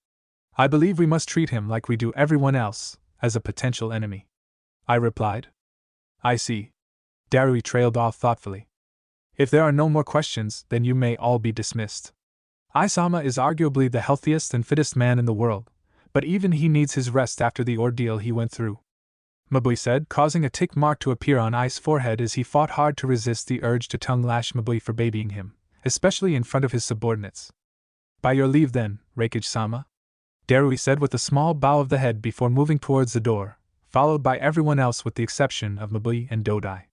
I believe we must treat him like we do everyone else, as a potential enemy. I replied. I see. Darui trailed off thoughtfully. If there are no more questions, then you may all be dismissed. Isama is arguably the healthiest and fittest man in the world, but even he needs his rest after the ordeal he went through. Mabui said, causing a tick mark to appear on Ai's forehead as he fought hard to resist the urge to tongue-lash Mabui for babying him, especially in front of his subordinates. By your leave then, Raikage-sama, Darui said with a small bow of the head before moving towards the door, followed by everyone else with the exception of Mabui and Dodai.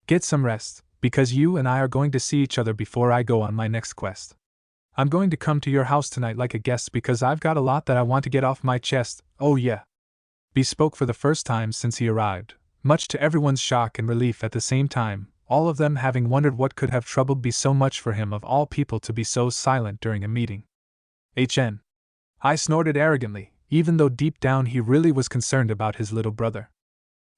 Get some rest, because you and I are going to see each other before I go on my next quest. I'm going to come to your house tonight like a guest because I've got a lot that I want to get off my chest, oh yeah. B spoke for the first time since he arrived, much to everyone's shock and relief at the same time, all of them having wondered what could have troubled B so much for him of all people to be so silent during a meeting. HN. I snorted arrogantly, even though deep down he really was concerned about his little brother.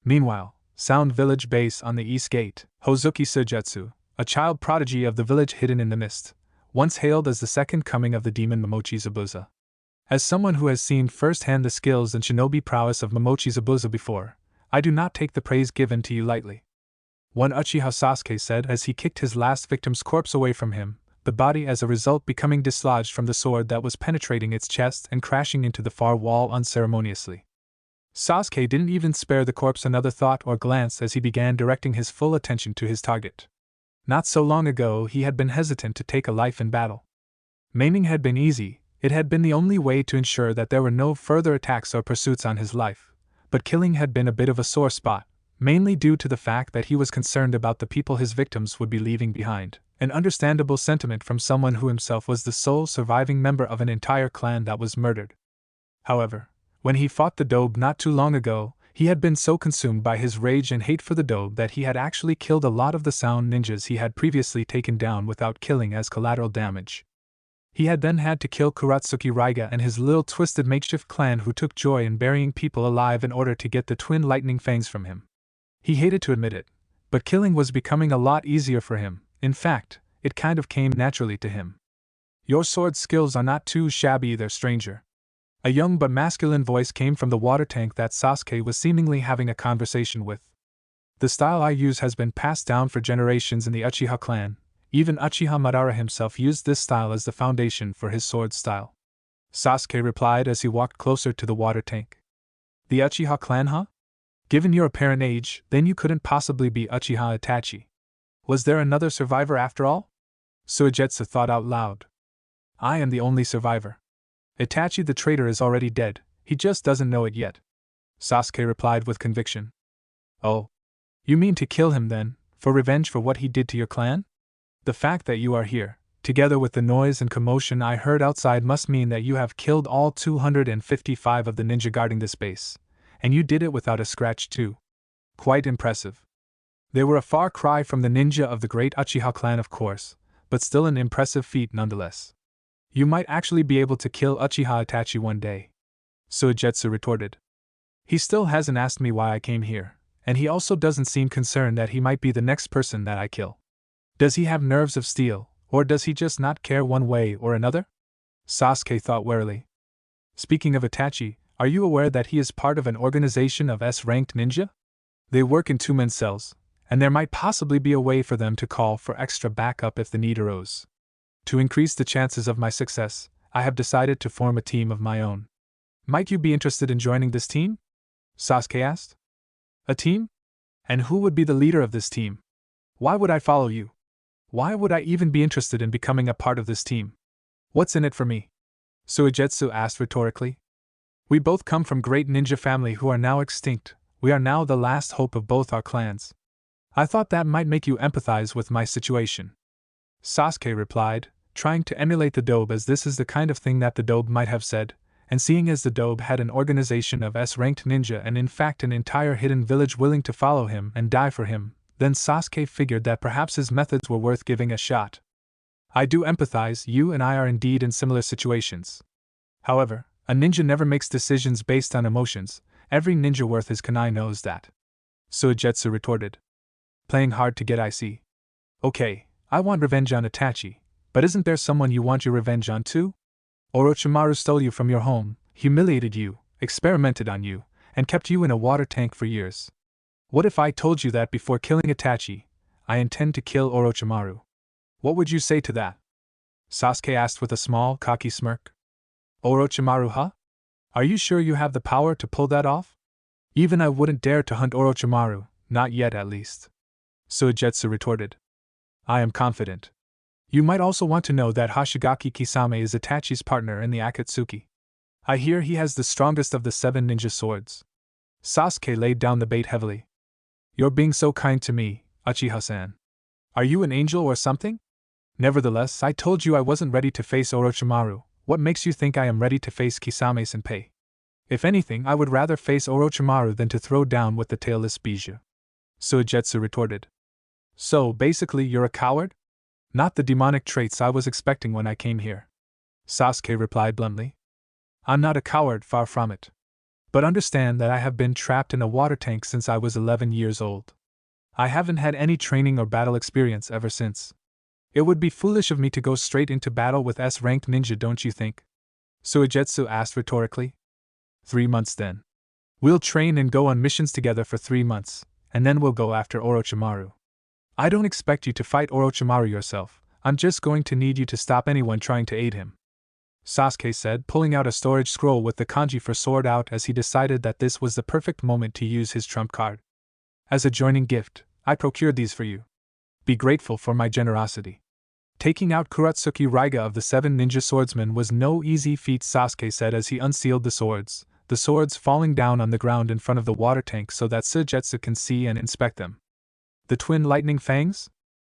Meanwhile, Sound Village Base on the East Gate, Hozuki Sujutsu, a child prodigy of the village hidden in the mist, once hailed as the second coming of the demon Momochi Zabuza. As someone who has seen firsthand the skills and shinobi prowess of Momochi Zabuza before, I do not take the praise given to you lightly. One Uchiha Sasuke said as he kicked his last victim's corpse away from him, the body as a result becoming dislodged from the sword that was penetrating its chest and crashing into the far wall unceremoniously. Sasuke didn't even spare the corpse another thought or glance as he began directing his full attention to his target. Not so long ago he had been hesitant to take a life in battle. Maiming had been easy, it had been the only way to ensure that there were no further attacks or pursuits on his life, but killing had been a bit of a sore spot, mainly due to the fact that he was concerned about the people his victims would be leaving behind, an understandable sentiment from someone who himself was the sole surviving member of an entire clan that was murdered. However, when he fought the Dobe not too long ago, he had been so consumed by his rage and hate for the Dobe that he had actually killed a lot of the sound ninjas he had previously taken down without killing as collateral damage. He had then had to kill Kuratsuki Raiga and his little twisted makeshift clan who took joy in burying people alive in order to get the twin lightning fangs from him. He hated to admit it, but killing was becoming a lot easier for him. In fact, it kind of came naturally to him. Your sword skills are not too shabby either, stranger. A young but masculine voice came from the water tank that Sasuke was seemingly having a conversation with. The style I use has been passed down for generations in the Uchiha clan. Even Uchiha Madara himself used this style as the foundation for his sword style. Sasuke replied as he walked closer to the water tank. The Uchiha clan, huh? Given your apparent age, then you couldn't possibly be Uchiha Itachi. Was there another survivor after all? Suigetsu thought out loud. I am the only survivor. Itachi the traitor is already dead, he just doesn't know it yet. Sasuke replied with conviction. Oh. You mean to kill him then, for revenge for what he did to your clan? The fact that you are here, together with the noise and commotion I heard outside must mean that you have killed all 255 of the ninja guarding this base, and you did it without a scratch too. Quite impressive. They were a far cry from the ninja of the great Uchiha clan of course, but still an impressive feat nonetheless. You might actually be able to kill Uchiha Itachi one day. Suigetsu retorted. He still hasn't asked me why I came here, and he also doesn't seem concerned that he might be the next person that I kill. Does he have nerves of steel, or does he just not care one way or another? Sasuke thought warily. Speaking of Itachi, are you aware that he is part of an organization of S-ranked ninja? They work in two-man cells, and there might possibly be a way for them to call for extra backup if the need arose. To increase the chances of my success, I have decided to form a team of my own. Might you be interested in joining this team? Sasuke asked. A team? And who would be the leader of this team? Why would I follow you? Why would I even be interested in becoming a part of this team? What's in it for me? Suigetsu asked rhetorically. We both come from great ninja family who are now extinct. We are now the last hope of both our clans. I thought that might make you empathize with my situation. Sasuke replied, trying to emulate the Dobe as this is the kind of thing that the Dobe might have said, and seeing as the Dobe had an organization of S-ranked ninja and in fact an entire hidden village willing to follow him and die for him, then Sasuke figured that perhaps his methods were worth giving a shot. I do empathize, you and I are indeed in similar situations. However, a ninja never makes decisions based on emotions. Every ninja worth his kunai knows that. Suigetsu retorted. Playing hard to get, I see. Okay, I want revenge on Itachi, but isn't there someone you want your revenge on too? Orochimaru stole you from your home, humiliated you, experimented on you, and kept you in a water tank for years. What if I told you that before killing Itachi, I intend to kill Orochimaru? What would you say to that? Sasuke asked with a small, cocky smirk. Orochimaru, huh? Are you sure you have the power to pull that off? Even I wouldn't dare to hunt Orochimaru, not yet at least. Suigetsu retorted. I am confident. You might also want to know that Hashigaki Kisame is Itachi's partner in the Akatsuki. I hear he has the strongest of the 7 ninja swords. Sasuke laid down the bait heavily. You're being so kind to me, Uchiha-san. Are you an angel or something? Nevertheless, I told you I wasn't ready to face Orochimaru. What makes you think I am ready to face Kisame-senpai? If anything, I would rather face Orochimaru than to throw down with the tailless Bijou. Suigetsu retorted. So, basically you're a coward? Not the demonic traits I was expecting when I came here. Sasuke replied bluntly. I'm not a coward, far from it. But understand that I have been trapped in a water tank since I was 11 years old. I haven't had any training or battle experience ever since. It would be foolish of me to go straight into battle with S-ranked ninja, don't you think? Suigetsu asked rhetorically. 3 months then. We'll train and go on missions together for 3 months, and then we'll go after Orochimaru. I don't expect you to fight Orochimaru yourself, I'm just going to need you to stop anyone trying to aid him. Sasuke said, pulling out a storage scroll with the kanji for sword out as he decided that this was the perfect moment to use his trump card. As a joining gift, I procured these for you. Be grateful for my generosity. Taking out Kuratsuki Raiga of the 7 ninja swordsmen was no easy feat, Sasuke said as he unsealed the swords falling down on the ground in front of the water tank so that Suigetsu can see and inspect them. The twin lightning fangs?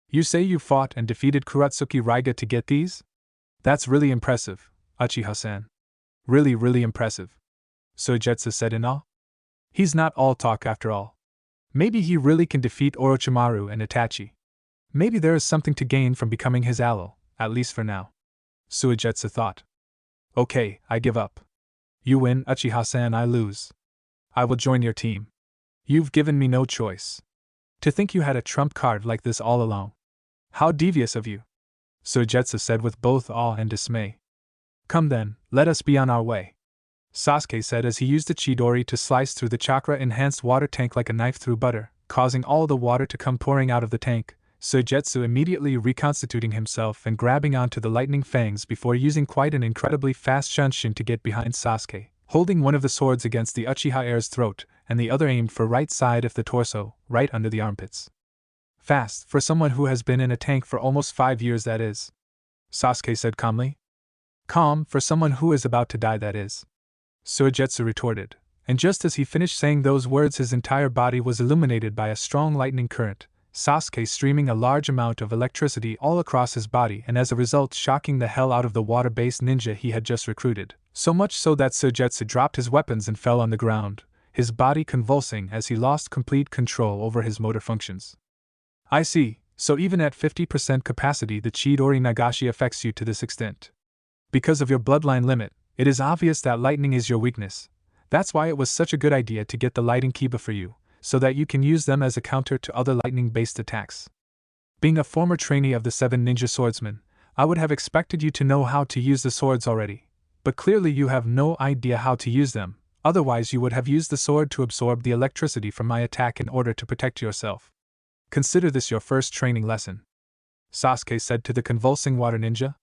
You say you fought and defeated Kuratsuki Raiga to get these? That's really impressive, Uchiha-san. Really impressive. Suigetsu said in awe. He's not all talk after all. Maybe he really can defeat Orochimaru and Itachi. Maybe there is something to gain from becoming his ally, at least for now. Suigetsu thought. Okay, I give up. You win, Uchiha-san, I lose. I will join your team. You've given me no choice. To think you had a trump card like this all along. How devious of you. Suigetsu said with both awe and dismay. Come then, let us be on our way. Sasuke said as he used the Chidori to slice through the chakra-enhanced water tank like a knife through butter, causing all the water to come pouring out of the tank, Suigetsu immediately reconstituting himself and grabbing onto the lightning fangs before using quite an incredibly fast shunshin to get behind Sasuke, holding one of the swords against the Uchiha heir's throat and the other aimed for right side of the torso, right under the armpits. Fast, for someone who has been in a tank for almost 5 years, that is. Sasuke said calmly. Calm, for someone who is about to die, that is. Suigetsu retorted, and just as he finished saying those words his entire body was illuminated by a strong lightning current, Sasuke streaming a large amount of electricity all across his body and as a result shocking the hell out of the water-based ninja he had just recruited, so much so that Suigetsu dropped his weapons and fell on the ground, his body convulsing as he lost complete control over his motor functions. I see, so even at 50% capacity the Chidori Nagashi affects you to this extent. Because of your bloodline limit, it is obvious that lightning is your weakness. That's why it was such a good idea to get the lighting kiba for you, so that you can use them as a counter to other lightning-based attacks. Being a former trainee of the 7 ninja swordsmen, I would have expected you to know how to use the swords already, but clearly you have no idea how to use them, otherwise you would have used the sword to absorb the electricity from my attack in order to protect yourself. Consider this your first training lesson. Sasuke said to the convulsing water ninja.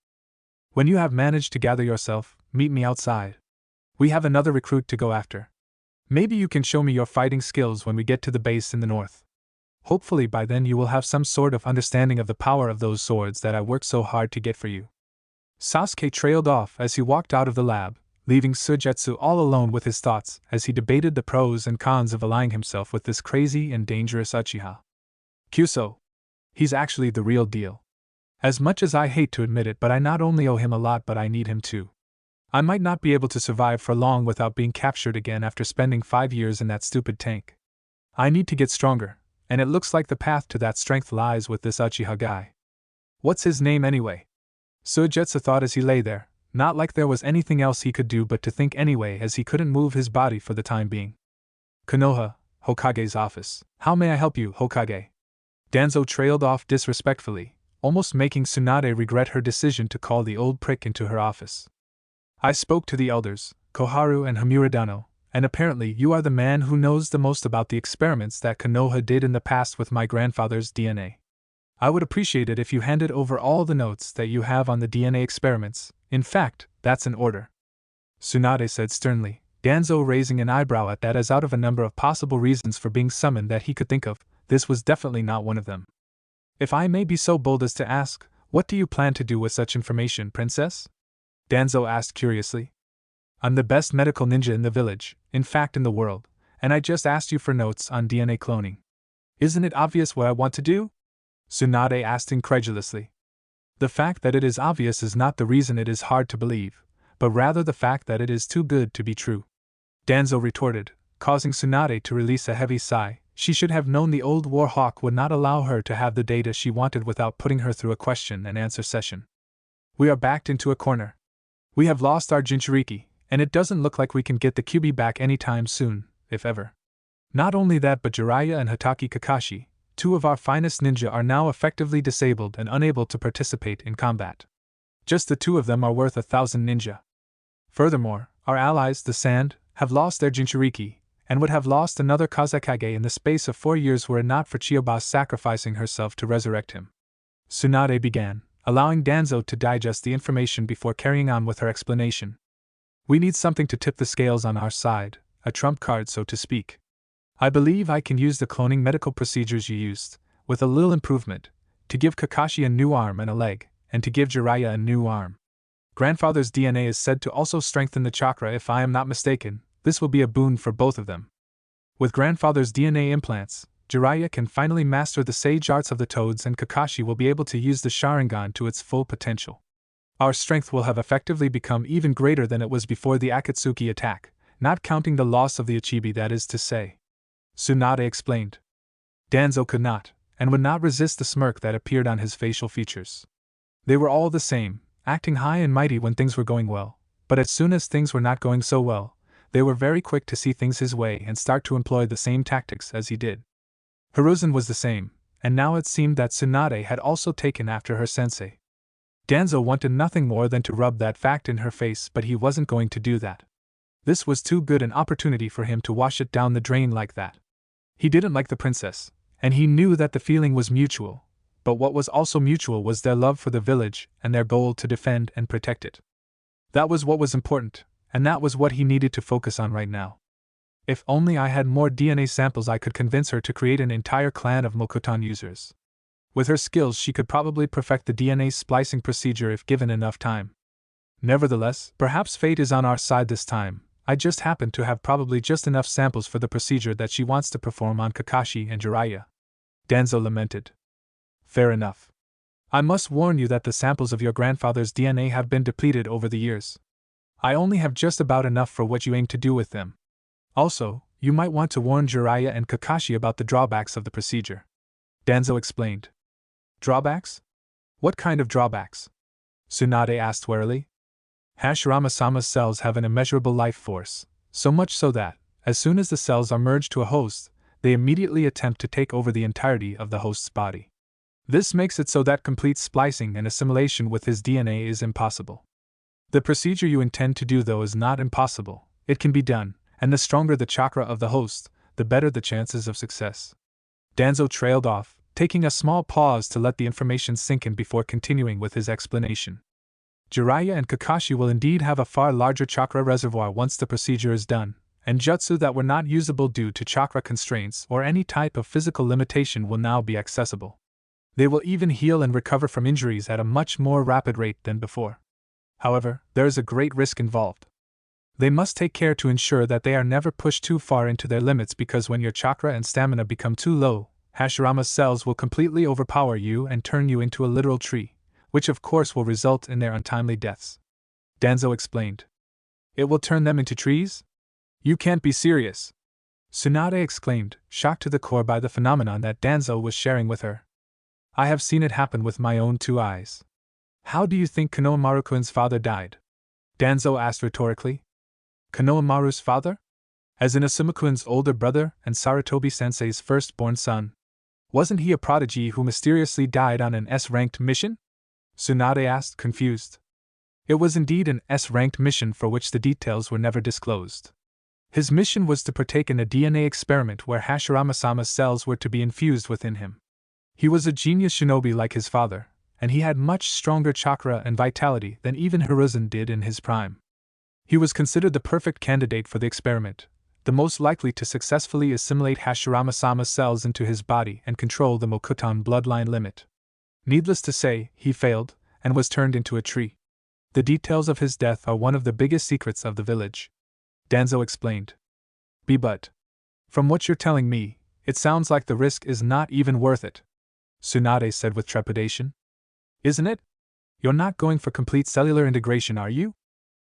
When you have managed to gather yourself, meet me outside. We have another recruit to go after. Maybe you can show me your fighting skills when we get to the base in the north. Hopefully by then you will have some sort of understanding of the power of those swords that I worked so hard to get for you. Sasuke trailed off as he walked out of the lab, leaving Suigetsu all alone with his thoughts as he debated the pros and cons of allying himself with this crazy and dangerous Uchiha. Kyuso. He's actually the real deal. As much as I hate to admit it, but I not only owe him a lot but I need him too. I might not be able to survive for long without being captured again after spending 5 years in that stupid tank. I need to get stronger, and it looks like the path to that strength lies with this uchiha guy. What's his name anyway? Suigetsu thought as he lay there, not like there was anything else he could do but to think anyway as he couldn't move his body for the time being. Konoha, Hokage's office. How may I help you, Hokage? Danzo trailed off disrespectfully, almost making Tsunade regret her decision to call the old prick into her office. I spoke to the elders, Koharu and Hamuradano, and apparently you are the man who knows the most about the experiments that Konoha did in the past with my grandfather's DNA. I would appreciate it if you handed over all the notes that you have on the DNA experiments. In fact, that's an order. Tsunade said sternly, Danzo raising an eyebrow at that as out of a number of possible reasons for being summoned that he could think of, this was definitely not one of them. If I may be so bold as to ask, what do you plan to do with such information, princess? Danzo asked curiously. I'm the best medical ninja in the village, in fact in the world, and I just asked you for notes on DNA cloning. Isn't it obvious what I want to do? Tsunade asked incredulously. The fact that it is obvious is not the reason it is hard to believe, but rather the fact that it is too good to be true. Danzo retorted, causing Tsunade to release a heavy sigh. She should have known the old war hawk would not allow her to have the data she wanted without putting her through a question and answer session. We are backed into a corner. We have lost our Jinchuriki, and it doesn't look like we can get the Kyuubi back anytime soon, if ever. Not only that, but Jiraiya and Hatake Kakashi, two of our finest ninja, are now effectively disabled and unable to participate in combat. Just the two of them are worth 1,000 ninja. Furthermore, our allies, the Sand, have lost their Jinchuriki, and would have lost another Kazekage in the space of 4 years were it not for Chiyoba sacrificing herself to resurrect him. Tsunade began, allowing Danzo to digest the information before carrying on with her explanation. We need something to tip the scales on our side, a trump card so to speak. I believe I can use the cloning medical procedures you used, with a little improvement, to give Kakashi a new arm and a leg, and to give Jiraiya a new arm. Grandfather's DNA is said to also strengthen the chakra. If I am not mistaken, this will be a boon for both of them. With grandfather's DNA implants, Jiraiya can finally master the sage arts of the toads and Kakashi will be able to use the Sharingan to its full potential. Our strength will have effectively become even greater than it was before the Akatsuki attack, not counting the loss of the Uchibi, that is to say. Tsunade explained. Danzo could not, and would not resist the smirk that appeared on his facial features. They were all the same, acting high and mighty when things were going well, but as soon as things were not going so well, they were very quick to see things his way and start to employ the same tactics as he did. Hiruzen was the same, and now it seemed that Tsunade had also taken after her sensei. Danzo wanted nothing more than to rub that fact in her face, but he wasn't going to do that. This was too good an opportunity for him to wash it down the drain like that. He didn't like the princess, and he knew that the feeling was mutual, but what was also mutual was their love for the village and their goal to defend and protect it. That was what was important, and that was what he needed to focus on right now. If only I had more DNA samples, I could convince her to create an entire clan of Mokuton users. With her skills, she could probably perfect the DNA splicing procedure if given enough time. Nevertheless, perhaps fate is on our side this time. I just happen to have probably just enough samples for the procedure that she wants to perform on Kakashi and Jiraiya. Danzo lamented. Fair enough. I must warn you that the samples of your grandfather's DNA have been depleted over the years. I only have just about enough for what you aim to do with them. Also, you might want to warn Jiraiya and Kakashi about the drawbacks of the procedure. Danzo explained. Drawbacks? What kind of drawbacks? Tsunade asked warily. Hashirama-sama's cells have an immeasurable life force, so much so that, as soon as the cells are merged to a host, they immediately attempt to take over the entirety of the host's body. This makes it so that complete splicing and assimilation with his DNA is impossible. The procedure you intend to do, though, is not impossible. It can be done, and the stronger the chakra of the host, the better the chances of success. Danzo trailed off, taking a small pause to let the information sink in before continuing with his explanation. Jiraiya and Kakashi will indeed have a far larger chakra reservoir once the procedure is done, and jutsu that were not usable due to chakra constraints or any type of physical limitation will now be accessible. They will even heal and recover from injuries at a much more rapid rate than before. However, there is a great risk involved. They must take care to ensure that they are never pushed too far into their limits, because when your chakra and stamina become too low, Hashirama's cells will completely overpower you and turn you into a literal tree, which of course will result in their untimely deaths. Danzo explained. It will turn them into trees? You can't be serious! Tsunade exclaimed, shocked to the core by the phenomenon that Danzo was sharing with her. I have seen it happen with my own 2 eyes. How do you think Konohamaru-kun's father died? Danzo asked rhetorically. Konohamaru's father? As in Asuma-kun's older brother and Sarutobi-sensei's firstborn son. Wasn't he a prodigy who mysteriously died on an S-ranked mission? Tsunade asked, confused. It was indeed an S-ranked mission for which the details were never disclosed. His mission was to partake in a DNA experiment where Hashirama-sama's cells were to be infused within him. He was a genius shinobi like his father, and he had much stronger chakra and vitality than even Hiruzen did in his prime. He was considered the perfect candidate for the experiment, the most likely to successfully assimilate Hashirama-sama's cells into his body and control the Mokuton bloodline limit. Needless to say, he failed, and was turned into a tree. The details of his death are one of the biggest secrets of the village. Danzo explained. But from what you're telling me, it sounds like the risk is not even worth it, Tsunade said with trepidation. Isn't it? You're not going for complete cellular integration, are you?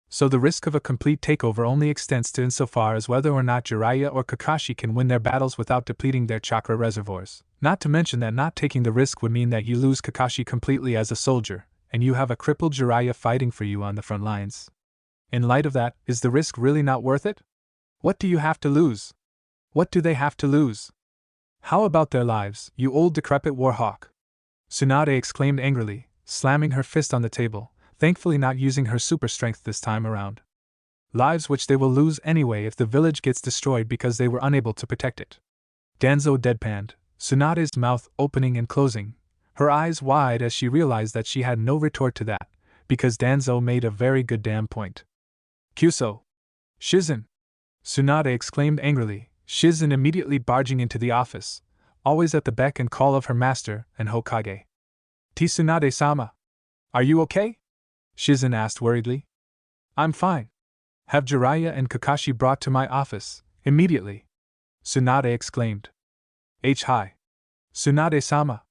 So the risk of a complete takeover only extends to insofar as whether or not Jiraiya or Kakashi can win their battles without depleting their chakra reservoirs. Not to mention that not taking the risk would mean that you lose Kakashi completely as a soldier, and you have a crippled Jiraiya fighting for you on the front lines. In light of that, is the risk really not worth it? What do you have to lose? What do they have to lose? How about their lives, you old decrepit warhawk? Tsunade exclaimed angrily, slamming her fist on the table, thankfully not using her super strength this time around. Lives which they will lose anyway if the village gets destroyed because they were unable to protect it. Danzo deadpanned, Tsunade's mouth opening and closing, her eyes wide as she realized that she had no retort to that, because Danzo made a very good damn point. Kyuso! Shizen! Tsunade exclaimed angrily, Shizen immediately barging into the office, always at the beck and call of her master and Hokage. Tsunade-sama! Are you okay? Shizen asked worriedly. I'm fine. Have Jiraiya and Kakashi brought to my office, immediately! Tsunade exclaimed. Hi! Tsunade-sama!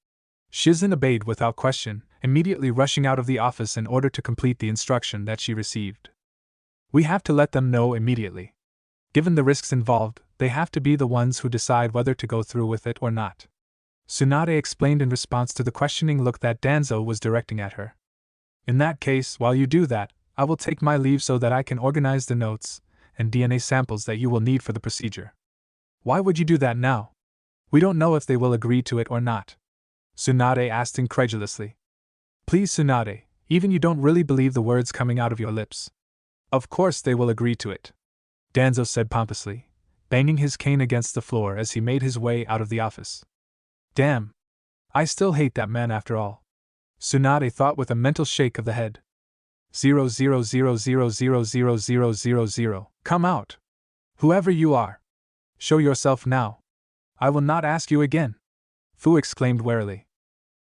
Shizen obeyed without question, immediately rushing out of the office in order to complete the instruction that she received. We have to let them know immediately. Given the risks involved, they have to be the ones who decide whether to go through with it or not. Tsunade explained in response to the questioning look that Danzo was directing at her. In that case, while you do that, I will take my leave so that I can organize the notes and DNA samples that you will need for the procedure. Why would you do that now? We don't know if they will agree to it or not. Tsunade asked incredulously. Please, Tsunade, even you don't really believe the words coming out of your lips. Of course they will agree to it, Danzo said pompously, banging his cane against the floor as he made his way out of the office. Damn. I still hate that man after all. Tsunade thought with a mental shake of the head. 000000000. Come out. Whoever you are. Show yourself now. I will not ask you again. Fu exclaimed warily.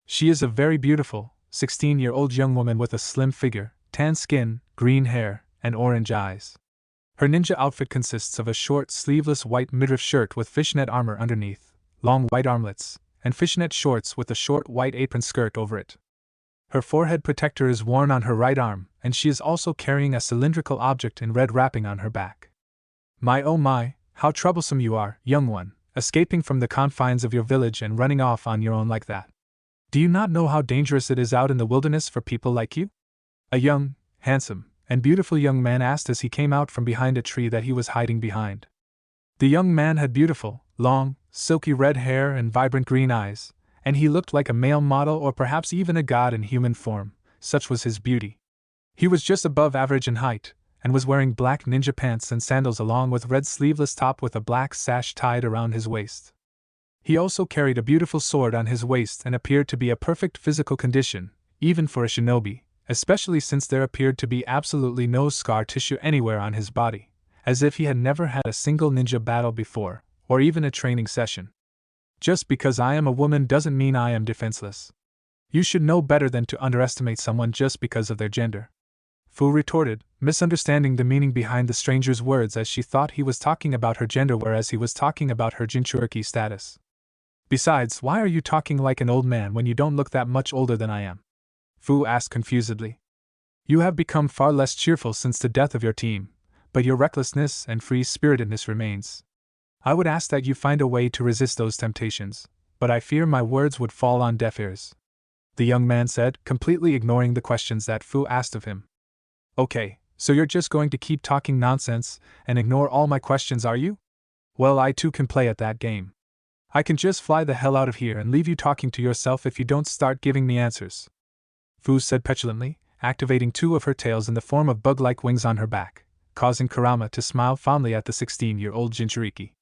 She is a very beautiful, 16-year-old young woman with a slim figure, tan skin, green hair, and orange eyes. Her ninja outfit consists of a short sleeveless white midriff shirt with fishnet armor underneath, long white armlets, and fishnet shorts with a short white apron skirt over it. Her forehead protector is worn on her right arm, and she is also carrying a cylindrical object in red wrapping on her back. My oh my, how troublesome you are, young one, escaping from the confines of your village and running off on your own like that. Do you not know how dangerous it is out in the wilderness for people like you? A young, handsome, and beautiful young man asked as he came out from behind a tree that he was hiding behind. The young man had beautiful, long, silky red hair and vibrant green eyes, and he looked like a male model or perhaps even a god in human form, such was his beauty. He was just above average in height, and was wearing black ninja pants and sandals along with red sleeveless top with a black sash tied around his waist. He also carried a beautiful sword on his waist and appeared to be a perfect physical condition, even for a shinobi, especially since there appeared to be absolutely no scar tissue anywhere on his body, as if he had never had a single ninja battle before, or even a training session. Just because I am a woman doesn't mean I am defenseless. You should know better than to underestimate someone just because of their gender. Fu retorted, misunderstanding the meaning behind the stranger's words as she thought he was talking about her gender whereas he was talking about her Jinchuriki status. Besides, why are you talking like an old man when you don't look that much older than I am? Fu asked confusedly. You have become far less cheerful since the death of your team, but your recklessness and free-spiritedness remains. I would ask that you find a way to resist those temptations, but I fear my words would fall on deaf ears," the young man said, completely ignoring the questions that Fu asked of him. "Okay, so you're just going to keep talking nonsense and ignore all my questions, are you? Well, I too can play at that game. I can just fly the hell out of here and leave you talking to yourself if you don't start giving me answers," Fu said petulantly, activating two of her tails in the form of bug-like wings on her back, causing Kurama to smile fondly at the 16-year-old Jinchuriki.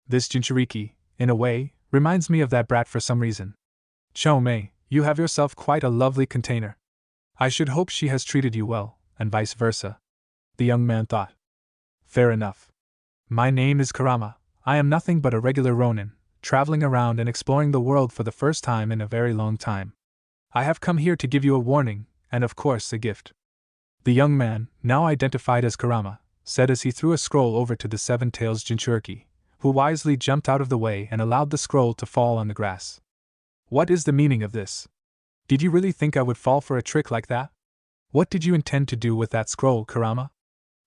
"This Jinchuriki, in a way, reminds me of that brat for some reason. Chomei, you have yourself quite a lovely container. I should hope she has treated you well, and vice versa," the young man thought. "Fair enough. My name is Kurama. I am nothing but a regular ronin, traveling around and exploring the world for the first time in a very long time. I have come here to give you a warning, and of course a gift," the young man, now identified as Kurama, said as he threw a scroll over to the Seven-Tails Jinchuriki, who wisely jumped out of the way and allowed the scroll to fall on the grass. "What is the meaning of this? Did you really think I would fall for a trick like that? What did you intend to do with that scroll, Kurama?"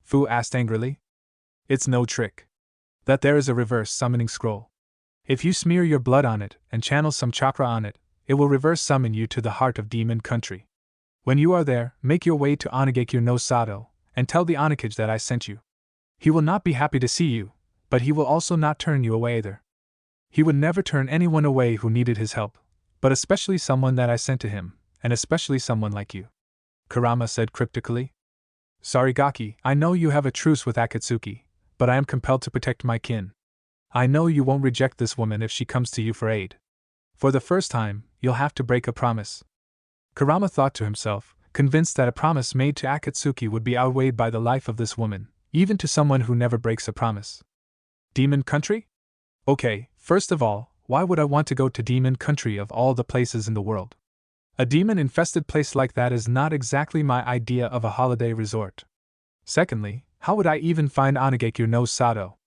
Fu asked angrily. "It's no trick. That there is a reverse summoning scroll. If you smear your blood on it and channel some chakra on it, it will reverse summon you to the heart of Demon Country. When you are there, make your way to Onigekyo no Sato, and tell the Onikage that I sent you. He will not be happy to see you, but he will also not turn you away either. He would never turn anyone away who needed his help, but especially someone that I sent to him, and especially someone like you," Kurama said cryptically. "Sorry Gaki, I know you have a truce with Akatsuki, but I am compelled to protect my kin. I know you won't reject this woman if she comes to you for aid. For the first time, you'll have to break a promise." Kurama thought to himself, convinced that a promise made to Akatsuki would be outweighed by the life of this woman, even to someone who never breaks a promise. Demon Country? Okay, first of all, why would I want to go to Demon Country of all the places in the world? A demon-infested place like that is not exactly my idea of a holiday resort. Secondly, how would I even find Onigekyo no Sato?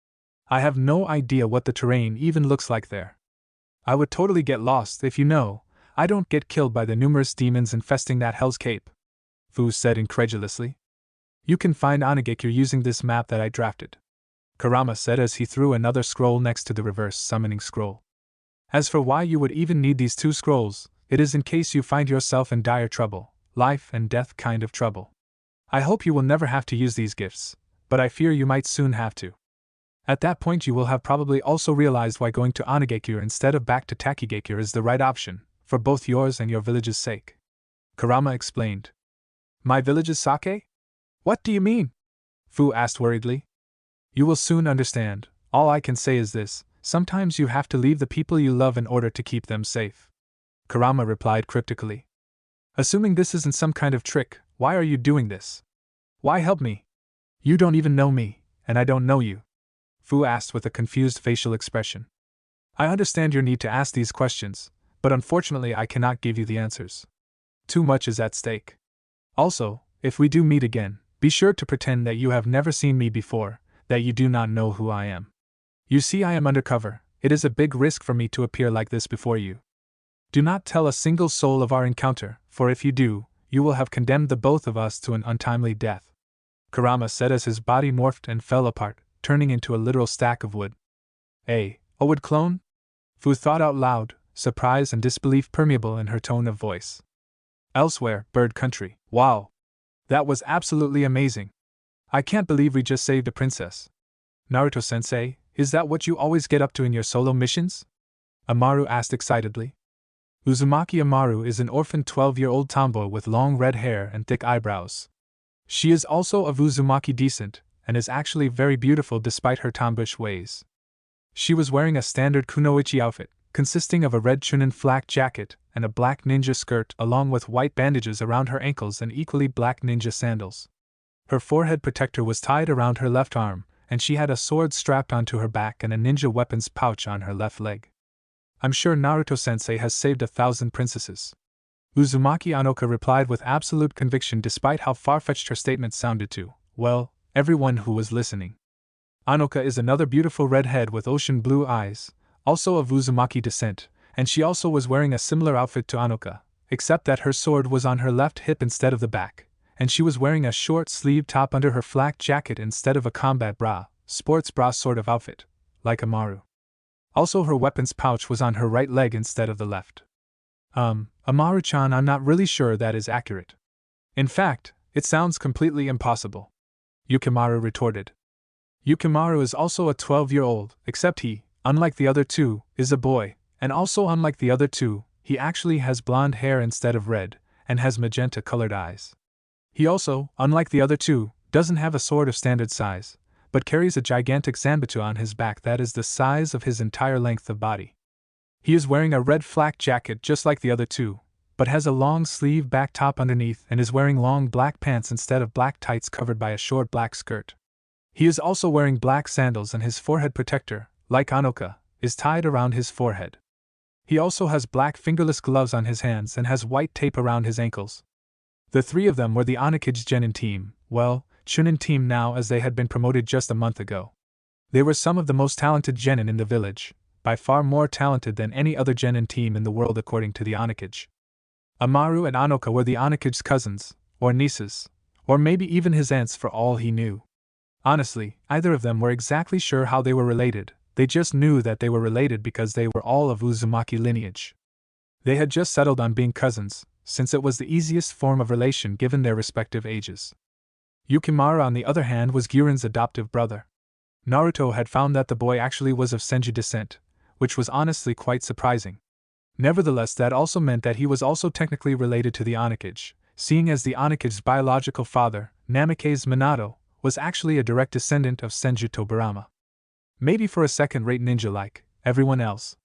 I have no idea what the terrain even looks like there. I would totally get lost if I don't get killed by the numerous demons infesting that Hell's Cape," Fu said incredulously. "You can find Onigekyo using this map that I drafted," Kurama said as he threw another scroll next to the reverse summoning scroll. "As for why you would even need these two scrolls, it is in case you find yourself in dire trouble, life and death kind of trouble. I hope you will never have to use these gifts, but I fear you might soon have to. At that point you will have probably also realized why going to Onigekyo instead of back to Takigekyo is the right option, for both yours and your village's sake," Kurama explained. "My village's sake? What do you mean?" Fu asked worriedly. "You will soon understand. All I can say is this: sometimes you have to leave the people you love in order to keep them safe," Kurama replied cryptically. "Assuming this isn't some kind of trick, why are you doing this? Why help me? You don't even know me, and I don't know you," Fu asked with a confused facial expression. "I understand your need to ask these questions, but unfortunately I cannot give you the answers. Too much is at stake. Also, if we do meet again, be sure to pretend that you have never seen me before, that you do not know who I am. You see, I am undercover. It is a big risk for me to appear like this before you. Do not tell a single soul of our encounter, for if you do, you will have condemned the both of us to an untimely death," Kurama said as his body morphed and fell apart, turning into a literal stack of wood. A wood clone? Fu thought out loud, surprise and disbelief permeable in her tone of voice. Elsewhere, Bird Country. Wow! That was absolutely amazing. I can't believe we just saved a princess. Naruto-sensei, is that what you always get up to in your solo missions? Amaru asked excitedly. Uzumaki Amaru is an orphan 12-year-old tomboy with long red hair and thick eyebrows. She is also of Uzumaki descent, and is actually very beautiful despite her tomboyish ways. She was wearing a standard kunoichi outfit, consisting of a red chunin flak jacket and a black ninja skirt along with white bandages around her ankles and equally black ninja sandals. Her forehead protector was tied around her left arm, and she had a sword strapped onto her back and a ninja weapons pouch on her left leg. I'm sure Naruto-sensei has saved 1,000 princesses. Uzumaki Anoka replied with absolute conviction despite how far-fetched her statement sounded to, well, everyone who was listening. Anoka is another beautiful redhead with ocean blue eyes, also of Uzumaki descent, and she also was wearing a similar outfit to Anoka, except that her sword was on her left hip instead of the back, and she was wearing a short-sleeved top under her flak jacket instead of a combat bra, sports bra sort of outfit, like Amaru. Also, her weapons pouch was on her right leg instead of the left. Amaru-chan, I'm not really sure that is accurate. In fact, it sounds completely impossible, Yukimaru retorted. Yukimaru is also a 12-year-old, except he, unlike the other two, is a boy, and also unlike the other two, he actually has blonde hair instead of red, and has magenta-colored eyes. He also, unlike the other two, doesn't have a sword of standard size, but carries a gigantic zanbatsu on his back that is the size of his entire length of body. He is wearing a red flak jacket just like the other two, but has a long sleeve back top underneath and is wearing long black pants instead of black tights covered by a short black skirt. He is also wearing black sandals and his forehead protector, like Anoka, is tied around his forehead. He also has black fingerless gloves on his hands and has white tape around his ankles. The three of them were the Onakage Genin team, well, Chunin team now as they had been promoted just a month ago. They were some of the most talented genin in the village, by far more talented than any other genin team in the world according to the Onakage. Amaru and Anoka were the Onakage's cousins, or nieces, or maybe even his aunts for all he knew. Honestly, either of them were exactly sure how they were related, they just knew that they were related because they were all of Uzumaki lineage. They had just settled on being cousins, since it was the easiest form of relation given their respective ages. Yukimaru, on the other hand, was Guren's adoptive brother. Naruto had found that the boy actually was of Senju descent, which was honestly quite surprising. Nevertheless, that also meant that he was also technically related to the Onakage, seeing as the Onakage's biological father, Namikaze Minato, was actually a direct descendant of Senju Tobirama. Maybe for a second-rate ninja like everyone else.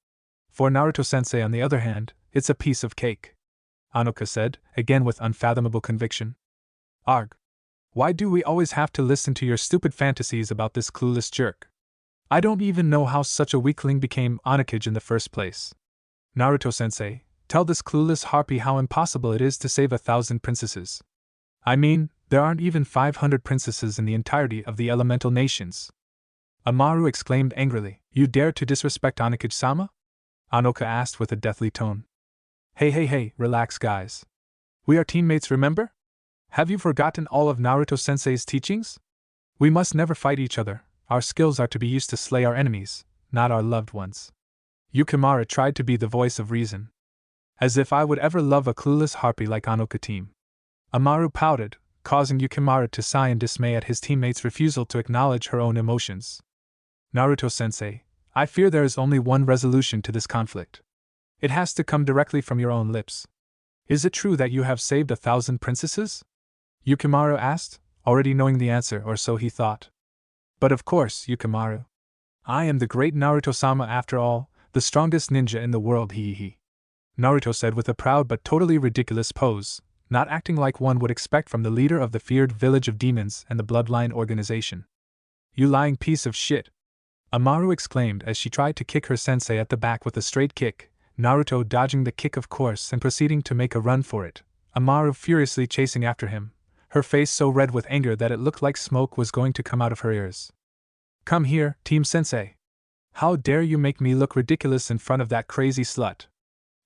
For Naruto-sensei, on the other hand, it's a piece of cake, Anoka said, again with unfathomable conviction. Arg. Why do we always have to listen to your stupid fantasies about this clueless jerk? I don't even know how such a weakling became Onakage in the first place. Naruto-sensei, tell this clueless harpy how impossible it is to save 1,000 princesses. I mean, there aren't even 500 princesses in the entirety of the elemental nations. Amaru exclaimed angrily. You dare to disrespect Onakage-sama? Anoka asked with a deathly tone. Hey, relax guys. We are teammates, remember? Have you forgotten all of Naruto-sensei's teachings? We must never fight each other, our skills are to be used to slay our enemies, not our loved ones. Yukimaru tried to be the voice of reason. As if I would ever love a clueless harpy like Anoka team. Amaru pouted, causing Yukimaru to sigh in dismay at his teammate's refusal to acknowledge her own emotions. Naruto-sensei, I fear there is only one resolution to this conflict. It has to come directly from your own lips. Is it true that you have saved 1,000 princesses? Yukimaru asked, already knowing the answer, or so he thought. But of course, Yukimaru. I am the great Naruto-sama after all, the strongest ninja in the world, he. Naruto said with a proud but totally ridiculous pose, not acting like one would expect from the leader of the feared village of demons and the Bloodline organization. You lying piece of shit! Amaru exclaimed as she tried to kick her sensei at the back with a straight kick, Naruto dodging the kick of course and proceeding to make a run for it, Amaru furiously chasing after him, her face so red with anger that it looked like smoke was going to come out of her ears. Come here, Team Sensei! How dare you make me look ridiculous in front of that crazy slut!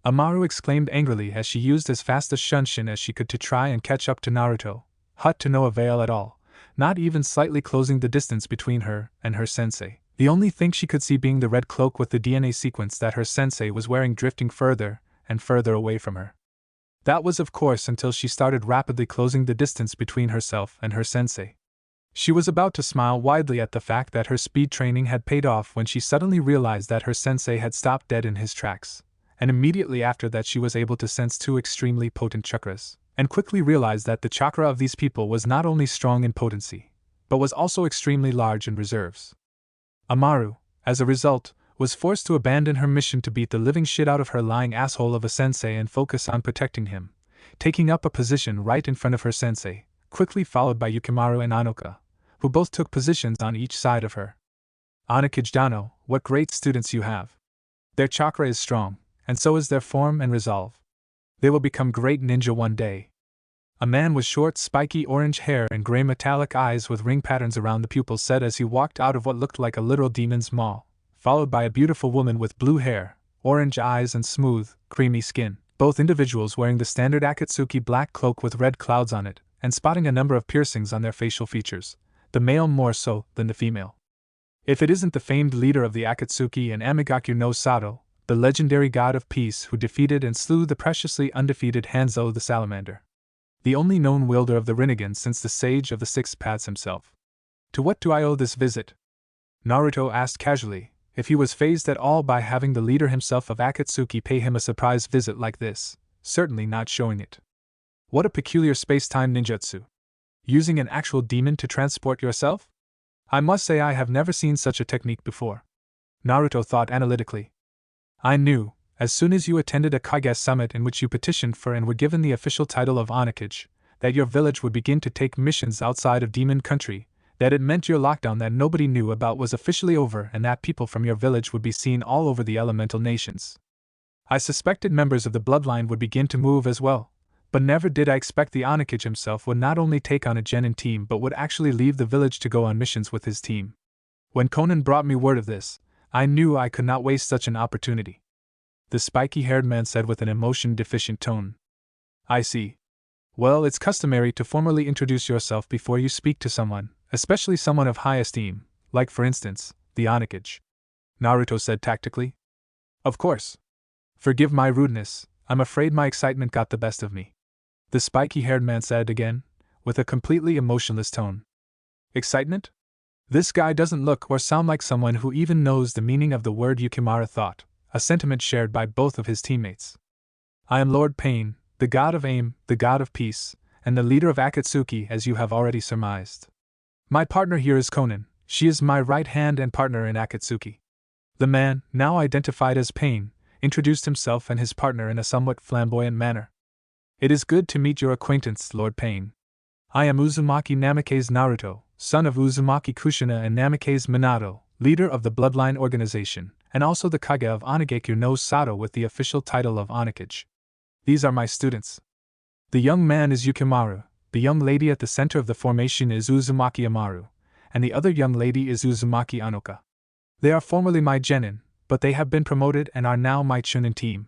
Amaru exclaimed angrily as she used as fast a shunshin as she could to try and catch up to Naruto, but to no avail at all, not even slightly closing the distance between her and her sensei, the only thing she could see being the red cloak with the DNA sequence that her sensei was wearing drifting further and further away from her. That was of course until she started rapidly closing the distance between herself and her sensei. She was about to smile widely at the fact that her speed training had paid off when she suddenly realized that her sensei had stopped dead in his tracks, and immediately after that she was able to sense two extremely potent chakras, and quickly realized that the chakra of these people was not only strong in potency, but was also extremely large in reserves. Amaru, as a result, was forced to abandon her mission to beat the living shit out of her lying asshole of a sensei and focus on protecting him, taking up a position right in front of her sensei, quickly followed by Yukimaru and Anoka, who both took positions on each side of her. Onakage Dano, what great students you have. Their chakra is strong, and so is their form and resolve. They will become great ninja one day. A man with short, spiky orange hair and gray metallic eyes with ring patterns around the pupils said as he walked out of what looked like a literal demon's maw, followed by a beautiful woman with blue hair, orange eyes and smooth, creamy skin, both individuals wearing the standard Akatsuki black cloak with red clouds on it, and spotting a number of piercings on their facial features, the male more so than the female. If it isn't the famed leader of the Akatsuki and Amigaku no Sato, the legendary god of peace who defeated and slew the preciously undefeated Hanzo the Salamander. The only known wielder of the Rinnegan since the Sage of the Six Paths himself. To what do I owe this visit? Naruto asked casually, if he was fazed at all by having the leader himself of Akatsuki pay him a surprise visit like this, certainly not showing it. What a peculiar space-time ninjutsu. Using an actual demon to transport yourself? I must say I have never seen such a technique before. Naruto thought analytically. I knew, as soon as you attended a Kage summit in which you petitioned for and were given the official title of Onakage, that your village would begin to take missions outside of Demon Country, that it meant your lockdown that nobody knew about was officially over and that people from your village would be seen all over the elemental nations. I suspected members of the Bloodline would begin to move as well, but never did I expect the Onakage himself would not only take on a genin team but would actually leave the village to go on missions with his team. When Conan brought me word of this, I knew I could not waste such an opportunity. The spiky-haired man said with an emotion-deficient tone. I see. Well, it's customary to formally introduce yourself before you speak to someone, especially someone of high esteem, like for instance, the Onakage. Naruto said tactically. Of course. Forgive my rudeness, I'm afraid my excitement got the best of me. The spiky-haired man said again, with a completely emotionless tone. Excitement? This guy doesn't look or sound like someone who even knows the meaning of the word Chimera thought, a sentiment shared by both of his teammates. I am Lord Pain, the god of aim, the god of peace, and the leader of Akatsuki as you have already surmised. My partner here is Conan, she is my right hand and partner in Akatsuki. The man, now identified as Pain, introduced himself and his partner in a somewhat flamboyant manner. It is good to meet your acquaintance, Lord Pain. I am Uzumaki Namikaze Naruto, son of Uzumaki Kushina and Namikaze Minato, leader of the Bloodline organization, and also the Kage of Onagaku no Sato with the official title of Onakage. These are my students. The young man is Yukimaru, the young lady at the center of the formation is Uzumaki Amaru, and the other young lady is Uzumaki Anoka. They are formerly my genin, but they have been promoted and are now my chunin team.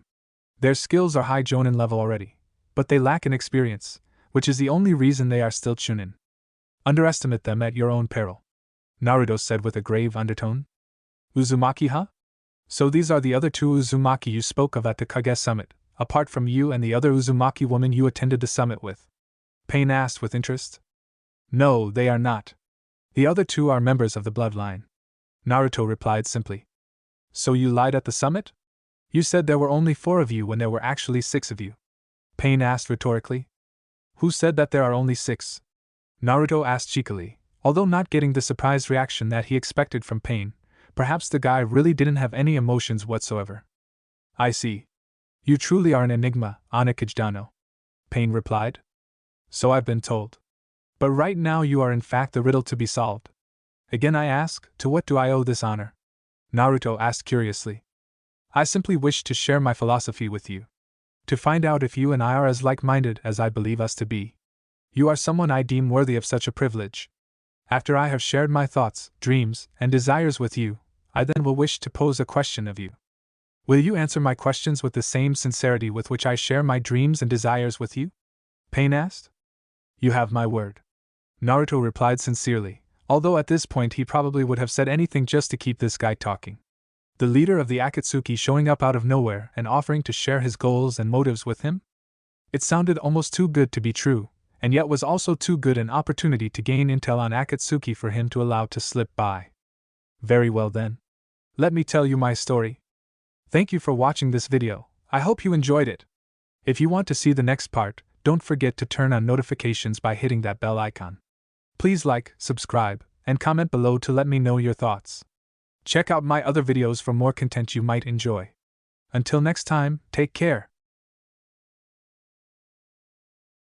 Their skills are high jonin level already, but they lack in experience, which is the only reason they are still chunin. Underestimate them at your own peril. Naruto said with a grave undertone. Uzumaki, huh? So these are the other two Uzumaki you spoke of at the Kage summit, apart from you and the other Uzumaki woman you attended the summit with? Pain asked with interest. No, they are not. The other two are members of the Bloodline. Naruto replied simply. So you lied at the summit? You said there were only 4 of you when there were actually 6 of you. Pain asked rhetorically. Who said that there are only 6? Naruto asked cheekily, although not getting the surprised reaction that he expected from Pain. Perhaps the guy really didn't have any emotions whatsoever. I see. You truly are an enigma, Onakage Dano. Pain replied. So I've been told. But right now you are in fact the riddle to be solved. Again I ask, to what do I owe this honor? Naruto asked curiously. I simply wish to share my philosophy with you. To find out if you and I are as like-minded as I believe us to be. You are someone I deem worthy of such a privilege. After I have shared my thoughts, dreams, and desires with you, I then will wish to pose a question of you. Will you answer my questions with the same sincerity with which I share my dreams and desires with you? Pain asked. You have my word. Naruto replied sincerely, although at this point he probably would have said anything just to keep this guy talking. The leader of the Akatsuki showing up out of nowhere and offering to share his goals and motives with him? It sounded almost too good to be true, and yet was also too good an opportunity to gain intel on Akatsuki for him to allow to slip by. Very well then. Let me tell you my story. Thank you for watching this video, I hope you enjoyed it. If you want to see the next part, don't forget to turn on notifications by hitting that bell icon. Please like, subscribe, and comment below to let me know your thoughts. Check out my other videos for more content you might enjoy. Until next time, take care.